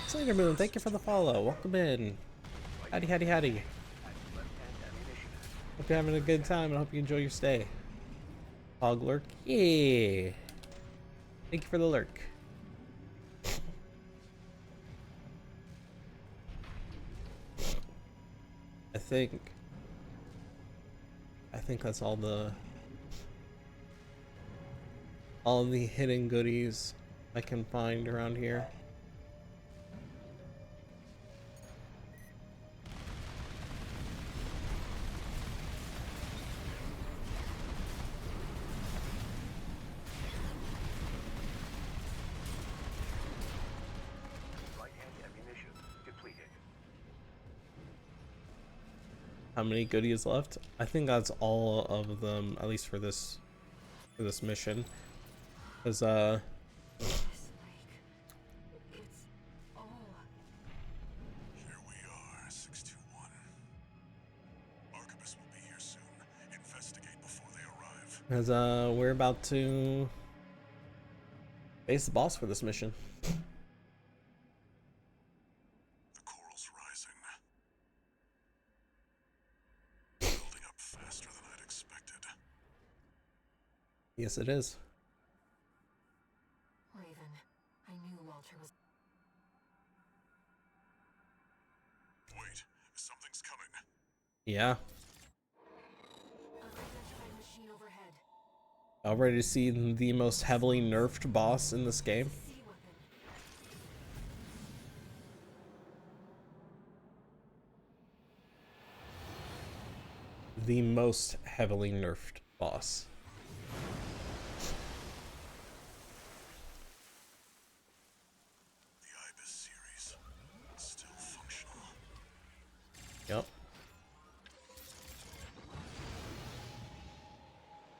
Slater Moon, thank you for the follow. Welcome in. Howdy, howdy, howdy. Hope you're having a good time and I hope you enjoy your stay. Hog lurk? Yeah. Thank you for the lurk. I think that's all the hidden goodies I can find around here. How many goodies left? I think that's all of them, at least for this mission. Because It's all. Here we are, 621. Arquebus will be here soon. Investigate before they arrive. Because we're about to face the boss for this mission. The coral's rising. Building up faster than I'd expected. Yes, it is. Raven, I knew Walter was. Wait, something's coming. Yeah. Unidentified machine overhead. Already to see the most heavily nerfed boss in this game. Sea weapon. The most heavily nerfed boss. The Ibis series. Still functional. Yep.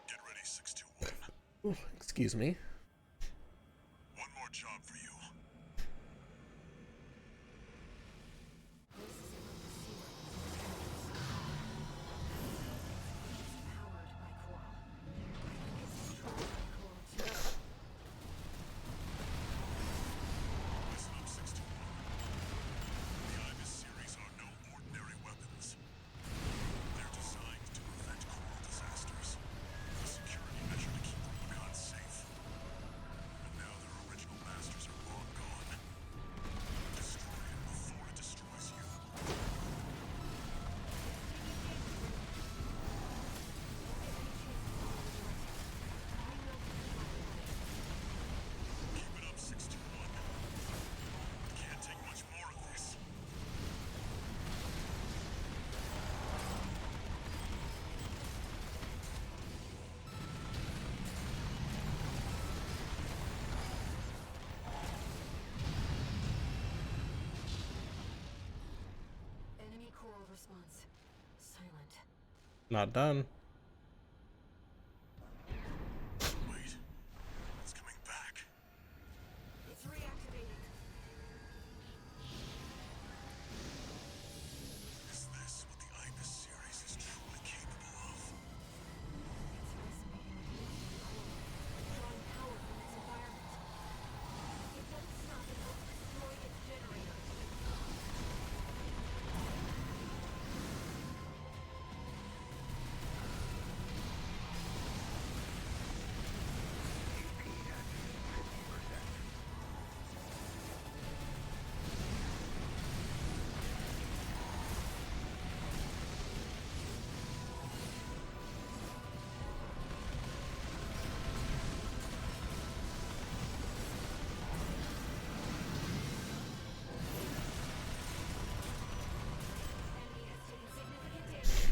Get ready, 621. Excuse me. One more job for you. This is another sea powered by coral. It's controlled by coral too. Listen up, 61. The Ibis series are no ordinary weapons. They're designed to prevent coral disasters. A security measure to keep Rubicon safe. And now their original masters are long gone. Destroy it before it destroys you. Keep it up, 61. Can't take much more of this. Enemy coral response. Silent. Not done. Wait. It's coming back. It's reactivating. Is this what the Ibis series is truly capable of? It's resonating with the coral, drawing power from its environment. It won't stop until it's destroyed its generator. Enemy has taken significant damage.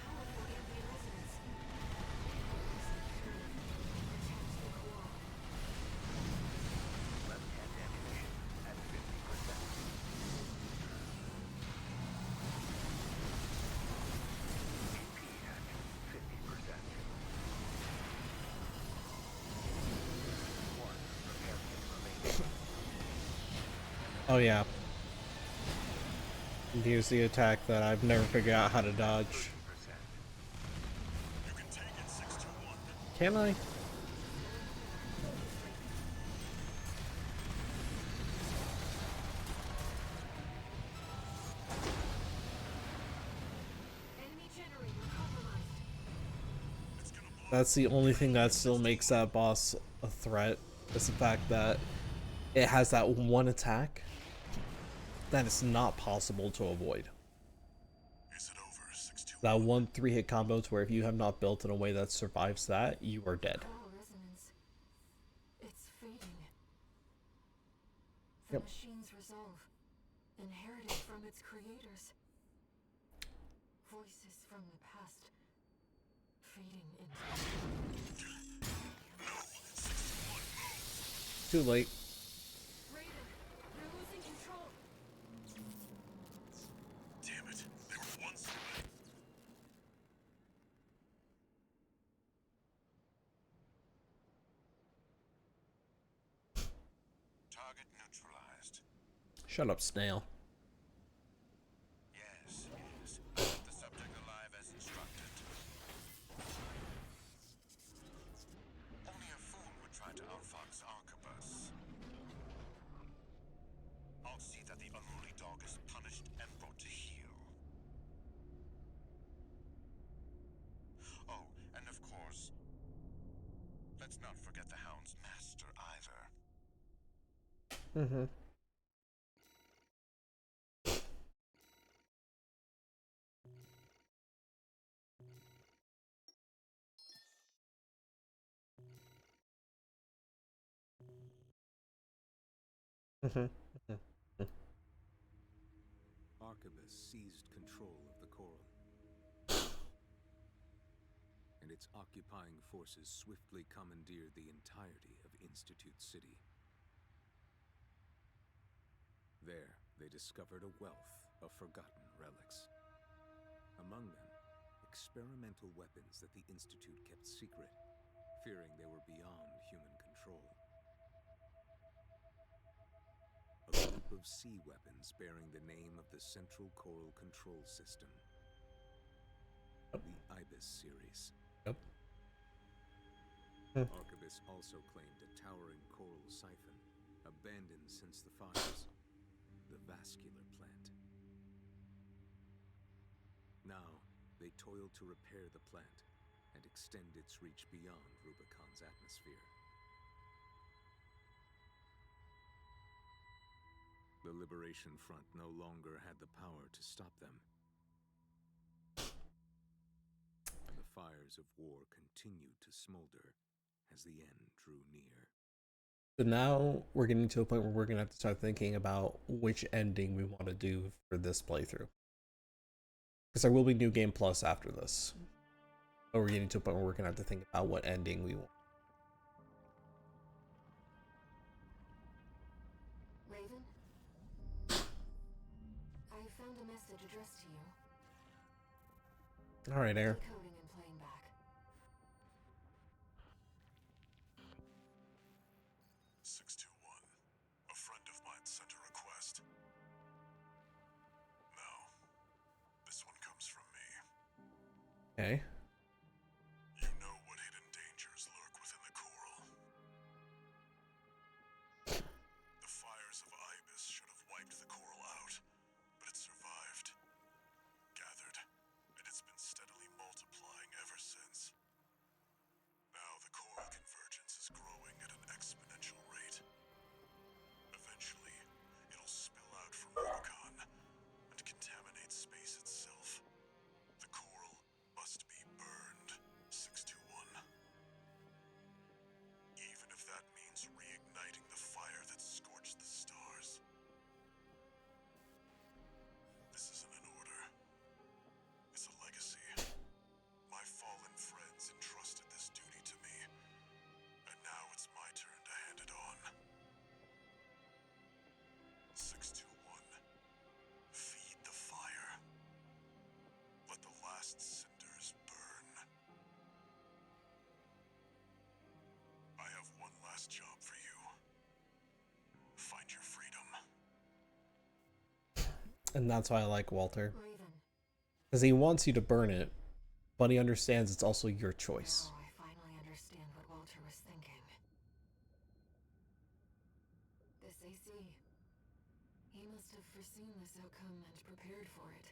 Powerful ambient resonance. Protect the coral. Left-hand ammunition at 50%. AP at 50%. One repair kit remaining. Oh yeah. Use the attack that I've never figured out how to dodge. 30%. You can take it, 621. Can I? Enemy generator compromised. It's gonna blow. That's the only thing that still makes that boss a threat. Is the fact that it has that one attack that is not possible to avoid. Is it over, 621? That one 3-hit combo to where if you have not built in a way that survives that, you are dead. Coral resonance. It's fading. The Yep. machine's resolve, inherited from its creators. Voices from the past, fading into... Too late. Raven, you're losing control. Damn it. They were once away. Target neutralized. Shut up, snail. Yes, yes. I left the subject alive as instructed. Only a fool would try to outfox Arquebus. I'll see that the unruly dog is punished and brought to heel. Oh, and of course, let's not forget the Hound's master either. Mm-hmm. Arquebus seized control of the coral, and its occupying forces swiftly commandeered the entirety of Institute City. There, they discovered a wealth of forgotten relics. Among them, a experimental weapons that the Institute kept secret, fearing they were beyond human control. A group of sea weapons bearing the name of the Central Coral Control System. The Ibis series. Yep. Arquebus also claimed a towering coral siphon, abandoned since the fires, the vascular plant. Now, they toil to repair the plant and extend its reach beyond Rubicon's atmosphere. The Liberation Front no longer had the power to stop them. And the fires of war continued to smolder as the end drew near. So now we're getting to a point where we're going to have to start thinking about which ending we want to do for this playthrough. Because there will be New Game Plus after this. But we're getting to a point where we're going to have to think about what ending we want. Raven? I found a message addressed to you. Alright, Air. Decoding and playing back. 621. A friend of mine sent a request. Now, this one comes from me. Okay. You know what hidden dangers lurk within the coral. The fires of Ibis should have wiped the coral out, but it survived, gathered, and it's been steadily multiplying ever since. Now the coral convergence is growing at an exponential rate. Eventually, it'll spill out from Rubicon and contaminate space itself. The coral must be burned, 621. Even if that means reigniting the fire that scorched the stars. This isn't an order. It's a legacy. My fallen friends entrusted this duty to me, and now it's my turn to hand it on. 621. Feed the fire. Let the last cinders burn. I have one last job for you. Find your freedom. And that's why I like Walter. Raven. Because he wants you to burn it, but he understands it's also your choice. Now I finally understand what Walter was thinking. This AC. He must have foreseen this outcome and prepared for it.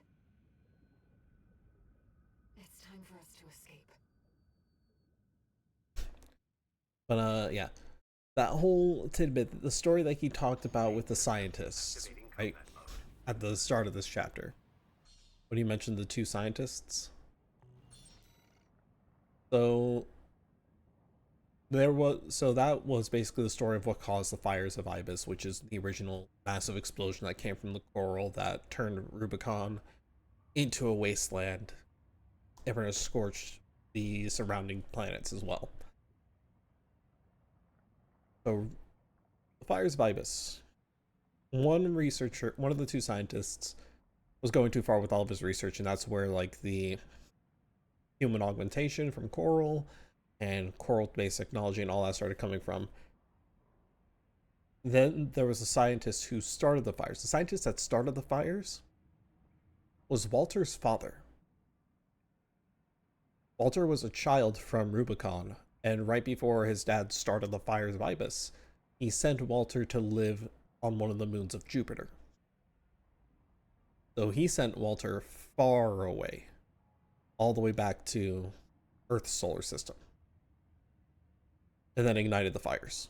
It's time for us to escape. But yeah. That whole tidbit, the story that he talked about with the scientists, right? At the start of this chapter. When he mentioned the two scientists. So that was basically the story of what caused the fires of Ibis, which is the original massive explosion that came from the coral that turned Rubicon into a wasteland and pretty much scorched the surrounding planets as well. So the fires of Ibis. One of the two scientists was going too far with all of his research, and that's where like the human augmentation from coral and coral-based technology and all that started coming from. Then there was a scientist who started the fires. The scientist that started the fires was Walter's father. Walter was a child from Rubicon, and right before his dad started the fires of Ibis, he sent Walter to live on one of the moons of Jupiter. So he sent Walter far away, all the way back to Earth's solar system, and then ignited the fires.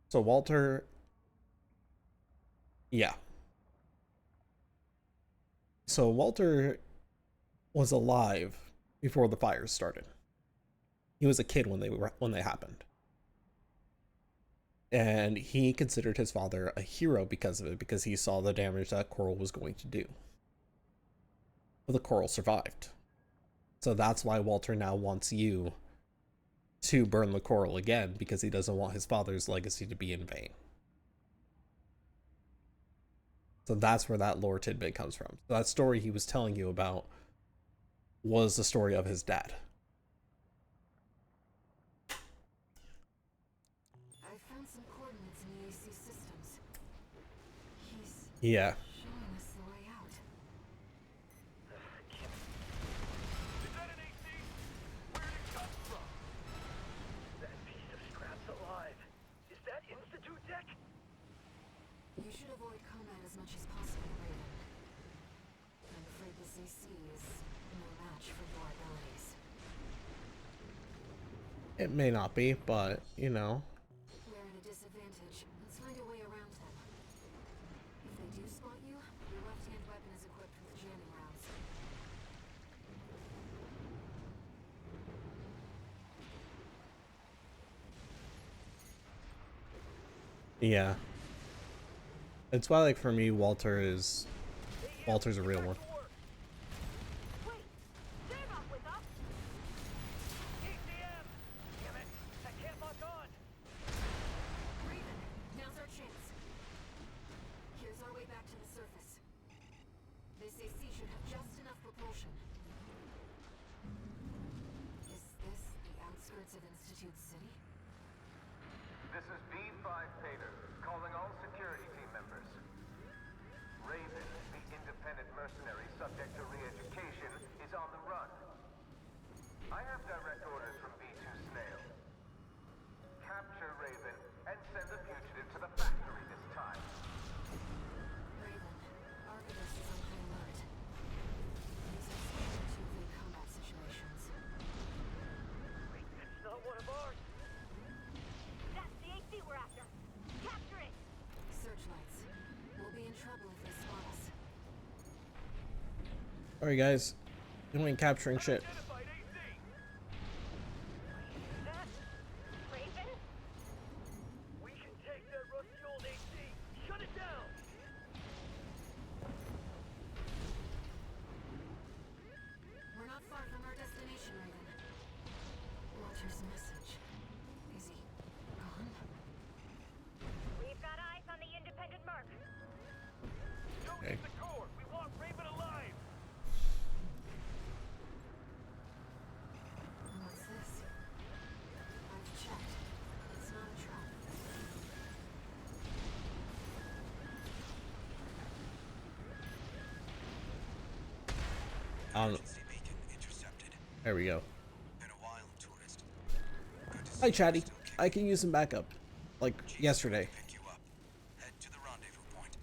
So Walter, yeah. So Walter was alive before the fires started. He was a kid when they happened. And he considered his father a hero because of it, because he saw the damage that coral was going to do. But the coral survived. So that's why Walter now wants you to burn the coral again, because he doesn't want his father's legacy to be in vain. So that's where that lore tidbit comes from. So that story he was telling you about was the story of his dad. I found some coordinates in the AC systems. He's Yeah. showing us the way out. Is that an AC? Where did it come from? That piece of scrap's alive. Is that Institute tech? You should avoid combat as much as possible, Raven. I'm afraid this AC is no match for your abilities. It may not be, but, you know. We're at a disadvantage. Let's find a way around them. If they do spot you, your left-hand weapon is equipped with jamming rounds. Yeah. It's why, like, for me, Walter's a real one. Wait! They're not with us! ECM! Damn it! I can't lock on! Raven, now's our chance. Here's our way back to the surface. This AC should have just enough propulsion. Is this the outskirts of Institute City? This is B5 Pater, calling all security team members. Raven, the independent mercenary subject to re-education, is on the run. I have direct orders from B2 Snail. Capture Raven and send the fugitive to the factory this time. Raven, Archivist is on high alert. These are standard 2v combat situations. Wait, that's not one of ours! That's the AC we're after! Capture it! Searchlights. We'll be in trouble if they spot us. Alright, guys. You ain't capturing shit. Identified AC! That... Raven? We can take that rusty old AC! Shut it down! We're not far from our destination, Raven. Walter's message. Is he gone? We've got eyes on the independent merc. Don't Okay. get the core! We want Raven alive! What's this? I've checked. It's not a trap. Emergency beacon intercepted. There we go. Been a while, tourist. Good to see Hi, you Chatty. still kicking. I can use some backup. Like, G's yesterday. Pick you up. Head to the rendezvous point.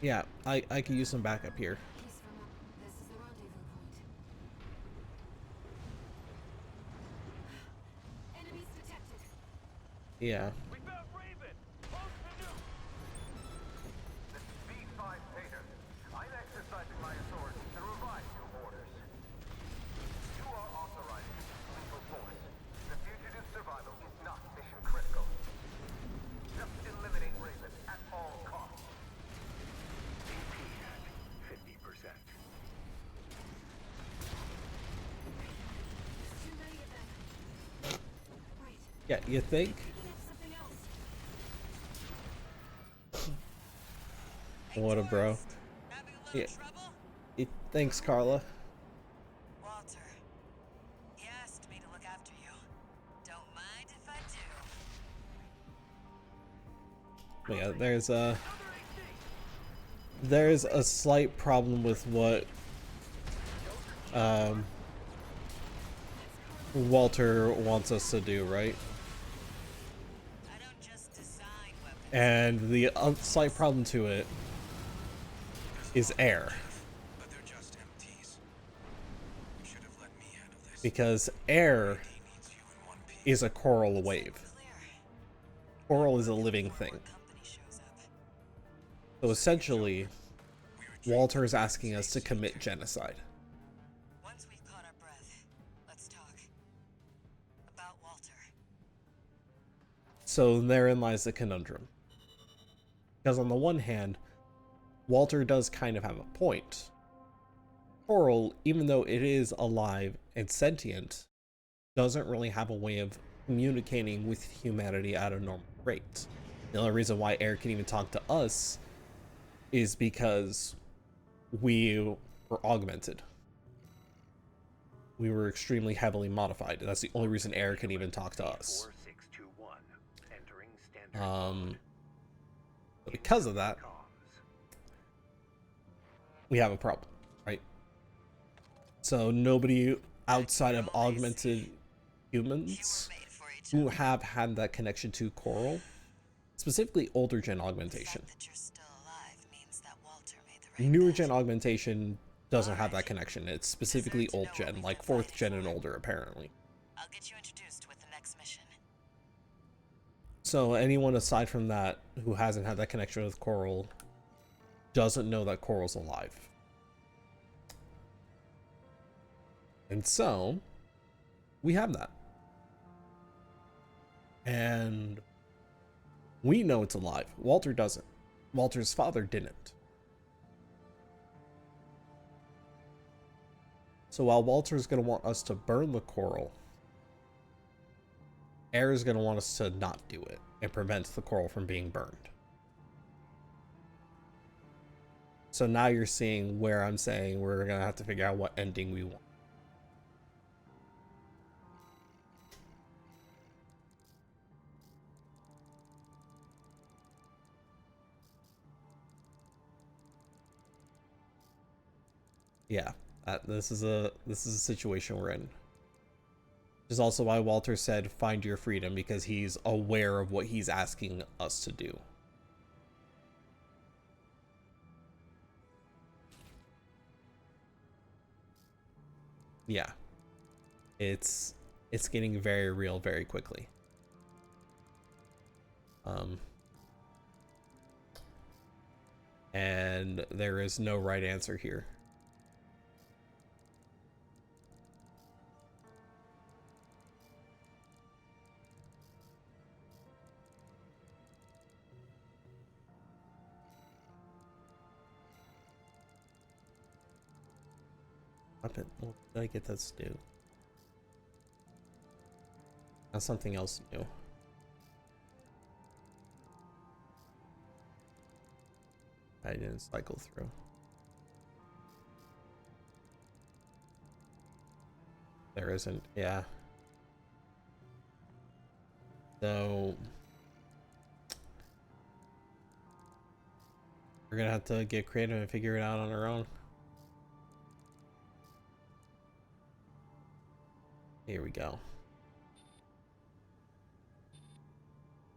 Yeah, I can use some backup here. He's from up. This is the rendezvous point. Enemies detected. Yeah. We found Raven! Close to nuke! This is B5 Pater. I'm exercising my authority to revise your orders. You are authorized to use lethal force. The fugitive's survival is not mission critical. Just eliminate Raven at all costs. AP at 50%. There's too many of them. Wait, Yeah, you think? picking up something else. What a bro. Having a little Yeah. trouble? Thanks, Carla. Walter, he asked me to look after you. Don't mind if I do. Yeah, there's a slight problem with what Walter wants us to do, right? I don't just design weapons. And the slight problem to it is air, But they're just MTs. You should have let me handle this. because air He needs you in one piece. is a coral wave. Clear. Coral is a living thing. Company shows up. So essentially, Walter is asking us to commit genocide. Once we've caught our breath, let's talk about Walter. So therein lies the conundrum. Because on the one hand, Walter does kind of have a point. Coral, even though it is alive and sentient, doesn't really have a way of communicating with humanity at a normal rate. The only reason why air can even talk to us is because we were augmented. We were extremely heavily modified. That's the only reason Air can even talk to us. But because of that, we have a problem, right? So nobody outside of augmented humans who have had that connection to Coral, specifically older gen augmentation. Newer gen augmentation doesn't have that connection. It's specifically old gen, like 4th gen and older, apparently. I'll get you introduced with the next mission. So anyone aside from that who hasn't had that connection with Coral doesn't know that Coral's alive. And so we have that. And we know it's alive. Walter doesn't. Walter's father didn't. So while Walter's going to want us to burn the Coral, Air is going to want us to not do it and prevent the Coral from being burned. So now you're seeing where I'm saying we're going to have to figure out what ending we want. Yeah, this is a situation we're in. Which is also why Walter said find your freedom, because he's aware of what he's asking us to do. Yeah. It's getting very real very quickly. And there is no right answer here. What did I get that to do? That's something else new. I didn't cycle through. There isn't, yeah. So we're gonna have to get creative and figure it out on our own. Here we go.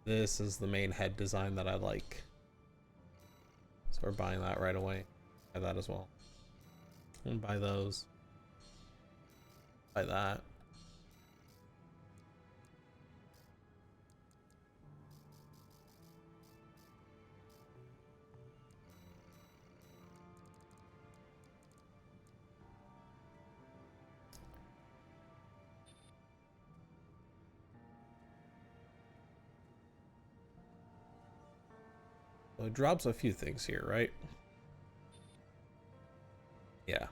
This is the main head design that I like. So we're buying that right away. Buy that as well. And buy those. Buy that. So it drops a few things here, right? Yeah.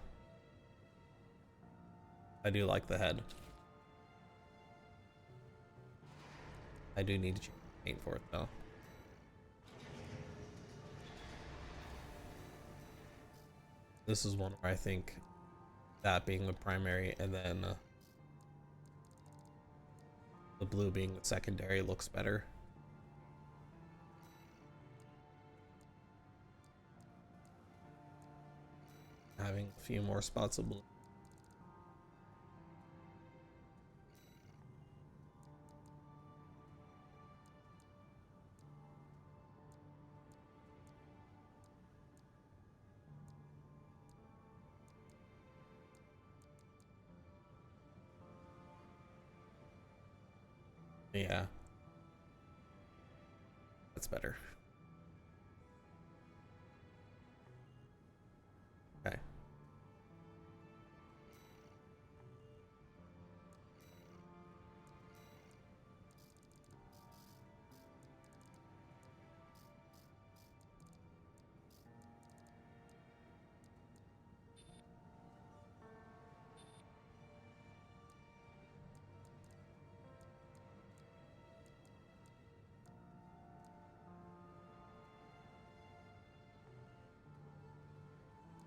I do like the head. I do need to change paint for it though. This is one where I think that being the primary and then the blue being the secondary looks better. Having a few more spots of blue. Yeah. That's better. Okay.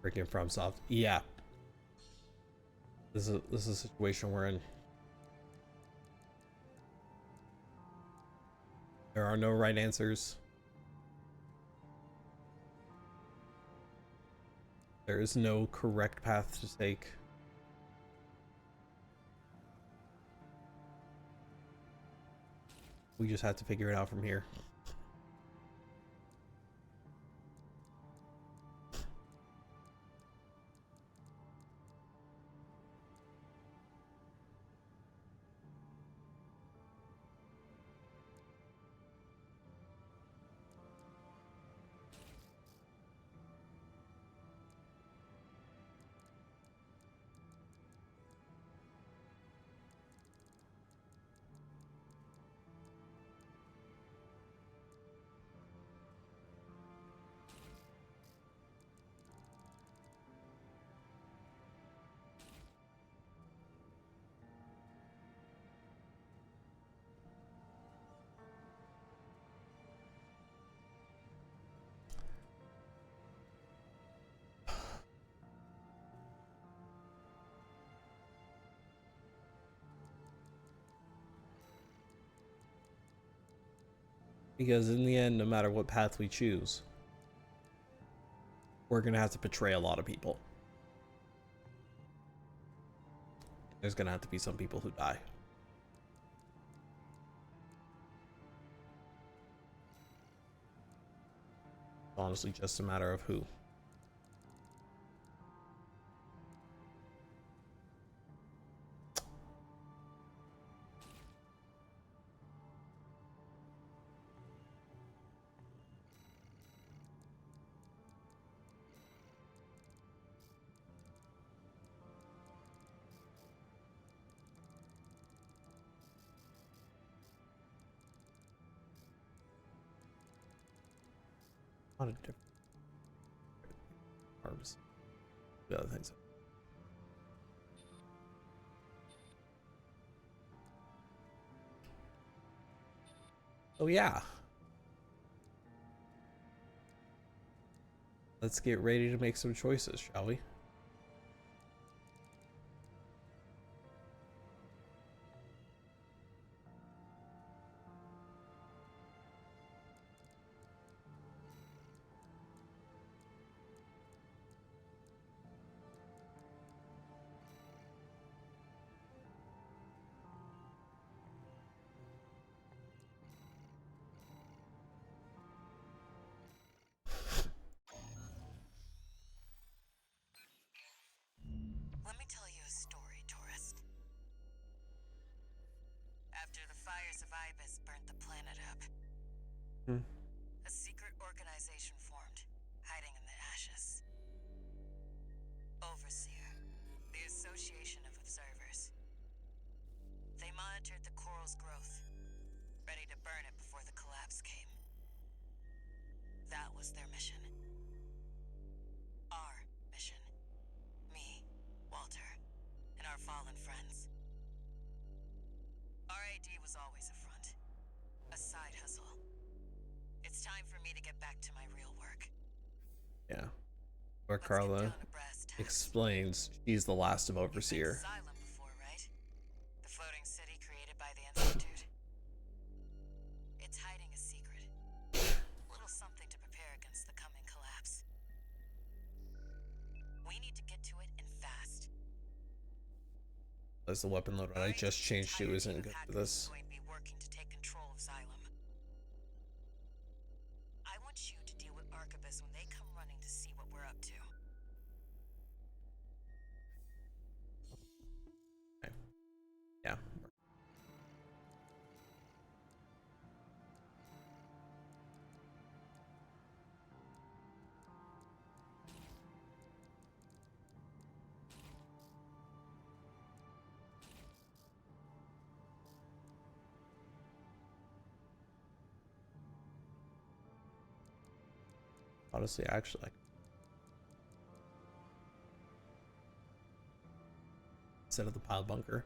Freaking FromSoft. Yeah. This is a situation we're in. There are no right answers. There is no correct path to take. We just have to figure it out from here. Because in the end, no matter what path we choose, we're gonna have to betray a lot of people. There's gonna have to be some people who die. It's honestly just a matter of who. A lot of different arms. The other things. Oh yeah. Let's get ready to make some choices, shall we? Let me tell you a story, tourist. After the fires of Ibis burnt the planet up, a secret organization formed, hiding in the ashes. Overseer, the Association of Observers. They monitored the coral's growth, ready to burn it before the collapse came. That was their mission. Our mission. Me, Walter, and our fallen friends. RAD was always a front. A side hustle. It's time for me to get back to my real work. Yeah. Where Carla explains she's the last of Overseer. Asylum before, right? The floating city created by the Institute. It's hiding a secret. Little something to prepare against the coming collapse. We need to get to it and fast. As the weapon loader I just changed to isn't good for this. Going to be working to take control of Xylem. I want you to deal with Arquebus when they come running to see what we're up to. Okay. Yeah. Honestly, actually, instead of the pile bunker.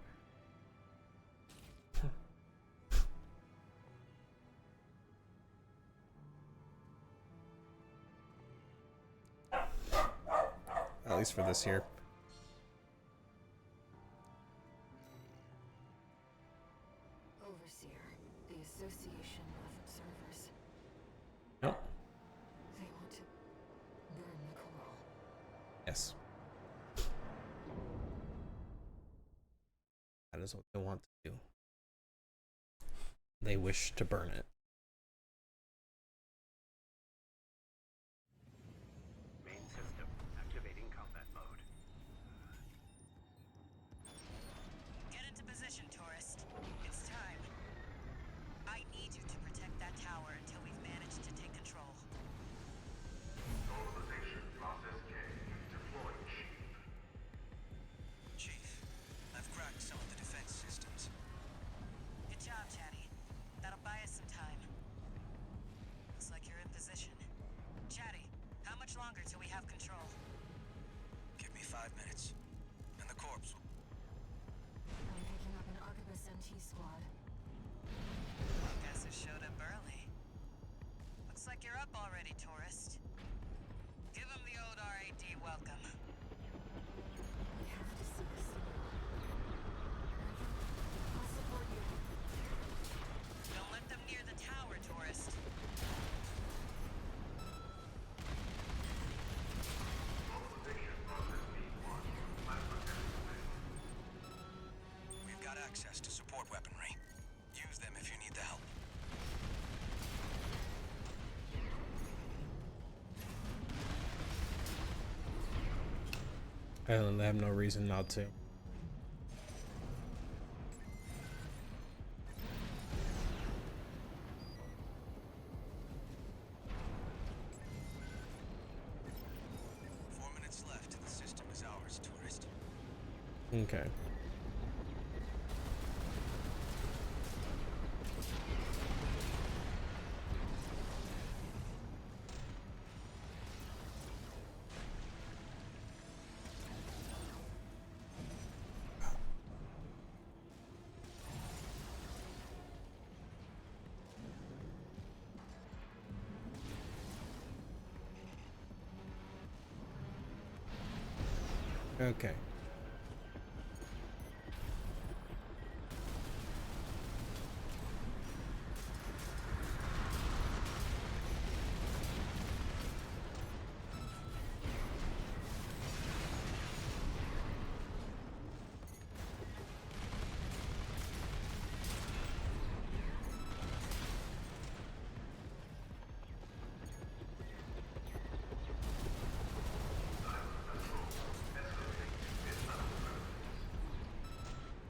price for this here. Overseer, the Association of Observers. Nope. They want to burn the coral. Yes. That is what they want to do. They wish to burn it. Main system activating combat mode. Get into position, tourist. It's time. I need you to protect that tower until we've managed to take control. Normalization process K. Deploying shield. Chief, I've cracked some of the defense systems. Good job, Chatty. That'll buy us some time. Looks like you're in position. Chatty, how much longer till we have control? Give me 5 minutes, and the corpse will... I'm picking up an Arquebus MT squad. Guess it showed up early. Looks like you're up already, tourist. Give him the old RAD welcome. We have to see this through. I'll support you. Don't let them near the tower, tourist. Normalization process B1. Plasma testing. We've got access to support weaponry. Use them if you need the help. And they have no reason not to. Four minutes left, and the system is ours, tourist. Okay. Okay.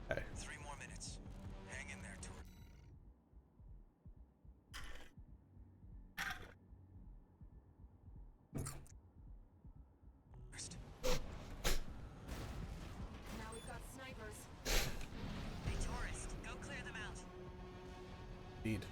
Okay. 3 more minutes. Hang in there, tourist. Now we've got snipers. Hey, tourist, go clear them out. Indeed.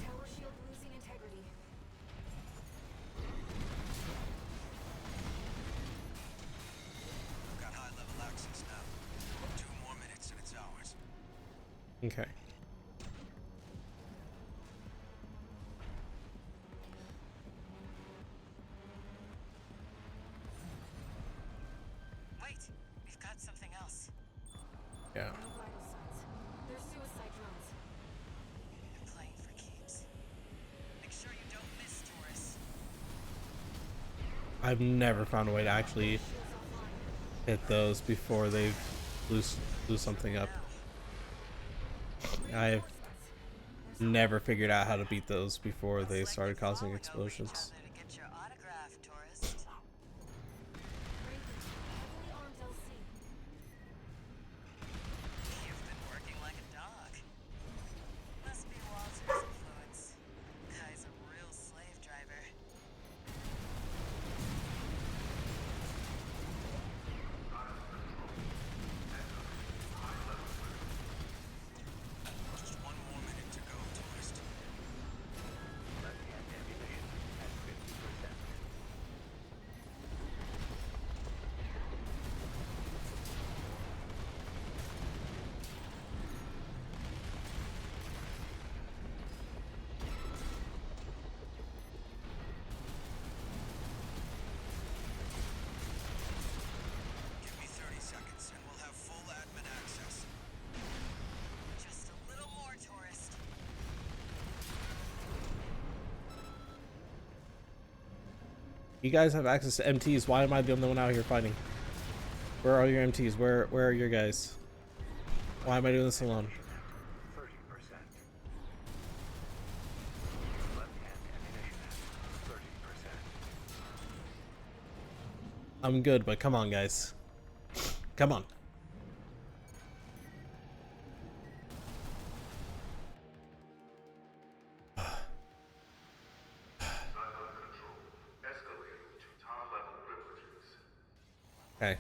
Tower shield losing integrity. We've got high-level access now. 2 more minutes, and it's ours. Okay. Wait, we've got something else. Yeah. No vital signs. They're suicide drones. You're playing for keeps. Make sure you don't miss, tourist. I've never found a way to actually Shields offline. hit those before they blew something up. I've never figured out how to beat those before they started causing explosions. To get your autograph, tourist. Raven, heavily armed LC. You've been working like a dog. Must be Walter's influence. You guys have access to MTs. Why am I the only one out here fighting? Where are your MTs? Where are your guys? Why am I doing this alone? 30%. Left-hand ammunition at 30%. I'm good, but come on, guys. Come on. Okay.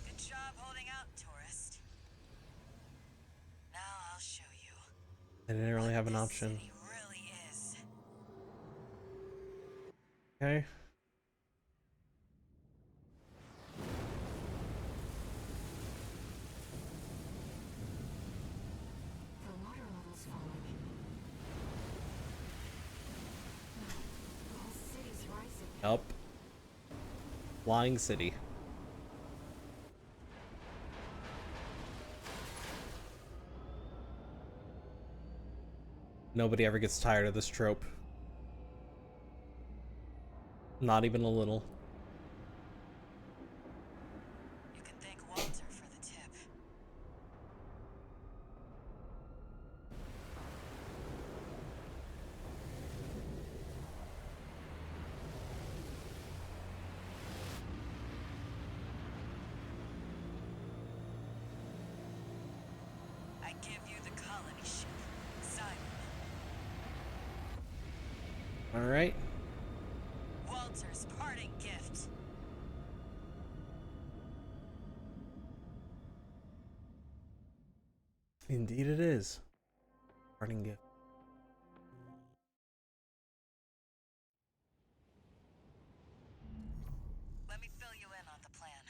Good job holding out, tourist. Now I'll show you. I didn't really have an This option. city really is. Okay. The water level's falling. No, the whole city's rising. Up. Flying City. Nobody ever gets tired of this trope. Not even a little. You can thank Walter for the tip. I give you the colony ship, Simon. Alright. Walter's parting gift. Indeed it is. Parting gift. Let me fill you in on the plan.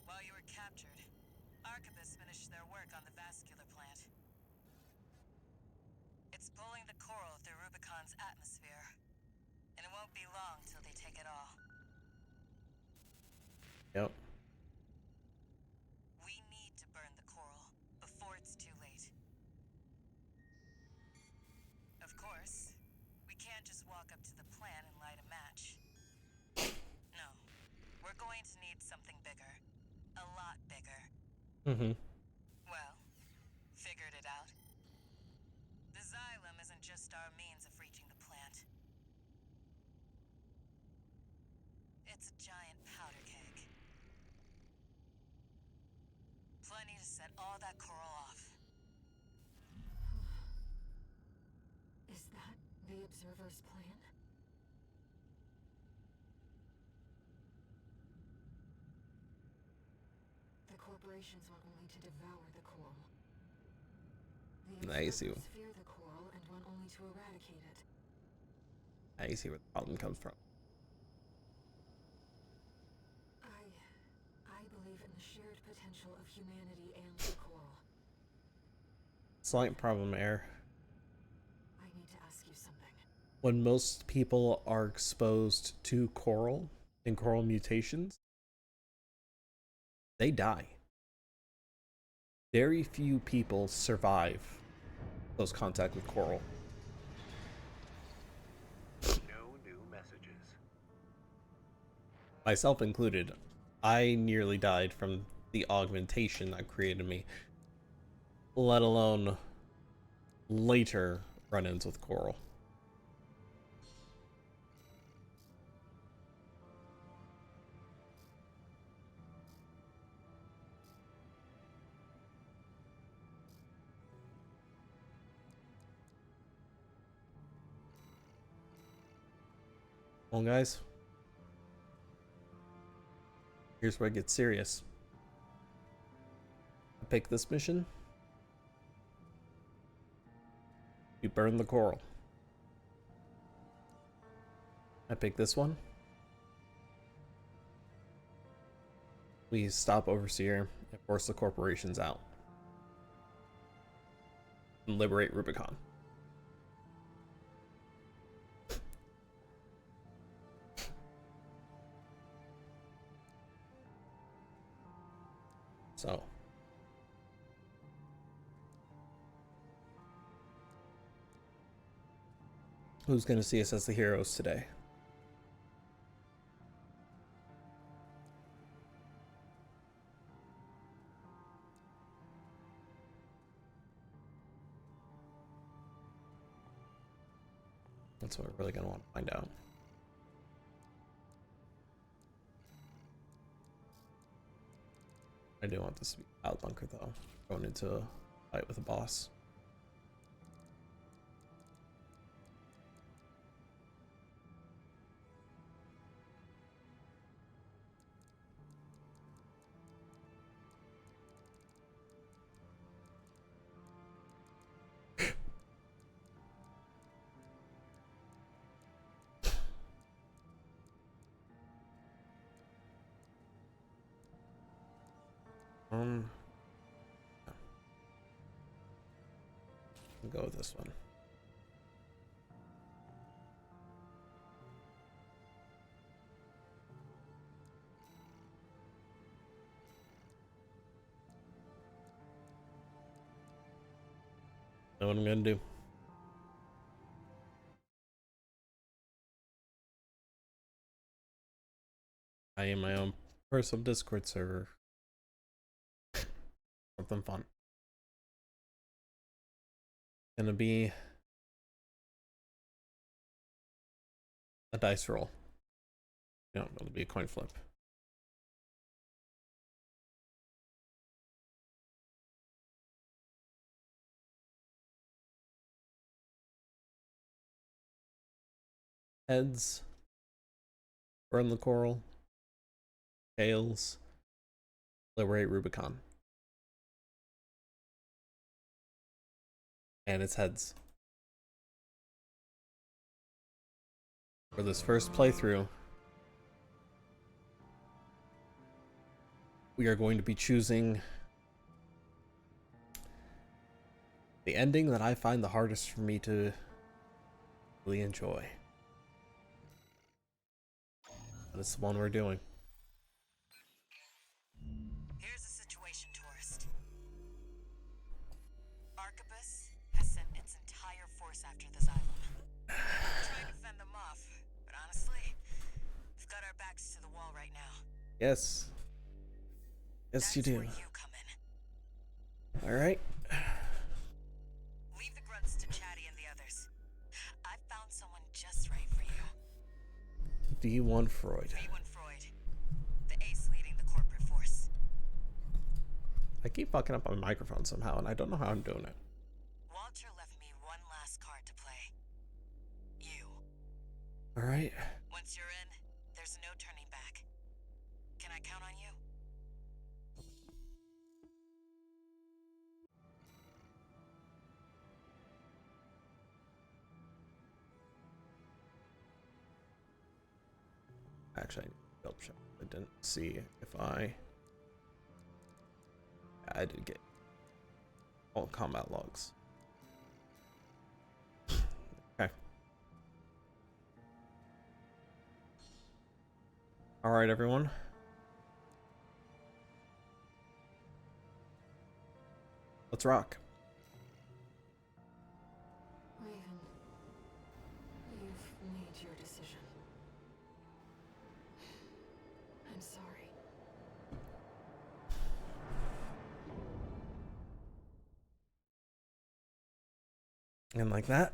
While you were captured, Arquebus finished their work on the vascular plant. It's pulling the coral through Rubicon's atmosphere, and it won't be long till they take it all. Yep. We need to burn the coral before it's too late. Of course, we can't just walk up to the plant and light a match. No, we're going to need something bigger. A lot bigger. Mm-hmm. Well, figured it out. The xylem isn't just our means of reaching the plant. It's a giant powder keg. Plenty to set all that coral off. Is that the Observer's plan? The corporations want only to devour the coral. The I see. Observers fear the coral and want only to eradicate it. I see where the problem comes from. I believe in the shared potential of humanity and the coral. Slight problem, Air. I need to ask you something. When most people are exposed to coral and coral mutations, they die. Very few people survive close contact with coral. No new messages. Myself included. I nearly died from the augmentation that created me, let alone later run-ins with coral. Well, guys, here's where it gets serious. I pick this mission. We burn the coral. I pick this one. We stop Overseer and force the corporations out. And liberate Rubicon. So Who's going to see us as the heroes today? That's what we're really going to want to find out. I do want this to be out bunker though, going into a fight with a boss. I'll go with this one. Know what I'm gonna do. I am my own personal Discord server. Something fun. Gonna be a dice roll. No, it'll be a coin flip. Heads. Burn the coral. Tails. Liberate Rubicon. And it's heads. For this first playthrough, we are going to be choosing the ending that I find the hardest for me to really enjoy. But it's the one we're doing. Here's the situation, tourist. Arquebus has sent its entire force after the Xylem. We're trying to fend them off, but honestly, we've got our backs to the wall right now. Yes. Yes, That's you do. where you come in. All right. Leave the grunts to Chatty and the others. I found someone just right for you. D1 Freud. V1 Freud, the ace leading the corporate force. I keep fucking up my microphone somehow, and I don't know how I'm doing it. Walter left me one last card to play. You. All right. Once you're in, there's no turning back. Can I count on you? Actually, I need to double check. I didn't see if I did get all combat logs. Okay. All right, everyone. Let's rock. Raven, you've made your decision. I'm sorry. And like that,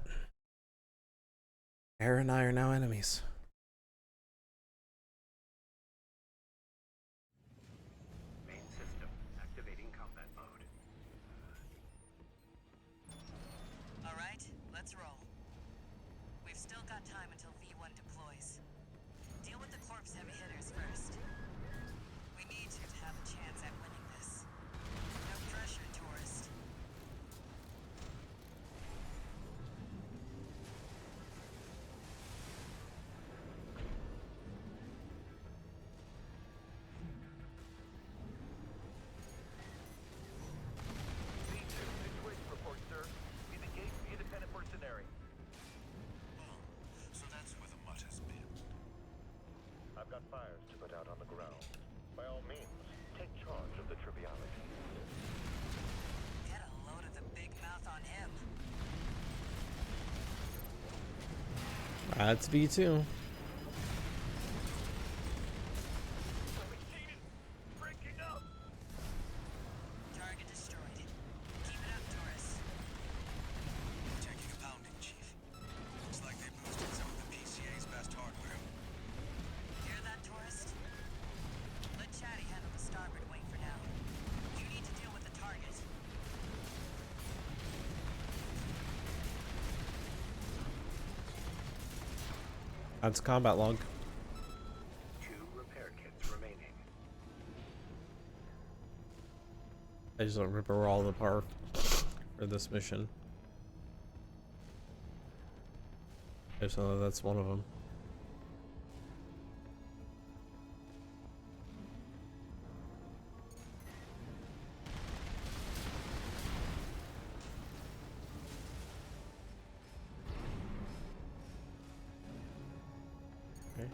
Era and I are now enemies. Main system activating combat mode. All right, let's roll. We've still got time until V1 deploys. Deal with the corpse heavy hitters first. We need you to have a chance at winning this. No pressure, tourist. V2, situation report, sir. We've engaged the independent mercenary. So that's where the mutt has been. I've got fires to put out on the ground. That's V2. Target destroyed. Keep it up, Taurus. Taking a pounding, Chief. Looks like they boosted some of the PCA's best hardware. Hear that, Taurus? Let Chatty handle the starboard wing for now. You need to deal with the target. That's combat log. 2 repair kits remaining. I just don't remember all the part for this mission. I just know that's one of them. Okay.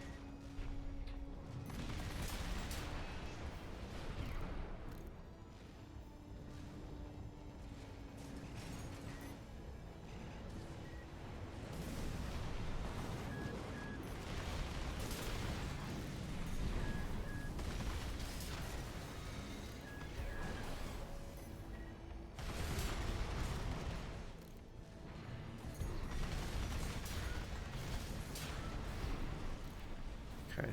Okay.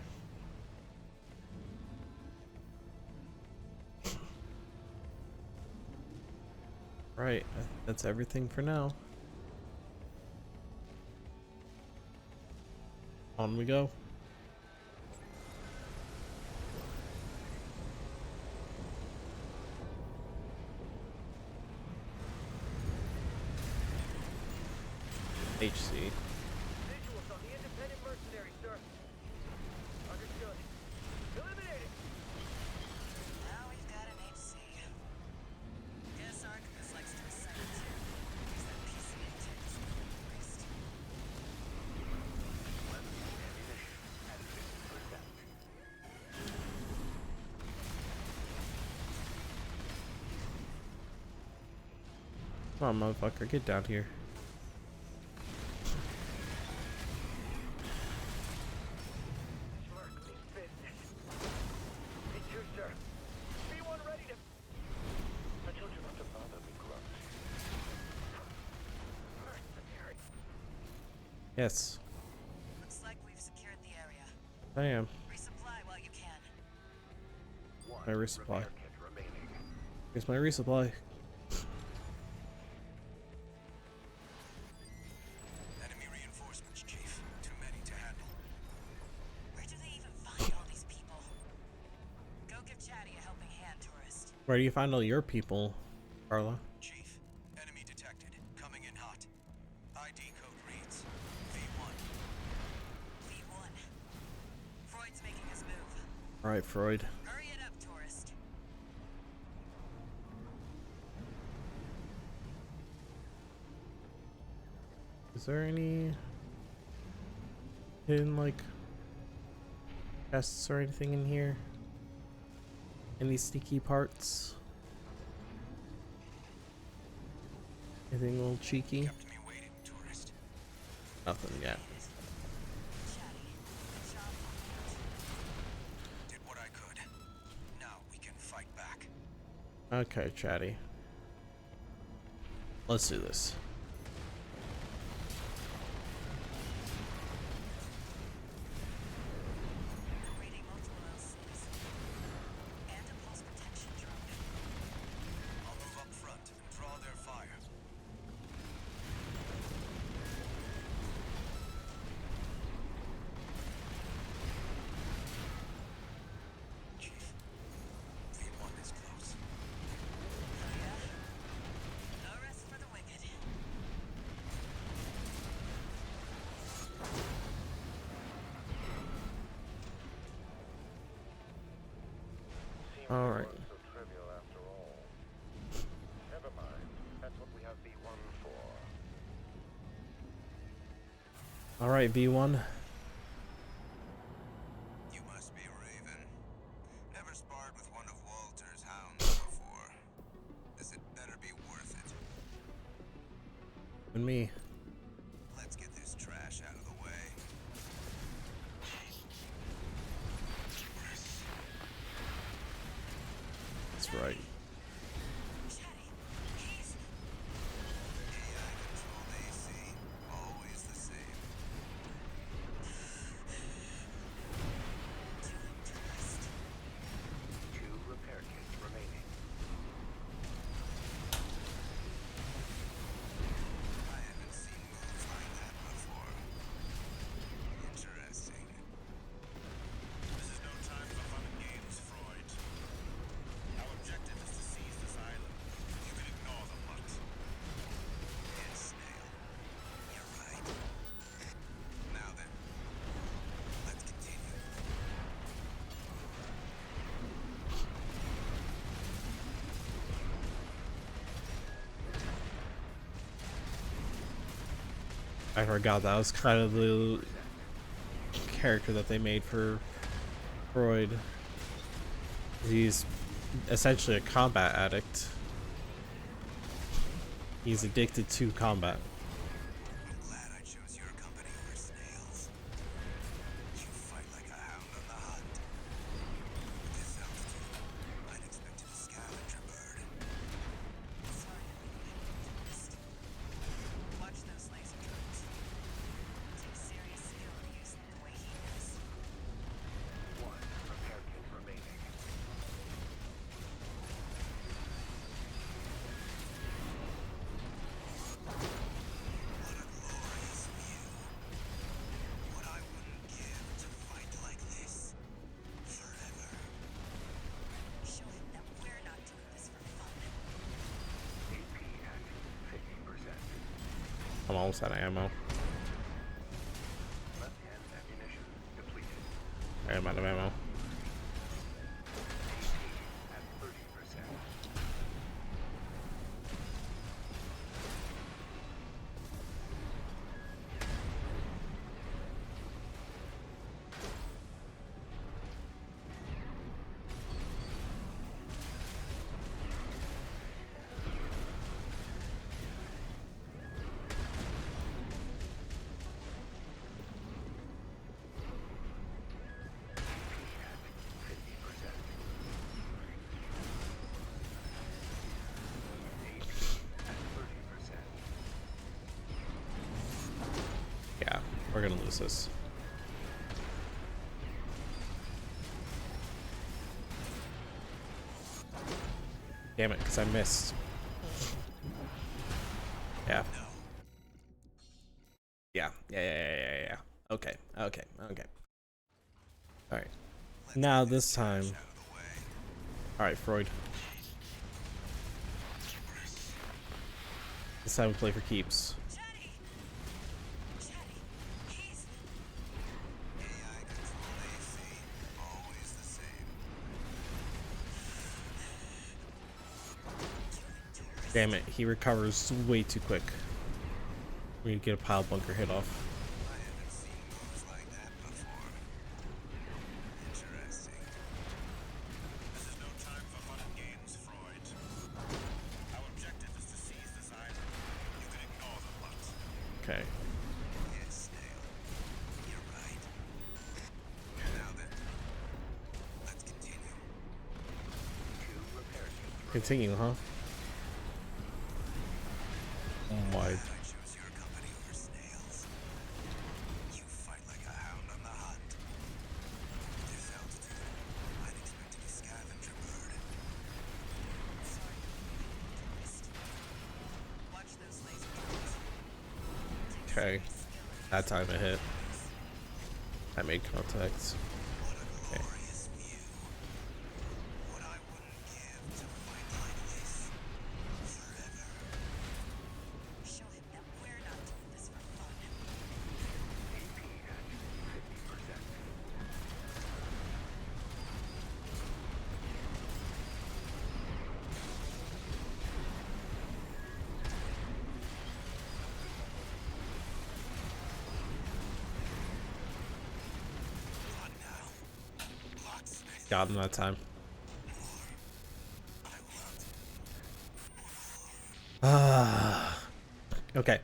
Right, that's everything for now. On we go. HC. Visuals on the independent mercenary, sir. Understood. Eliminated. Now we've got an HC. Guess Archibus likes to assign too. Because that PCA tech is waste. Come on, motherfucker, get down here. Smirk means business. Me too, sir. B1 ready to... I told you not to bother me, Grumps. Mercenary. Yes, Looks like we've secured the area. I am. Resupply while you can. 1 My resupply. repair kit remaining. Here's my resupply. Enemy reinforcements, Chief. Too many to handle. Where do they even find all these people? Go give Chatty a helping hand, tourist. Where do you find all your people, Carla? Chief, enemy detected. Coming in hot. ID code reads V1. V1. Freud's making his move. Alright, Freud. Hurry it up, tourist. Is there any hidden, like, chests or anything in here? Any sneaky parts? Anything a little cheeky? Kept me waiting, tourist. Nothing yet. Chatty. Good job. Did what I could. Now we can fight back. Okay, Chatty. Let's do this. Reading multiple LCs. And a pulse protection drone. I'll move up front and draw their fire. Chief, V1 is close. No rest for the wicked. Seems All it right. wasn't so trivial after all. Never mind. That's what we have B1 for. Alright, V1. You must be Raven. Never sparred with one of Walter's hounds before. This had better be worth it. And me. Let's get this trash out of the way. That's right. I forgot that was kind of the character that they made for Freud. He's essentially a combat addict. He's addicted to combat. I'm glad I chose your company over Snail's. You fight like a hound on the hunt. With this altitude, I'd expect you to scavenge a bird. Sorry, tourist. Watch those laser drones. Takes serious skill to use them the way he does. One repair kit remaining. What a glorious view. What I wouldn't give to fight like this forever. Show him that we're not doing this for fun. AP at 50%. I'm almost out of ammo. Left-hand ammunition depleted. I am out of ammo. AP at 30%. Yeah, we're gonna lose this. Damn it, because I missed. Yeah. Yeah. Okay. Alright. Now this time. Alright, Freud. This time we play for keeps. Chatty! Chatty, he's... AI controlled AC, always the same. Damn it, he recovers way too quick. We need to get a pile bunker hit off. I haven't seen moves like that before. Interesting. This is no time for fun and games, Freud. Our objective is to seize this island. You can ignore the plot. Okay. Yes, Snail. You're right. Now then, let's continue. Two repair kits Continue, huh? Oh my. I chose your company over Snail's. You fight like a hound on the hunt. At this altitude, I'd expect you to scavenge a bird. Sorry, tourist. Watch those laser drones. Takes Okay. serious skill to That time it hit. I made contact. What a glorious view. What I wouldn't give to fight like this forever. show him that we're not doing this for fun. AP at 50%. Not now. Lots. Got him that time. I want Ah. Okay.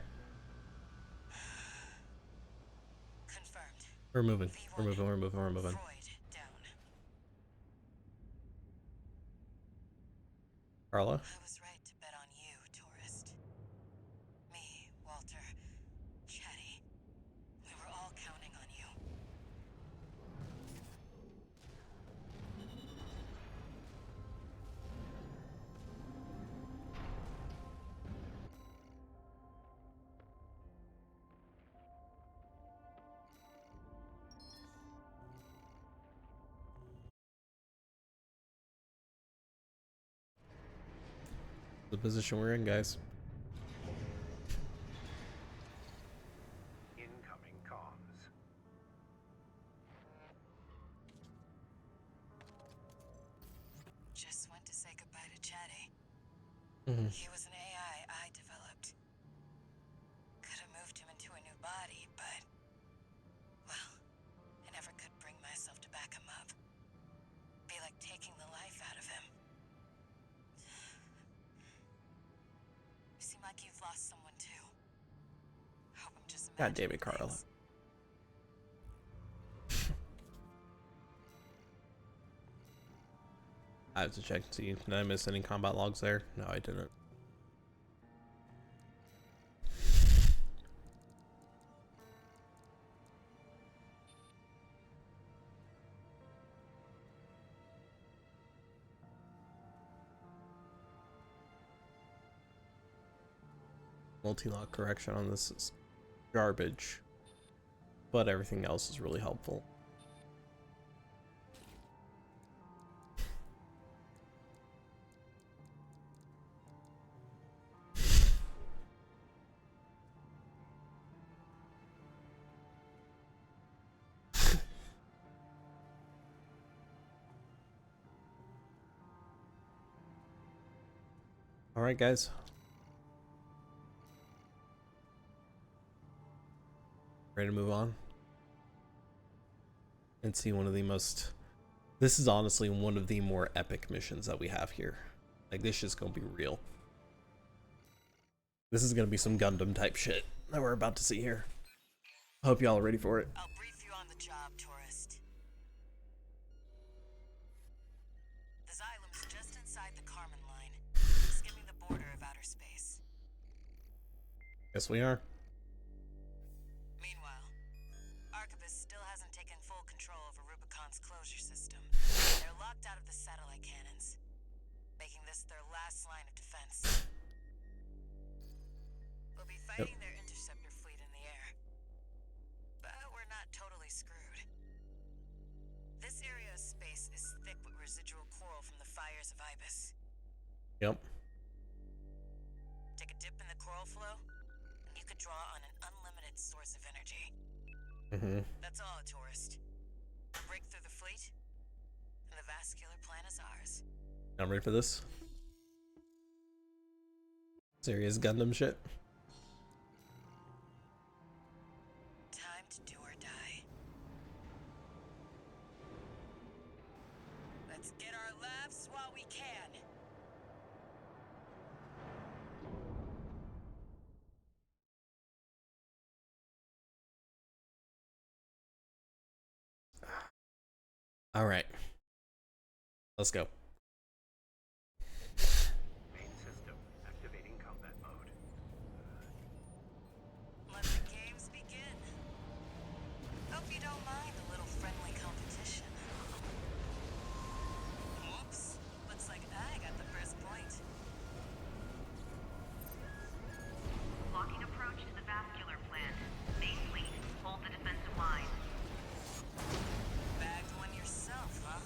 Confirmed. We're moving. We're V1, moving. Freud down. Carla? I was right to bet on you, tourist. Me, Walter, Chatty. We were all counting on you. The position we're in, guys. Incoming comms. Just went to say goodbye to Chatty. Mhm. He was an AI I developed. Could have moved him into a new body, but... well, I never could bring myself to back him up. Be like taking the life out of him. You seem like you've lost someone too. Hope I'm just God damn imagining it, Carla. things. I have to check to see. Did I miss any combat logs there? No, I didn't. Multi-log correction on this is garbage, but everything else is really helpful. All right, guys. Ready to move on and see one of the most... this is honestly one of the more epic missions that we have here. Like, this shit's gonna be real. This is gonna be some Gundam type shit that we're about to see here. I hope y'all are ready for it. I'll brief you on the job, tourist. The Xylem's just inside the Karman line, skimming the border of outer space. Yes, we are. Meanwhile, Arquebus still hasn't taken full control over Rubicon's closure system. They're locked out of the satellite cannons, making this their last line of defense. We'll be fighting their interceptor fleet in the air. But we're not totally screwed. This area of space is thick with residual coral from the fires of Ibis. Yep. Take a dip in the coral flow, and you could draw on an unlimited source of energy. Mm-hmm. That's all, tourist. Break through the fleet, and the vascular plan is ours. I'm ready for this. Serious Gundam shit. Time to do or die. Let's get our laughs while we can. All right. Let's go. Main system activating combat mode. Let the games begin. Hope you don't mind a little friendly competition. Whoops. Looks like I got the first point. Locking approach to the vascular plant. Main fleet, hold the defensive line. Bagged one yourself, huh?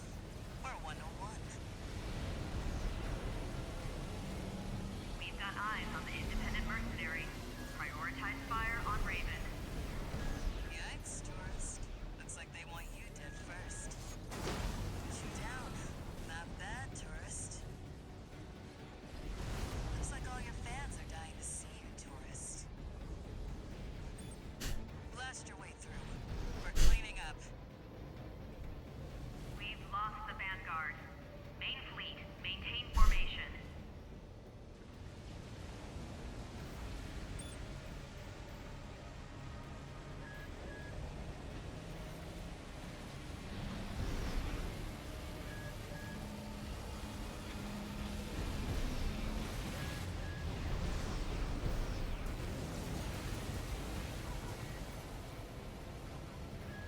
Or 101? We've got eyes on the independent mercenary. Prioritize fire on Raven. Yikes, tourist. Looks like they want you dead first. Put you down. Not bad, tourist. Looks like all your fans are dying to see you, tourist. Blast your way through. We're cleaning up. We've lost the vanguard. Main fleet, maintain formation.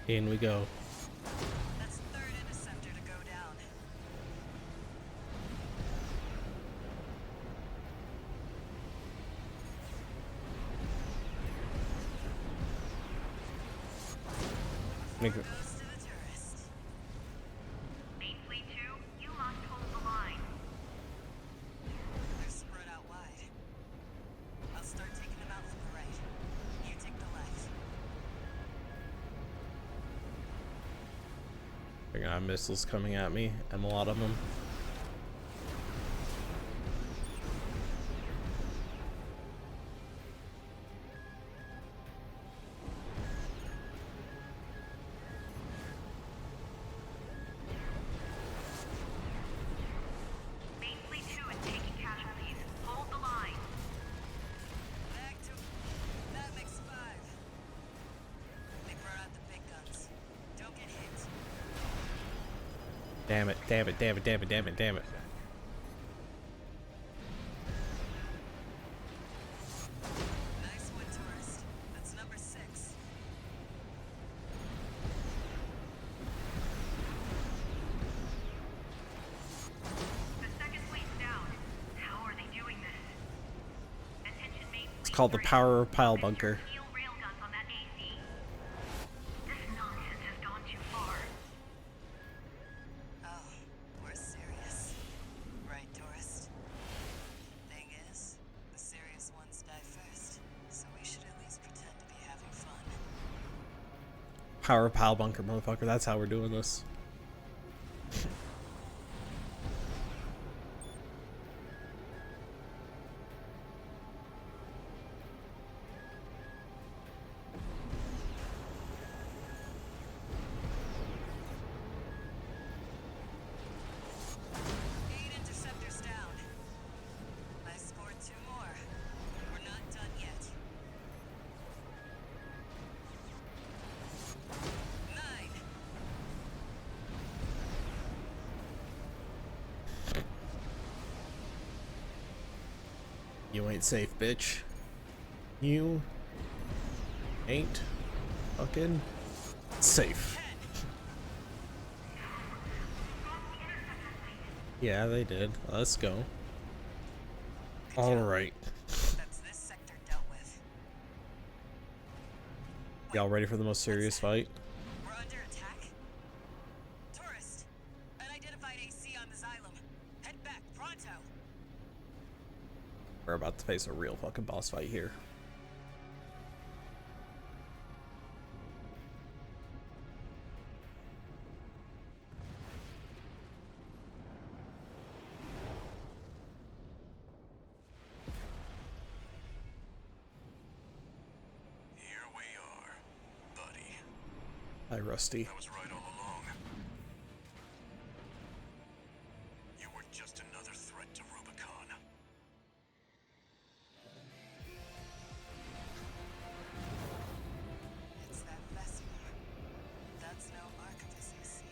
In we go. That's third interceptor to go down. Make Goes to the tourist. Main Fleet 2, you lost hold of the line. They're spread out wide. I'll start taking them out from the right. You take the left. I got missiles coming at me, and a lot of them. Main Fleet 2 is taking casualties. Hold the line. Back to... That makes 5. They brought out the big guns. Don't get hit. Damn it, damn it, damn it, damn it, damn it, damn it. Nice one, tourist. That's number 6. The second fleet's down. How are they doing this? Attention Main It's Fleet called the 3. power of pile Set bunker. your heel railguns on that AC. This nonsense has gone too far. Oh, we're serious. Right, tourist? Thing is, the serious ones die first, so we should at least pretend to be having fun. Power of pile bunker, motherfucker. That's how we're doing this. Eight interceptors down. I scored 2 more. We're not done yet. 9. You ain't safe, bitch. You ain't fucking safe. 10. Yeah, they did. Let's go. Alright. That's this sector dealt with. Y'all ready for the most serious fight? We're under attack? Tourist! Unidentified AC on the Xylem. Head back, pronto! We're about to face a real fucking boss fight here. Here we are, buddy. Hi, Rusty. I was right all along. You were just another threat to Rubicon. It's that Vesper. That's no mark of this AC.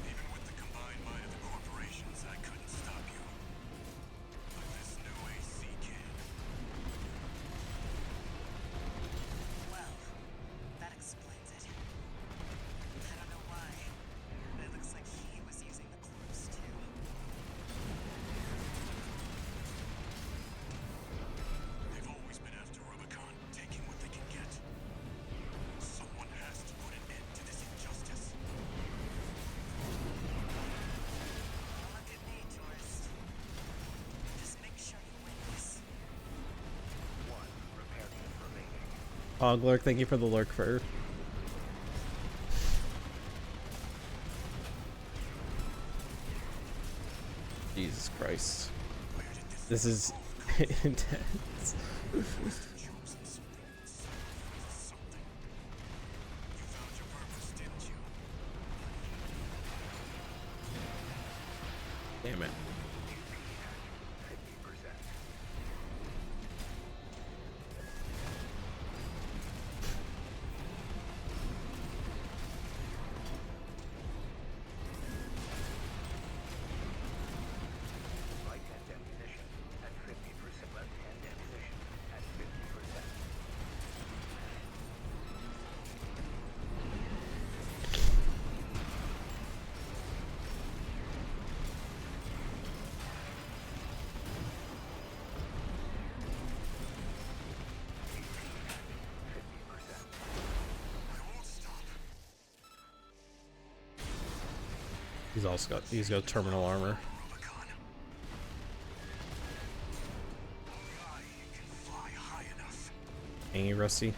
Even with the combined might of the corporations, I couldn't stop you. But this new AC can. Well, that explains it. I don't know why, but it looks like he was using the corpse too. They've always been after Rubicon, taking what they can get. Someone has to put an end to this injustice. Don't look at me, tourist. Just make sure you win this. One repair kit remaining. Ogler, thank you for the lurk for. Jesus Christ. Where did this This is intense. chosen something something? You found your purpose, didn't you? Damn it. 50%. Right-hand ammunition at 50%. Left-hand ammunition at 50%. He's got terminal armor. Rubicon. I can fly high enough. Ain't you, Rusty?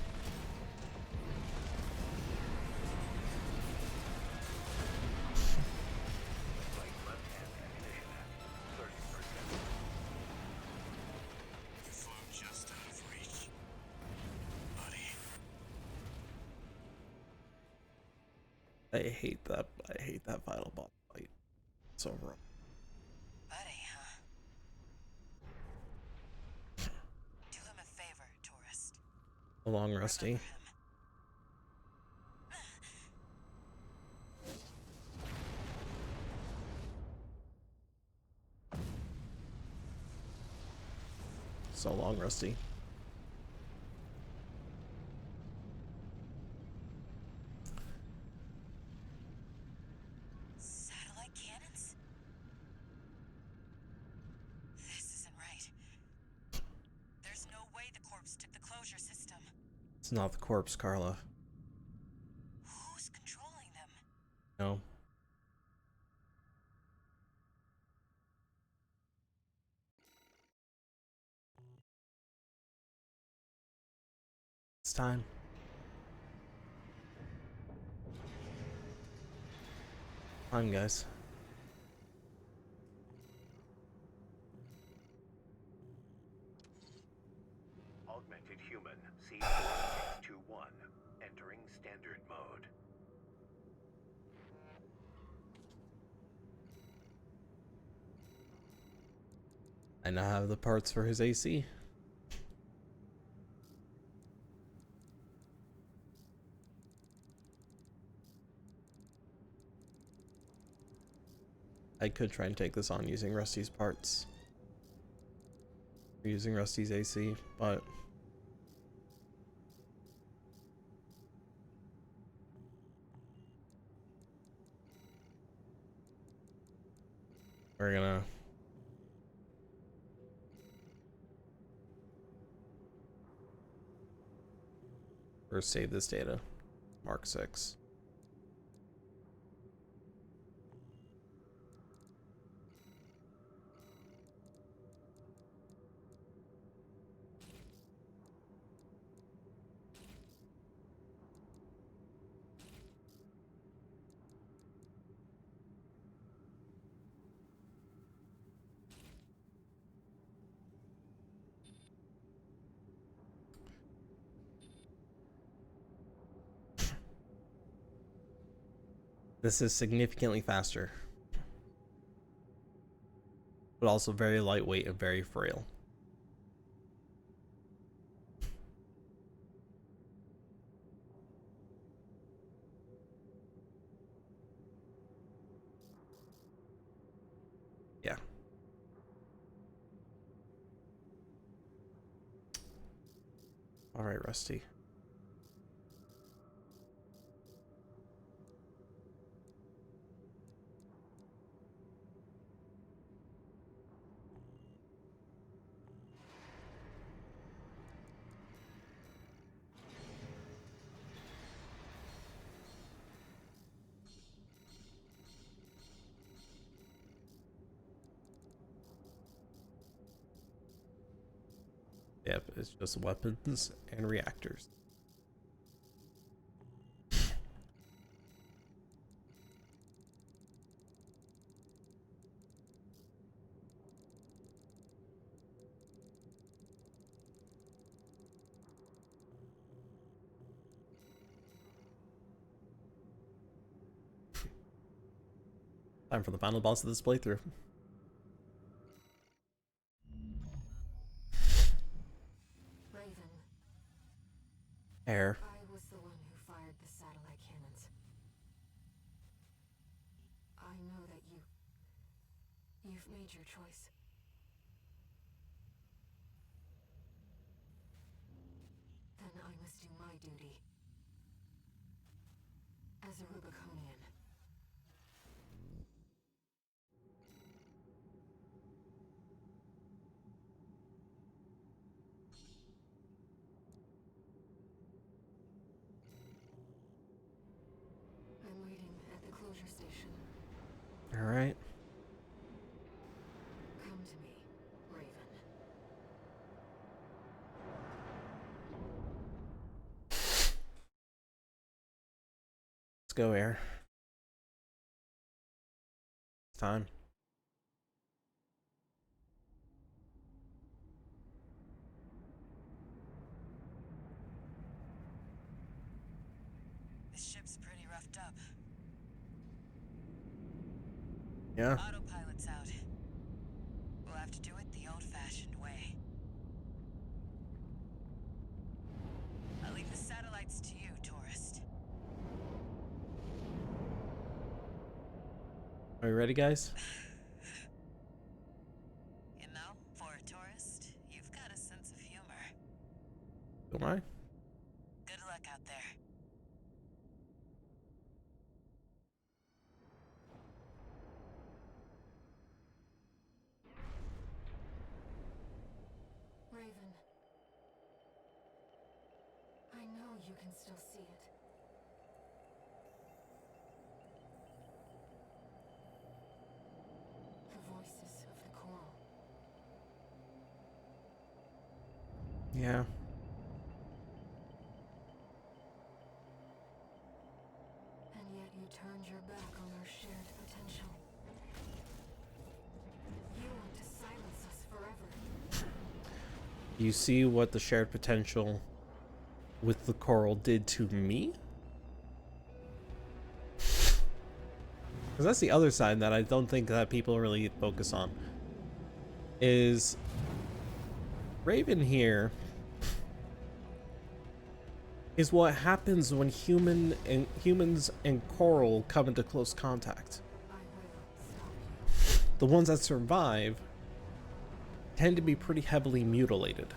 Right left-hand ammunition. 30%. You flew just out of reach, buddy. I hate that. I hate that final boss fight. So wrong. Buddy, huh? Do him a favor, tourist. So long, Rusty. Remember him. So long, Rusty. Satellite cannons? This isn't right. There's no way the corpse took the closure system. It's not the corpse, Carla. Who's controlling them? No. It's time. Time, guys. Augmented human C4621. Entering standard mode. I now have the parts for his AC. I could try and take this on using Rusty's parts. Or using Rusty's AC, but we're gonna first save this data. Mark 6. This is significantly faster, but also very lightweight and very frail. Yeah. All right, Rusty. Yep, it's just weapons and reactors. Time for the final boss of this playthrough. Raven, Air. I was the one who fired the satellite cannons. I know that you've made your choice. Then I must do my duty. As a Rubiconian. I'm waiting at the closure station. go, Air. It's time. This ship's pretty roughed up. Yeah. Autopilot's out. We'll have to do it the old-fashioned way. I'll leave the satellites to you, tourist. Are you ready, guys? You know, for a tourist, you've got a sense of humor. Don't I? Good luck out there. Raven. I know you can still see it. The voices of the coral. Yeah. And yet you turned your back on our shared potential. You want to silence us forever. You see what the shared potential with the coral did to me? Because that's the other side that I don't think that people really focus on. Is Raven here is what happens when humans and coral come into close contact. The ones that survive tend to be pretty heavily mutilated.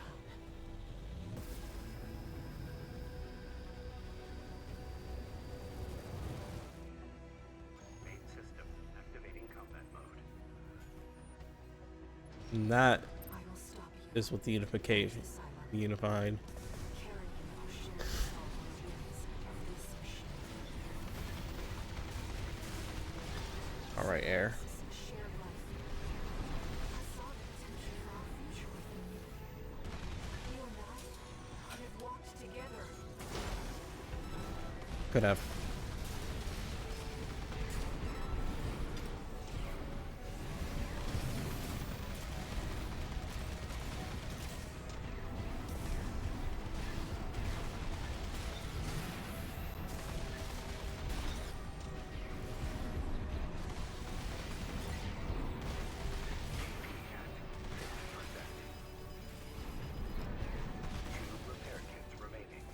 Main system activating combat mode. And that I will stop you. is what the unification, the unified. Carrying our shared soul on the wings of this machine. All right, Air. This is a shared life. I saw the potential for our future within you. You and I could have walked together. Could have. Repair kits remaining.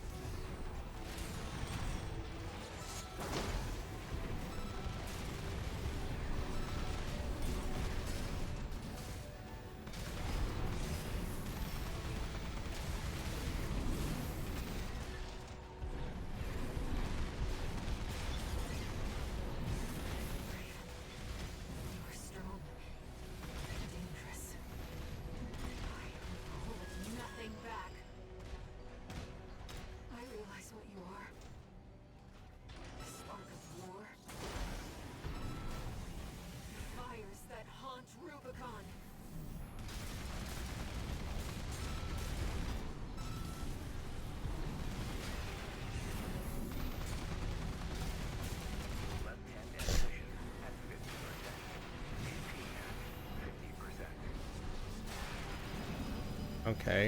You are strong. Dangerous. I hold nothing back. I realize what you are. The spark of war. Fires that haunt Rubicon. Left-hand ammunition at 50%. AP at 50%. Okay.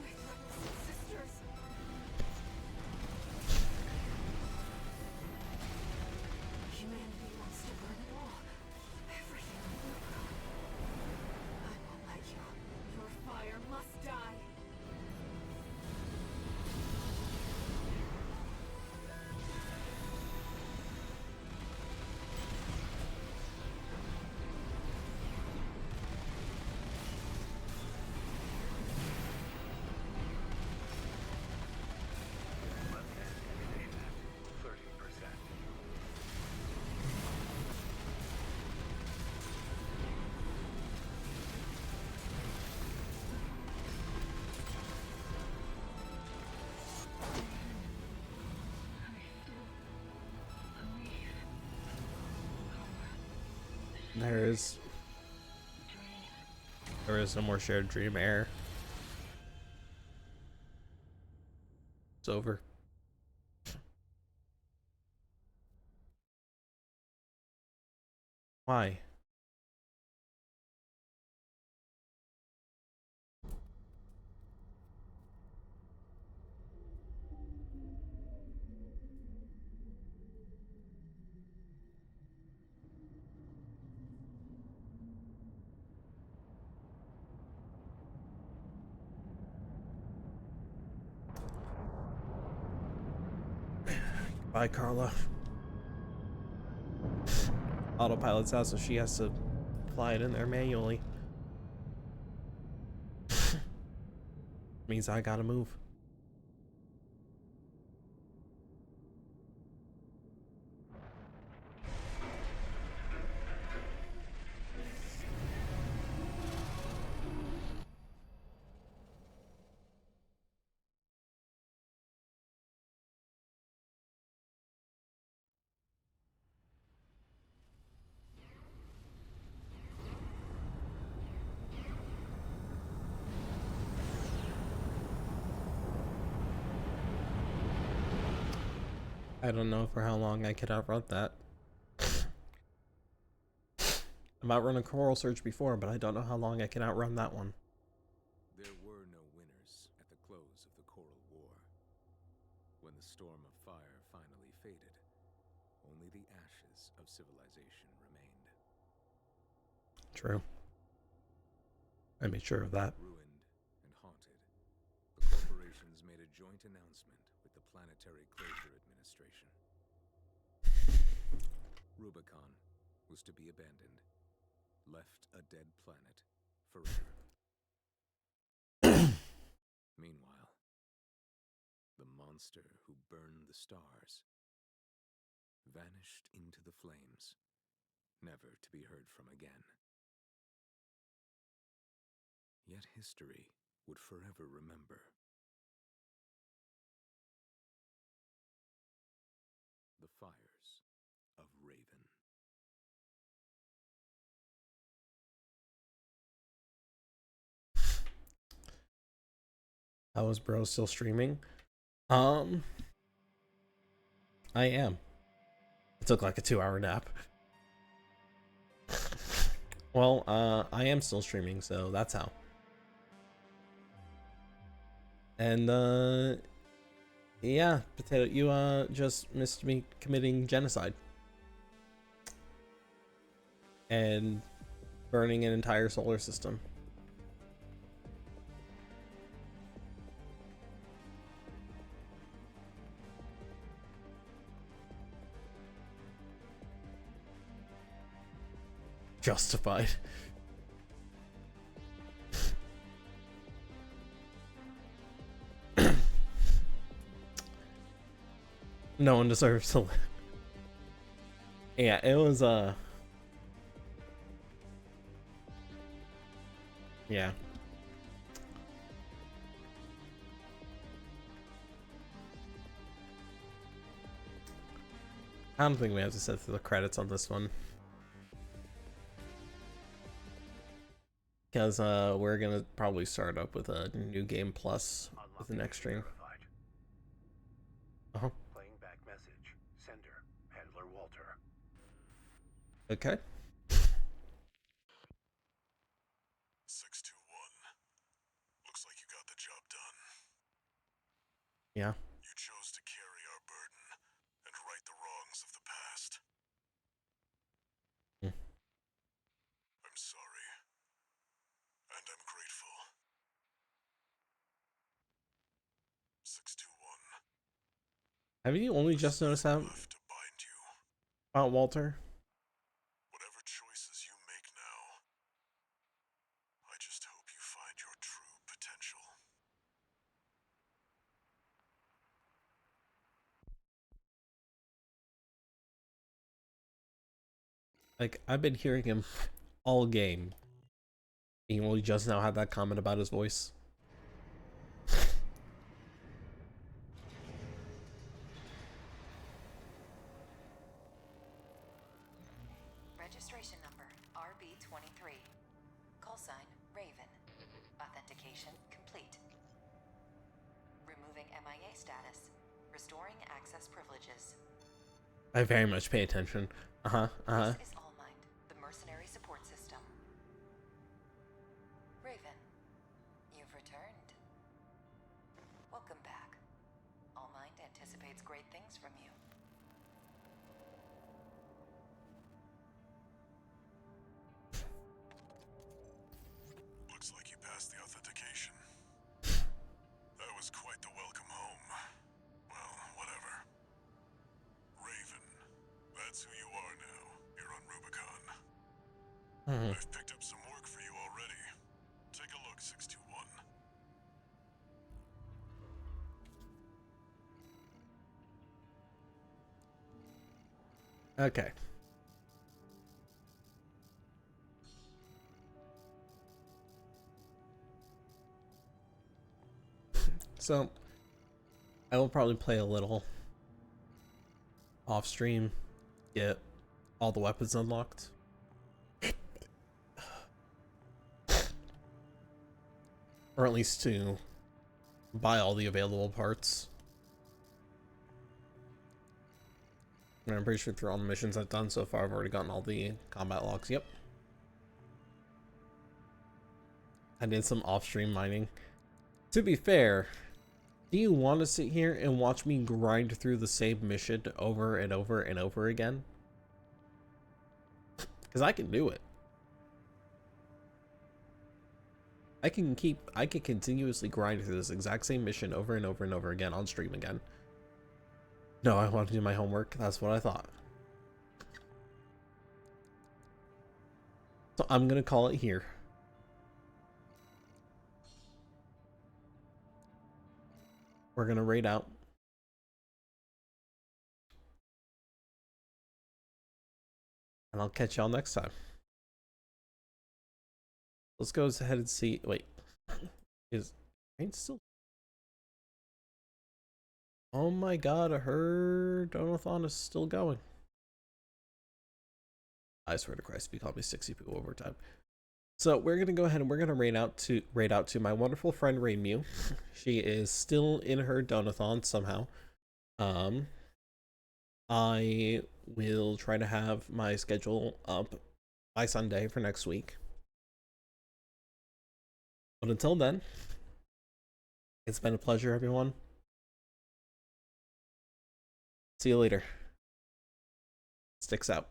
With brothers and sisters. Humanity wants to burn it all. Everything on Rubicon. I won't let you. Your fire must die. There is no more shared dream air. It's over. Why? Bye, Carla. Autopilot's out, so she has to fly it in there manually. Means I gotta move. I don't know for how long I could outrun that. I've outrun a coral surge before, but I don't know how long I can outrun that one. There were no winners at the close of the Coral War. When the storm of fire finally faded, only the ashes of civilization remained. True. I made sure of that. Ruined and haunted, the corporations made a joint announcement with the Planetary Closure Administration. Rubicon was to be abandoned, left a dead planet forever. Meanwhile, the monster who burned the stars vanished into the flames, never to be heard from again. Yet history would forever remember the fires of Raven. How is bro still streaming? I am. It took like a 2-hour nap. Well, I am still streaming, so that's how. And yeah, Potato, you just missed me committing genocide and burning an entire solar system. Justified. No one deserves to live. Yeah, it was yeah. I don't think we have to sit through the credits on this one. Because we're gonna probably start up with a new game plus with the next stream. Playing back message. Sender. Handler Walter. Okay. 621. Looks like you got the job done. Yeah. You chose to carry our burden and right the wrongs of the past. I'm sorry. And I'm grateful. 621. Have you only just noticed that Left to bind you. about Walter? Whatever choices you make now, I just hope you find your true potential. Like, I've been hearing him all game. He only just now had that comment about his voice. Registration number status. Restoring access privileges. I very much pay attention. This is All Mind, the mercenary support system. Raven, you've returned. Welcome back. All Mind anticipates great things from you. Looks like you passed the authentication. That was quite the welcome home. Well, whatever. Raven, that's who you are now. You're on Rubicon. I've picked up some work for you already. Take a look, 621. Okay. So, I will probably play a little off stream, get all the weapons unlocked. Or at least to buy all the available parts. And I'm pretty sure through all the missions I've done so far, I've already gotten all the combat logs. Yep. I did some off-stream mining. To be fair, do you want to sit here and watch me grind through the same mission over and over and over again? Because I can do it. I can continuously grind through this exact same mission over and over and over again on stream again. No, I want to do my homework. That's what I thought. So I'm going to call it here. We're going to raid out. And I'll catch y'all next time. Let's go ahead and see. Wait. Is rain still? Oh my god, her donathon is still going. I swear to Christ, if you call me 60 people overtime. So we're gonna go ahead and we're gonna raid out to my wonderful friend Rainmew. She is still in her donathon somehow. I will try to have my schedule up by Sunday for next week. But until then, it's been a pleasure, everyone. See you later. Sticks out.